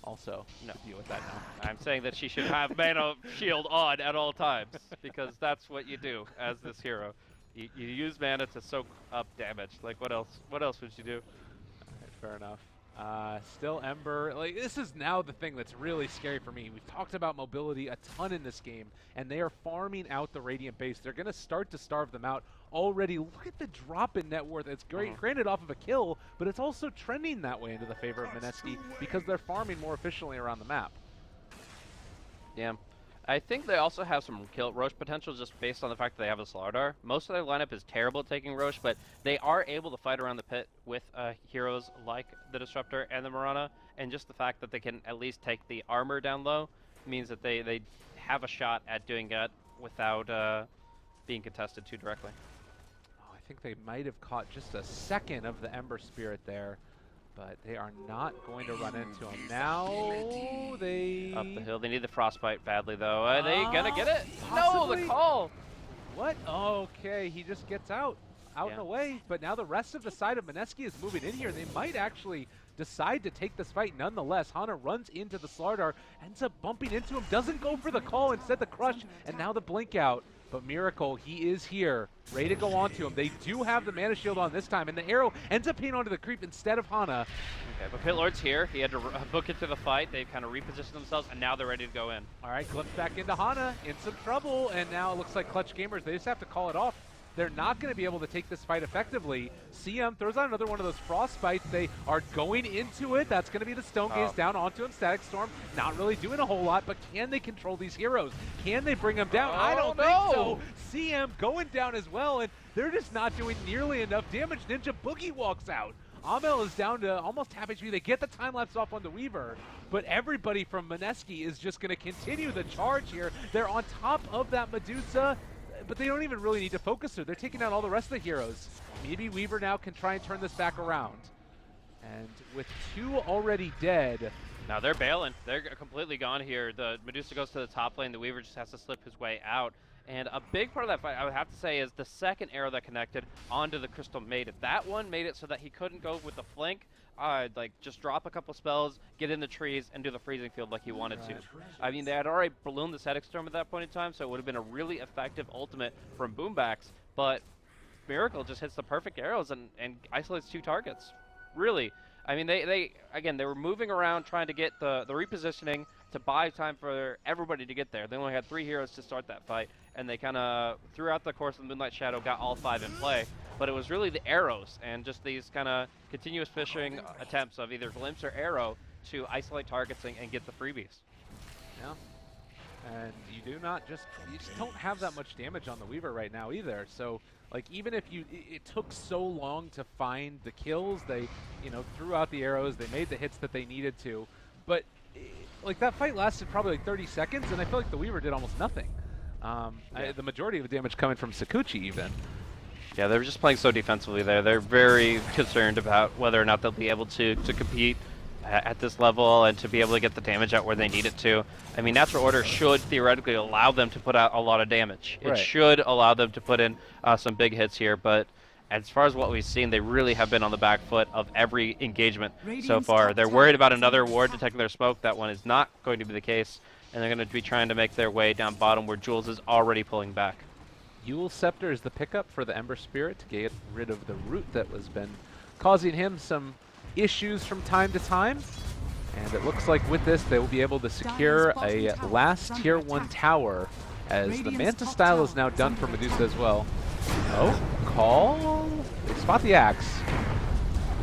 Also, no. Deal with that now. I'm saying that she should have mana shield on at all times because that's what you do as this hero. You use mana to soak up damage. Like what else? What else would you do? All right, fair enough. Still Ember. Like this is now the thing that's really scary for me. We've talked about mobility a ton in this game, and they are farming out the Radiant base. They're going to start to starve them out already. Look at the drop in net worth. It's great, granted off of a kill, but it's also trending that way into the favor of MINESKI because they're farming more efficiently around the map. Yeah. I think they also have some kill Roche potential just based on the fact that they have a Slardar. Most of their lineup is terrible at taking Roche, but they are able to fight around the pit with heroes like the Disruptor and the Mirana, and just the fact that they can at least take the armor down low means that they have a shot at doing that without being contested too directly. Oh, I think they might have caught just a second of the Ember Spirit there, but they are not going to run into him. Now they... Up the hill. They need the Frostbite badly, though. Are they going to get it? Possibly. No, the call! What? Okay, he just gets out and away. But now the rest of the side of MINESKI is moving in here. They might actually decide to take this fight nonetheless. Hana runs into the Slardar, ends up bumping into him, doesn't go for the call, instead the crush, and now the blink out. But Miracle, he is here, ready to go onto him. They do have the mana shield on this time, and the arrow ends up being onto the creep instead of Hana. Okay, but Pit Lord's here. He had to book into the fight. They've kind of repositioned themselves, and now they're ready to go in. All right, glimpse back into Hana, in some trouble, and now it looks like Clutch Gamers, they just have to call it off. They're not going to be able to take this fight effectively. CM throws out another one of those Frostbites. They are going into it. That's going to be the Stone Gaze down onto him. Static Storm not really doing a whole lot, but can they control these heroes? Can they bring them down? I don't think so. CM going down as well, and they're just not doing nearly enough damage. Ninja Boogie walks out. Amel is down to almost half HP. They get the time lapse off on the Weaver, but everybody from MINESKI is just going to continue the charge here. They're on top of that Medusa, but they don't even really need to focus her. They're taking out all the rest of the heroes. Maybe Weaver now can try and turn this back around. And with two already dead... Now they're bailing. They're completely gone here. The Medusa goes to the top lane. The Weaver just has to slip his way out. And a big part of that fight, I would have to say, is the second arrow that connected onto the Crystal Maiden. That one made it so that he couldn't go with the flank, like just drop a couple spells, get in the trees, and do the freezing field like he wanted to. I mean, they had already ballooned the Static Storm at that point in time, so it would have been a really effective ultimate from Boombacks, but Miracle just hits the perfect arrows and isolates two targets. Really. I mean, they were moving around trying to get the repositioning to buy time for everybody to get there. They only had 3 heroes to start that fight, and they kind of, throughout the course of the Moonlight Shadow, got all 5 in play. But it was really the arrows and just these kind of continuous fishing attempts of either glimpse or arrow to isolate targets and get the freebies. Yeah. And you just don't have that much damage on the Weaver right now either. So, like, even if it took so long to find the kills, they, threw out the arrows, they made the hits that they needed to. But, like, that fight lasted probably like 30 seconds, and I feel like the Weaver did almost nothing. The majority of the damage coming from Sakuchi even. Yeah, they're just playing so defensively there. They're very concerned about whether or not they'll be able to compete at this level and to be able to get the damage out where they need it to. I mean, Natural Order should theoretically allow them to put out a lot of damage. It should allow them to put in some big hits here, but as far as what we've seen, they really have been on the back foot of every engagement so far. They're worried about another ward detecting their smoke. That one is not going to be the case, and they're going to be trying to make their way down bottom where Jules is already pulling back. Yule Scepter is the pickup for the Ember Spirit to get rid of the root that has been causing him some issues from time to time. And it looks like with this, they will be able to secure a last Tier 1 tower, as the Manta style is now done for Medusa as well. Oh, call? They spot the axe.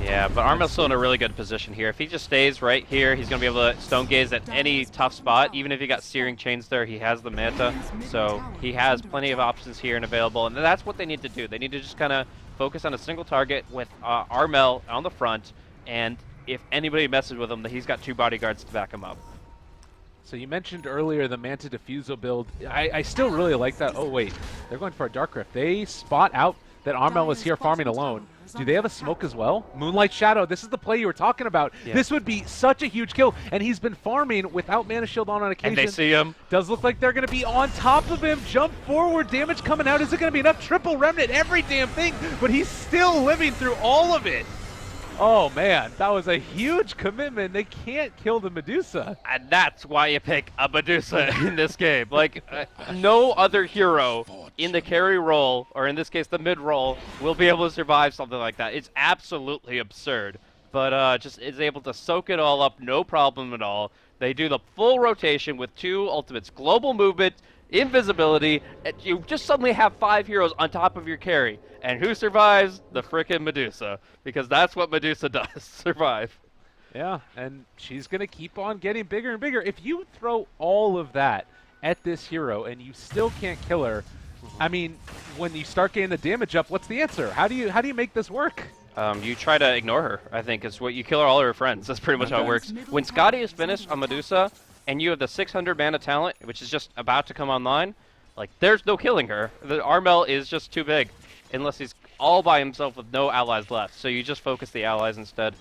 Yeah, but Armel's still in a really good position here. If he just stays right here, he's going to be able to Stone Gaze at any tough spot. Even if he got Searing Chains there, he has the Manta. So he has plenty of options here and available. And that's what they need to do. They need to just kind of focus on a single target with Armel on the front. And if anybody messes with him, he's got 2 bodyguards to back him up. So you mentioned earlier the Manta Diffusal build. I still really like that. Oh, wait. They're going for a Dark Rift. They spot out that Armel is here farming alone. Do they have a smoke as well? Moonlight Shadow, this is the play you were talking about. Yeah. This would be such a huge kill, and he's been farming without Mana Shield on occasion. And they see him. Does look like they're going to be on top of him. Jump forward, damage coming out. Is it going to be enough? Triple Remnant, every damn thing, but he's still living through all of it. Oh, man, that was a huge commitment. They can't kill the Medusa. And that's why you pick a Medusa in this game. Like, no other hero in the carry role, or in this case the mid role, will be able to survive something like that. It's absolutely absurd. But just is able to soak it all up, no problem at all. They do the full rotation with 2 ultimates. Global movement, invisibility, and you just suddenly have 5 heroes on top of your carry. And who survives? The frickin' Medusa. Because that's what Medusa does, survive. Yeah, and she's going to keep on getting bigger and bigger. If you throw all of that at this hero and you still can't kill her, I mean, when you start getting the damage up, what's the answer? How do you make this work? You try to ignore her, I think, is what you kill all her friends. That's pretty much how it works. When Scotty is finished on Medusa, and you have the 600 mana talent, which is just about to come online, like, there's no killing her. The Armel is just too big, unless he's all by himself with no allies left. So you just focus the allies instead.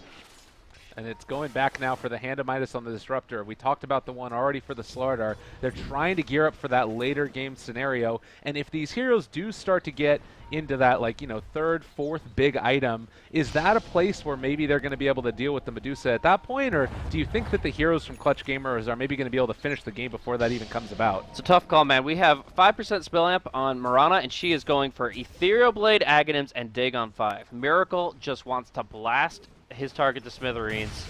And it's going back now for the Hand of Midas on the Disruptor. We talked about the one already for the Slardar. They're trying to gear up for that later game scenario. And if these heroes do start to get into that, like, you know, 3rd, 4th big item, is that a place where maybe they're going to be able to deal with the Medusa at that point? Or do you think that the heroes from Clutch Gamers are maybe going to be able to finish the game before that even comes about? It's a tough call, man. We have 5% Spell Amp on Mirana, and she is going for Ethereal Blade, Aghanims, and Dig on 5. Miracle just wants to blast his target to smithereens.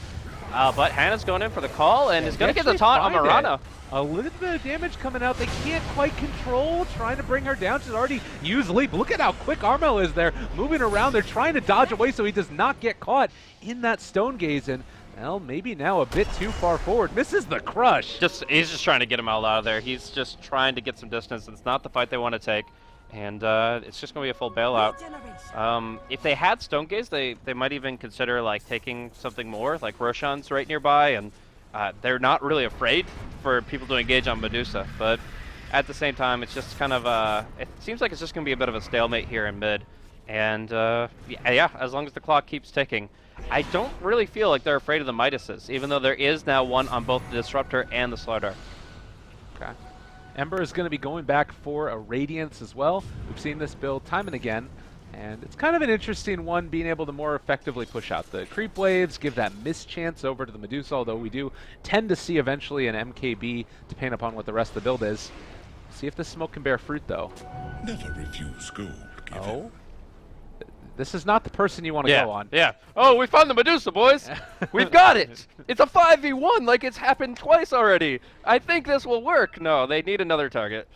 But Hannah's going in for the call and is going to get the taunt on Mirana. A little bit of damage coming out. They can't quite control. Trying to bring her down. She's already used leap. Look at how quick Armel is there. Moving around. They're trying to dodge away so he does not get caught in that Stone Gaze. And, well, maybe now a bit too far forward. Misses the crush. He's just trying to get him all out of there. He's just trying to get some distance. It's not the fight they want to take. And it's just going to be a full bailout. If they had Stone Gaze, they might even consider like taking something more, like Roshan's right nearby, and they're not really afraid for people to engage on Medusa. But at the same time, it's just kind of it seems like it's just going to be a bit of a stalemate here in mid. And yeah, as long as the clock keeps ticking, I don't really feel like they're afraid of the Midases, even though there is now one on both the Disruptor and the Slardar. Okay. Ember is going to be going back for a Radiance as well. We've seen this build time and again, and it's kind of an interesting one, being able to more effectively push out the creep waves, give that mischance over to the Medusa, although we do tend to see eventually an MKB, depending upon what the rest of the build is. See if this smoke can bear fruit, though. Never refuse gold. Oh. This is not the person you want to go on. Yeah. Oh, we found the Medusa, boys. We've got it. It's a 5v1 like it's happened twice already. I think this will work. No, they need another target.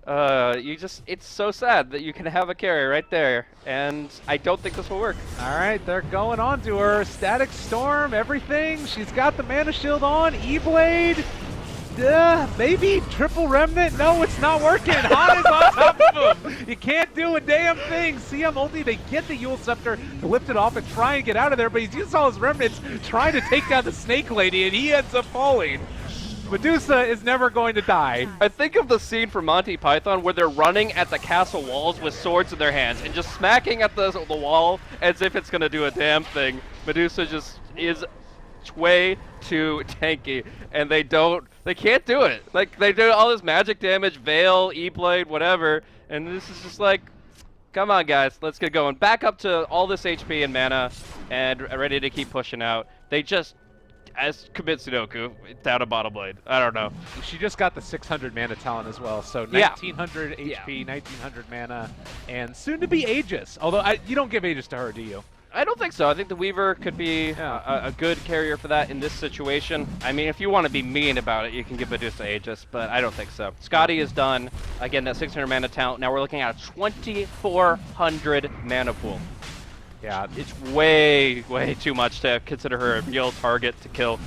It's so sad that you can have a carry right there, and I don't think this will work. All right, they're going on to her. Static Storm, everything. She's got the Mana Shield on. E-Blade. Maybe Triple Remnant? No, it's not working. Han is on top of him. You can't do a damn thing. CM ulti, they get the Yule Scepter to lift it off and try and get out of there, but he's used all his remnants trying to take down the Snake Lady, and he ends up falling. Medusa is never going to die. I think of the scene from Monty Python where they're running at the castle walls with swords in their hands and just smacking at the wall as if it's going to do a damn thing. Medusa just is way too tanky, and they can't do it. Like, they do all this magic damage, Veil, E-Blade, whatever, and this is just like, come on guys, let's get going. Back up to all this HP and mana, and ready to keep pushing out. They just, as commit Sudoku down a bottom blade. I don't know. She just got the 600 mana talent as well, so 1900 HP, 1900 mana, and soon to be Aegis. Although, you don't give Aegis to her, do you? I don't think so. I think the Weaver could be a good carrier for that in this situation. I mean, if you want to be mean about it, you can give Medusa Aegis, but I don't think so. Scotty is done. Again, that 600 mana talent. Now we're looking at a 2400 mana pool. Yeah. It's way, way too much to consider her a real target to kill.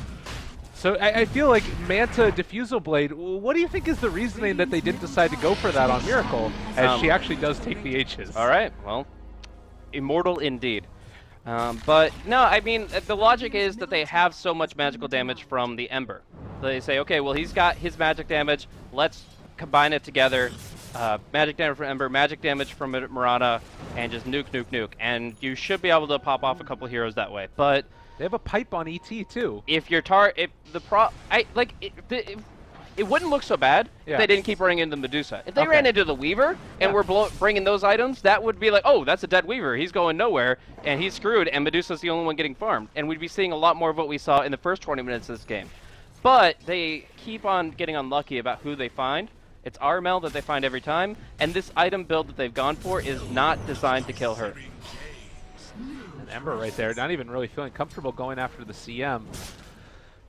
So I feel like Manta Diffusal Blade, what do you think is the reasoning that they didn't decide to go for that on Miracle, as she actually does take the H's? All right, well, immortal indeed. But no, I mean, the logic is that they have so much magical damage from the Ember. So they say, okay, well, he's got his magic damage, let's combine it together. Magic damage from Ember, magic damage from Mirana, and just nuke, nuke, nuke. And you should be able to pop off a couple heroes that way. But they have a pipe on ET too. If your it wouldn't look so bad if they didn't keep running into Medusa. If they ran into the Weaver and were bringing those items, that would be like, oh, that's a dead Weaver. He's going nowhere, and he's screwed, and Medusa's the only one getting farmed. And we'd be seeing a lot more of what we saw in the first 20 minutes of this game. But they keep on getting unlucky about who they find. It's RML that they find every time, and this item build that they've gone for is not designed to kill her. And Ember right there, not even really feeling comfortable going after the CM.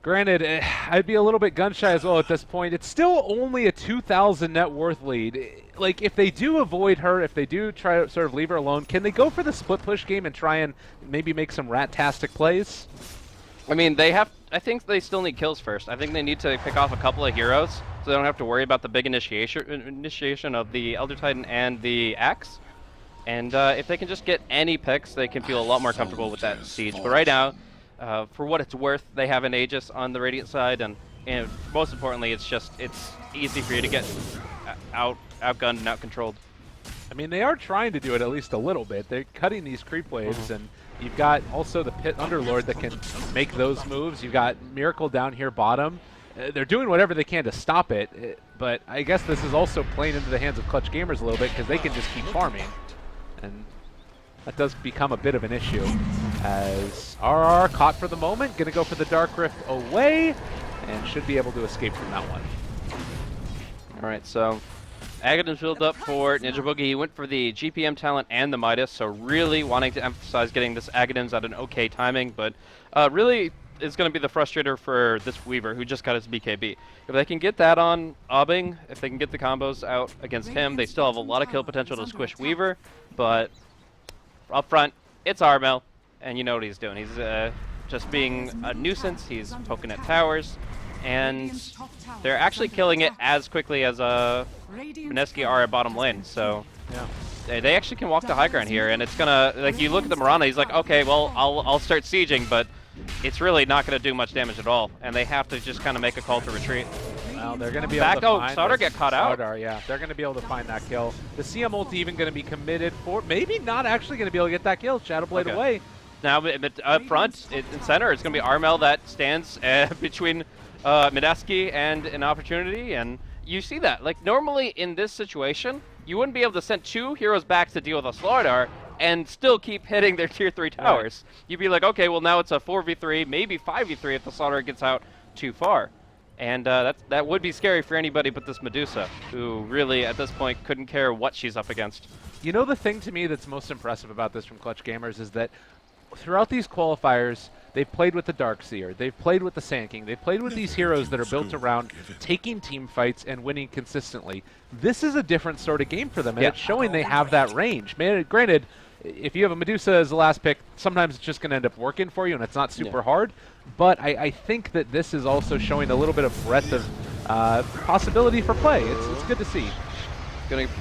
Granted, I'd be a little bit gun-shy as well at this point. It's still only a 2,000 net worth lead. Like, if they do avoid her, if they do try to sort of leave her alone, can they go for the split push game and try and maybe make some rat-tastic plays? I mean, I think they still need kills first. I think they need to pick off a couple of heroes so they don't have to worry about the big initiation of the Elder Titan and the Axe. And if they can just get any picks, they can feel a lot more comfortable with that siege. But right now, for what it's worth, they have an Aegis on the Radiant side, and most importantly, it's easy for you to get outgunned and out-controlled. I mean, they are trying to do it at least a little bit. They're cutting these creep waves, and you've got also the Pit Underlord that can make those moves. You've got Miracle down here bottom. They're doing whatever they can to stop it, but I guess this is also playing into the hands of Clutch Gamers a little bit because they can just keep farming. And that does become a bit of an issue as RR caught for the moment, going to go for the Dark Rift away and should be able to escape from that one. All right, so Aghadom's build up for Ninja Boogie. He went for the GPM talent and the Midas, so really wanting to emphasize getting this Aghadom's at an okay timing, but really is going to be the frustrator for this Weaver who just got his BKB. If they can get that on Obbing, if they can get the combos out against him, they still have a lot of kill potential to squish Weaver, but up front, it's Armel, and you know what he's doing. He's just being a nuisance. He's poking at towers, and they're actually killing it as quickly as MINESKI are at bottom lane. So they actually can walk the high ground here, and it's gonna, like, you look at the Mirana, he's like, okay, well, I'll start sieging, but it's really not gonna do much damage at all, and they have to just kind of make a call to retreat. Well, they're going to be able to find Slardar get caught out. Slardar, yeah, they're going to be able to find that kill. The CM ult even going to be committed for, maybe not actually going to be able to get that kill. Shadowblade away. Now, up front, in center, it's going to be Armel that stands between MINESKI and an opportunity, and you see that. Like, normally in this situation, you wouldn't be able to send two heroes back to deal with a Slardar and still keep hitting their tier 3 towers. Right. You'd be like, okay, well, now it's a 4v3, maybe 5v3 if the Slardar gets out too far. And that would be scary for anybody but this Medusa, who really, at this point, couldn't care what she's up against. You know, the thing to me that's most impressive about this from Clutch Gamers is that throughout these qualifiers, they've played with the Darkseer, they've played with the Sand King, they've played with these heroes that are built around taking team fights and winning consistently. This is a different sort of game for them, and it's showing they have that range. Man, granted, if you have a Medusa as the last pick, sometimes it's just going to end up working for you, and it's not super hard. But I think that this is also showing a little bit of breadth of possibility for play. It's good to see. Going to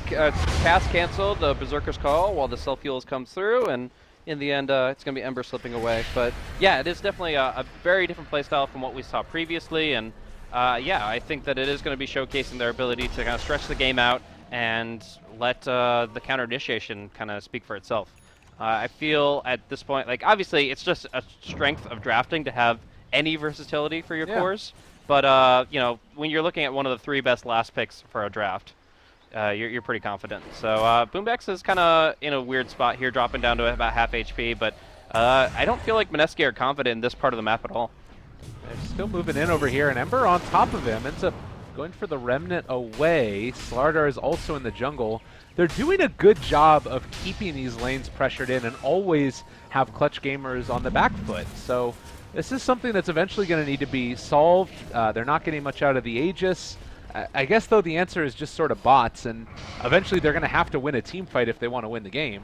cast cancel the Berserker's Call while the self-heals comes through, and in the end, it's going to be Ember slipping away. But yeah, it is definitely a very different playstyle from what we saw previously, and yeah, I think that it is going to be showcasing their ability to kind of stretch the game out and let the counter initiation kind of speak for itself. I feel at this point, like, obviously it's just a strength of drafting to have any versatility for your cores, but you know, when you're looking at one of the 3 best last picks for a draft, you're pretty confident. So Boombex is kind of in a weird spot here, dropping down to about half HP, but I don't feel like MINESKI are confident in this part of the map at all. They're still moving in over here, and Ember on top of him ends up going for the Remnant away. Slardar is also in the jungle. They're doing a good job of keeping these lanes pressured in and always have Clutch Gamers on the back foot. So this is something that's eventually going to need to be solved. They're not getting much out of the Aegis. I guess, though, the answer is just sort of bots, and eventually they're going to have to win a team fight if they want to win the game.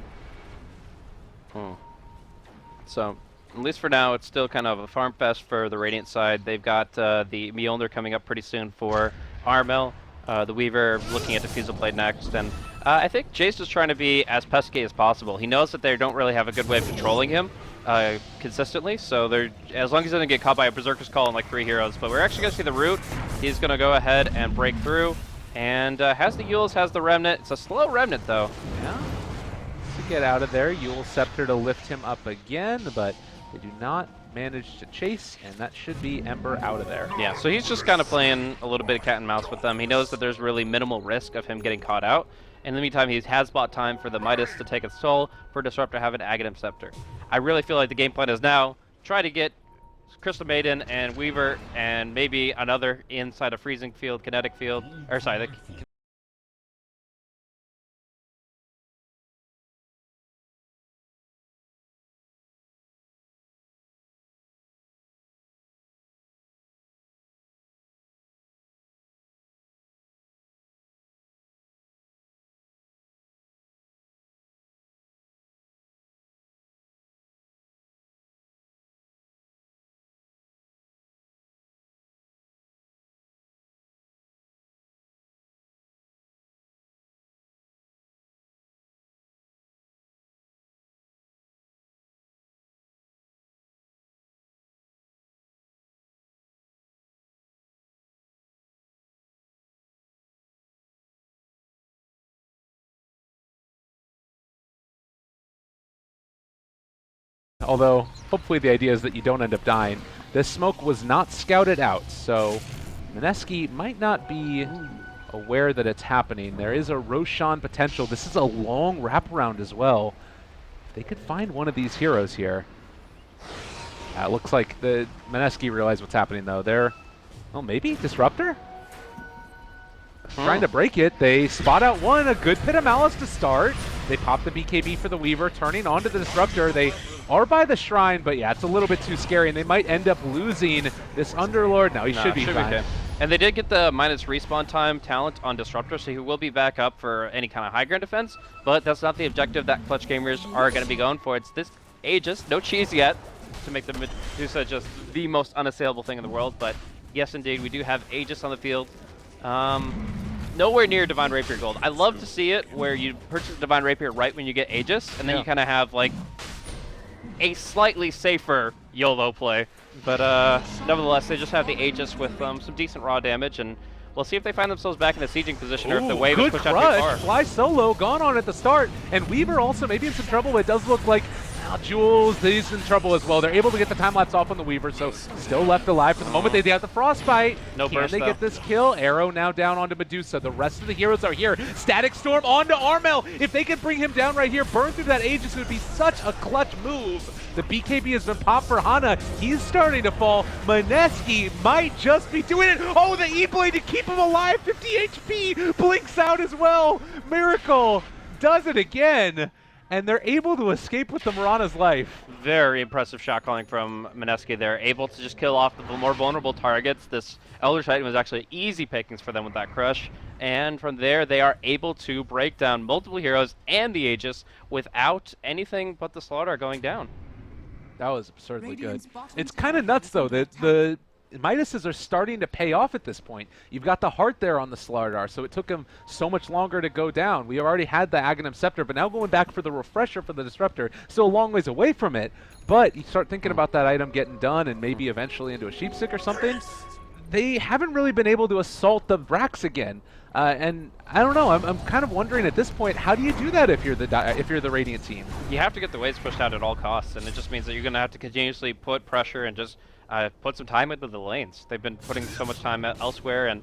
So at least for now, it's still kind of a farm fest for the Radiant side. They've got the Mjolnir coming up pretty soon for Armel. The Weaver looking at Diffusal Blade next, and I think Jace is trying to be as pesky as possible. He knows that they don't really have a good way of controlling him consistently, so they're, as long as he doesn't get caught by a Berserker's Call in like 3 heroes. But we're actually going to see the root. He's going to go ahead and break through, and has the Euls, has the Remnant. It's a slow Remnant, though. Yeah. To get out of there, Eul Scepter to lift him up again, but they do not manage to chase, and that should be Ember out of there. Yeah, so he's just kind of playing a little bit of cat and mouse with them. He knows that there's really minimal risk of him getting caught out. In the meantime, he has bought time for the Midas to take its toll, for Disruptor to have an Aghanim Scepter. I really feel like the game plan is now try to get Crystal Maiden and Weaver and maybe another inside a Freezing Field, Kinetic Field, or sorry, the Although, hopefully the idea is that you don't end up dying. This smoke was not scouted out, so MINESKI might not be aware that it's happening. There is a Roshan potential. This is a long wraparound as well. If they could find one of these heroes here. It looks like the MINESKI realize what's happening, though. They're, well, maybe Disruptor? Trying to break it. They spot out one, a good Pit of Malice to start. They pop the BKB for the Weaver, turning onto the Disruptor. They are by the Shrine, but yeah, it's a little bit too scary, and they might end up losing this Underlord. No, he should be fine. Okay. And they did get the minus respawn time talent on Disruptor, so he will be back up for any kind of high ground defense, but that's not the objective that Clutch Gamers are going to be going for. It's this Aegis, no cheese yet, to make the Medusa just the most unassailable thing in the world, but yes, indeed, we do have Aegis on the field. Nowhere near Divine Rapier Gold. I love to see it where you purchase Divine Rapier right when you get Aegis, and then you kind of have like a slightly safer YOLO play. But nevertheless, they just have the Aegis with some decent raw damage, and we'll see if they find themselves back in a sieging position or if the wave is pushed out too far. Fly solo, gone on at the start, and Weaver also maybe in some trouble. It does look like Jules, he's in trouble as well. They're able to get the time lapse off on the Weaver, so still left alive for the moment. They have the Frostbite. No Can burst, they get this kill? Arrow now down onto Medusa. The rest of the heroes are here. Static Storm onto Armel. If they can bring him down right here, burn through that Aegis, it would be such a clutch move. The BKB has been popped for Hana. He's starting to fall. MINESKI might just be doing it. Oh, the E-Blade to keep him alive. 50 HP. Blinks out as well. Miracle does it again. And they're able to escape with the Mirana's life. Very impressive shot calling from MINESKI. They're able to just kill off the more vulnerable targets. This Elder Titan was actually easy pickings for them with that crush. And from there, they are able to break down multiple heroes and the Aegis without anything but the Slaughter going down. That was absurdly good. It's kind of nuts, though, that the Midases are starting to pay off at this point. You've got the heart there on the Slardar, so it took him so much longer to go down. We already had the Aghanim Scepter, but now going back for the Refresher for the Disruptor, still a long ways away from it. But you start thinking about that item getting done and maybe eventually into a Sheepstick or something. They haven't really been able to assault the Rax again. And I don't know. I'm kind of wondering at this point, how do you do that if you're the Radiant team? You have to get the waves pushed out at all costs, and it just means that you're going to have to continuously put pressure and just put some time into the lanes. They've been putting so much time elsewhere, and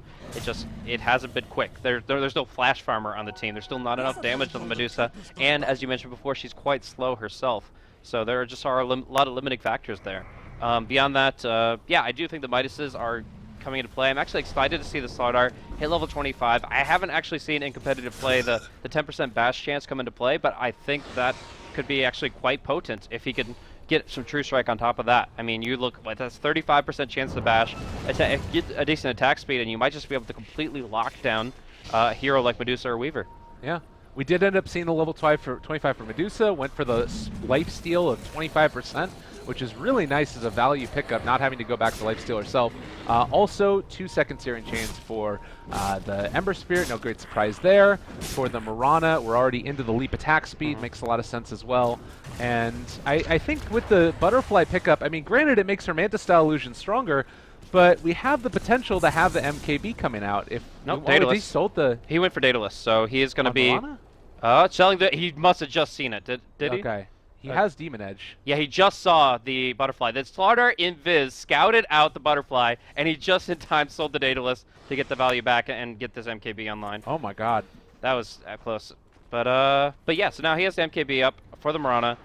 it hasn't been quick. There's no flash farmer on the team. There's still not enough damage on the Medusa, and as you mentioned before, she's quite slow herself. So there just are a lot of limiting factors there. Beyond that, yeah, I do think the Midases are coming into play. I'm actually excited to see the Slardar hit level 25. I haven't actually seen in competitive play the 10% bash chance come into play, but I think that could be actually quite potent if he can get some True Strike on top of that. I mean, you look like that's 35% chance to bash, get a decent attack speed, and you might just be able to completely lock down a hero like Medusa or Weaver. Yeah. We did end up seeing the level 25 for Medusa, went for the life steal of 25%, which is really nice as a value pickup, not having to go back to life steal herself. Also, 2 second Searing Chains for the Ember Spirit, no great surprise there. For the Mirana, we're already into the leap attack speed, makes a lot of sense as well. And I think with the Butterfly pickup, I mean, granted it makes her Manta-style illusion stronger, but we have the potential to have the MKB coming out. If nope, Daedalus. He sold the... He went for Daedalus, so he is going to be... selling the... He must have just seen it, did he? Okay. He has Demon Edge. Yeah, he just saw the Butterfly. The Slaughter Invis scouted out the Butterfly, and he just in time sold the Daedalus to get the value back and get this MKB online. Oh my god. That was close. But yeah, so now he has the MKB up for the Mirana.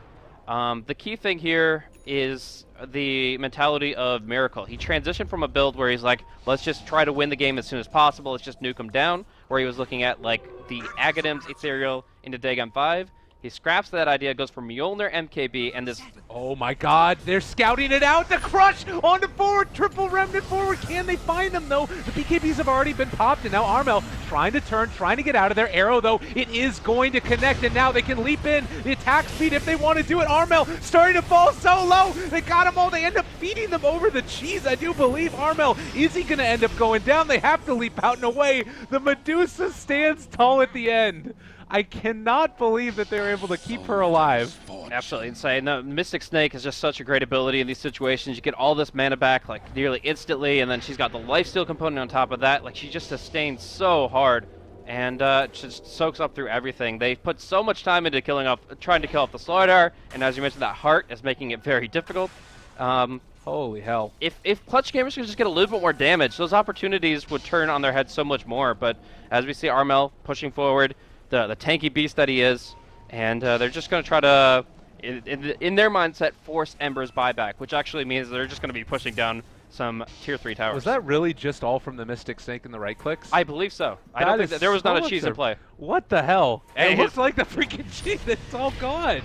The key thing here is the mentality of Miracle. He transitioned from a build where he's like, let's just try to win the game as soon as possible, let's just nuke him down, where he was looking at like the Aghanims, Ethereal into Dagon 5. He scraps that idea, goes for Mjolnir, MKB, and this... Oh my god, they're scouting it out! The Crush on the forward, triple Remnant forward! Can they find him, though? The BKBs have already been popped, and now Armel trying to turn, trying to get out of there. Arrow, though, it is going to connect, and now they can leap in. The attack speed, if they want to do it. Armel starting to fall so low! They got him all, they end up feeding them over the cheese, I do believe. Armel, is he going to end up going down? They have to leap out and away. The Medusa stands tall at the end. I cannot believe that they were able to keep her alive. Absolutely insane. No, Mystic Snake is just such a great ability in these situations. You get all this mana back like nearly instantly, and then she's got the lifesteal component on top of that. Like, she just sustains so hard and just soaks up through everything. They put so much time into trying to kill off the Slardar, and as you mentioned, that heart is making it very difficult. Holy hell. If Clutch Gamers could just get a little bit more damage, those opportunities would turn on their head so much more. But as we see Armel pushing forward, the tanky beast that he is, and they're just going to try to, in their mindset, force Ember's buyback, which actually means they're just going to be pushing down some tier 3 towers. Was that really just all from the Mystic Snake and the right clicks? I believe so. I don't think that there was not a cheese in play. What the hell? It looks like the freaking cheese. It's all gone.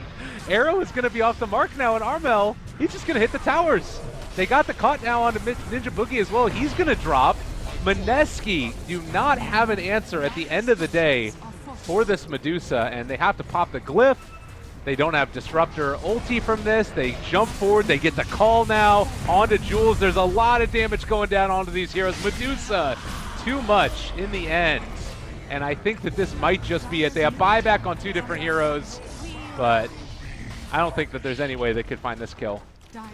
Arrow is going to be off the mark now, and Armel, he's just going to hit the towers. They got the caught now onto Ninja Boogie as well. He's going to drop. MINESKI do not have an answer at the end of the day for this Medusa, and they have to pop the glyph. They don't have Disruptor ulti from this. They jump forward. They get the call now onto Jules. There's a lot of damage going down onto these heroes. Medusa, too much in the end. And I think that this might just be it. They have buyback on 2 different heroes, but I don't think that there's any way they could find this kill.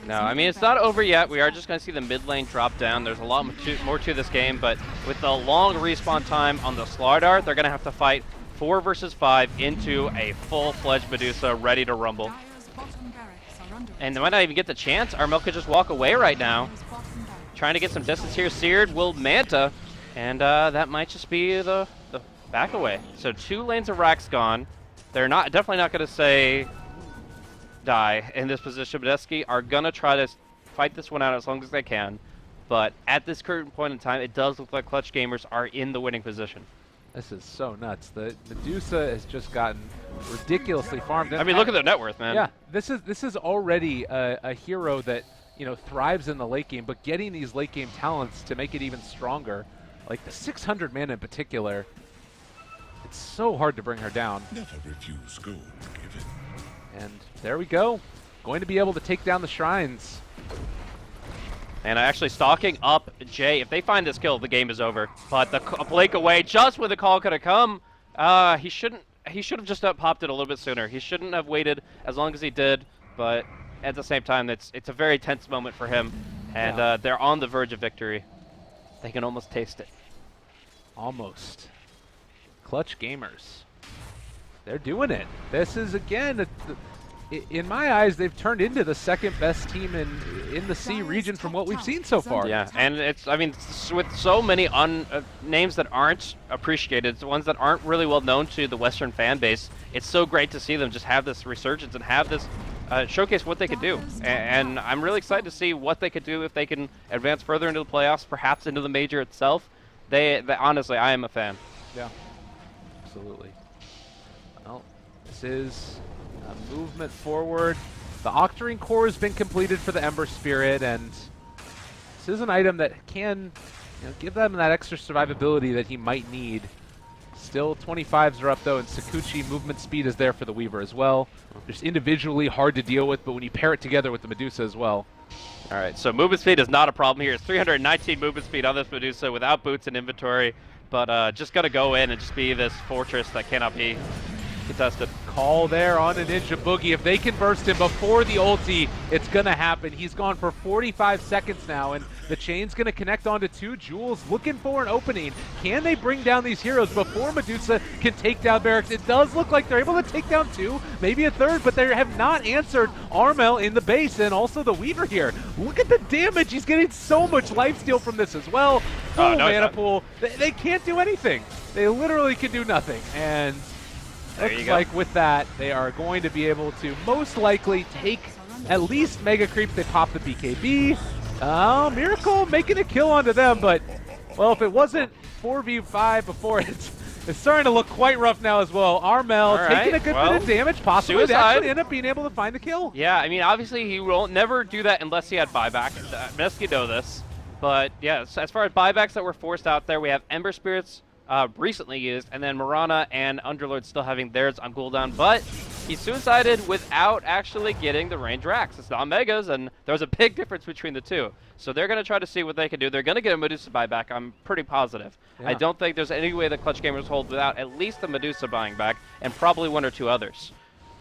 No, I mean, it's not over yet. We are just going to see the mid lane drop down. There's a lot more to this game, but with the long respawn time on the Slardar, they're going to have to fight 4 versus 5 into a full-fledged Medusa ready to rumble. And they might not even get the chance. Armel could just walk away right now. Trying to get some distance here. Seared will Manta, and that might just be the back away. So 2 lanes of Rax gone. They're definitely not going to say die in this position. MINESKI are going to try to fight this one out as long as they can. But at this current point in time, it does look like Clutch Gamers are in the winning position. This is so nuts. The Medusa has just gotten ridiculously farmed. I mean, look at their net worth, man. Yeah, this is already a hero that, you know, thrives in the late game, but getting these late game talents to make it even stronger, like the 600 mana in particular, it's so hard to bring her down. Never refuse gold given. And there we go. Going to be able to take down the shrines. And actually stalking up Jay. If they find this kill, the game is over. But the Blake away just when the call could have come. He should have just popped it a little bit sooner. He shouldn't have waited as long as he did. But at the same time, it's a very tense moment for him. And they're on the verge of victory. They can almost taste it. Almost. Clutch Gamers. They're doing it. This is, again, in my eyes, they've turned into the second best team in the C region from what we've seen so far. Yeah, and it's, I mean, with so many names that aren't appreciated, the ones that aren't really well known to the Western fan base, it's so great to see them just have this resurgence and have this showcase what they could do. And I'm really excited to see what they could do if they can advance further into the playoffs, perhaps into the major itself. They honestly, I am a fan. Yeah, absolutely. Well, this is a movement forward. The Octarine Core has been completed for the Ember Spirit, and this is an item that can, you know, give them that extra survivability that he might need. Still 25s are up though, and Sakuchi movement speed is there for the Weaver as well. Just individually hard to deal with, but when you pair it together with the Medusa as well. All right, so movement speed is not a problem here. It's 319 movement speed on this Medusa without boots and inventory, but just got to go in and just be this fortress that cannot be contested. Call there on a Ninja Boogie. If they can burst him before the ulti, it's going to happen. He's gone for 45 seconds now, and the chain's going to connect onto 2 Jules, looking for an opening. Can they bring down these heroes before Medusa can take down Barracks? It does look like they're able to take down 2, maybe a 3rd, but they have not answered Armel in the base, and also the Weaver here. Look at the damage. He's getting so much lifesteal from this as well. Full mana pool. They can't do anything. They literally can do nothing, and looks like with that, they are going to be able to most likely take at least Mega Creeps. They pop the BKB. Miracle making a kill onto them, but, well, if it wasn't 4v5 before, it's starting to look quite rough now as well. Armel taking a good bit of damage, possibly to actually end up being able to find the kill. Yeah, I mean, obviously he will never do that unless he had buyback. MINESKI know this. But, yeah, as far as buybacks that were forced out there, we have Ember Spirits recently used, and then Mirana and Underlord still having theirs on cooldown, but he suicided without actually getting the range racks. It's not Megas, and there's a big difference between the two. So they're going to try to see what they can do. They're going to get a Medusa buyback, I'm pretty positive. Yeah. I don't think there's any way the Clutch Gamers hold without at least the Medusa buying back, and probably 1 or 2 others.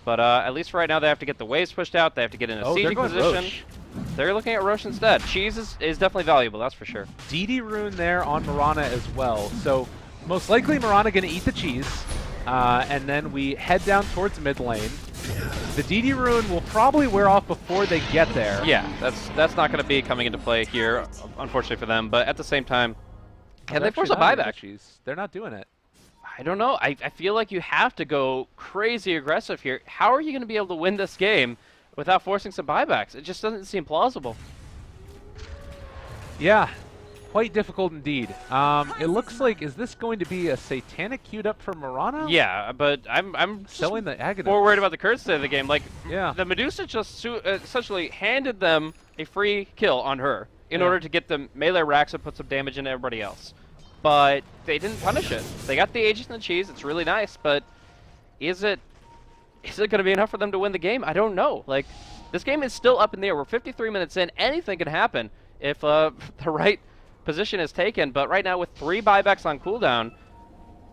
But at least right now they have to get the waves pushed out, they have to get in a sieging position. Roche. They're looking at Roche instead. Cheese is definitely valuable, that's for sure. DD Rune there on Mirana as well. So most likely Mirana going to eat the cheese, and then we head down towards mid lane. The DD Rune will probably wear off before they get there. Yeah, that's not going to be coming into play here, unfortunately for them, but at the same time, can they force a buyback? They're not doing it. I don't know. I feel like you have to go crazy aggressive here. How are you going to be able to win this game without forcing some buybacks? It just doesn't seem plausible. Yeah. Quite difficult indeed. It looks like, is this going to be a Satanic queued up for Mirana? Yeah, but I'm selling the Aghanim. More worried about the current state of the game. Like, yeah, the Medusa just essentially handed them a free kill on her in order to get the melee racks and put some damage into everybody else. But they didn't punish it. They got the Aegis and the cheese. It's really nice, but is it going to be enough for them to win the game? I don't know. Like, this game is still up in the air. We're 53 minutes in. Anything can happen if the right position is taken, but right now with 3 buybacks on cooldown,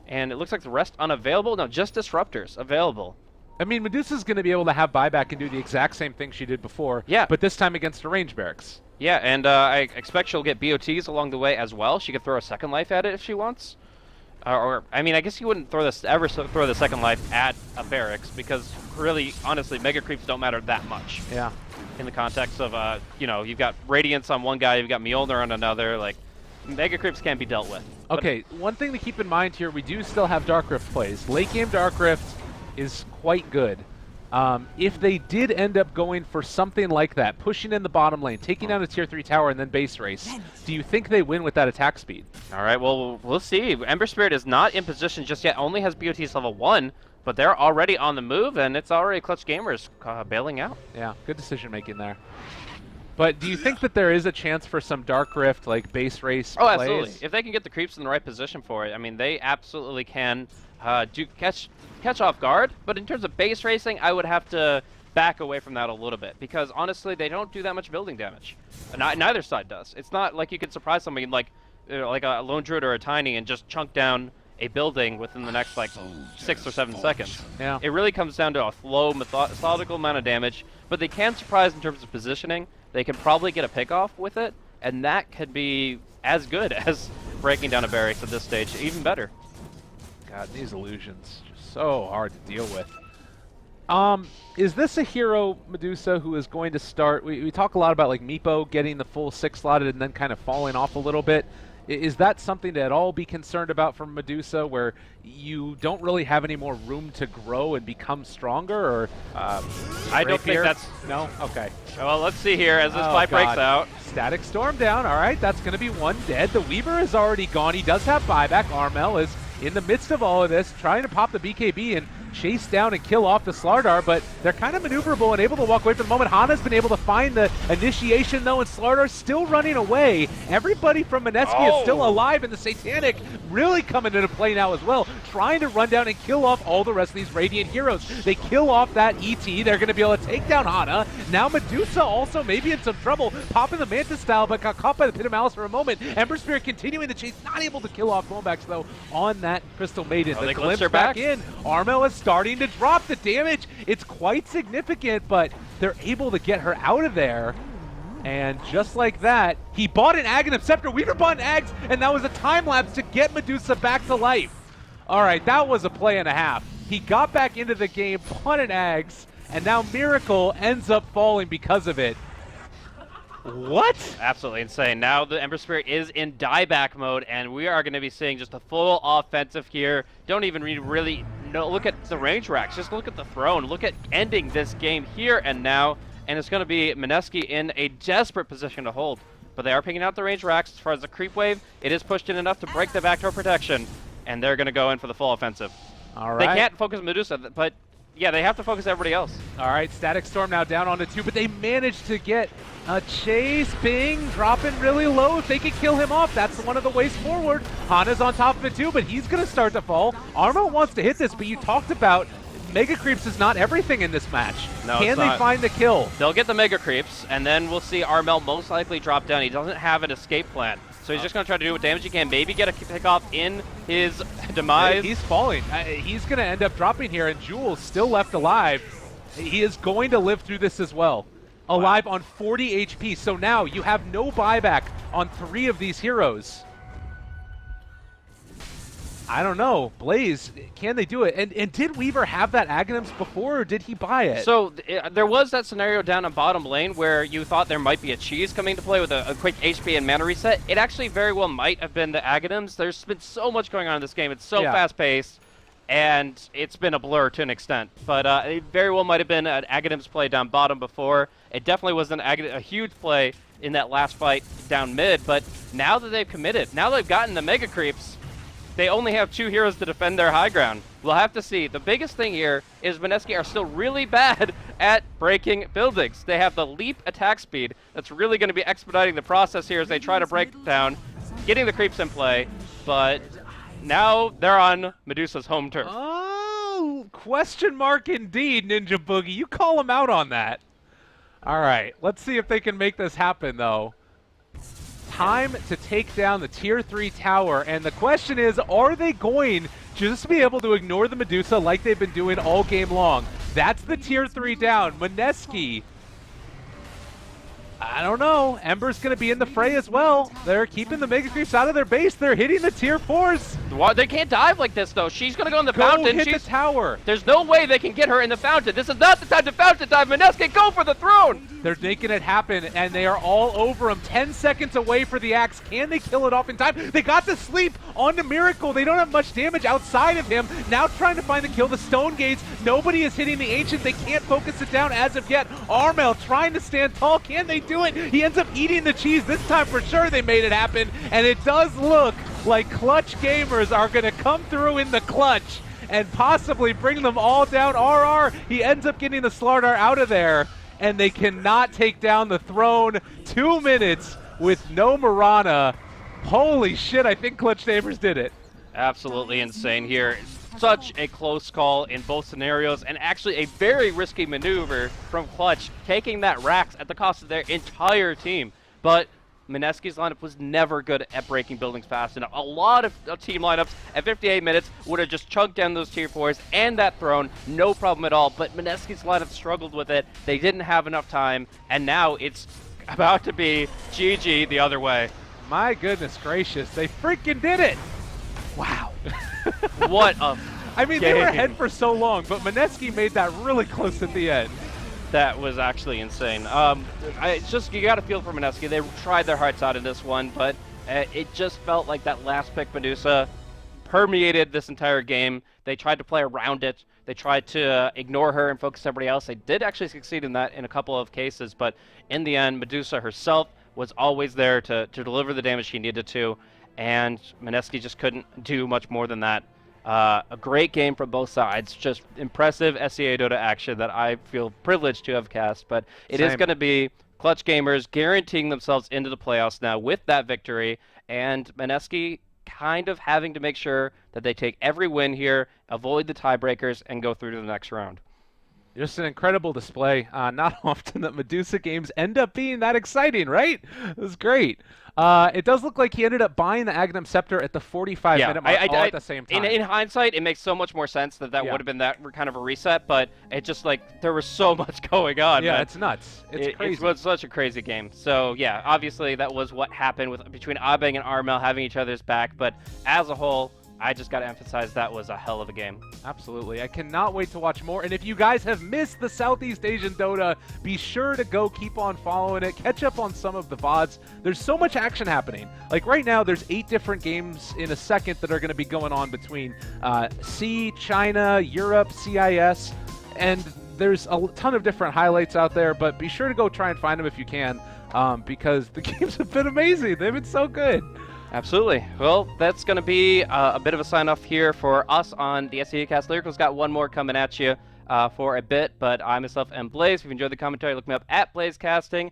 and it looks like the rest unavailable. No, just disruptors available. I mean, Medusa's going to be able to have buyback and do the exact same thing she did before, but this time against a range barracks. Yeah, and I expect she'll get BOTs along the way as well. She could throw a second life at it if she wants. Or I mean, I guess you wouldn't ever throw the second life at a barracks, because really, honestly, Mega Creeps don't matter that much. Yeah. In the context of, you know, you've got Radiance on one guy, you've got Mjolnir on another, like, Mega Creeps can't be dealt with. Okay, one thing to keep in mind here, we do still have Dark Rift plays. Late game Dark Rift is quite good. If they did end up going for something like that, pushing in the bottom lane, taking down a tier 3 tower and then base race, do you think they win with that attack speed? All right, well, we'll see. Ember Spirit is not in position just yet, only has BOTs level 1, but they're already on the move, and it's already Clutch Gamers bailing out. Yeah, good decision making there. But do you think that there is a chance for some Dark Rift, like base race plays? Absolutely. If they can get the creeps in the right position for it, I mean, they absolutely can catch off guard. But in terms of base racing, I would have to back away from that a little bit, because honestly, they don't do that much building damage. Neither side does. It's not like you could surprise somebody like a Lone Druid or a Tiny and just chunk down a building within the next, like, 6 or 7 seconds. Yeah. It really comes down to a slow, methodical amount of damage, but they can surprise in terms of positioning. They can probably get a pickoff with it, and that could be as good as breaking down a barracks at this stage, even better. God, these illusions, just so hard to deal with. Is this a hero, Medusa, who is going to start... We talk a lot about, like, Meepo getting the full 6 slotted and then kind of falling off a little bit. Is that something to at all be concerned about from Medusa, where you don't really have any more room to grow and become stronger? Or I don't think that's... No? Okay. Well, let's see here as this fight breaks out. Static Storm down. All right, that's going to be 1 dead. The Weaver is already gone. He does have buyback. Armel is in the midst of all of this, trying to pop the BKB and chase down and kill off the Slardar, but they're kind of maneuverable and able to walk away for the moment. Hana's been able to find the initiation, though, and Slardar's still running away. Everybody from MINESKI is still alive, and the Satanic really coming into play now as well. trying to run down and kill off all the rest of these Radiant heroes. They kill off that ET. They're going to be able to take down Hana. Now Medusa also maybe in some trouble, popping the Manta style, but got caught by the Pit of Malice for a moment. Ember Spirit continuing the chase, not able to kill off Momax though on that Crystal Maiden. Oh, The glimpse her back in. Armel is starting to drop the damage. It's quite significant, but they're able to get her out of there. And just like that, he bought an Aghanim Scepter. Weaver bought an Ags, and that was a time lapse to get Medusa back to life. All right, that was a play and a half. He got back into the game, bought an Ags, and now Miracle ends up falling because of it. What? Absolutely insane. Now the Ember Spirit is in dieback mode, and we are going to be seeing just a full offensive here. Don't even really look at the range racks. Just look at the throne. Look at ending this game here and now. And it's going to be MINESKI in a desperate position to hold. But they are picking out the range racks. As far as the creep wave, it is pushed in enough to break the backdoor protection. And they're going to go in for the full offensive. All right. They can't focus Medusa, but yeah, they have to focus everybody else. All right, Static Storm now down onto 2, but they managed to get a chase. Bing dropping really low. If they could kill him off, that's one of the ways forward. Hana's on top of it too, but he's going to start to fall. Armo wants to hit this, but you talked about Mega Creeps is not everything in this match. No, Can they find the kill? They'll get the Mega Creeps, and then we'll see Armel most likely drop down. He doesn't have an escape plan. So he's just going to try to do what damage he can. Maybe get a pick off in his demise. He's falling. He's going to end up dropping here, and Jules still left alive. He is going to live through this as well. Alive on 40 HP. So now you have no buyback on 3 of these heroes. I don't know. Blaze, can they do it? And did Weaver have that Aghanims before, or did he buy it? So there was that scenario down on bottom lane where you thought there might be a cheese coming to play with a quick HP and mana reset. It actually very well might have been the Aghanims. There's been so much going on in this game. It's so fast-paced, and it's been a blur to an extent. But it very well might have been an Aghanims play down bottom before. It definitely was a huge play in that last fight down mid. But now that they've committed, now they've gotten the Mega Creeps, they only have 2 heroes to defend their high ground. We'll have to see. The biggest thing here is MINESKI are still really bad at breaking buildings. They have the leap attack speed. That's really going to be expediting the process here as they try to break down, getting the creeps in play. But now they're on Medusa's home turf. Oh, question mark indeed, Ninja Boogie. You call him out on that. All right, let's see if they can make this happen, though. Time to take down the Tier 3 tower, and the question is, are they going to just be able to ignore the Medusa like they've been doing all game long? That's the Tier 3 down. MINESKI, I don't know. Ember's going to be in the fray as well. They're keeping the Mega Creeps out of their base. They're hitting the Tier 4s. They can't dive like this, though. She's going to go in the fountain. Hit the tower. There's no way they can get her in the fountain. This is not the time to fountain dive. MINESKI, go for the throne. They're making it happen, and they are all over him. 10 seconds away for the axe. Can they kill it off in time? They got the sleep onto Miracle. They don't have much damage outside of him. Now trying to find the kill. The Stone Gates. Nobody is hitting the Ancient. They can't focus it down as of yet. Armel trying to stand tall. Can they do it? He ends up eating the cheese. This time for sure they made it happen, and it does look like Clutch Gamers are going to come through in the clutch and possibly bring them all down. RR, he ends up getting the Slardar out of there, and they cannot take down the throne. 2 minutes with no Mirana. Holy shit, I think Clutch Gamers did it. Absolutely insane here. Such a close call in both scenarios, and actually a very risky maneuver from Clutch, taking that Rax at the cost of their entire team. But MINESKI's lineup was never good at breaking buildings fast enough. A lot of team lineups at 58 minutes would have just chunked down those tier 4s and that throne, no problem at all. But MINESKI's lineup struggled with it. They didn't have enough time, and now it's about to be GG the other way. My goodness gracious, they freaking did it! Wow. What a I mean, game. They were ahead for so long, but MINESKI made that really close at the end. That was actually insane. It's just, you got to feel for MINESKI. They tried their hearts out in this one, but it just felt like that last pick Medusa permeated this entire game. They tried to play around it. They tried to ignore her and focus everybody else. They did actually succeed in that in a couple of cases, but in the end, Medusa herself was always there to deliver the damage she needed to, and MINESKI just couldn't do much more than that. A great game from both sides. Just impressive SEA Dota action that I feel privileged to have cast, but it is going to be Clutch Gamers guaranteeing themselves into the playoffs now with that victory, and MINESKI kind of having to make sure that they take every win here, avoid the tiebreakers, and go through to the next round. Just an incredible display. Not often that Medusa games end up being that exciting, right? It was great. It does look like he ended up buying the Aghanim Scepter at the 45-minute mark all at the same time. In hindsight, it makes so much more sense that would have been that kind of a reset, but it just like there was so much going on. Yeah, man. it's nuts. It's crazy. It was such a crazy game. So yeah, obviously that was what happened between Abeng and Armel having each other's back, but as a whole, I just got to emphasize that was a hell of a game. Absolutely. I cannot wait to watch more. And if you guys have missed the Southeast Asian Dota, be sure to go keep on following it. Catch up on some of the VODs. There's so much action happening. Like right now, there's 8 different games in a second that are going to be going on between C, China, Europe, CIS, and there's a ton of different highlights out there, but be sure to go try and find them if you can, because the games have been amazing. They've been so good. Absolutely. Well, that's going to be a bit of a sign-off here for us on the SCA Cast. Lyrical's got one more coming at you for a bit, but I myself am Blaze. If you've enjoyed the commentary, look me up at BlazeCasting,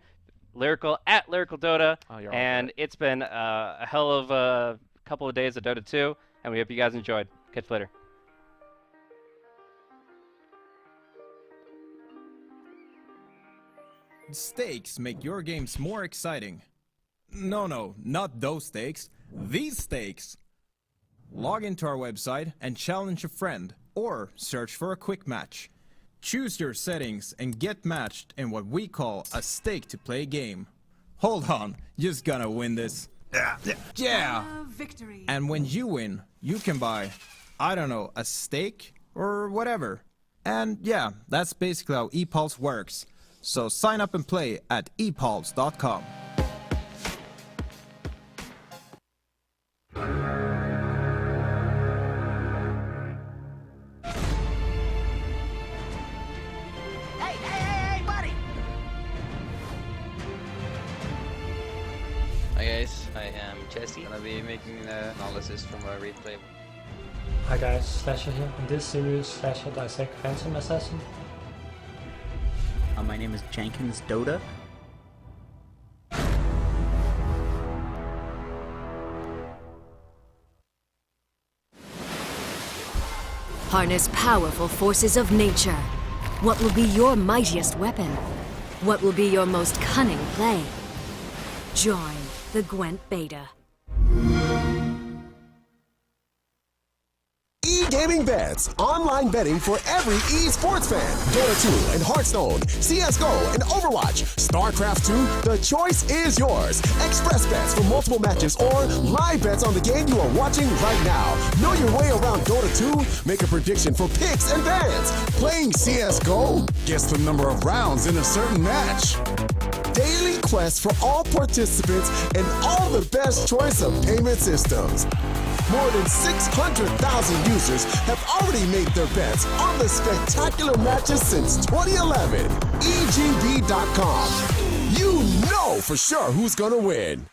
Lyrical at Lyrical Dota, and it's been a hell of a couple of days of Dota 2, and we hope you guys enjoyed. Catch you later. Stakes make your games more exciting. No, not those stakes. These stakes. Log into our website and challenge a friend, or search for a quick match. Choose your settings and get matched in what we call a stake-to-play game. Hold on, just gonna win this. Yeah! Victory. And when you win, you can buy, I don't know, a steak or whatever. And yeah, that's basically how ePulse works. So sign up and play at epulse.com. Hey, buddy! Hi guys, I am Jesse. I'm gonna be making an analysis from a replay. Hi guys, Slasher here. In this series, Slasher dissect Phantom Assassin. My name is Jenkins Dota. Harness powerful forces of nature. What will be your mightiest weapon? What will be your most cunning play? Join the Gwent Beta. E-gaming bets, online betting for every esports fan. Dota 2 and Hearthstone, CSGO and Overwatch, StarCraft 2, the choice is yours. Express bets for multiple matches or live bets on the game you are watching right now. Know your way around Dota 2? Make a prediction for picks and bans. Playing CSGO? Guess the number of rounds in a certain match. Daily quests for all participants and all the best choice of payment systems. More than 600,000 users have already made their bets on the spectacular matches since 2011. EGB.com. You know for sure who's gonna win.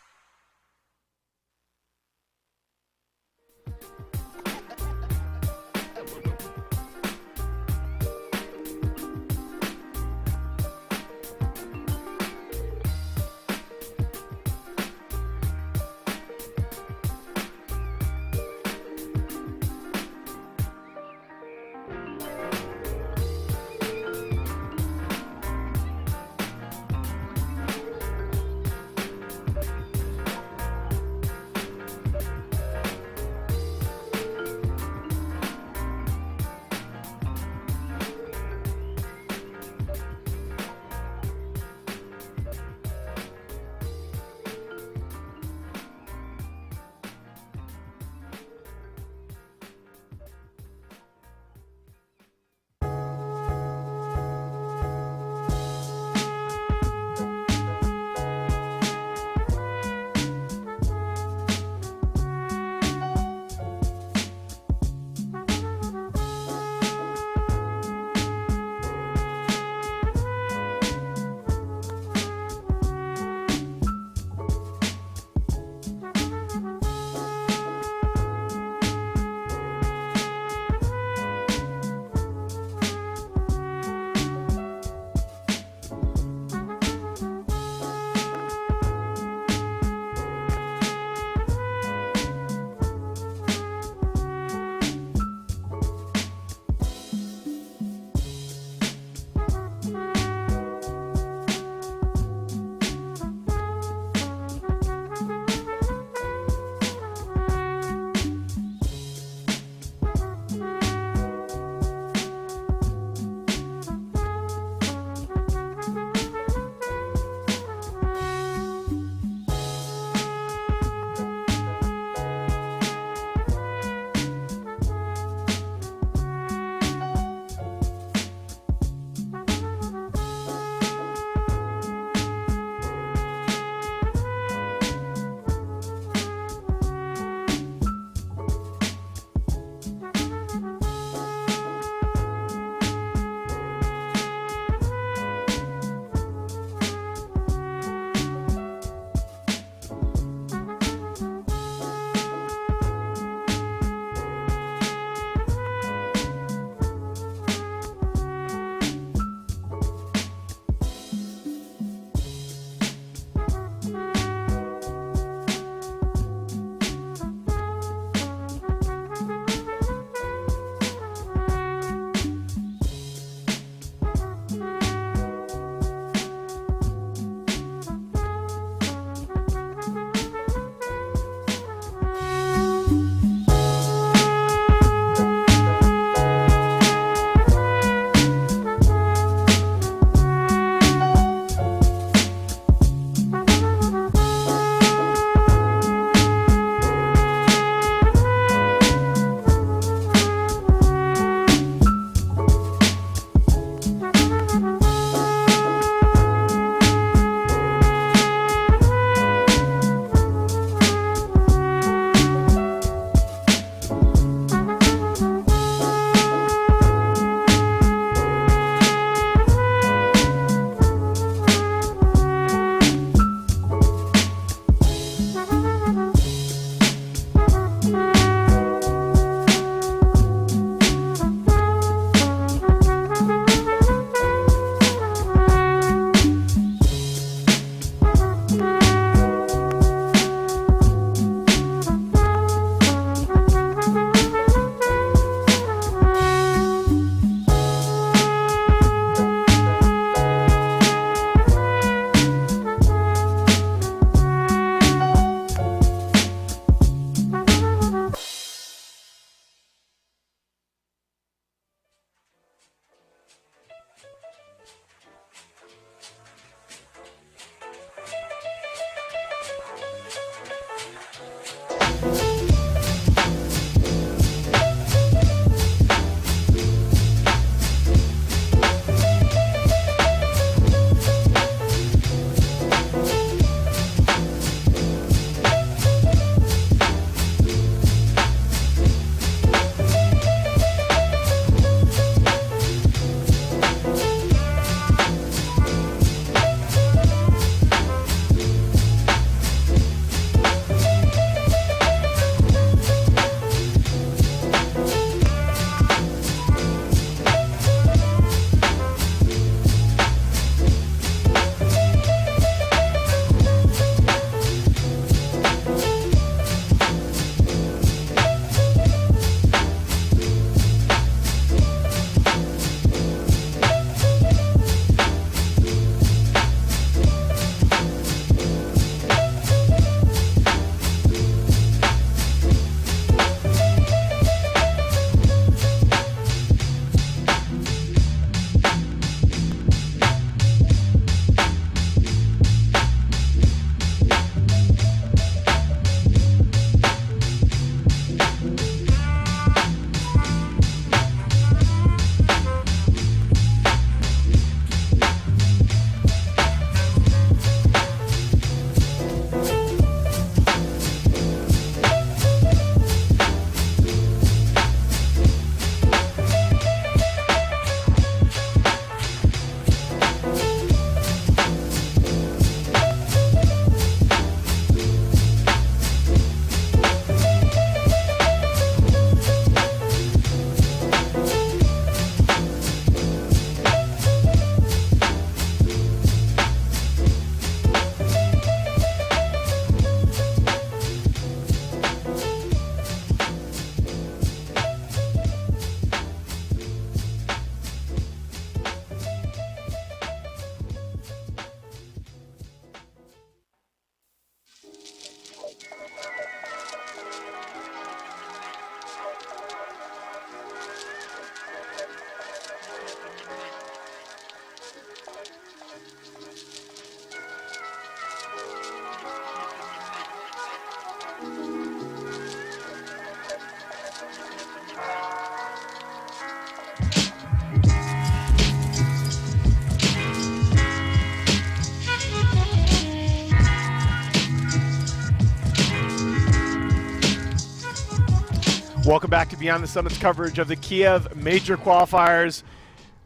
Welcome back to Beyond the Summit's coverage of the Kiev major qualifiers.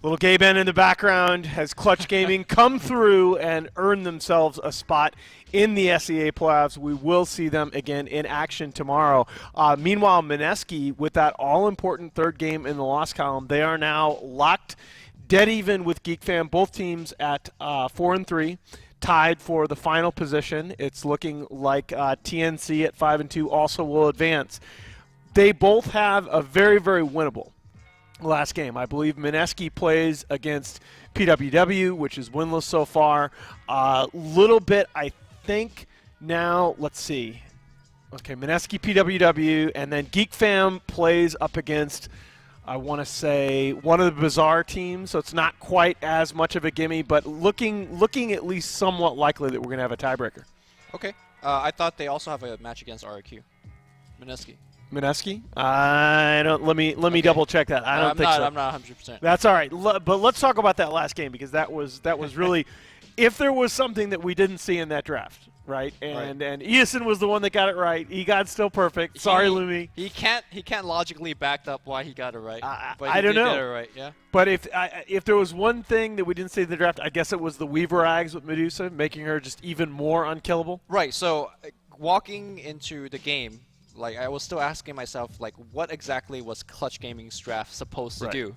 Little Gay Ben in the background has Clutch Gaming come through and earned themselves a spot in the SEA playoffs. We will see them again in action tomorrow. Meanwhile, MINESKI, with that all-important third game in the loss column, they are now locked dead even with GeekFam. Both teams at 4-3. Tied for the final position. It's looking like TNC at 5-2 also will advance. They both have a very, very winnable last game. I believe MINESKI plays against PWW, which is winless so far. Little bit, I think, now, let's see. Okay, MINESKI, PWW, and then GeekFam plays up against, I want to say, one of the Bizarre teams, so it's not quite as much of a gimme, but looking at least somewhat likely that we're going to have a tiebreaker. Okay. I thought they also have a match against RQ. MINESKI. MINESKI? I don't. Let me double check that. I don't think so. I'm not 100%. That's all right. But let's talk about that last game because that was really, if there was something that we didn't see in that draft, right? And Eason was the one that got it right. He got still perfect. Sorry, Lumi. He can't logically back up why he got it right. But I don't know. Get it right, yeah. But if there was one thing that we didn't see in the draft, I guess it was the Weaver Ags with Medusa, making her just even more unkillable. Right. So walking into the game, like I was still asking myself, like, what exactly was Clutch Gaming's draft supposed to do?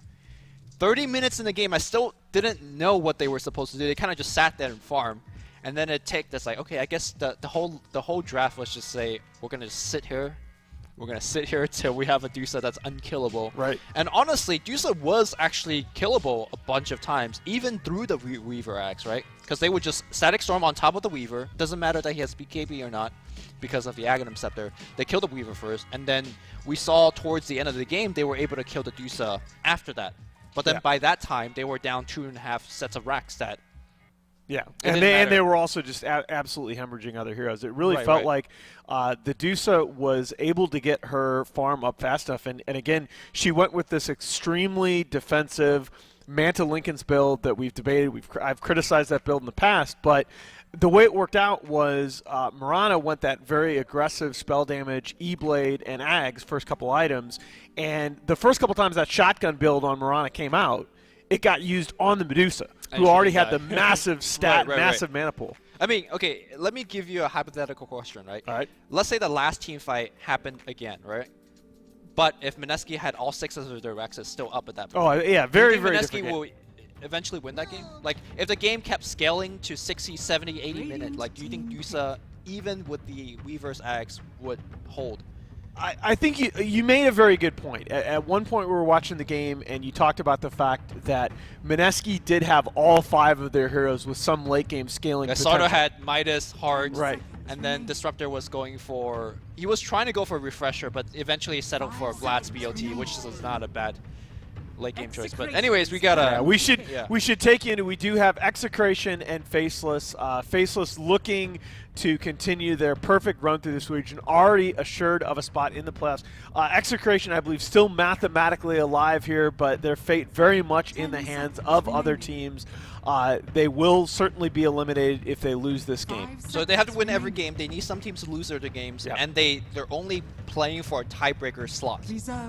30 minutes in the game, I still didn't know what they were supposed to do. They kind of just sat there and farmed, and then it take this like, okay, I guess the whole draft was just say we're gonna just sit here. We're gonna sit here till we have a Dusa that's unkillable. Right. And honestly, Dusa was actually killable a bunch of times, even through the Weaver Axe, right? Because they would just Static Storm on top of the Weaver. Doesn't matter that he has BKB or not, because of the Aghanim Scepter. They killed the Weaver first, and then we saw towards the end of the game they were able to kill the Dusa after that. But then by that time, they were down 2.5 sets of racks that. Yeah, and they were also just absolutely hemorrhaging other heroes. It really felt like the Dusa was able to get her farm up fast enough. And again, she went with this extremely defensive Manta Lincoln's build that we've debated. I've criticized that build in the past, but the way it worked out was Mirana went that very aggressive spell damage, E-Blade, and Ags, first couple items. And the first couple times that shotgun build on Mirana came out, it got used on the Medusa, who already had the massive stat, massive mana pool. I mean, okay, let me give you a hypothetical question, right? All right. Let's say the last team fight happened again, right? But if MINESKI had all 6 of their Rexes still up at that point. Oh, yeah, very, very different. different MINESKI will eventually win that game? Like, if the game kept scaling to 60, 70, 80 minutes, like, do you think Dusa, even with the Weaver's Axe, would hold? I think you made a very good point. At one point we were watching the game and you talked about the fact that MINESKI did have all 5 of their heroes with some late game scaling potential. Sardo had Midas, Heart, right, and then Disruptor was going for... He was trying to go for Refresher, but eventually settled for Vlad's BOT, which is not a bad late game choice. But anyways, we gotta... Yeah, we should take into... We do have Execration and Faceless. Faceless looking to continue their perfect run through this region, already assured of a spot in the playoffs. Execration, I believe, still mathematically alive here, but their fate very much in the hands of other teams. They will certainly be eliminated if they lose this game. So they have to win every game. They need some teams to lose their games, and they're only playing for a tiebreaker slot,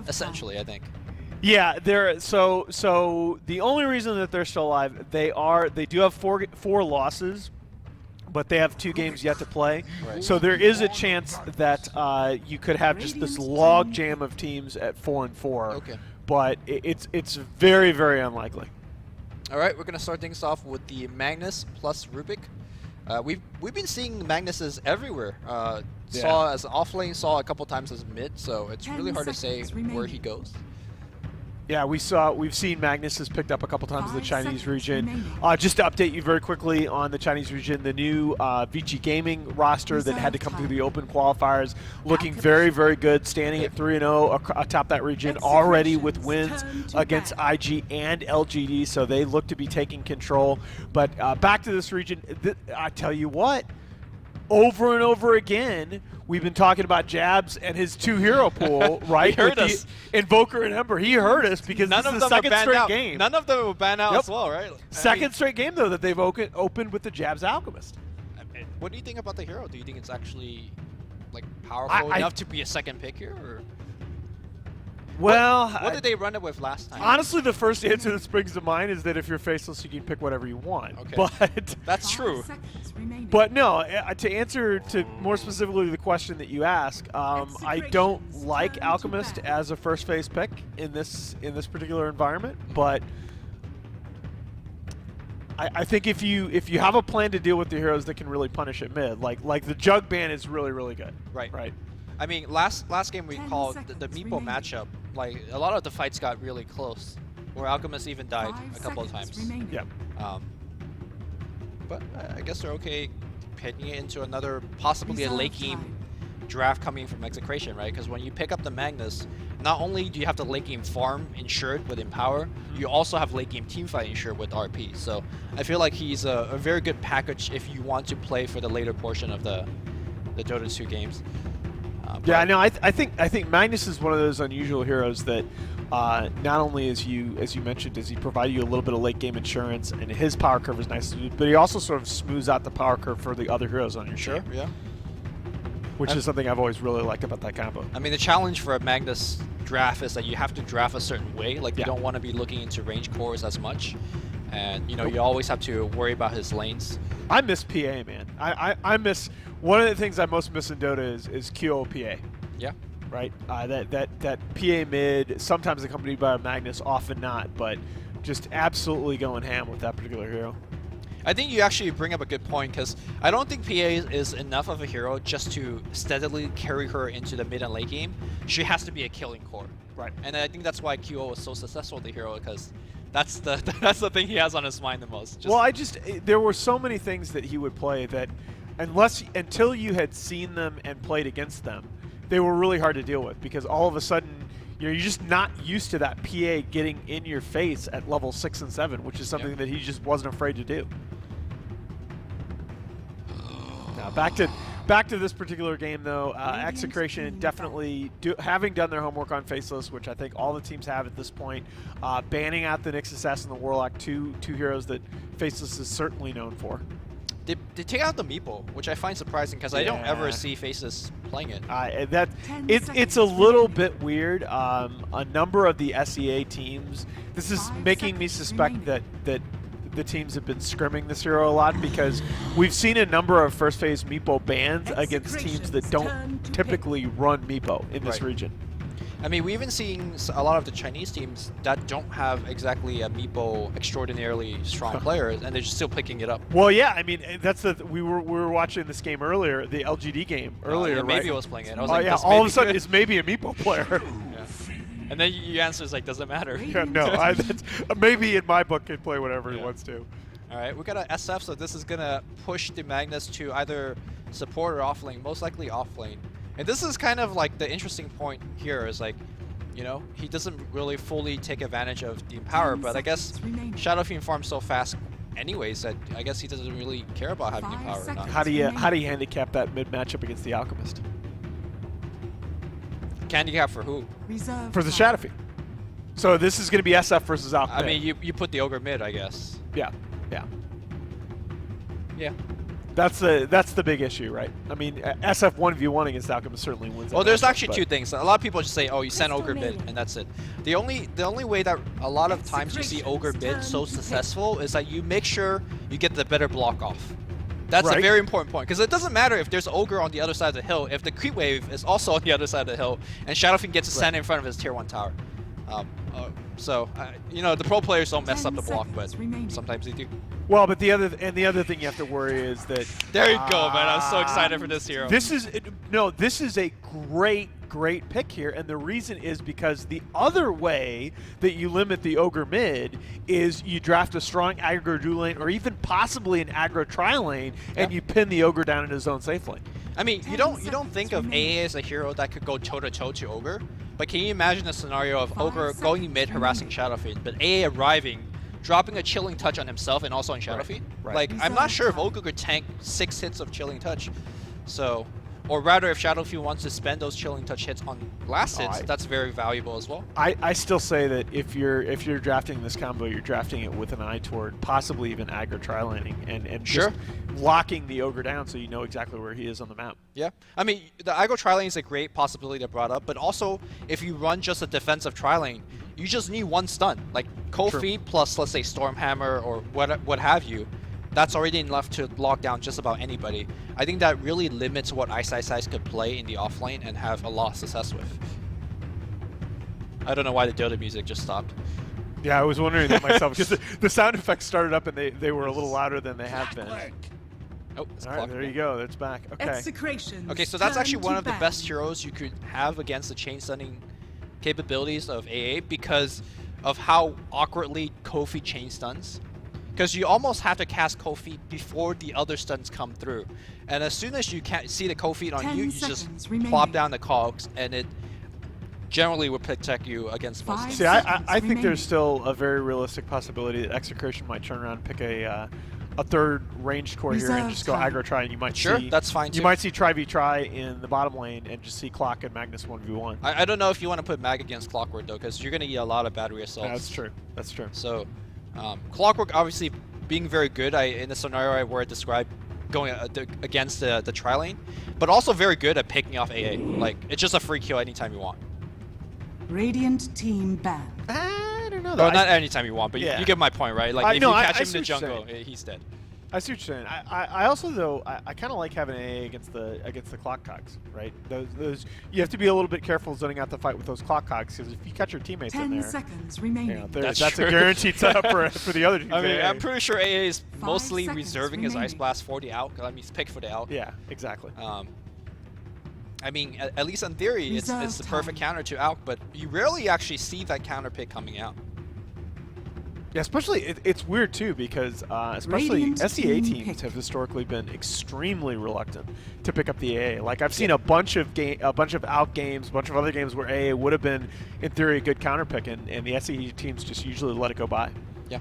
essentially, I think. Yeah, so the only reason that they're still alive, they do have four losses, but they have 2 games yet to play. Right. So there is a chance that you could have just this log jam of teams at 4-4. Okay. But it's very, very unlikely. All right, we're gonna start things off with the Magnus plus Rubik. We've been seeing Magnuses everywhere. Saw as an offlane, saw a couple times as mid, so it's really hard to say where he goes. Yeah, we've seen Magnus has picked up a couple times in the Chinese region. Just to update you very quickly on the Chinese region, the new VG Gaming roster that had to come through the open qualifiers, looking very, very good, standing at 3-0 atop that region, already with wins against IG and LGD, so they look to be taking control. But back to this region, I tell you what, over and over again, we've been talking about Jabs and his 2-hero pool, right? He heard us. Invoker and Ember. He heard us because None this of is them the second are banned straight out. game. None of them will ban out as well, right? Second straight game, though, that they've opened with the Jabs Alchemist. What do you think about the hero? Do you think it's actually like powerful enough to be a second pick here? Or? Well, what did they run it with last time? Honestly, the first answer that springs to mind is that if you're faceless, you can pick whatever you want. Okay. But that's true. But no, to answer to more specifically the question that you ask, I don't like Alchemist as a first phase pick in this particular environment. But I think if you have a plan to deal with the heroes that can really punish at mid, like the Jug ban is really good. Right. Right. I mean, last game we called the Meepo matchup. Like a lot of the fights got really close, where Alchemist even died a couple of times. Yeah. But I guess they're okay pitching it into another, possibly a late game draft coming from Execration, right? Because when you pick up the Magnus, not only do you have the late game farm insured with Empower, you also have late game teamfight insured with RP. So I feel like he's a very good package if you want to play for the later portion of the Dota 2 games. Yeah, no, I think Magnus is one of those unusual heroes that not only as you mentioned does he provide you a little bit of late game insurance, and his power curve is nice, but he also sort of smooths out the power curve for the other heroes on your team. Yeah. Which is something I've always really liked about that combo. I mean, the challenge for a Magnus draft is that you have to draft a certain way. Like, you don't want to be looking into range cores as much. And, you know, you always have to worry about his lanes. I miss PA, man. I miss... One of the things I most miss in Dota is QO PA. Yeah. Right? That PA mid, sometimes accompanied by a Magnus, often not, but just absolutely going ham with that particular hero. I think you actually bring up a good point, because I don't think PA is enough of a hero just to steadily carry her into the mid and late game. She has to be a killing core. Right. And I think that's why QO was so successful, the hero, because that's the thing he has on his mind the most. Well, there were so many things that he would play that until you had seen them and played against them, they were really hard to deal with, because all of a sudden, you know, you're just not used to that PA getting in your face at level 6 and 7, which is something that he just wasn't afraid to do. Now back to this particular game though, Execration definitely having done their homework on Faceless, which I think all the teams have at this point, banning out the Nyx Assassin and the Warlock, two heroes that Faceless is certainly known for. They take out the Meeple, which I find surprising, because I don't ever see Faceless playing it. It's a little bit weird. A number of the SEA teams, this is making me suspect that the teams have been scrimming this hero a lot, because we've seen a number of first phase Meepo bans against teams that don't typically run Meepo in this region. I mean, we've even seen a lot of the Chinese teams that don't have exactly a Meepo extraordinarily strong players, and they're just still picking it up. Well, yeah, I mean, we were watching this game earlier, the LGD game earlier, right? Maybe was playing it. I was like, yeah, all of a sudden it's maybe a Meepo player. And then your answer is like, doesn't matter. Yeah, no, maybe in my book can play whatever he wants to. All right, we got an SF, so this is gonna push the Magnus to either support or offlane, most likely offlane. And this is kind of like the interesting point here is like, you know, he doesn't really fully take advantage of the Empower, but I guess Shadow Fiend farms so fast anyways that I guess he doesn't really care about having the Empower or not. How do you handicap that mid matchup against the Alchemist? Handicap for who? For the Shadow Fiend. So this is going to be SF versus Alchemist. I mean, you put the Ogre mid, I guess. Yeah. That's the big issue, right? I mean, SF 1v1 against Alchemist certainly wins. Well, there's actually two things. A lot of people just say, "Oh, you send Ogre mid, and that's it." The only way that a lot of times you see Ogre mid so successful is that you make sure you get the better block off. That's a very important point, because it doesn't matter if there's Ogre on the other side of the hill, if the creep wave is also on the other side of the hill, and Shadow Fiend gets to stand in front of his tier 1 tower. So, you know, the pro players don't mess up the block, but sometimes they do. Well, but the other thing you have to worry is that... There you go, man. I'm so excited for this hero. This is a great pick here, and the reason is because the other way that you limit the Ogre mid is you draft a strong aggro dual lane, or even possibly an aggro tri lane, and you pin the Ogre down in his own safe lane. I mean, you don't think of AA as a hero that could go toe-to-toe to Ogre, but can you imagine a scenario of Ogre going mid harassing Shadow Fiend, but AA arriving, dropping a Chilling Touch on himself and also on Shadow Fiend? Like, I'm not sure if Ogre could tank 6 hits of Chilling Touch. So, Or rather, if Shadowfield wants to spend those Chilling Touch hits on last hits, that's very valuable as well. I still say that if you're drafting this combo, you're drafting it with an eye toward possibly even aggro tri-laning and just locking the Ogre down so you know exactly where he is on the map. Yeah, I mean, the aggro tri-lane is a great possibility to brought up, but also if you run just a defensive tri-lane, you just need one stun. Like Kofi plus, let's say, Stormhammer or what have you. That's already enough to lock down just about anybody. I think that really limits what Ice could play in the offlane and have a lot of success with. I don't know why the Dota music just stopped. Yeah, I was wondering that myself because the sound effects started up and they were a little louder than they have been. Oh, all right, there you go. It's back. Okay. Okay, so that's actually one of the best heroes you could have against the chain stunning capabilities of AA because of how awkwardly Kofi chain stuns. Because you almost have to cast Kofi before the other stuns come through. And as soon as you can't see the Kofi on you, you just plop down the cogs, and it generally will protect you against most. See, I think there's still a very realistic possibility that Execration might turn around and pick a third ranged core here and just go aggro tri, and you might see that's fine too. You might see Tri v Tri in the bottom lane and just see Clock and Magnus 1v1. I don't know if you want to put Mag against Clockwork though, because you're going to eat a lot of battery assaults. Yeah, that's true. That's true. So. Clockwork obviously being very good in the scenario where I described going against the tri-lane, but also very good at picking off AA. Like, it's just a free kill anytime you want. Radiant team ban. I don't know. Well, not anytime you want, but you get my point, right? Like, if you catch him in the jungle, he's dead. I see what you're saying. I also though I kind of like having AA against the clock cogs, right? Those you have to be a little bit careful zoning out the fight with those clock cogs because if you catch your teammates in there, 10 seconds remaining. You know, that's a guaranteed setup for the other team. I mean, I'm pretty sure AA is mostly reserving his Ice Blast for the out. I mean, he's picked for the out. Yeah, exactly. I mean, at least in theory, it's the perfect counter to out, but you rarely actually see that counter pick coming out. Yeah, especially it's weird too because especially SEA teams have historically been extremely reluctant to pick up the AA. Like I've seen a bunch of out games, a bunch of other games where AA would have been in theory a good counter pick, and the SEA teams just usually let it go by. Yeah,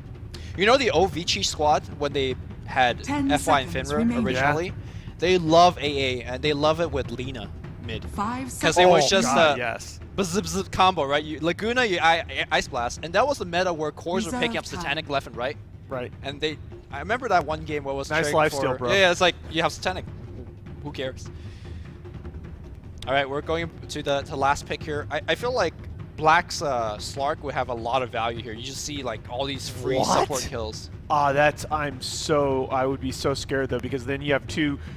you know the OVC squad when they had FY and Finra originally, they love AA and they love it with Lina mid because it was just zip combo, right? Laguna, you Ice Blast, and that was the meta where cores were picking up Satanic left and right. Right. And I remember that one game where it was nice lifesteal, bro. Yeah, it's like you have Satanic. Who cares? All right, we're going to the last pick here. I feel like Black's Slark would have a lot of value here. You just see like all these free support kills. I would be so scared though because then you have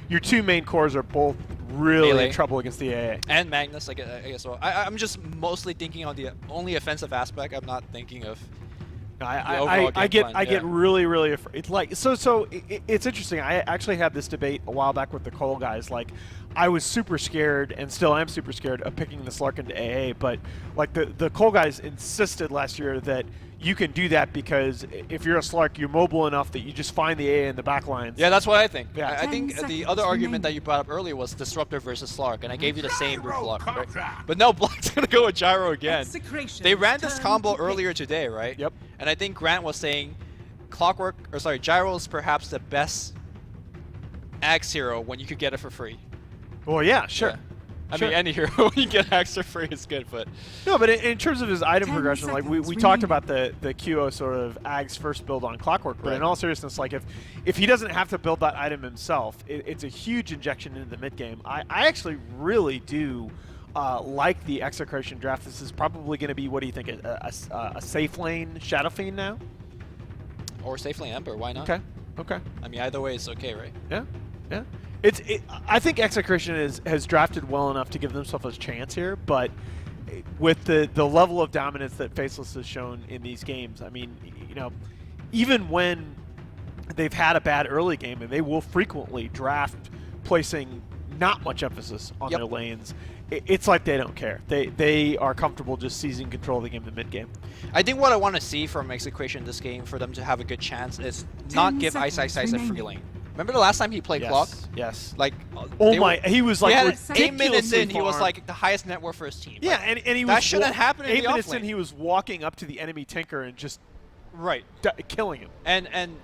your two main cores are both really in trouble against the AA. And Magnus, I guess. Well, I'm just mostly thinking on the only offensive aspect. I'm not thinking of. I get really afraid. It's like it's interesting. I actually had this debate a while back with the Cole guys. Like, I was super scared and still am super scared of picking the Slark into AA. But like the Cole guys insisted last year that you can do that because if you're a Slark, you're mobile enough that you just find the AA in the back lines. Yeah, that's what I think. Yeah. I think the other argument that you brought up earlier was Disruptor versus Slark, and I gave you the same with Block. Right? But no, Block's going to go with Gyro again. They ran this combo earlier today, right? Yep. And I think Grant was saying Gyro is perhaps the best Axe hero when you could get it for free. Well, yeah, sure. Yeah. I mean, any hero when you get Axe for free is good, but... No, but in terms of his item progression, like we talked about the QO sort of Ag's first build on Clockwork, but in all seriousness, like if he doesn't have to build that item himself, it's a huge injection into the mid game. I actually really do like the Execration draft. This is probably going to be, what do you think, a safe lane Shadow Fiend now? Or safe lane Ember, why not? Okay. I mean, either way is okay, right? Yeah. I think Execration has drafted well enough to give themselves a chance here, but with the level of dominance that Faceless has shown in these games, I mean, you know, even when they've had a bad early game, and they will frequently draft placing not much emphasis on their lanes, it's like they don't care. They are comfortable just seizing control of the game in the mid game. I think what I want to see from Execration this game for them to have a good chance is not give Ice a free lane. Remember the last time he played Clock? Yes. Like, he was like 8 minutes in, he was like the highest net worth for his team. Yeah, like, and he was that shouldn't happen in the 8 minutes offlane. in, he was walking up to the enemy Tinker and just killing him. And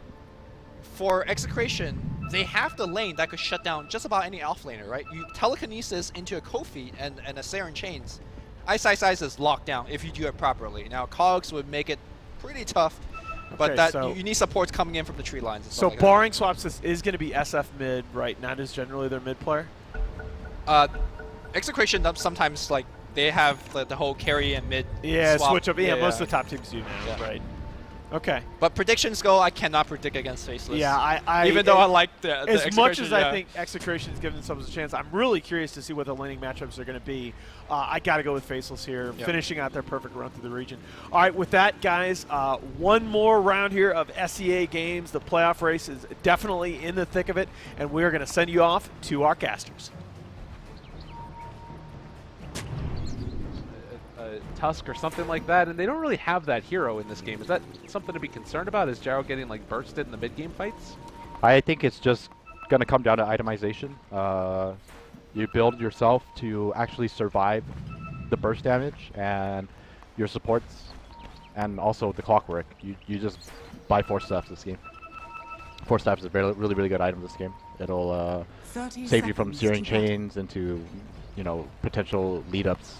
for Execration, they have the lane that could shut down just about any offlaner, right? You telekinesis into a Kofi and a Saren Chains. Ice is locked down if you do it properly. Now, Cogs would make it pretty tough, but Okay, that so- you need supports coming in from the tree lines. And So stuff like barring swaps, this is going to be SF mid, right? Not as generally their mid player. Execration sometimes like they have the whole carry and mid. Yeah, swap. switch up. Yeah, most of the top teams do now, right? Okay. But predictions go, I cannot predict against Faceless. Yeah, I even though I like the as much Execration, as yeah. I think Execration has given themselves a chance, I'm really curious to see what the laning matchups are going to be. I got to go with Faceless here, Yep. finishing out their perfect run through the region. All right, with that, guys, one more round here of SEA games. The playoff race is definitely in the thick of it, and we're going to send you off to our casters. Tusk or something like that, and they don't really have that hero in this game. Is that something to be concerned about? Is Jaro getting like bursted in the mid-game fights? I think it's just going to come down to itemization. You build yourself to actually survive the burst damage and your supports, and also the clockwork. You just buy 4 staffs this game. 4 staffs is a really good item this game. It'll 30 save you from seconds searing to go. chains into, potential lead ups,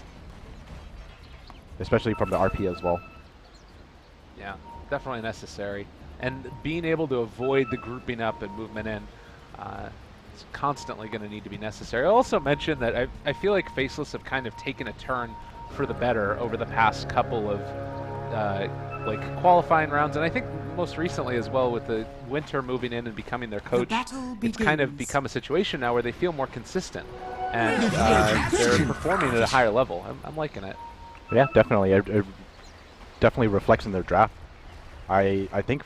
especially from the RP as well. Yeah, definitely necessary. And being able to avoid the grouping up and movement in is constantly going to need to be necessary. I also mentioned that I feel like Faceless have kind of taken a turn for the better over the past couple of qualifying rounds, and I think most recently as well with the Winter moving in and becoming their coach, it's kind of become a situation now where they feel more consistent and they're performing at a higher level. I'm liking it. Yeah, definitely. It definitely reflects in their draft. I think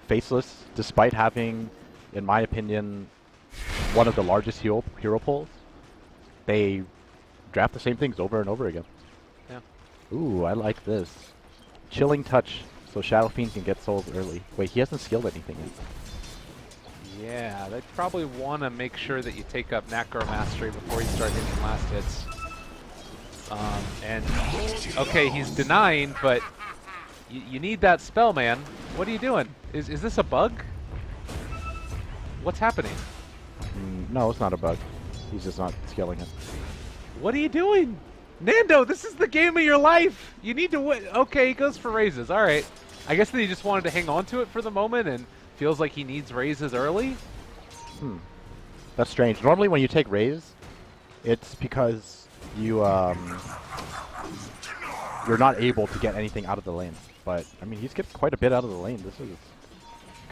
Faceless, despite having, in my opinion, one of the largest hero pools, they draft the same things over and over again. Yeah. Ooh, I like this. Chilling Touch, so Shadow Fiend can get souls early. Wait, he hasn't skilled anything yet. Yeah, they probably want to make sure that you take up Necro Mastery before you start hitting last hits. And okay, he's denying, but you need that spell, man. What are you doing? Is this a bug? What's happening? No, it's not a bug. He's just not skilling it. What are you doing? Nando, this is the game of your life. You need to win. Okay, he goes for raises. All right. I guess that he just wanted to hang on to it for the moment and feels like he needs raises early. That's strange. Normally when you take raise, it's because you're not able to get anything out of the lane. But I mean, he's getting quite a bit out of the lane. This is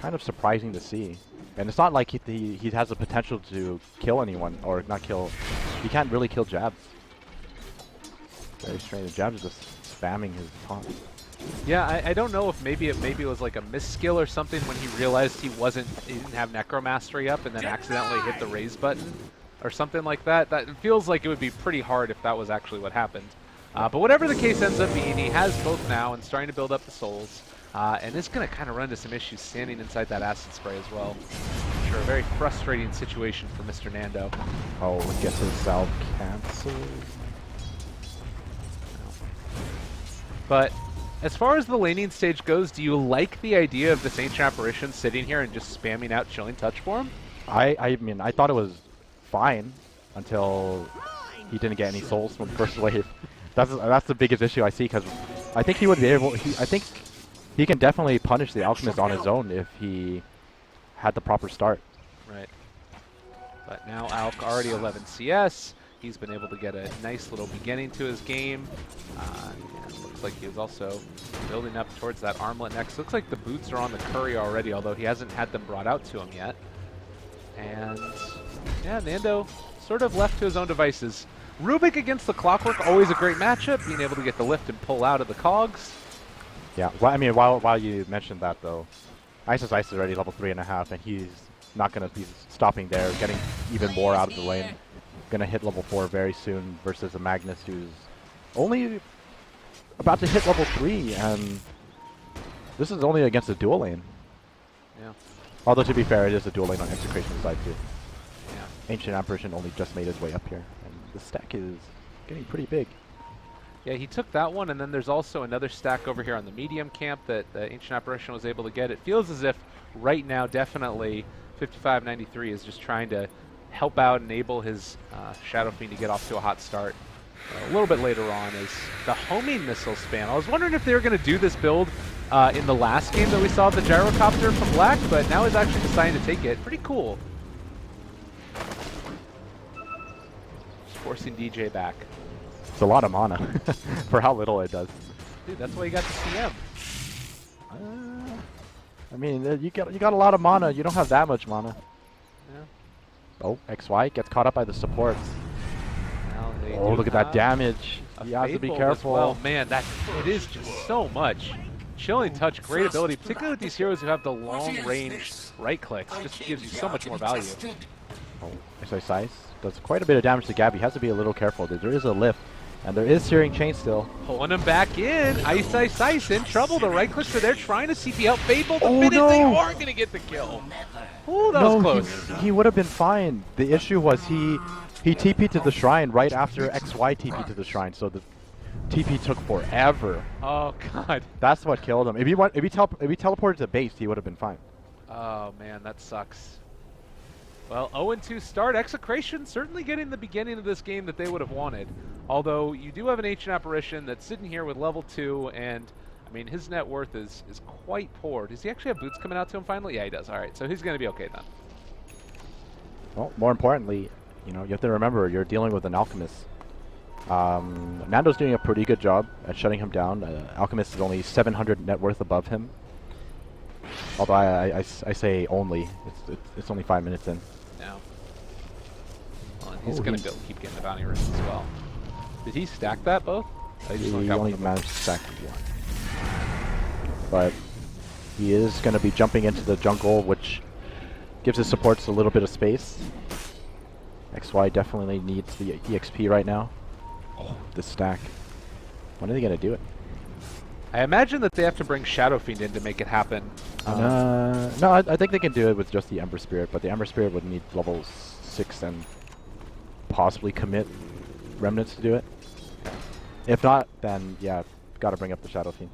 kind of surprising to see. And it's not like he has the potential to kill anyone, or not kill. He can't really kill Jabs. Very strange. Jabs is just spamming his taunt. Yeah, I don't know if maybe it was like a miss skill or something when he realized he didn't have Necromastery up and then accidentally hit the raise button or something like that. That it feels like it would be pretty hard if that was actually what happened. But whatever the case ends up being, he has both now and starting to build up the souls. And it's going to kind of run into some issues standing inside that acid spray as well. Sure, a very frustrating situation for Mr. Nando. Oh, it gets his salve canceled. But as far as the laning stage goes, do you like the idea of this Ancient Apparition sitting here and just spamming out Chilling Touch for him? I mean, I thought it was fine until he didn't get any souls from the first wave. That's the biggest issue I see, because I think he would be able. I think he can definitely punish the Alchemist on his own if he had the proper start. Right. But now Alk already 11 CS. He's been able to get a nice little beginning to his game. And looks like he was also building up towards that armlet next. Looks like the boots are on the Curry already, although he hasn't had them brought out to him yet. And yeah, Nando sort of left to his own devices. Rubik against the Clockwork, always a great matchup, being able to get the lift and pull out of the cogs. Yeah, well, I mean, while you mentioned that though, Ice is already level 3.5, and he's not going to be stopping there, getting even more out of the lane. Going to hit level 4 very soon versus a Magnus who's only about to hit level 3, and this is only against a dual lane. Yeah. Although to be fair, it is a dual lane on Execration side too. Yeah. Ancient Apparition only just made his way up here, and the stack is getting pretty big. Yeah, he took that one, and then there's also another stack over here on the medium camp that the Ancient Apparition was able to get. It feels as if right now, definitely, 5593 is just trying to help out, enable his Shadow Fiend to get off to a hot start. A little bit later on is the homing missile spam. I was wondering if they were going to do this build in the last game that we saw the gyrocopter from Black, but now he's actually deciding to take it. Pretty cool. Just forcing DJ back. It's a lot of mana for how little it does. Dude, that's why you got the CM. I mean, you got a lot of mana. You don't have that much mana. Yeah. Oh, XY gets caught up by the supports. Oh, look at that damage. You have to be careful. Well, man, it is just so much. Chilling Touch, great ability, particularly with these heroes who have the long range right clicks. Just gives you so much more value. Oh, Size does quite a bit of damage to Gabby. Has to be a little careful. There is a lift, and there is Searing Chain still. Pulling him back in. Ice in trouble. The right clicks are there trying to CP out Fable. The minute they aren't going to get the kill. Ooh, that was close. He would have been fine. The issue was he TP'd to the shrine right after XY TP'd to the shrine, so the TP took forever. Oh god. That's what killed him. If he teleported to base, he would have been fine. Oh man, that sucks. Well, 0-2 start. Execration certainly getting the beginning of this game that they would have wanted. Although you do have an Ancient Apparition that's sitting here with level 2, and I mean his net worth is quite poor. Does he actually have boots coming out to him finally? Yeah, he does. All right, so he's going to be okay then. Well, more importantly, you know, you have to remember you're dealing with an Alchemist. Nando's doing a pretty good job at shutting him down. Alchemist is only 700 net worth above him. Although I say only. It's only 5 minutes in. Now. Well, he's going to keep getting the bounty runes as well. Did he stack that both? He only managed to stack one. But he is going to be jumping into the jungle, which gives his supports a little bit of space. XY definitely needs the EXP right now. Oh, the stack. When are they going to do it? I imagine that they have to bring Shadow Fiend in to make it happen. No, I think they can do it with just the Ember Spirit, but the Ember Spirit would need level 6 and possibly commit Remnants to do it. If not, then yeah, got to bring up the Shadow Fiend.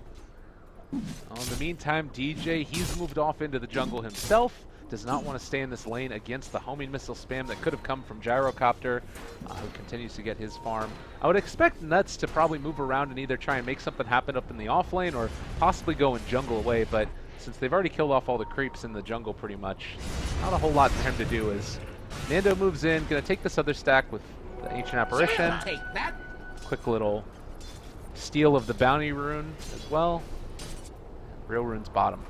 Well, in the meantime, DJ, he's moved off into the jungle himself. Does not want to stay in this lane against the homing missile spam that could have come from Gyrocopter, who continues to get his farm. I would expect Nuts to probably move around and either try and make something happen up in the off lane or possibly go and jungle away, but since they've already killed off all the creeps in the jungle pretty much, not a whole lot for him to do. As Nando moves in, going to take this other stack with the Ancient Apparition. Quick little steal of the bounty rune as well. Real rune's bottom.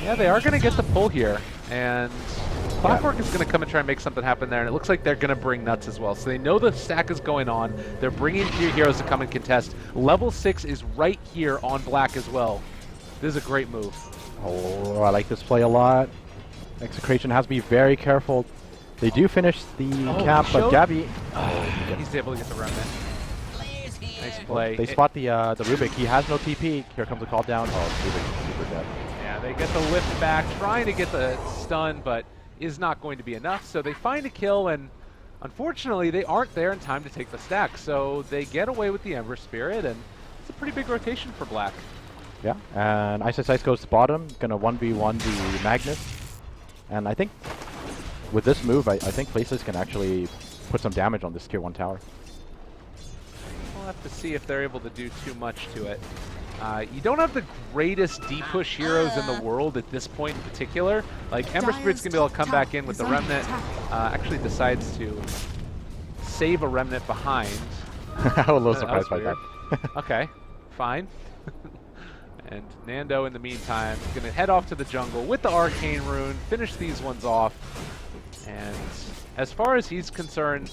Yeah, they are going to get the pull here, and Clockwork is going to come and try and make something happen there, and it looks like they're going to bring Nuts as well. So they know the stack is going on. They're bringing 3 heroes to come and contest. Level 6 is right here on Black as well. This is a great move. Oh, I like this play a lot. Execration has to be very careful. They do finish the cap, but Gabby... he's able to get the remnant. Nice play. They spot the Rubik. He has no TP. Here comes the call down. Oh, Rubik super dead. They get the lift back, trying to get the stun, but is not going to be enough. So they find a kill, and unfortunately, they aren't there in time to take the stack. So they get away with the Ember Spirit, and it's a pretty big rotation for Black. Yeah, and Ice goes to bottom, gonna 1v1 the Magnus. And I think with this move, I think Places can actually put some damage on this tier 1 tower. We'll have to see if they're able to do too much to it. You don't have the greatest D-push heroes in the world at this point in particular. Like, Ember Spirit's going to be able to come back in with the Remnant. Actually decides to save a Remnant behind. I'm a little surprised by that. Okay, fine. And Nando, in the meantime, is going to head off to the jungle with the Arcane Rune, finish these ones off. And as far as he's concerned,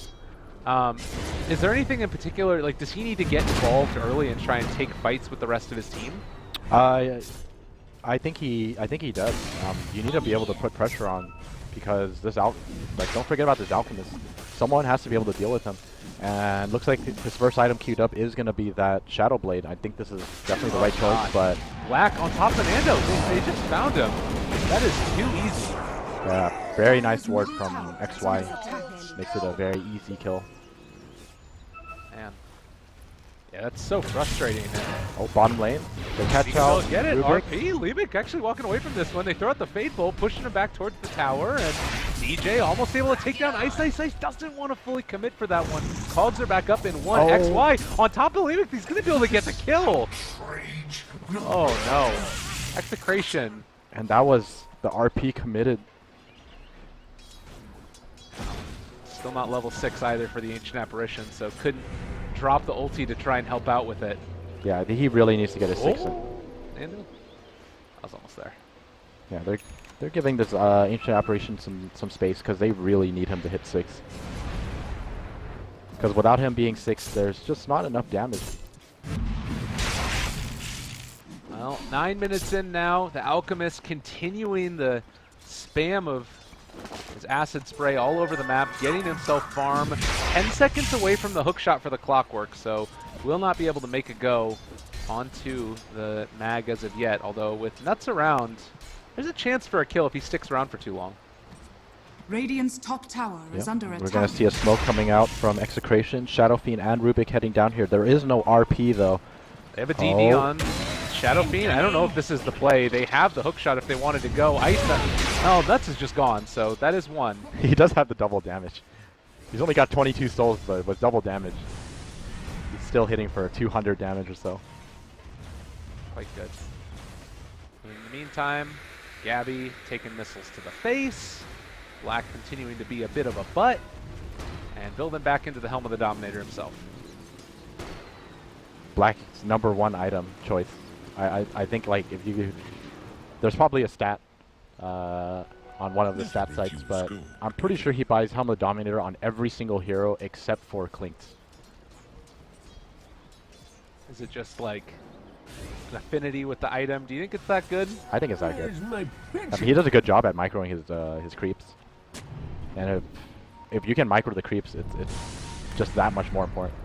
is there anything in particular, like, does he need to get involved early and try and take fights with the rest of his team? I think he does. You need to be able to put pressure on, because this don't forget about this Alchemist. Someone has to be able to deal with him. And looks like his first item queued up is going to be that Shadow Blade. I think this is definitely the right choice, but... Black on top of Nando. They just found him. That is too easy. Yeah, very nice ward from XY. Makes it a very easy kill. Man. Yeah, that's so frustrating. Oh, bottom lane. They catch out. Get it, Rubik. RP. Liebig actually walking away from this one. They throw out the Fade Bolt, pushing him back towards the tower, and DJ almost able to take down Ice. Doesn't want to fully commit for that one. Cogs are back up in one. Oh. XY on top of Liebig. He's going to be able to get the kill. Oh, no. Execration. And that was the RP committed. Still not level 6 either for the Ancient Apparition, so couldn't drop the ulti to try and help out with it. Yeah, he really needs to get a 6 in. And I was almost there. Yeah, they're giving this Ancient Apparition some space because they really need him to hit 6. Because without him being 6, there's just not enough damage. Well, 9 minutes in now. The Alchemist continuing the spam of his acid spray all over the map, getting himself farm. 10 seconds away from the hook shot for the Clockwork, so will not be able to make a go onto the mag as of yet. Although with Nuts around, there's a chance for a kill if he sticks around for too long. Radiant's top tower is under attack. We're going to see a smoke coming out from Execration. Shadow Fiend and Rubik heading down here. There is no RP though. They have a DD on Shadow Fiend. I don't know if this is the play. They have the hook shot if they wanted to go. Oh, Nuts is just gone, so that is one. He does have the double damage. He's only got 22 souls, but with double damage, he's still hitting for 200 damage or so. Quite good. In the meantime, Gabby taking missiles to the face. Black continuing to be a bit of a butt. And building back into the Helm of the Dominator himself. Black's #1 item choice. I think like if you, there's probably a stat on one of the stat sites, but I'm pretty sure he buys Helm of the Dominator on every single hero except for Clinkz. Is it just like an affinity with the item? Do you think it's that good? I think it's that good. I mean, he does a good job at microing his creeps, and if you can micro the creeps, it's just that much more important.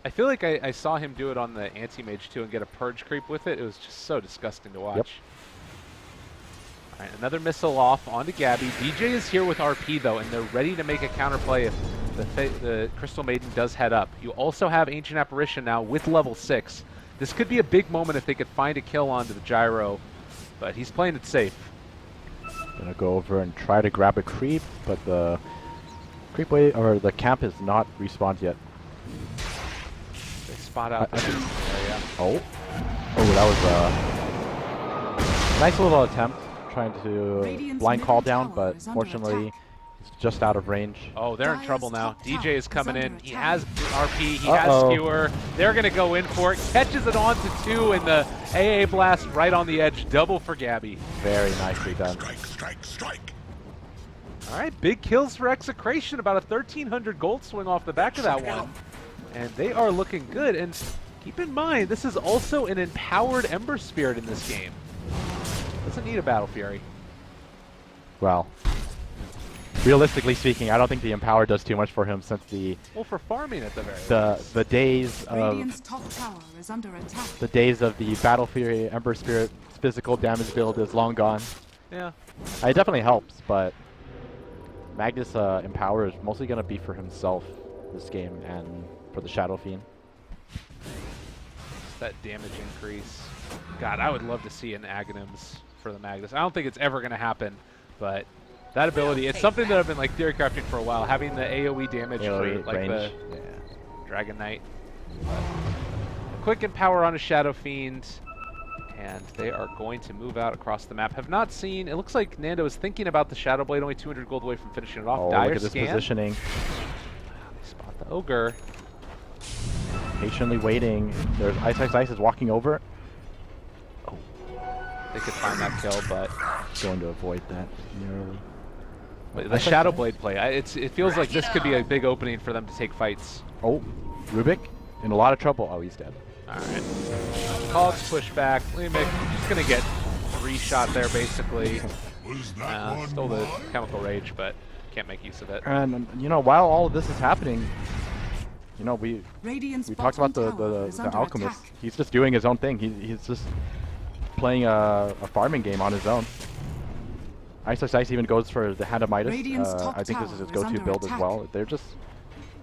I feel like I saw him do it on the anti-mage too and get a purge creep with it. It was just so disgusting to watch. Yep. All right, another missile off onto Gabby. DJ is here with RP though, and they're ready to make a counterplay if the Crystal Maiden does head up. You also have Ancient Apparition now with level 6. This could be a big moment if they could find a kill onto the Gyro, but he's playing it safe. Gonna go over and try to grab a creep, but the creep wave or the camp is not respawned yet. They spot out this area. Oh, that was a nice little attempt trying to blind call down, but fortunately it's just out of range. Oh, they're in trouble now. DJ is coming in. He has RP. He has Skewer. They're going to go in for it. Catches it on to 2, and the AA blast right on the edge. Double for Gabby. Very nicely done. Strike. All right, big kills for Execration. About a 1,300 gold swing off the back of that one. And they are looking good. And keep in mind, this is also an empowered Ember Spirit in this game. Doesn't need a Battle Fury. Well, realistically speaking, I don't think the Empower does too much for him since the for farming at the very the days Radiant's top tower is under attack. The days of the Battle Fury Ember Spirit physical damage build is long gone. Yeah. It definitely helps, but Magnus Empower is mostly going to be for himself this game and for the Shadow Fiend. That damage increase. God, I would love to see an Aghanims for the Magnus. I don't think it's ever going to happen, but that ability, it's something that I've been like theory crafting for a while, having the AoE damage for like range. The Dragon Knight. A quick empower on a Shadow Fiend, and they are going to move out across the map. Have not seen, it looks like Nando is thinking about the Shadow Blade, only 200 gold away from finishing it off. Oh, Dire look at this scan. positioning. They spot the Ogre. Patiently waiting. There's Ice is walking over. Oh, they could find that kill, but going to avoid that. But the Shadow Blade play, it feels like this could be a big opening for them to take fights. Oh, Rubik in a lot of trouble. Oh, he's dead. All right. Cogs push back. Limek just going to get 3-shot there, basically. Stole the Chemical Rage, but can't make use of it. And, you know, while all of this is happening, you know, we talked about the Alchemist. Attack. He's just doing his own thing. He's just playing a farming game on his own. Ice even goes for the Hand of Midas. I think this is his go-to build as well. They're just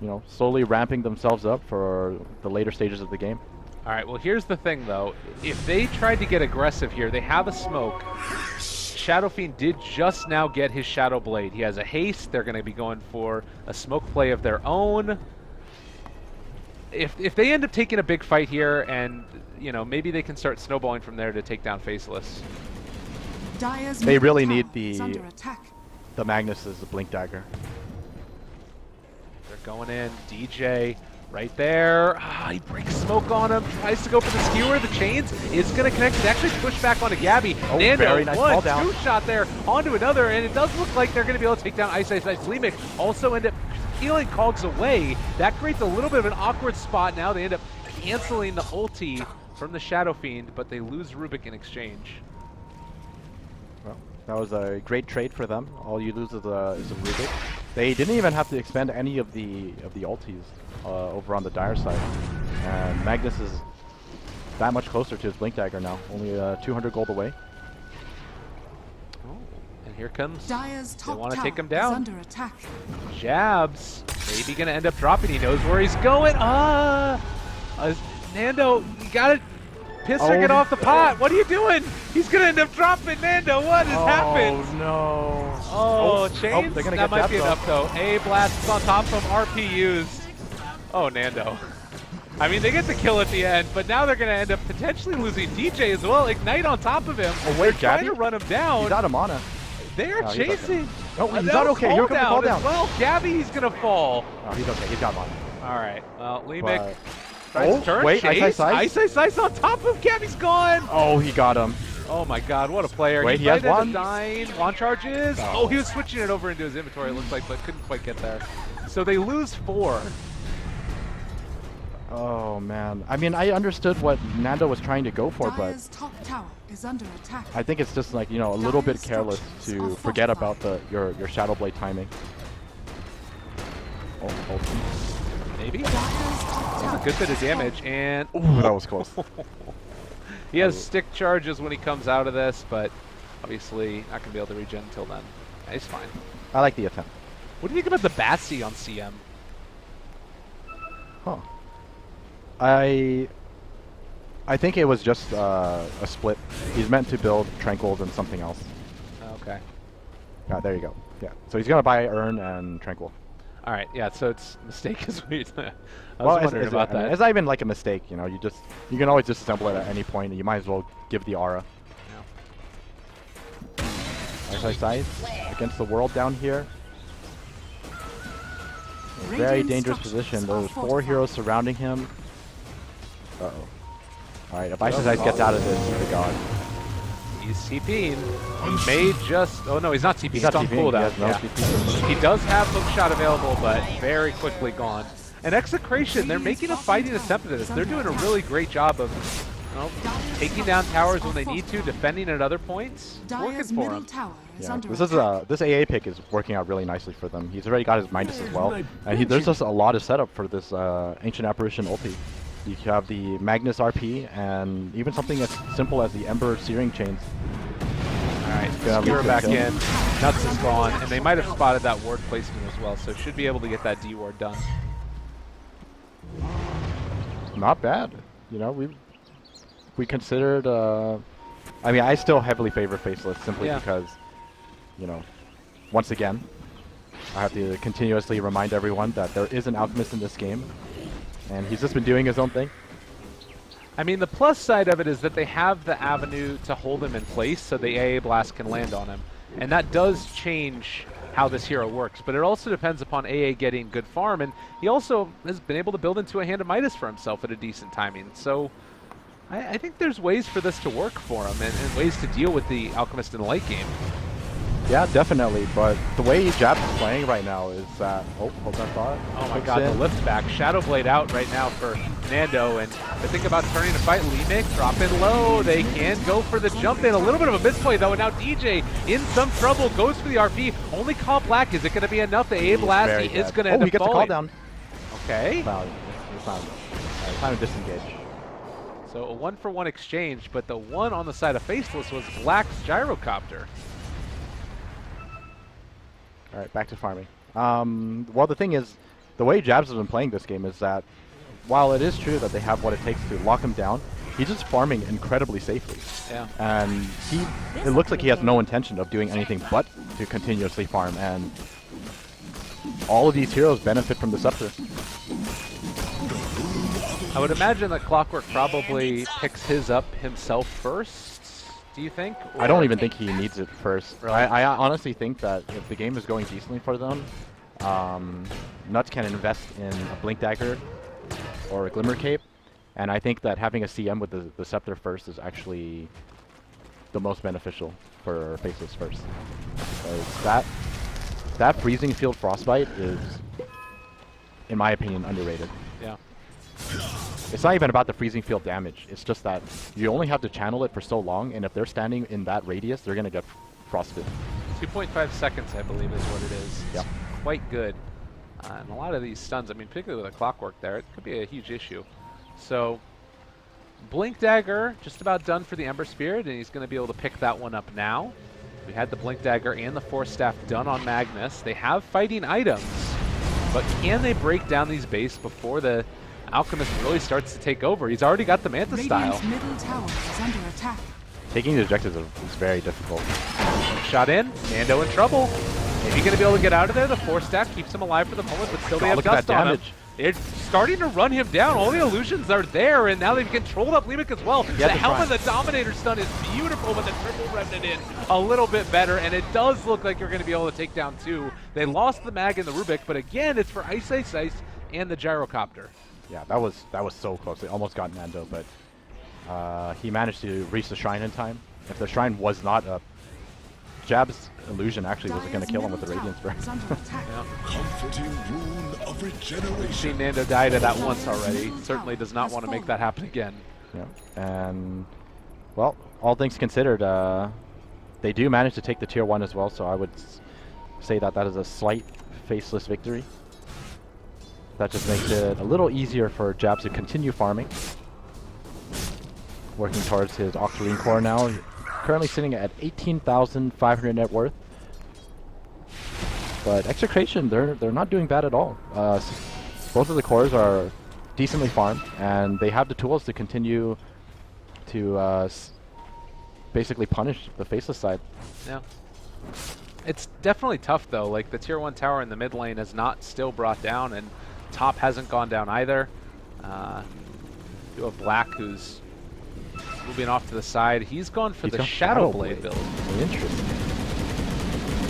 you know, slowly ramping themselves up for the later stages of the game. All right, well, here's the thing, though. If they tried to get aggressive here, they have a smoke. Shadow Fiend did just now get his Shadow Blade. He has a haste. They're going to be going for a smoke play of their own. If they end up taking a big fight here, and you know, maybe they can start snowballing from there to take down Faceless. They really need the Magnus's Blink Dagger. They're going in. DJ right there. He breaks smoke on him. Tries to go for the skewer. The chains is going to connect. It actually pushed back onto Gabby. Oh, Nando, very nice fall down. two shot there onto another, and it does look like they're going to be able to take down Ice Ice Ice. Leemic also end up peeling Cogs away. That creates a little bit of an awkward spot. Now they end up canceling the ulti from the Shadow Fiend, but they lose Rubik in exchange. Well, that was a great trade for them. All you lose is a Rubik. They didn't even have to expend any of the ultis over on the Dire side. And Magnus is that much closer to his Blink Dagger now, only 200 gold away. Oh, and here comes. Dire's They top want to tower take him is down. under attack. Jabs. Maybe going to end up dropping. He knows where he's going. Nando, you got to Pisser get off the pot. What are you doing? He's going to end up dropping. Nando, what has happened? Oh, no. Oh, chains? They're gonna that get might be Jabs enough, though. A blast is on top of him. RPUs. Oh, Nando. I mean, they get the kill at the end, but now they're going to end up potentially losing DJ as well. Ignite on top of him. Oh, wait, trying Gabby? to run him down. He's out of mana. They're No, he's okay. chasing. Oh, he's That not was okay. Here comes the fall down. as well, Gabby's going to fall. Oh, he's okay. He's got mana. All right. Well, Leemic But- tries to turn. wait, Chase. Ice Ice? Ice Ice on top of Gabby's gone. Oh, he got him. Oh my God, what a player. Wait, he might has end up one. dying. One charges. Oh. Oh, he was switching it over into his inventory, it looks like, but couldn't quite get there. So they lose 4. Oh, man. I mean, I understood what Nando was trying to go for, but Dire's top tower is under attack. I think it's just like, you know, a little bit careless to forget about your Shadow Blade timing. Oh, Maybe. That's a good bit of damage, and Ooh, that was close. he has stick charges when he comes out of this, but obviously not going to be able to regen until then. He's fine. I like the attempt. What do you think about the Batsy on CM? Huh. I think it was just a split. He's meant to build Tranquils and something else. Okay. Yeah, there you go. Yeah. So he's gonna buy Urn and Tranquil. All right. Yeah. So it's a mistake is weird. I was Well, wondering about I mean, that. it's not even like a mistake. You know, you can always disassemble it at any point, and you might as well give the aura. Side against the world down here. A very dangerous position. There's 4 heroes surrounding him. Uh-oh. Alright, if Ice gets out of this, he's a god. He's TPing. He may just... Oh, no, he's not TPing. He's not on TPing. cooldown. He has no Yeah. TP. He does have hookshot available, but very quickly gone. And Execration, they're making a fighting attempt at this. They're doing a really great job of taking down towers when they need to, defending at other points. It's working Dire's for middle them. tower is Yeah, under this is attack. this AA pick is working out really nicely for them. He's already got his Midas as well, and there's just a lot of setup for this Ancient Apparition ulti. You have the Magnus RP and even something as simple as the Ember Searing Chains. Alright, Skewer back in. Nuts is gone, and they might have spotted that ward placement as well, so should be able to get that D ward done. Not bad. You know, we considered. I mean, I still heavily favor Faceless simply because, you know, once again, I have to continuously remind everyone that there is an Alchemist in this game, and he's just been doing his own thing. I mean, the plus side of it is that they have the avenue to hold him in place so the AA Blast can land on him. And that does change how this hero works, but it also depends upon AA getting good farm, and he also has been able to build into a Hand of Midas for himself at a decent timing. So I think there's ways for this to work for him and ways to deal with the Alchemist in the late game. Yeah, definitely, but the way Jabs is playing right now is that... Oh, hold that thought. Oh my god, the lift back. Shadow Blade out right now for Nando, and to think about turning to fight Leemic, drop in low. They can go for the jump in. A little bit of a misplay though, and now DJ in some trouble, goes for the RP. Only call black. Is it going to be enough? The A blast, he is going to end up he gets falling. the call down. Okay. No, it's not. Time to disengage. So a 1-for-1 exchange, but the one on the side of Faceless was Black's Gyrocopter. All right, back to farming. Well, the thing is, the way Jabs has been playing this game is that while it is true that they have what it takes to lock him down, he's just farming incredibly safely. Yeah. And it looks like he has no intention of doing anything but to continuously farm, and all of these heroes benefit from the Scepter. I would imagine that Clockwork probably picks his up himself first, do you think? I don't even think he needs it first. I honestly think that if the game is going decently for them, Nuts can invest in a Blink Dagger or a Glimmer Cape, and I think that having a CM with the Scepter first is actually the most beneficial for Faceless first. Because that Freezing Field Frostbite is, in my opinion, underrated. Yeah. It's not even about the freezing field damage. It's just that you only have to channel it for so long, and if they're standing in that radius, they're going to get frosted. 2.5 seconds, I believe, is what it is. Yeah. Quite good. And a lot of these stuns, I mean, particularly with a Clockwork there, it could be a huge issue. So, Blink Dagger just about done for the Ember Spirit, and he's going to be able to pick that one up now. We had the Blink Dagger and the Force Staff done on Magnus. They have fighting items, but can they break down these base before the Alchemist really starts to take over? He's already got the Manta style. Middle tower is under attack. Taking the objectives is very difficult. Shot in, Nando in trouble. Maybe going to be able to get out of there. The Force Staff keeps him alive for the moment, but still they have look at dust that on him. damage. It's starting to run him down. All the illusions are there, and now they've controlled up Leemic as well. The Helm of the Dominator stun is beautiful, but the triple Remnant in a little bit better, and it does look like you're going to be able to take down two. They lost the Mag and the Rubik, but again, it's for Ice Ice Ice and the Gyrocopter. Yeah, that was so close. They almost got Nando, but he managed to reach the Shrine in time. If the Shrine was not up, Jab's illusion actually was going to kill him with the Radiance Burn. Comforting rune of regeneration. We've seen Nando die to that once already. Certainly does not want to make that happen again. Yeah, and well, all things considered, they do manage to take the tier 1 as well, so I would say that that is a slight faceless victory. That just makes it a little easier for Jab to continue farming. Working towards his Octarine core now. Currently sitting at 18,500 net worth. But Execration, they're not doing bad at all. Both of the cores are decently farmed, and they have the tools to continue to basically punish the faceless side. Yeah. It's definitely tough though. Like the tier 1 tower in the mid lane is not still brought down, and top hasn't gone down either. You have Black who's moving off to the side. He's gone for the Shadow Blade build. Interesting.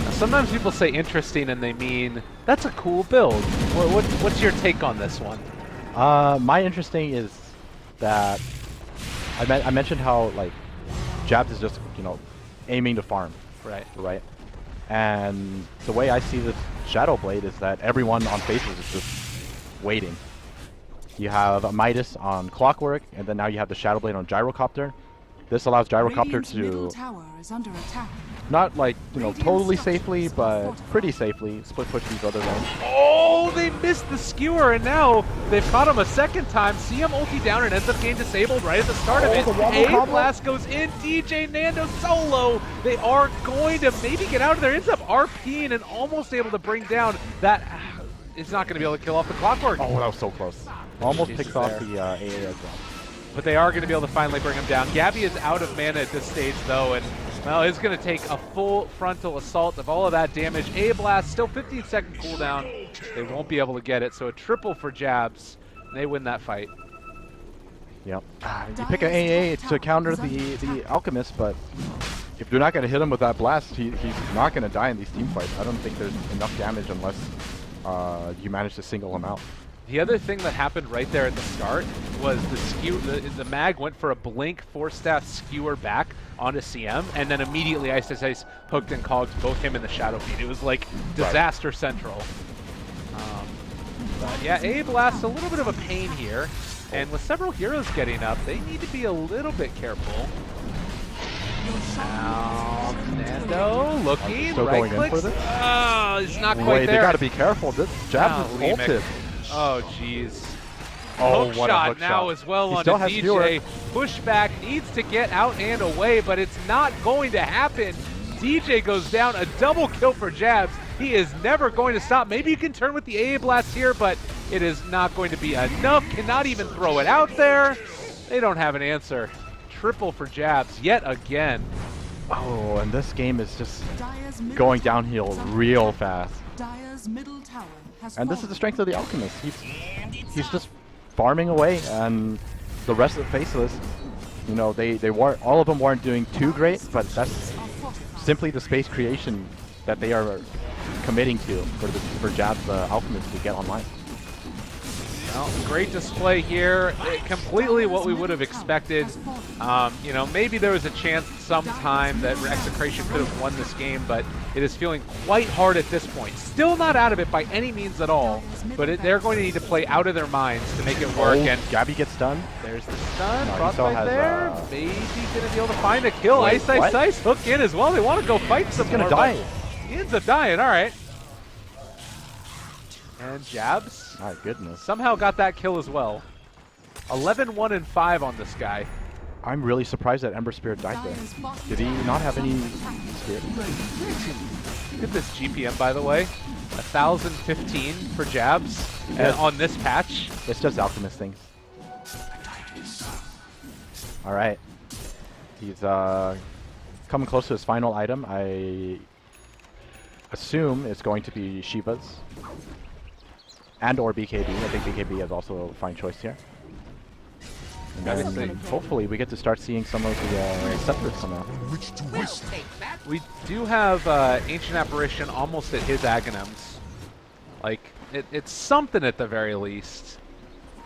Now, sometimes people say interesting and they mean that's a cool build. What's your take on this one? My interesting is that I mentioned how like Jabs is just aiming to farm. Right. And the way I see this Shadow Blade is that everyone on Faces is just waiting. You have a Midas on Clockwork, and then now you have the Shadow Blade on Gyrocopter. This allows Gyrocopter to tower is under attack. not like totally safely, but pretty safely split push these other lanes. Oh, they missed the skewer, and now they've caught him a second time. CM ulti down and ends up getting disabled right at the start of it. A blast goes in. DJ Nando solo. They are going to maybe get out of there. Ends up RPing and almost able to bring down that. It's not going to be able to kill off the Clockwork. Oh, that was so close. Almost picks off the AA as well. But they are going to be able to finally bring him down. Gabby is out of mana at this stage, though, and well, it's going to take a full frontal assault of all of that damage. A-Blast, still 15-second cooldown. They won't be able to get it, so a triple for Jabs, and they win that fight. Yep. You pick an AA to counter the Alchemist, but if you're not going to hit him with that blast, he's not going to die in these team fights. I don't think there's enough damage unless you manage to single him out. The other thing that happened right there at the start was the mag went for a blink Force Staff skewer back onto CM, and then immediately Ice Ice Ice hooked and cogged both him and the Shadow Feed. It was like disaster central. But yeah, A-Blast, a little bit of a pain here, and with several heroes getting up, they need to be a little bit careful. Now, Nando looking, Still right going clicks. in for this? Oh, it's not quite Wait, there. they got to be careful. This Jabs is Leemic. ulted. Oh, jeez. Oh, Hook what a shot hook now shot. as well He on still a has DJ. fewer. Pushback needs to get out and away, but it's not going to happen. DJ goes down, a double kill for Jabs. He is never going to stop. Maybe you can turn with the AA Blast here, but it is not going to be enough. Cannot even throw it out there. They don't have an answer. Triple for Jabs yet again. Oh, and this game is just going downhill real fast. Dire's middle tower has And this is the strength of the Alchemist. He's just farming away, and the rest of the Faceless, you know, they weren't, all of them weren't doing too great, but that's simply the space creation that they are committing to for Jab's Alchemist to get online. Well, great display here. Completely what we would have expected. You know, maybe there was a chance sometime that Execration could have won this game, but it is feeling quite hard at this point. Still not out of it by any means at all, but they're going to need to play out of their minds to make it work. Oh, and Gabby gets stunned. There's the stun. No, Frostbite there. Maybe going to be able to find a kill. Wait, Ice, hook in as well. They want to go fight some more. He's going to die. He ends up dying. All right. And Jabs. My goodness. Somehow got that kill as well. 11, 1, and 5 on this guy. I'm really surprised that Ember Spirit died there. Did he not have any spirit? Look at this GPM, by the way. 1,015 for Jabs on this patch. It's just Alchemist things. All right. He's coming close to his final item. I assume it's going to be Shiva's. And or BKB. I think BKB is also a fine choice here. And then hopefully we get to start seeing some of the Scepters come out. We do have Ancient Apparition almost at his Aghanims. Like, it's something at the very least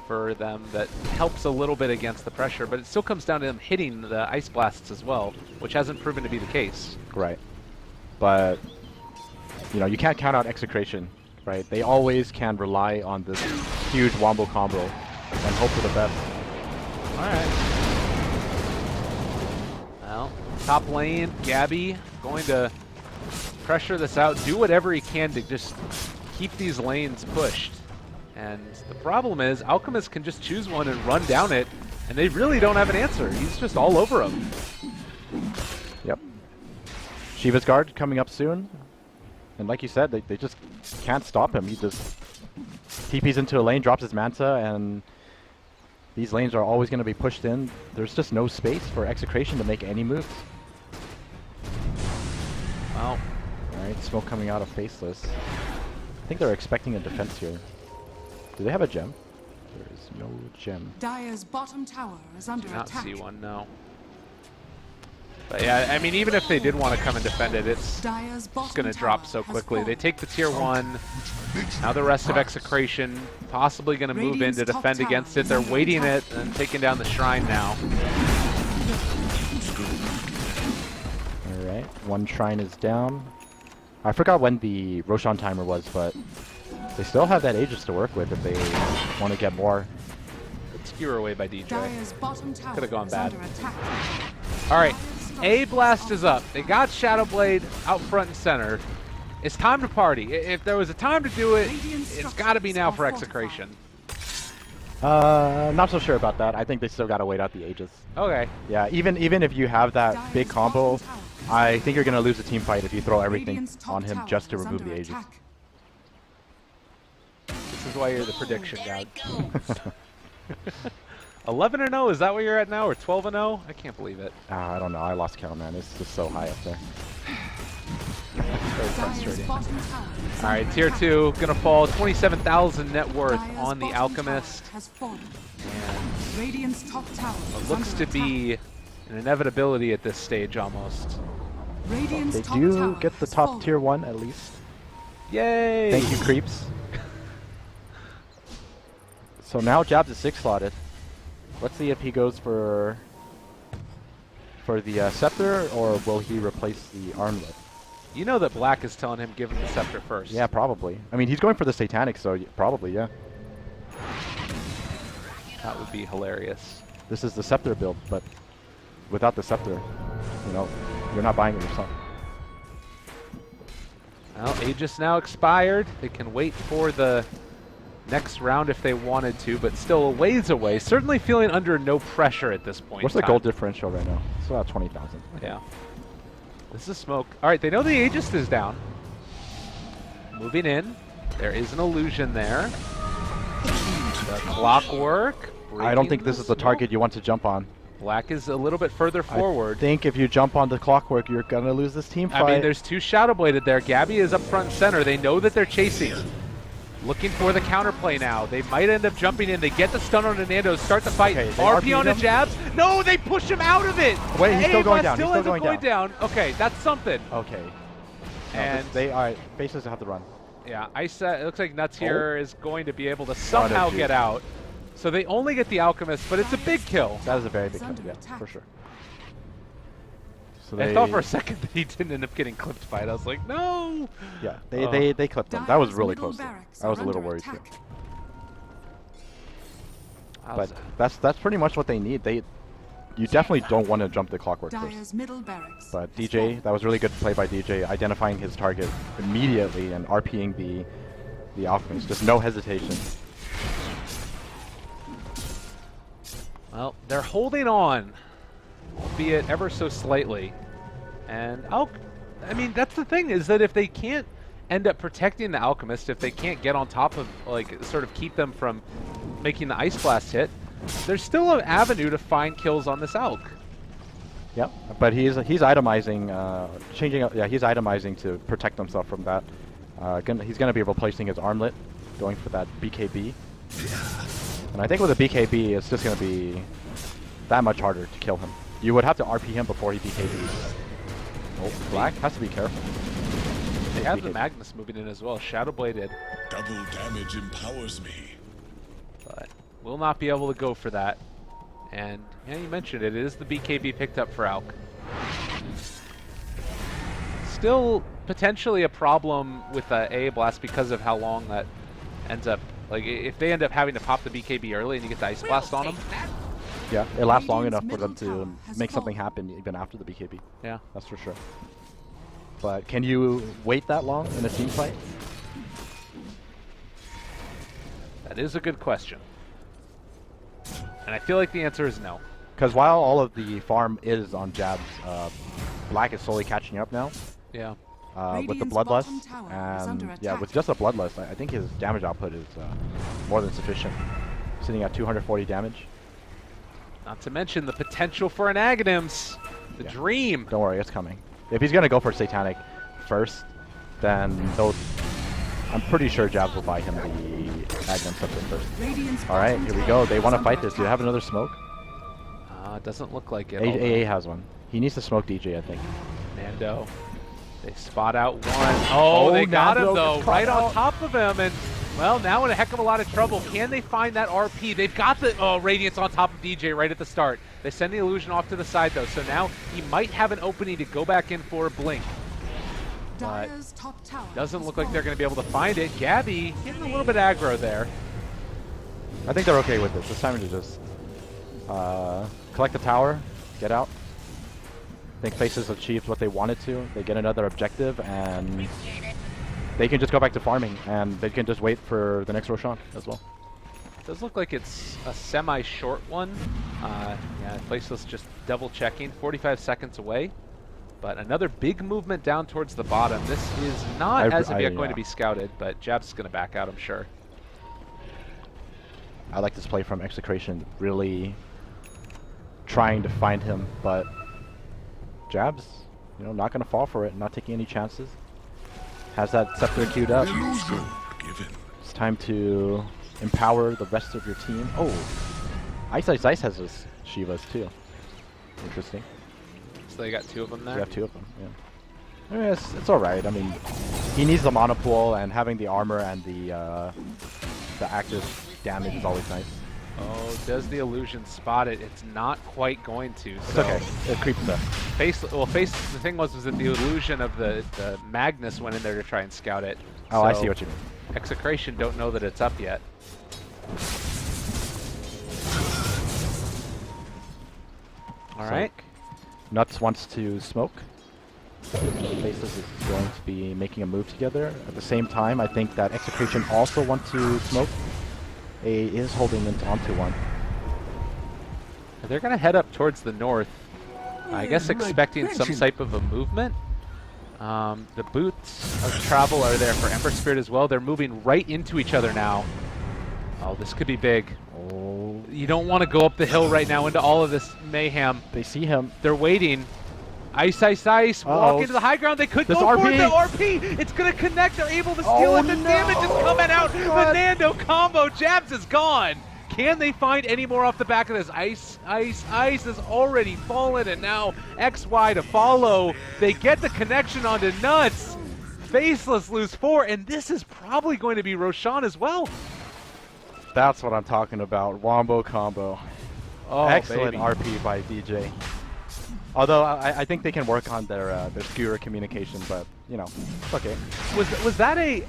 for them that helps a little bit against the pressure, but it still comes down to them hitting the Ice Blasts as well, which hasn't proven to be the case. Right. But, you know, you can't count out Execration. Right, they always can rely on this huge wombo combo and hope for the best. All right. Well, top lane, Gabby going to pressure this out, do whatever he can to just keep these lanes pushed. And the problem is, Alchemist can just choose one and run down it, and they really don't have an answer. He's just all over them. Yep. Shiva's Guard coming up soon. And like you said, they just can't stop him. He just TPs into a lane, drops his Manta, and these lanes are always going to be pushed in. There's just no space for Execration to make any moves. Wow. Alright, smoke coming out of Faceless. I think they're expecting a defense here. Do they have a gem? There is no gem. Dire's bottom tower is under Not attack. see one, no. But yeah, I mean, even if they did want to come and defend it, it's going to drop so quickly. They take the tier 1. Now the rest of Execration possibly going to move in to defend against it. They're waiting it and taking down the shrine now. Alright, one shrine is down. I forgot when the Roshan timer was, but they still have that Aegis to work with if they want to get more. Good skewer away by DJ. Could have gone bad. Attack. Alright. A-Blast is up. They got Shadow Blade out front and center. It's time to party. If there was a time to do it, it's got to be now for Execration. Not so sure about that. I think they still got to wait out the Aegis. Okay. Yeah, even if you have that big combo, I think you're going to lose a team fight if you throw everything on him just to remove the Aegis. This is why you're the prediction god. 11-0, is that where you're at now, or 12-0? I can't believe it. I don't know. I lost count, man. It's just so high up there. Very frustrating. All right, tier 2 gonna fall. 27,000 net worth on the Alchemist. And it looks to be an inevitability at this stage almost. They do get the top tier 1 at least. Yay! Thank you, creeps. So now Jabs is 6 slotted. Let's see if he goes for the Scepter, or will he replace the Armlet? You know that Black is telling him give him the Scepter first. Yeah, probably. I mean, he's going for the Satanic, so probably, yeah. That would be hilarious. This is the Scepter build, but without the Scepter, you know, you're not buying it yourself. Well, Aegis now expired. They can wait for the next round if they wanted to, but still a ways away. Certainly feeling under no pressure at this point. What's the gold differential right now? It's about 20,000. Yeah. This is smoke. All right, they know the Aegis is down. moving in. There is an illusion there. The clockwork. I don't think this is the target you want to jump on. Black is a little bit further forward. I think if you jump on the clockwork, you're gonna lose this team fight. I mean, there's two Shadow Bladed there. Gabby is up front and center. They know that they're chasing. Looking for the counterplay now. They might end up jumping in. They get the stun on Nando's, start the fight. Okay, RP on a jabs. No, they push him out of it. Wait, he's still going down. Still He's still going down. Okay, that's something. Okay. And they are Faceless have to run. Yeah, it looks like Nuts here is going to be able to somehow get out. So they only get the Alchemist, but it's a big kill. That is a very big kill, yeah, for sure. So I thought for a second that he didn't end up getting clipped by it. I was like, no! Yeah, they clipped him. That was really close. I was a little worried too. But that's pretty much what they need. You definitely don't want to jump the clockwork first. But DJ, that was really good play by DJ, identifying his target immediately and RPing the Alchemist. Just no hesitation. Well, they're holding on, albeit ever so slightly. And I mean, that's the thing, is that if they can't end up protecting the Alchemist, if they can't get on top of, like, sort of keep them from making the Ice Blast hit, there's still an avenue to find kills on this Alk. Yep, but he's itemizing, he's itemizing to protect himself from that. He's going to be replacing his armlet, going for that BKB. And I think with a BKB, it's just going to be that much harder to kill him. You would have to RP him before he BKBs. Oh, Black has to be careful. They have the Magnus moving in as well. Shadow Bladed. Double damage empowers me. But will not be able to go for that. And yeah, you mentioned it. It is the BKB picked up for Alk. Still potentially a problem with the A Blast because of how long that ends up. Like, if they end up having to pop the BKB early and you get the Ice Blast on them. Yeah, it lasts long enough for them to make something happen even after the BKB. Yeah. That's for sure. But can you wait that long in a team fight? That is a good question. And I feel like the answer is no. Because while all of the farm is on jabs, Black is slowly catching up now. Yeah. With the Bloodlust, and yeah, with just a Bloodlust, I think his damage output is more than sufficient. Sitting at 240 damage. Not to mention the potential for an Aghanims. The dream. Don't worry, it's coming. If he's going to go for Satanic first, then I'm pretty sure Jabs will buy him the Aghanims something first. Alright, here we go. They want to fight this. Do they have another smoke? It doesn't look like it. AA has one. He needs to smoke DJ, I think. Nando. They spot out one. Oh, they got him though, right on top of him, and well, now in a heck of a lot of trouble. Can they find that RP? They've got the Radiance on top of DJ right at the start. They send the illusion off to the side though, so now he might have an opening to go back in for a blink. But doesn't look like they're going to be able to find it. Gabby getting a little bit aggro there. I think they're okay with this. It's time to just collect the tower, get out. I think Faces achieved what they wanted to. They get another objective, and they can just go back to farming, and they can just wait for the next Roshan as well. Does look like it's a semi-short one. Yeah, Faceless just double-checking, 45 seconds away. But another big movement down towards the bottom. This is not as of yet going to be scouted, but Jab's going to back out, I'm sure. I like this play from Execration, really trying to find him, but Jabs, not going to fall for it, not taking any chances. Has that scepter queued up. It's time to empower the rest of your team. Oh, Ice has his Shivas too. Interesting. So they got two of them there? They have two of them, yeah. It's alright. I mean, he needs the mana pool, and having the armor and the active damage is always nice. Oh, does the illusion spot it? It's not quite going to. It's okay. It creeps up. The thing was that the illusion of the Magnus went in there to try and scout it. Oh, so I see what you mean. Execration don't know that it's up yet. All right. Nuts wants to smoke. Faces is going to be making a move together. At the same time, I think that Execration also want to smoke. A is holding onto one. They're going to head up towards the north. I guess expecting some type of a movement. The boots of travel are there for Ember Spirit as well. They're moving right into each other now. Oh, this could be big. Oh. You don't want to go up the hill right now into all of this mayhem. They see him. They're waiting. Ice, ice, ice. Walk into the high ground. They could This go for RP. the RP. It's going to connect. They're able to steal it. The damage is coming out. The Nando combo. Jabs is gone. Can they find any more off the back of this? Ice, ice, ice has already fallen, and now XY to follow. They get the connection onto Nuts. Faceless lose 4, and this is probably going to be Roshan as well. That's what I'm talking about. Wombo combo. Oh, excellent baby. RP by DJ. Although I think they can work on their skewer communication, but you know, it's okay. Was that a?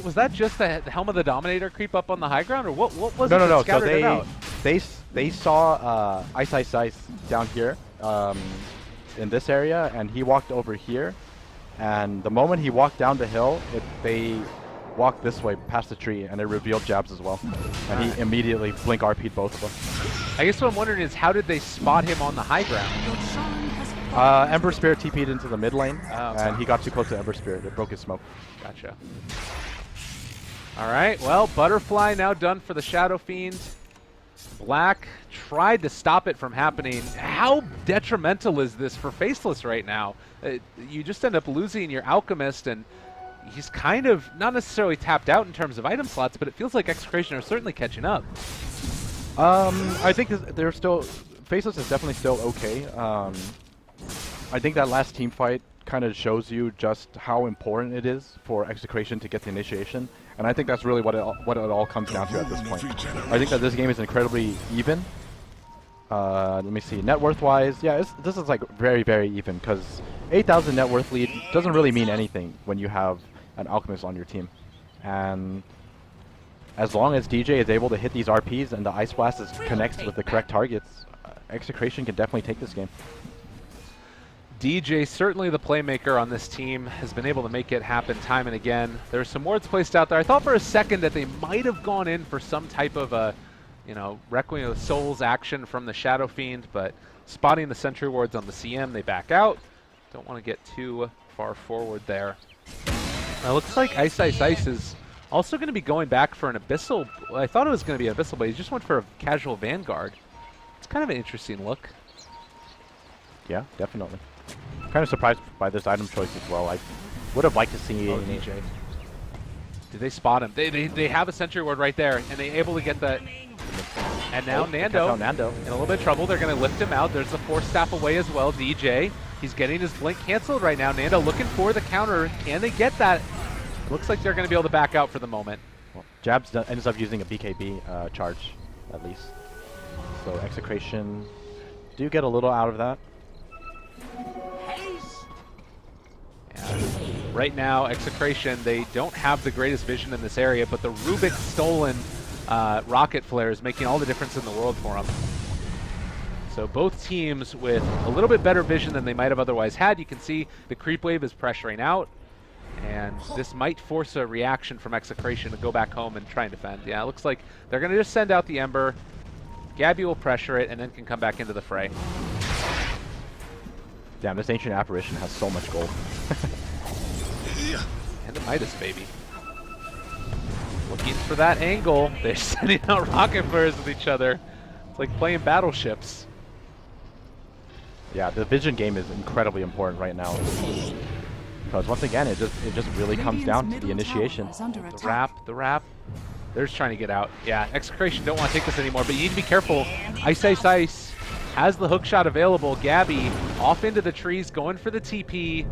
Was that just the Helm of the Dominator creep up on the high ground, or what was it? No. that So scattered it out? they saw Ice Ice Ice down here in this area, and he walked over here, and the moment he walked down the hill, they walked this way past the tree, and it revealed Jabs as well, and he immediately blink RP'd both of them. I guess what I'm wondering is how did they spot him on the high ground? Ember Spirit TP'd into the mid lane, and he got too close to Ember Spirit. It broke his smoke. Gotcha. All right, well, Butterfly now done for the Shadow Fiend. Black tried to stop it from happening. How detrimental is this for Faceless right now? You just end up losing your Alchemist, and he's kind of not necessarily tapped out in terms of item slots, but it feels like Execration are certainly catching up. I think they're still... Faceless is definitely still okay. I think that last team fight kind of shows you just how important it is for Execration to get the initiation. And I think that's really what it all comes down to at this point. I think that this game is incredibly even. Let me see. Net worth-wise, yeah, this is like very, very even, because 8,000 net worth lead doesn't really mean anything when you have an Alchemist on your team. And as long as DJ is able to hit these RPs and the Ice Blast connects with the correct targets, Execration can definitely take this game. DJ, certainly the playmaker on this team, has been able to make it happen time and again. There's some wards placed out there. I thought for a second that they might have gone in for some type of a, Requiem of Souls action from the Shadow Fiend, but spotting the sentry wards on the CM, they back out. Don't want to get too far forward there. It looks like Ice Ice Ice is also going to be going back for an Abyssal. Well, I thought it was going to be an Abyssal, but he just went for a casual Vanguard. It's kind of an interesting look. Yeah, definitely. Kind of surprised by this item choice as well. I would have liked to see DJ. Did they spot him? They have a sentry ward right there, and they're able to get the... And now Nando in a little bit of trouble. They're going to lift him out. There's the Force Staff away as well. DJ, he's getting his blink canceled right now. Nando looking for the counter. Can they get that? Looks like they're going to be able to back out for the moment. Well, Jabs ends up using a BKB charge, at least. So Execration do get a little out of that. Right now, Execration, they don't have the greatest vision in this area, but the Rubik stolen rocket flare is making all the difference in the world for them. So both teams with a little bit better vision than they might have otherwise had. You can see the creep wave is pressuring out, and this might force a reaction from Execration to go back home and try and defend. Yeah, it looks like they're going to just send out the Ember. Gabby will pressure it and then can come back into the fray. Damn, this Ancient Apparition has so much gold. And the Midas, baby. Looking for that angle. They're sending out rocket flares with each other. It's like playing battleships. Yeah, the vision game is incredibly important right now. Because once again, it just really comes down to the initiation. The wrap. They're just trying to get out. Yeah, Execration don't want to take this anymore, but you need to be careful. Ice Ice Ice has the hook shot available. Gabby off into the trees, going for the TP,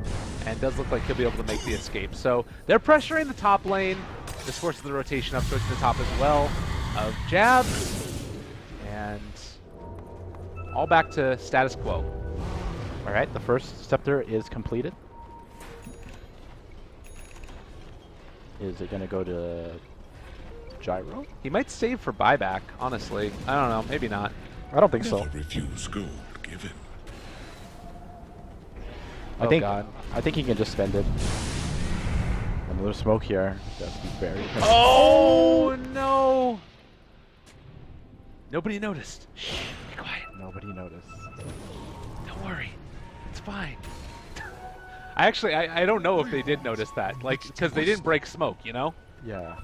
and does look like he'll be able to make the escape. So they're pressuring the top lane. This forces the rotation up towards the top as well of Jabs. And all back to status quo. All right, the first scepter is completed. Is it going to go to Gyro? He might save for buyback, honestly. I don't know, maybe not. I don't think so. Refuse gold given. I think he can just spend it. And a little smoke here. That's very Oh no! Nobody noticed. Shh, be quiet. Nobody noticed. Don't worry. It's fine. I don't know if they did notice that, like, because they didn't break smoke, you know? Yeah.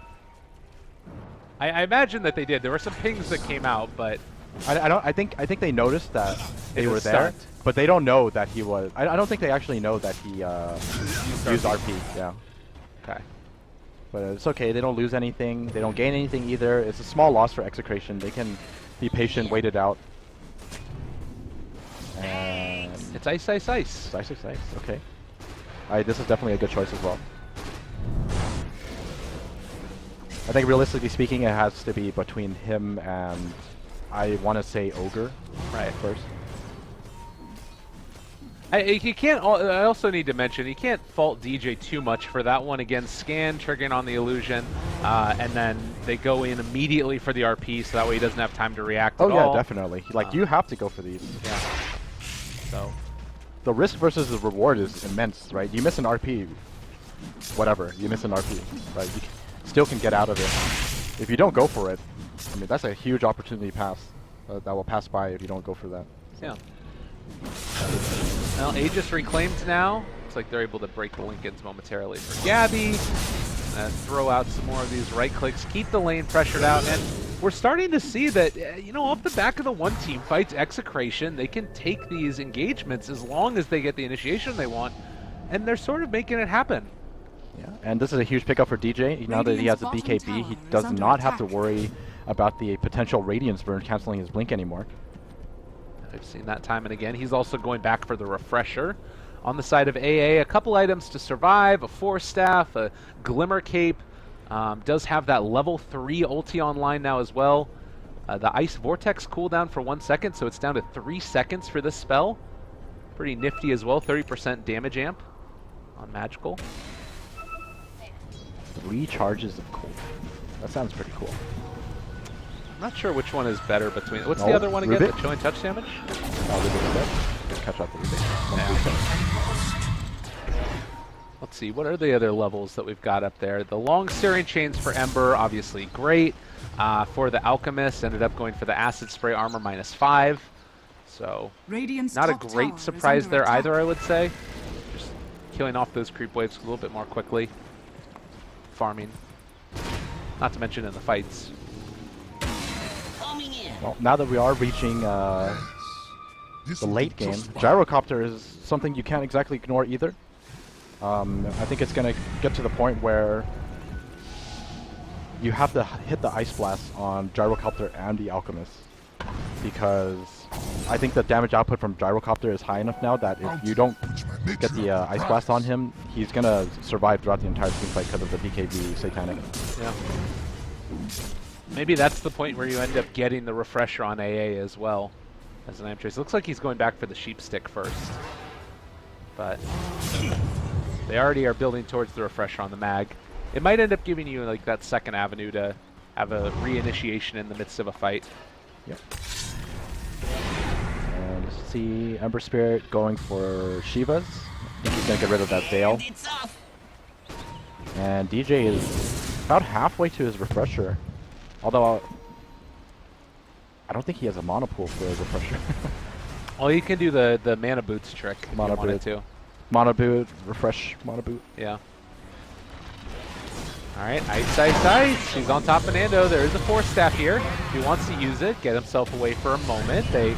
I imagine that they did. There were some pings that came out, but I think they noticed that they It were was there, stunned. but they don't know that he was. I don't think they actually know that he used RP. Yeah. Okay. But it's okay. They don't lose anything. They don't gain anything either. It's a small loss for Execration. They can be patient, wait it out. And it's ice, ice, ice. It's ice, ice, ice. Okay. This is definitely a good choice as well. I think realistically speaking, it has to be between him and, I want to say, Ogre. Right. First. You can't. I also need to mention you can't fault DJ too much for that one. Again, scan triggering on the illusion, and then they go in immediately for the RP, so that way he doesn't have time to react at all. Oh yeah, definitely. Like you have to go for these. Yeah. So the risk versus the reward is immense, right? You miss an RP, whatever. You miss an RP, right? You still can get out of it. If you don't go for it, I mean that's a huge opportunity pass that will pass by if you don't go for that. Yeah. Well, Aegis reclaimed now. Looks like they're able to break the Lincolns momentarily for Gabby. And throw out some more of these right clicks, keep the lane pressured out, and we're starting to see that, you know, off the back of the one team fights Execration, they can take these engagements as long as they get the initiation they want, and they're sort of making it happen. Yeah, and this is a huge pickup for DJ. Now that he has a BKB, he does not have to worry about the potential Radiance burn canceling his blink anymore. I've seen that time and again. He's also going back for the refresher. On the side of AA, a couple items to survive, a Force Staff, a Glimmer Cape. Does have that level 3 ulti online now as well. The Ice Vortex cooldown for 1 second, so it's down to 3 seconds for this spell. Pretty nifty as well, 30% damage amp on Magical. 3 charges of cold. That sounds pretty cool. I'm not sure which one is better between... What's the other one again? Rubik? The chilling touch damage? Oh, Rubik's catch up the Rubik. Let's see, what are the other levels that we've got up there? The long Searing Chains for Ember, obviously great. For the Alchemist, ended up going for the Acid Spray Armor -5. So, Radiant's not a top great tower is surprise under there attack. either, I would say. Just killing off those creep waves a little bit more quickly. Farming. Not to mention in the fights. Well, now that we are reaching the late game, Gyrocopter is something you can't exactly ignore either. I think it's going to get to the point where you have to hit the Ice Blast on Gyrocopter and the Alchemist, because I think the damage output from Gyrocopter is high enough now that if you don't get the Ice Blast on him, he's going to survive throughout the entire team fight because of the BKB Satanic. Yeah. Maybe that's the point where you end up getting the refresher on AA as well as an Amtrace. Looks like he's going back for the Sheep Stick first. But they already are building towards the refresher on the mag. It might end up giving you like that second avenue to have a reinitiation in the midst of a fight. Yep. And let's see, Ember Spirit going for Shiva's. I think he's going to get rid of that Veil. And DJ is about halfway to his refresher. Although, I don't think he has a mana pool for a refresher. Well, you can do the mana boots trick if Mana you wanted boot. to. Mana boot, refresh, mana boot. Yeah. Alright, ice, ice, ice. He's on top of Nando. There is a Force Staff here. He wants to use it, get himself away for a moment. They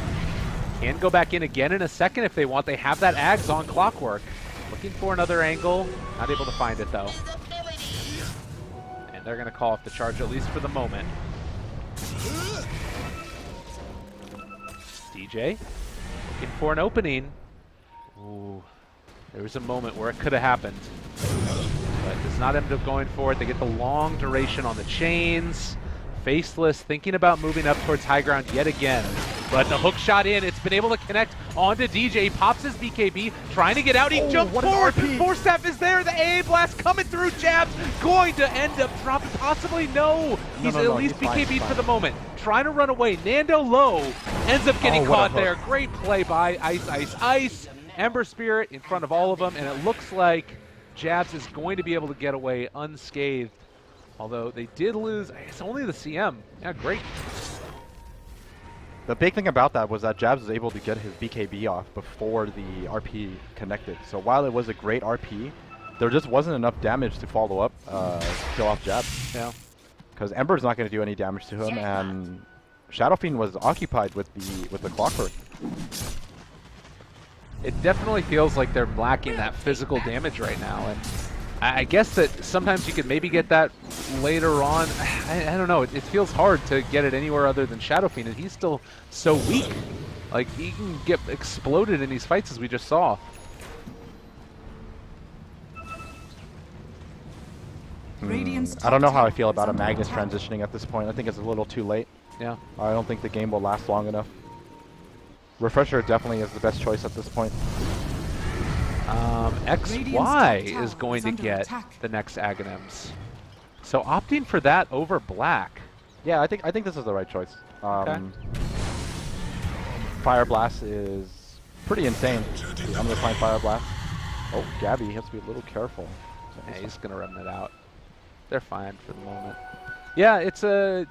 can go back in again in a second if they want. They have that Ags on Clockwork. Looking for another angle. Not able to find it, though. And they're going to call off the charge, at least for the moment. DJ looking for an opening. Ooh. There was a moment where it could have happened. But does not end up going for it. They get the long duration on the chains. Faceless thinking about moving up towards high ground yet again. But the hook shot in. It's been able to connect onto DJ. Pops his BKB. Trying to get out. He jumped forward. Force Staff is there. The AA blast coming through. Jabs going to end up dropping. Possibly no. He's at least BKB'd for the moment. Trying to run away. Nando low. Ends up getting caught there. Great play by Ice, Ice, Ice. Ember Spirit in front of all of them. And it looks like Jabs is going to be able to get away unscathed. Although they did lose, it's only the CM. Yeah, great. The big thing about that was that Jabs was able to get his BKB off before the RP connected. So while it was a great RP, there just wasn't enough damage to follow up, kill off Jabs. Yeah. Because Ember's not going to do any damage to him, and Shadow Fiend was occupied with the Clockwork. It definitely feels like they're lacking that physical damage right now, and I guess that sometimes you could maybe get that later on. I don't know. It feels hard to get it anywhere other than Shadow Fiend, and he's still so weak. Like, he can get exploded in these fights, as we just saw. I don't know how I feel about a Magnus transitioning at this point. I think it's a little too late. Yeah. I don't think the game will last long enough. Refresher definitely is the best choice at this point. XY is going to get the next Aghanims. So opting for that over Black. Yeah, I think this is the right choice. Okay. Fire Blast is pretty insane. I'm going to find Fire Blast. Oh, Gabby has to be a little careful. Yeah, he's going to run that out. They're fine for the moment. Yeah, it's a,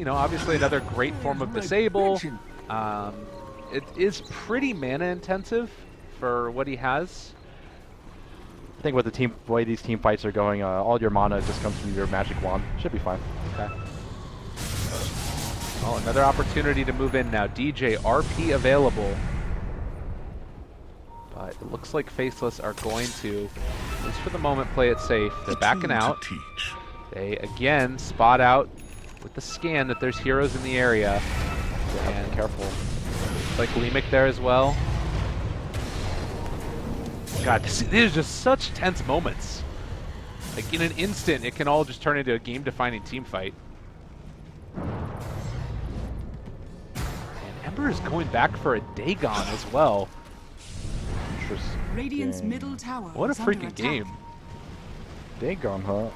obviously another great form of disable. It is pretty mana intensive for what he has. I think with the way these team fights are going, all your mana just comes from your magic wand. Should be fine. Okay. Well, another opportunity to move in now. DJ, RP available. But it looks like Faceless are going to, at least for the moment, play it safe. They're backing out. They, again, spot out with the scan that there's heroes in the area. And careful. Like Lemic there as well. God, these are just such tense moments. Like, in an instant, it can all just turn into a game-defining team fight. And Ember is going back for a Dagon as well. Radiant's middle tower. What a is under freaking attack. game. Dagon, huh?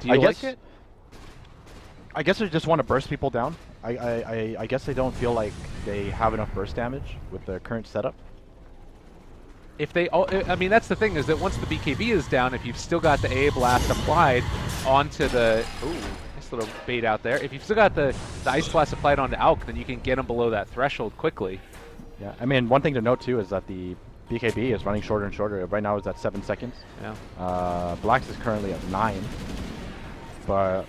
Do you like it? I guess they just want to burst people down. I guess they don't feel like they have enough burst damage with the current setup. If they, I mean, that's the thing, is that once the BKB is down, if you've still got the A Blast applied onto the, ooh, nice little bait out there. If you've still got the Ice Blast applied onto Alk, then you can get them below that threshold quickly. Yeah, I mean, one thing to note too is that the BKB is running shorter and shorter. Right now it's at 7 seconds. Yeah. Black's is currently at 9. But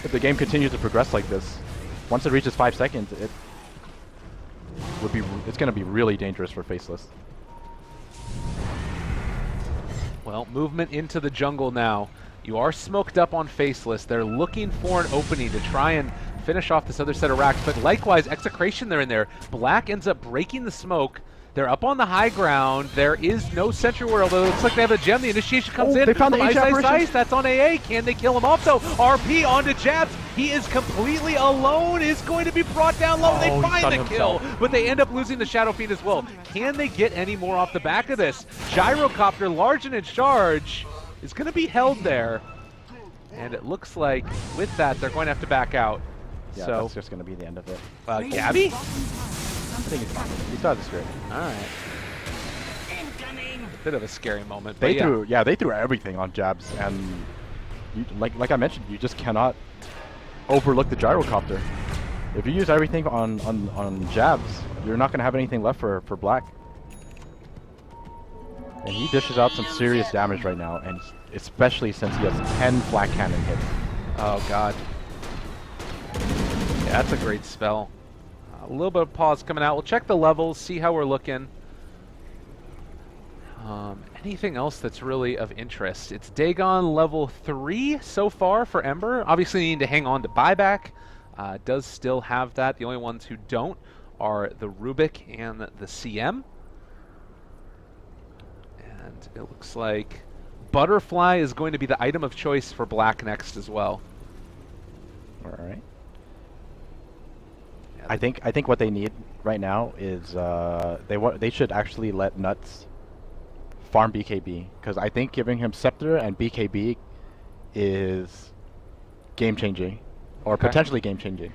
if the game continues to progress like this, once it reaches 5 seconds, it's going to be really dangerous for Faceless. Well, movement into the jungle now. You are smoked up on Faceless. They're looking for an opening to try and finish off this other set of racks, but likewise, Execration, they're in there. Black ends up breaking the smoke. They're up on the high ground. There is no Sentry Ward, although it looks like they have a gem. The initiation comes in. They found the Ice, H Ice. That's on AA. Can they kill him off, though? RP onto Jabs. He is completely alone. Is going to be brought down low. They find the kill, but they end up losing the Shadow Fiend as well. Can they get any more off the back of this? Gyrocopter, large and in charge, is going to be held there. And it looks like with that, they're going to have to back out. Yeah, so that's just going to be the end of it. Gabby? I think it's fine. He still has a spirit. All right. Bit of a scary moment. They but they threw everything on Jabs, and like I mentioned, you just cannot overlook the Gyrocopter. If you use everything on Jabs, you're not going to have anything left for Black. And he dishes out some serious damage right now, and especially since he has 10 flat cannon hits. Oh god. Yeah, that's a great spell. A little bit of pause coming out. We'll check the levels, see how we're looking. Anything else that's really of interest? It's Dagon level 3 so far for Ember. Obviously, you need to hang on to buyback. Does still have that. The only ones who don't are the Rubik and the CM. And it looks like Butterfly is going to be the item of choice for Black next as well. All right. I think what they need right now is they should actually let Nuts farm BKB, because I think giving him Scepter and BKB is game changing, or potentially game changing.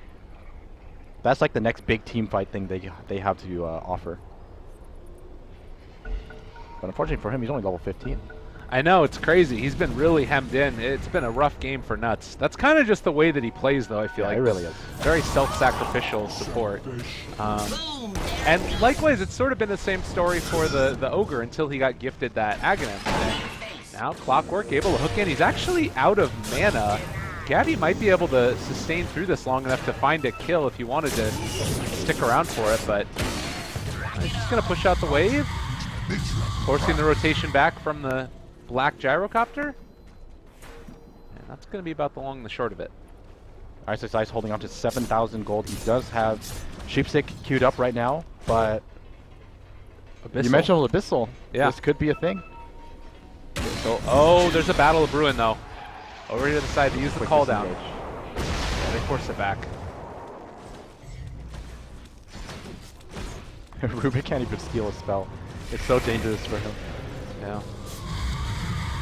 That's like the next big team fight thing they have to offer. But unfortunately for him, he's only level 15. I know, it's crazy. He's been really hemmed in. It's been a rough game for Nuts. That's kind of just the way that he plays, though, I feel like. It really is. Very self-sacrificial support. And likewise, it's sort of been the same story for the Ogre until he got gifted that Aghanim thing. Now, Clockwork able to hook in. He's actually out of mana. Gabby might be able to sustain through this long enough to find a kill if he wanted to stick around for it, but he's just going to push out the wave, forcing the rotation back from the black gyrocopter. And that's going to be about the long and the short of it. Ice holding on to 7,000 gold. He does have Sheepstick queued up right now, but Abyssal. You mentioned Abyssal. Yeah. This could be a thing. So, oh, there's a battle of Bruin, though. Over here to the side, they use the call down. Yeah, they force it back. Rubik can't even steal a spell. It's so dangerous for him. Yeah.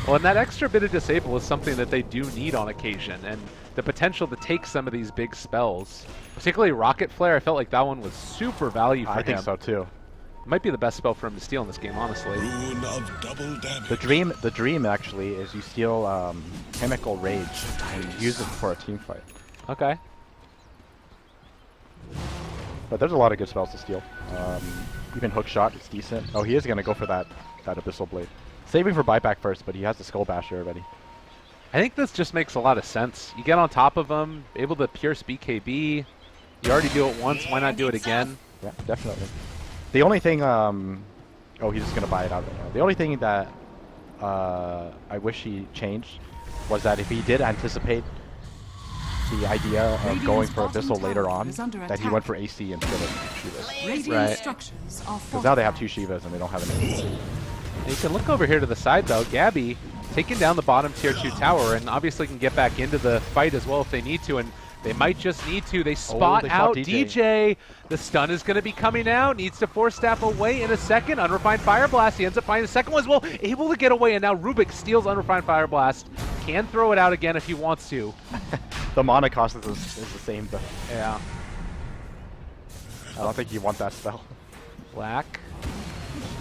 Well, and that extra bit of disable is something that they do need on occasion, and the potential to take some of these big spells, particularly Rocket Flare, I felt like that one was super value for him. I think so too. Might be the best spell for him to steal in this game, honestly. The dream actually is you steal Chemical Rage and use it for a team fight. Okay. But there's a lot of good spells to steal. Even Hook Shot is decent. Oh, he is going to go for that Abyssal Blade. Saving for buyback first, but he has the Skull Basher already. I think this just makes a lot of sense. You get on top of him, able to pierce BKB. You already do it once, why not do it again? Yeah, definitely. The only thing, oh, he's just going to buy it out right now. The only thing that I wish he changed was that if he did anticipate the idea of going for Abyssal later on, that he went for AC instead of Shivas. Right. Because now they have two Shivas and they don't have an AC. You can look over here to the side, though. Gabby taking down the bottom tier 2 tower and obviously can get back into the fight as well if they need to, and they might just need to. They spot out DJ. The stun is going to be coming out. Needs to force staff away in a second. Unrefined Fire Blast. He ends up finding the second one as well. Able to get away, and now Rubik steals Unrefined Fire Blast. Can throw it out again if he wants to. The mana cost is the same, though. Yeah. I don't think you want that spell. Black.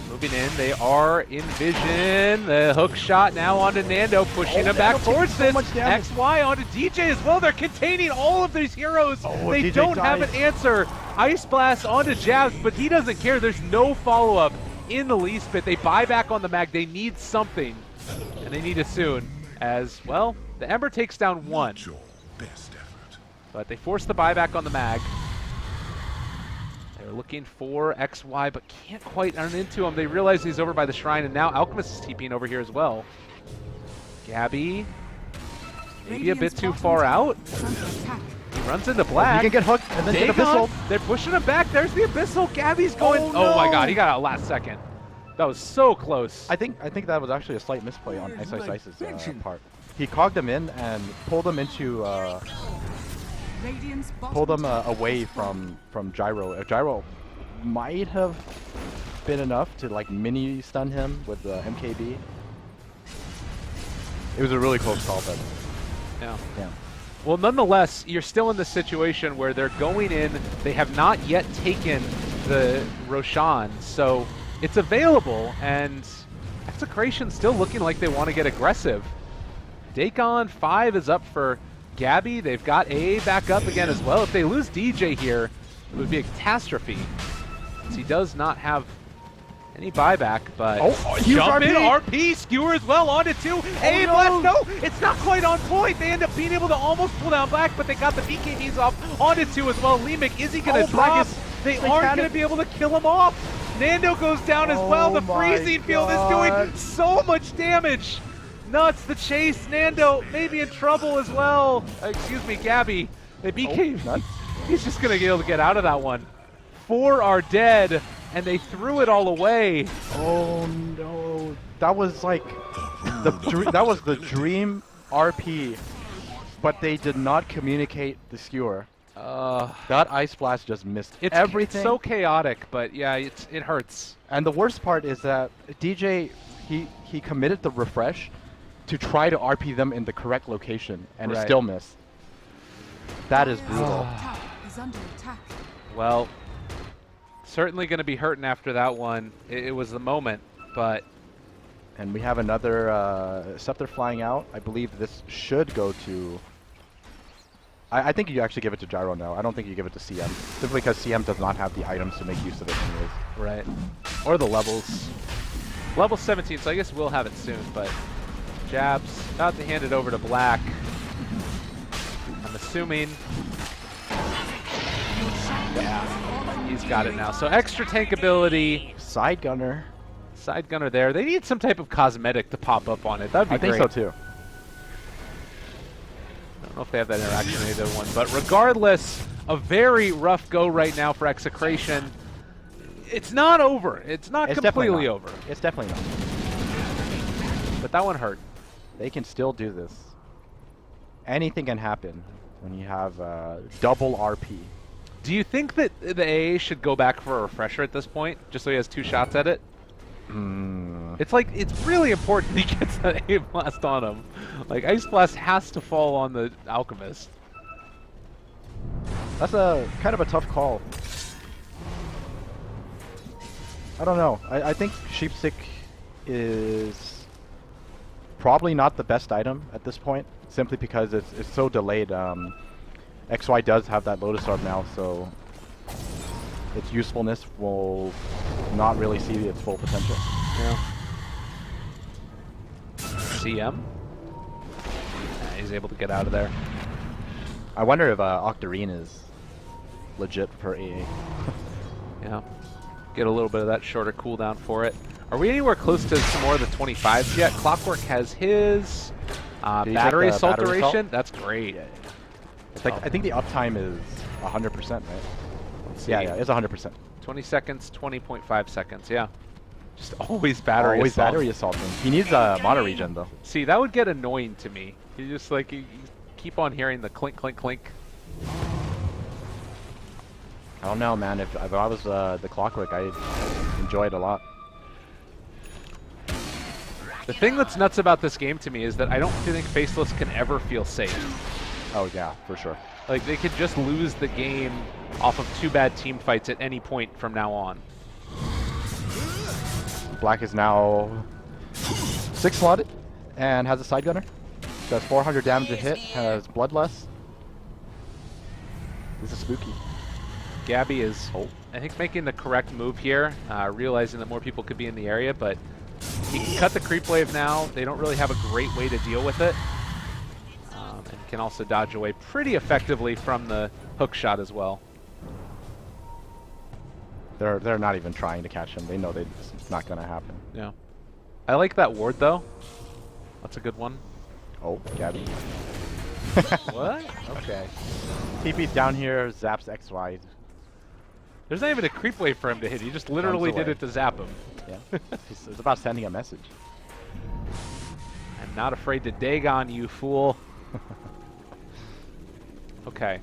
Moving in, they are in vision. The hook shot now onto Nando, pushing him back towards this. XY onto DJ as well. They're containing all of these heroes. They DJ don't have dies. an answer. Ice Blast onto Jabs, but he doesn't care. There's no follow-up in the least bit. They buy back on the mag. They need something, and they need it soon. As, well, the Ember takes down one. But they force the buyback on the mag. They're looking for XY, but can't quite run into him. They realize he's over by the shrine, and now Alchemist is TPing over here as well. Gabby, maybe a bit too far out. He runs into Black. He can get hooked and then get Abyssal. They're pushing him back. There's the Abyssal. Gabby's going. Oh my God, he got out last second. That was so close. I think that was actually a slight misplay on Ice's part. He cogged him in and pulled him into away from Gyro. Gyro might have been enough to like mini stun him with the MKB. It was a really close call, but yeah. Yeah. Well, nonetheless, you're still in the situation where they're going in. They have not yet taken the Roshan, so it's available, and Execration still looking like they want to get aggressive. Dagon 5 is up for Gabby. They've got A back up again as well. If they lose DJ here, it would be a catastrophe, since he does not have any buyback, but jump in, RP, skewer as well, onto 2. A blast, no, it's not quite on point. They end up being able to almost pull down Black, but they got the BKBs off onto 2 as well. Lemic, is he going to drop? They aren't going to be able to kill him off. Nando goes down as well. The freezing field is doing so much damage. Nuts, the chase. Nando maybe in trouble as well. Excuse me, Gabby. They BKB. He's just going to be able to get out of that one. 4 are dead, and they threw it all away. Oh no, that was like that was the dream RP, but they did not communicate the skewer. That Ice Blast just missed everything. It's so chaotic, but yeah, it hurts. And the worst part is that DJ, he committed the refresh to try to RP them in the correct location, and it still missed. That is brutal. Well, certainly going to be hurting after that one. It was the moment, but And we have another Scepter flying out. I believe this should go to... I think you actually give it to Gyro now. I don't think you give it to CM. Simply because CM does not have the items to make use of it anyways. Right. Or the levels. Level 17, so I guess we'll have it soon, but jabs, about to hand it over to Black. I'm assuming. Yeah, he's got it now. So extra tank ability. Side gunner. Side gunner there. They need some type of cosmetic to pop up on it. That'd be great. I think so too. I don't know if they have that interaction in either one, but regardless, a very rough go right now for Execration. It's not over. It's not completely over. It's definitely not. But that one hurt. They can still do this. Anything can happen when you have double RP. Do you think that the AA should go back for a refresher at this point, just so he has 2 shots at it? It's like, it's really important he gets that A Blast on him. Like, Ice Blast has to fall on the Alchemist. That's a kind of a tough call. I don't know. I think Sheepstick is probably not the best item at this point, simply because it's so delayed. XY does have that Lotus Orb now, so its usefulness will not really see its full potential. Yeah. CM? Yeah, he's able to get out of there. I wonder if Octarine is legit for AA. Yeah. Get a little bit of that shorter cooldown for it. Are we anywhere close to some more of the 25s yet? Clockwork has his. Battery assault duration? That's great. Yeah, yeah. It's like, I think the uptime is 100%, right? Let's see. Yeah, it's 100%. 20 seconds, 20.5 seconds, yeah. Just always battery always assault. battery assaulting. He needs a mono regen, though. See, that would get annoying to me. You just like, you keep on hearing the clink, clink, clink. I don't know, man. If I was the Clockwork, I'd enjoy it a lot. The thing that's nuts about this game to me is that I don't think Faceless can ever feel safe. Oh yeah, for sure. Like, they could just lose the game off of 2 bad team fights at any point from now on. Black is now 6 slotted and has a side gunner. Does 400 damage a hit, has Bloodlust. This is spooky. Gabby is, I think, making the correct move here, realizing that more people could be in the area, but he can cut the creep wave now. They don't really have a great way to deal with it. And can also dodge away pretty effectively from the hook shot as well. They're not even trying to catch him. They know it's not going to happen. Yeah. I like that ward, though. That's a good one. Oh, Gabby. What? Okay. TP's down here, zaps XY. There's not even a creep wave for him to hit. He just literally did it to zap him. Yeah. It's about sending a message. I'm not afraid to Dagon, you fool. Okay.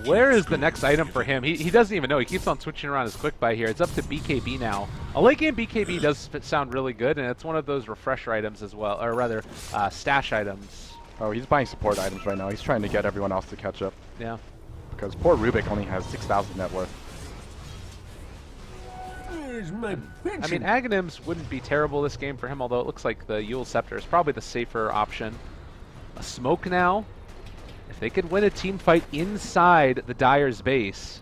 Where is the next item for him? He doesn't even know. He keeps on switching around his quick buy here. It's up to BKB now. A late game BKB does sound really good, and it's one of those refresher items as well, or rather, stash items. Oh, he's buying support items right now. He's trying to get everyone else to catch up. Yeah. Because poor Rubik only has 6,000 net worth. I mean, Aghanims wouldn't be terrible this game for him, although it looks like the Yule Scepter is probably the safer option. A smoke now. If they could win a team fight inside the Dyer's base,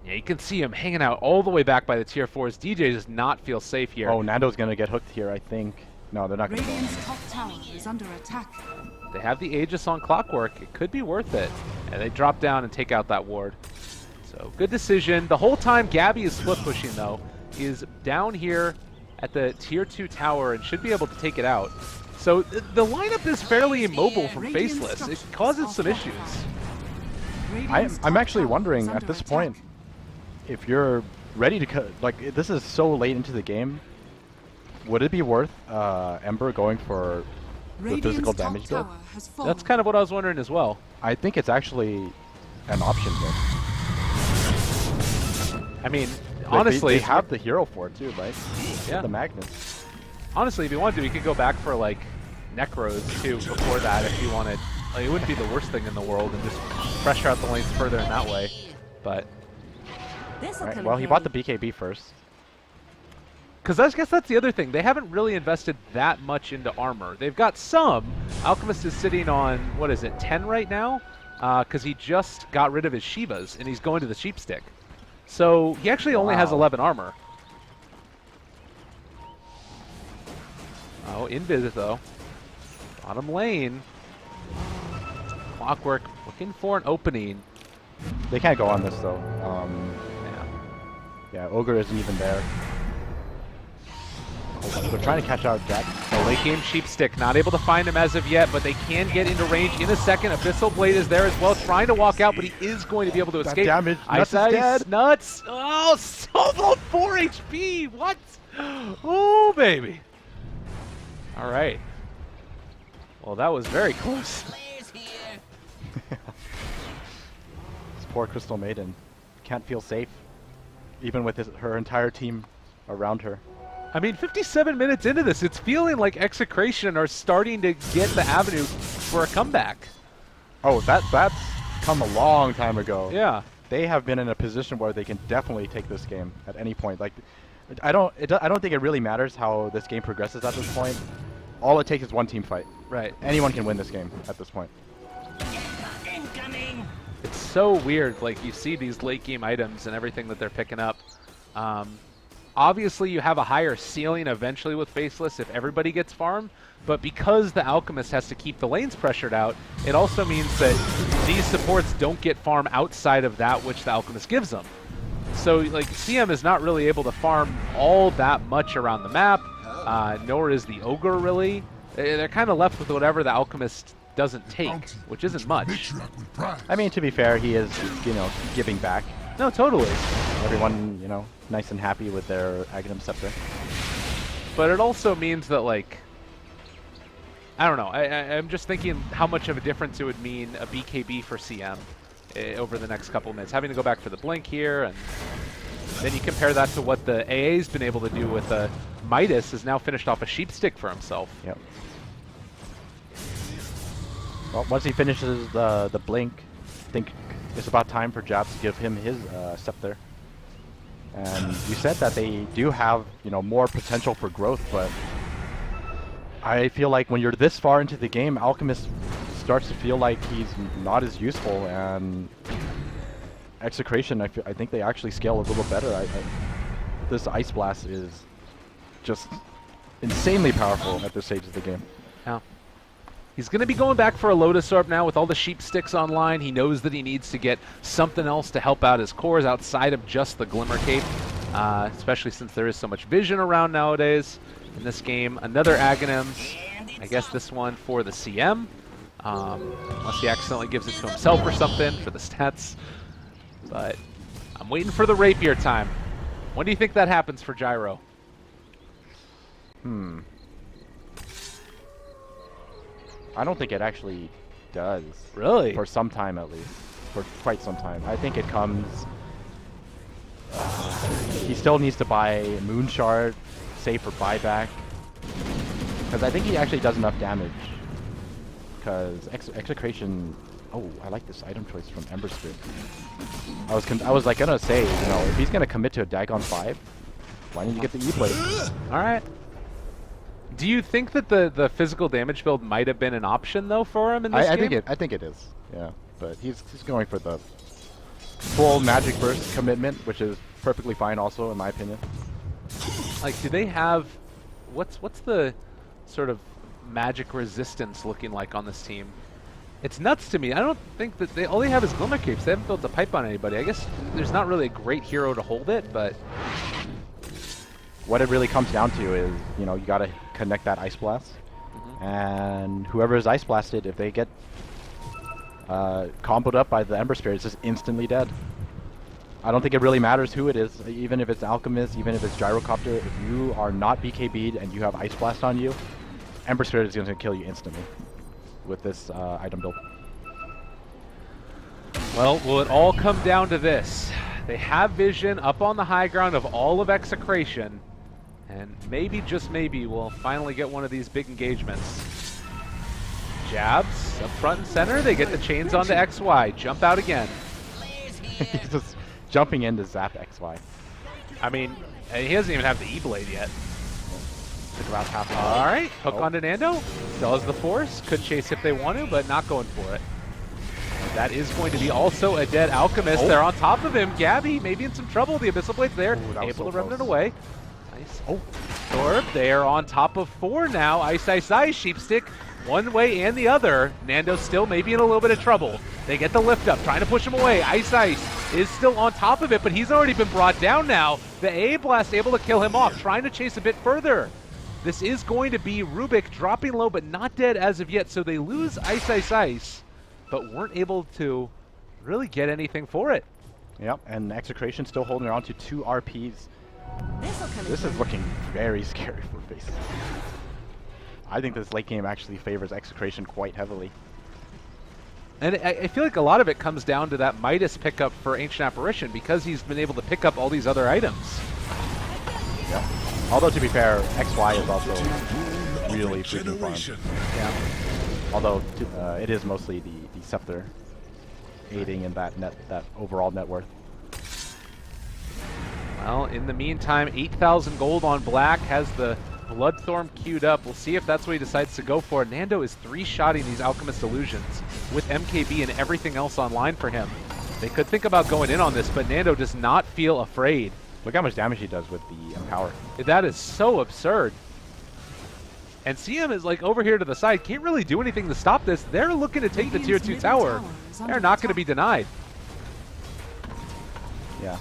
yeah, you can see him hanging out all the way back by the tier 4s. DJ does not feel safe here. Oh, Nando's going to get hooked here, I think. No, they're not going to go. Radiant's top tower is under attack. They have the Aegis on Clockwork. It could be worth it. And they drop down and take out that ward. So, good decision. The whole time Gabby is split pushing, though. He is down here at the tier 2 tower and should be able to take it out. So, the lineup is fairly immobile from Faceless. It causes some issues. I'm actually wondering at this point if you're ready to like, this is so late into the game. Would it be worth Ember going for the physical damage build? That's kind of what I was wondering as well. I think it's actually an option here. I mean, like honestly, they have the hero for it too, right? Yeah. The Magnus. Honestly, if you wanted to, you could go back for like Necros too before that if you wanted. Like, it wouldn't be the worst thing in the world and just pressure out the lanes further in that way. But right, well, he bought the BKB first. Because I guess that's the other thing. They haven't really invested that much into armor. They've got some. Alchemist is sitting on, what is it, 10 right now? Because he just got rid of his Shivas, and he's going to the Sheepstick. So he actually only has 11 armor. Oh, Invis, though. Bottom lane. Clockwork looking for an opening. They can't go on this, though. Yeah, Ogre isn't even there. They're trying to catch out Jack. The late game Sheepstick, not able to find him as of yet, but they can get into range in a second. Abyssal Blade is there as well, trying to walk out, but he is going to be able to escape. Damage. Ice, Nuts is dead. Nuts. Oh, solo 4 HP. What? Oh, baby. All right. Well, that was very close. This poor Crystal Maiden can't feel safe, even with her entire team around her. I mean, 57 minutes into this, it's feeling like Execration are starting to get the avenue for a comeback. Oh, that's come a long time ago. Yeah. They have been in a position where they can definitely take this game at any point. Like, I don't think it really matters how this game progresses at this point. All it takes is one team fight. Right. Anyone can win this game at this point. It's so weird. Like, you see these late game items and everything that they're picking up. Obviously, you have a higher ceiling eventually with Faceless if everybody gets farm, but because the Alchemist has to keep the lanes pressured out, it also means that these supports don't get farm outside of that which the Alchemist gives them. So, like, CM is not really able to farm all that much around the map, nor is the Ogre really. They're kind of left with whatever the Alchemist doesn't take, which isn't much. I mean, to be fair, he is, giving back. No, totally. Everyone, nice and happy with their Aghanim Scepter. But it also means that, like, I don't know. I'm just thinking how much of a difference it would mean a BKB for CM over the next couple of minutes. Having to go back for the blink here, and then you compare that to what the AA's been able to do with Midas, has now finished off a Sheepstick for himself. Yep. Well, once he finishes the blink, I think it's about time for Jabs to give him his Scepter. And you said that they do have, more potential for growth, but I feel like when you're this far into the game, Alchemist starts to feel like he's not as useful, and Execration, I think they actually scale a little better. This Ice Blast is just insanely powerful at this stage of the game. Yeah. He's going to be going back for a Lotus Orb now with all the Sheepsticks online. He knows that he needs to get something else to help out his cores outside of just the Glimmer Cape, especially since there is so much vision around nowadays in this game. Another Aghanim. I guess this one for the CM, unless he accidentally gives it to himself or something for the stats. But I'm waiting for the Rapier time. When do you think that happens for Gyro? I don't think it actually does. Really? For some time, at least. For quite some time. I think it comes... he still needs to buy Moon Shard, save for buyback. Because I think he actually does enough damage. Because Execration... Oh, I like this item choice from Ember Spirit. I was like gonna say, if he's gonna commit to a Dagon 5, why didn't you get the E-Blade? Alright. Do you think that the physical damage build might have been an option though for him in this game? I think it is. Yeah, but he's going for the full Magic Burst commitment, which is perfectly fine also in my opinion. Like, do they have what's the sort of magic resistance looking like on this team? It's nuts to me. I don't think that all they have is Glimmer Capes. They haven't built a pipe on anybody. I guess there's not really a great hero to hold it, but what it really comes down to is, you gotta connect that Ice Blast. And whoever is Ice Blasted, if they get comboed up by the Ember Spirit, it's just instantly dead. I don't think it really matters who it is, even if it's Alchemist, even if it's Gyrocopter. If you are not BKB'd and you have Ice Blast on you, Ember Spirit is going to kill you instantly with this item build. Well, will it all come down to this? They have vision up on the high ground of all of Execration, and maybe, just maybe, we'll finally get one of these big engagements. Jabs up front and center. They get the chains onto XY. Jump out again. He's just jumping in to zap XY. I mean, he doesn't even have the E-Blade yet. Took about half. All right, hook onto Nando. Still has the force. Could chase if they want to, but not going for it. And that is going to be also a dead Alchemist. They're on top of him. Gabby maybe in some trouble. The Abyssal Blade's there. Able to remnant away. Nice. Oh, Orb. They are on top of 4 now. Ice, Ice, Ice. Sheepstick one way and the other. Nando still maybe in a little bit of trouble. They get the lift up, trying to push him away. Ice Ice is still on top of it, but he's already been brought down now. The A Blast able to kill him off, trying to chase a bit further. This is going to be Rubik dropping low, but not dead as of yet, so they lose Ice Ice Ice, but weren't able to really get anything for it. Yep, and Execration still holding on to 2 RPs. This is looking very scary for Faces. I think this late game actually favors Execration quite heavily. And I feel like a lot of it comes down to that Midas pickup for Ancient Apparition, because he's been able to pick up all these other items. Yep. Although to be fair, XY is also really freaking fun. Yeah. Although it is mostly the Scepter aiding in that overall net worth. Well, in the meantime, 8,000 gold on Black, has the Bloodthorn queued up. We'll see if that's what he decides to go for. Nando is 3-shotting these Alchemist Illusions with MKB and everything else online for him. They could think about going in on this, but Nando does not feel afraid. Look how much damage he does with the Empower. That is so absurd. And CM is like over here to the side, can't really do anything to stop this. They're looking to take the tier 2 tower. They're not going to be denied. Yeah.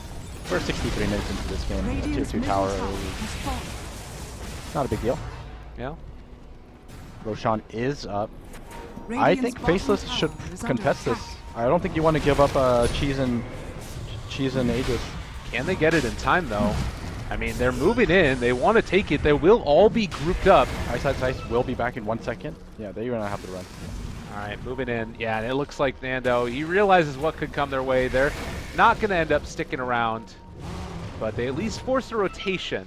We're 63 minutes into this game. The tier 2 tower not a big deal. Yeah. Roshan is up. I think Faceless should contest this. I don't think you want to give up Cheese and Aegis. Can they get it in time though? I mean, they're moving in. They want to take it. They will all be grouped up. Ice Ice Ice will be back in 1 second. Yeah, they're going to have to run. All right, moving in. Yeah, and it looks like Nando, he realizes what could come their way. They're not going to end up sticking around, but they at least force a rotation.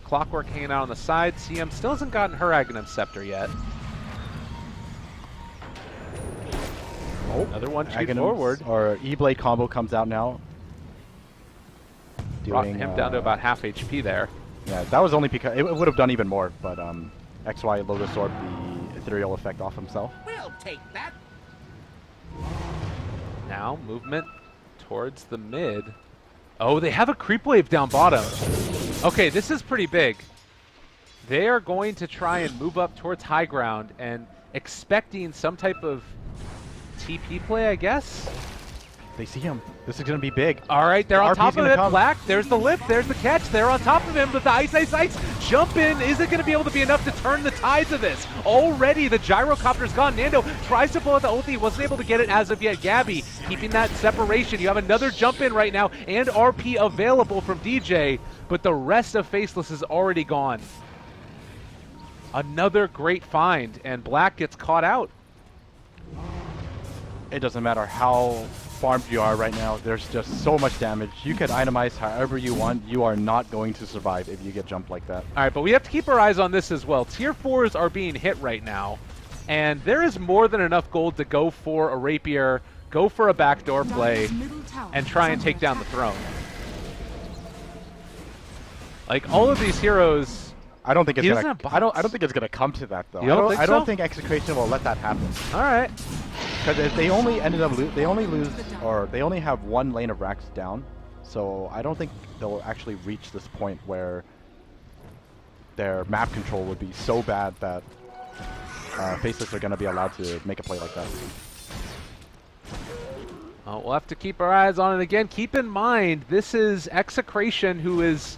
Clockwork hanging out on the side. CM still hasn't gotten her Aghanim Scepter yet. Oh, another one cheat forward. Or E-Blade combo comes out now. Brought him down to about half HP there. Yeah, that was only because it would have done even more, but XY Lotus Orb the ethereal effect off himself. We'll take that. Now movement towards the mid. Oh, they have a creep wave down bottom. Okay, this is pretty big. They are going to try and move up towards high ground and expecting some type of TP play, I guess. They see him. This is going to be big. All right, they're on top of it. Come. Black, there's the lift, there's the catch. They're on top of him, but the Ice Ice Ice jump in isn't going to be able to be enough to turn the tides of this. Already, the gyrocopter's gone. Nando tries to pull out the ulti, wasn't able to get it as of yet. Gabby keeping that separation. You have another jump in right now and RP available from DJ, but the rest of Faceless is already gone. Another great find, and Black gets caught out. It doesn't matter how farmed you are right now, there's just so much damage. You can itemize however you want. You are not going to survive if you get jumped like that. All right, but we have to keep our eyes on this as well. Tier 4s are being hit right now, and there is more than enough gold to go for a rapier, go for a backdoor play, and try and take down the throne. Like, all of these heroes... I don't think it's gonna. I don't think it's gonna come to that though. I don't think Execration will let that happen. All right. Because if they only ended up they only have 1 lane of racks down, so I don't think they'll actually reach this point where their map control would be so bad that Faceless are gonna be allowed to make a play like that. We'll have to keep our eyes on it again. Keep in mind, this is Execration, who is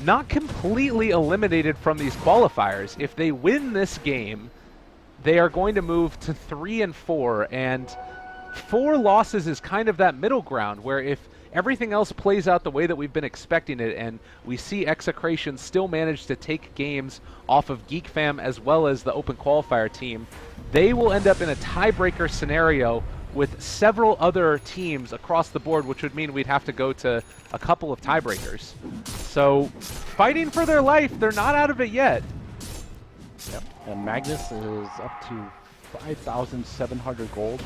not completely eliminated from these qualifiers. If they win this game, they are going to move to 3-4, and 4 losses is kind of that middle ground where if everything else plays out the way that we've been expecting it, and we see Execration still manage to take games off of GeekFam as well as the open qualifier team, they will end up in a tiebreaker scenario with several other teams across the board, which would mean we'd have to go to a couple of tiebreakers. So, fighting for their life, they're not out of it yet. Yep, and Magnus is up to 5,700 gold.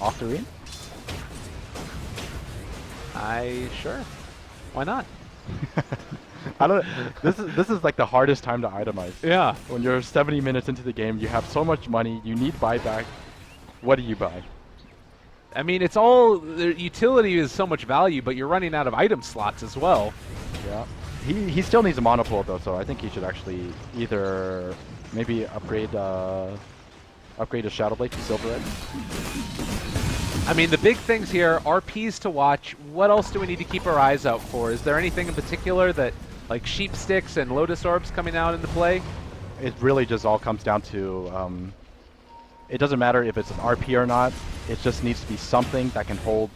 Octarine? Sure. Why not? I don't. This is like the hardest time to itemize. Yeah. When you're 70 minutes into the game, you have so much money, you need buyback. What do you buy? I mean, it's all the utility is so much value, but you're running out of item slots as well. Yeah. He still needs a monopole though, so I think he should actually either maybe upgrade his Shadow Blade to Silver Red. I mean, the big things here, RPs to watch. What else do we need to keep our eyes out for? Is there anything in particular that, like Sheep Sticks and Lotus Orbs coming out into play? It really just all comes down to, it doesn't matter if it's an RP or not, it just needs to be something that can hold,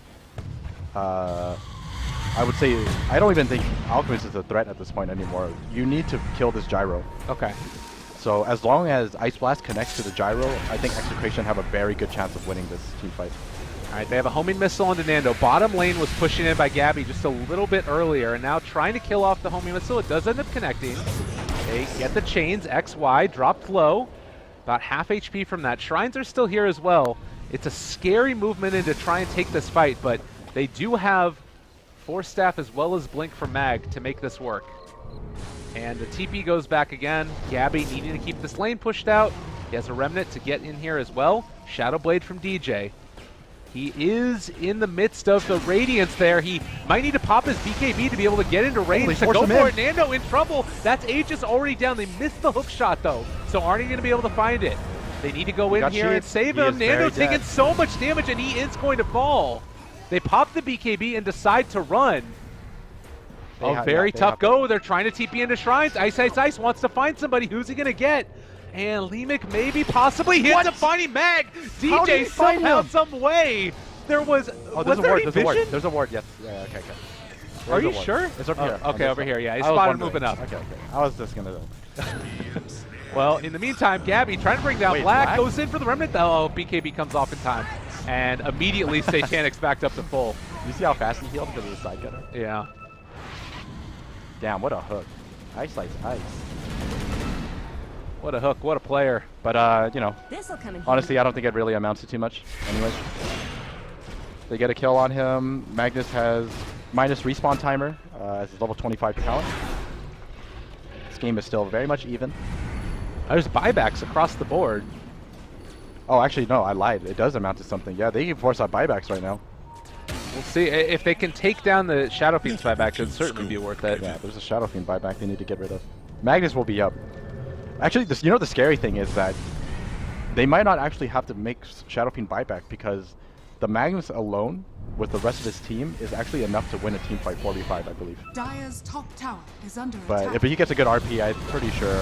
I would say, I don't even think Alchemist is a threat at this point anymore. You need to kill this Gyro. Okay. So as long as Ice Blast connects to the Gyro, I think Execration have a very good chance of winning this team fight. All right, they have a homing missile onto Nando. Bottom lane was pushing in by Gabby just a little bit earlier, and now trying to kill off the homing missile. It does end up connecting. They get the chains. XY dropped low. About half HP from that. Shrines are still here as well. It's a scary movement in to try and take this fight, but they do have Force Staff as well as Blink from Mag to make this work. And the TP goes back again. Gabby needing to keep this lane pushed out. He has a Remnant to get in here as well. Shadow Blade from DJ. He is in the midst of the Radiance there. He might need to pop his BKB to be able to get into range to go for it. Nando in trouble. That's Aegis already down. They missed the hook shot though, so aren't going to be able to find it. They need to go in here and save him. Nando taking so much damage and he is going to fall. They pop the BKB and decide to run. Very tough go. They're trying to TP into Shrines. Ice Ice Ice wants to find somebody. Who's he going to get? And Leemic maybe possibly hits a finding Mag. DJ somehow, some way. There was. Oh, there's a ward. There's a ward. There's a ward. Yes. Yeah. Okay. Are you sure? It's over here. Okay, over here. Yeah, he spotted moving up. Okay. I was just gonna. Well, in the meantime, Gabby trying to bring down Black goes in for the Remnant. Oh, BKB comes off in time, and immediately Satanic's backed up to full. You see how fast he healed because of the side cutter? Yeah. Damn, what a hook! Ice. What a hook! What a player! But you know, honestly, I don't think it really amounts to too much. Anyways, they get a kill on him. Magnus has minus respawn timer as his level 25 talent. This game is still very much even. There's buybacks across the board. Oh, actually, no, I lied. It does amount to something. Yeah, they can force out buybacks right now. We'll see. If they can take down the Shadow Fiend's buyback, it would certainly be worth it. Yeah, there's a Shadow Fiend buyback they need to get rid of. Magnus will be up. Actually, you know the scary thing is that they might not actually have to make Shadow Fiend buyback because the Magnus alone, with the rest of his team, is actually enough to win a team fight 4v5, I believe. Dire's top tower is under but attack. if he gets a good RP, I'm pretty sure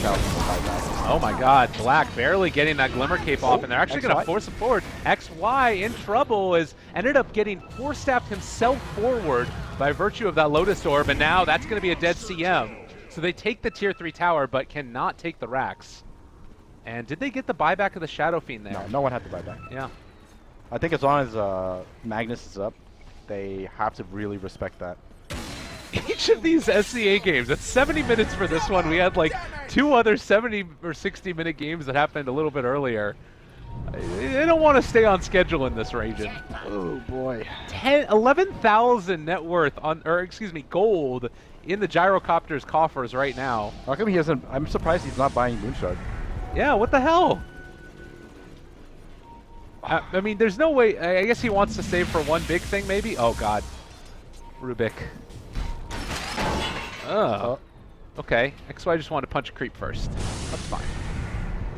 Shadow Fiend will buyback. Oh my god, Black barely getting that Glimmer Cape off, and they're actually going to force him forward. XY in trouble is ended up getting Force Staffed himself forward by virtue of that Lotus Orb, and now that's going to be a dead CM. So they take the tier 3 tower, but cannot take the racks. And did they get the buyback of the Shadow Fiend there? No, no one had the buyback. Yeah. I think as long as Magnus is up, they have to really respect that. Each of these SCA games, it's 70 minutes for this one. We had like 2 other 70 or 60 minute games that happened a little bit earlier. They don't want to stay on schedule in this region. Oh boy. 11,000 net worth on, or excuse me, gold in the Gyrocopter's coffers right now. How come he hasn't? I'm surprised he's not buying Moonshard. Yeah, what the hell? I mean, there's no way. I guess he wants to save for one big thing, maybe. Oh God, Rubik. Oh. Okay. XY just wanted to punch a creep first. That's fine.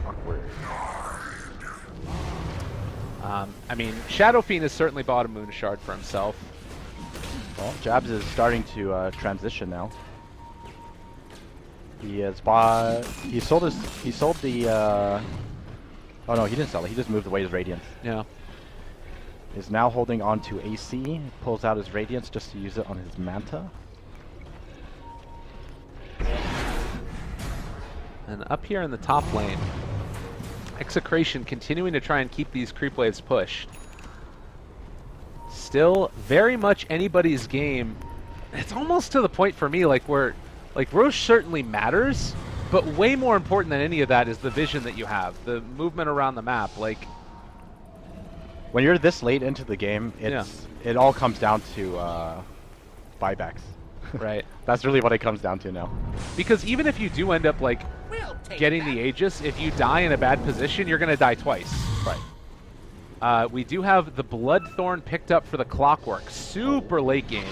Awkward. I mean, Shadow Fiend has certainly bought a Moon Shard for himself. Well, Jabs is starting to transition now. He has bought. He sold the. Oh no, he didn't sell it. He just moved away his Radiance. Yeah. Is now holding on to AC. Pulls out his Radiance just to use it on his Manta. And up here in the top lane, Execration continuing to try and keep these creep waves pushed. Still very much anybody's game. It's almost to the point for me like where, like Roche certainly matters, but way more important than any of that is the vision that you have, the movement around the map. Like, When you're this late into the game, it all comes down to buybacks. Right. That's really what it comes down to now. Because even if you do end up like getting the Aegis, if you die in a bad position, you're gonna die twice. Right. We do have the Bloodthorn picked up for the Clockwork. Super late game.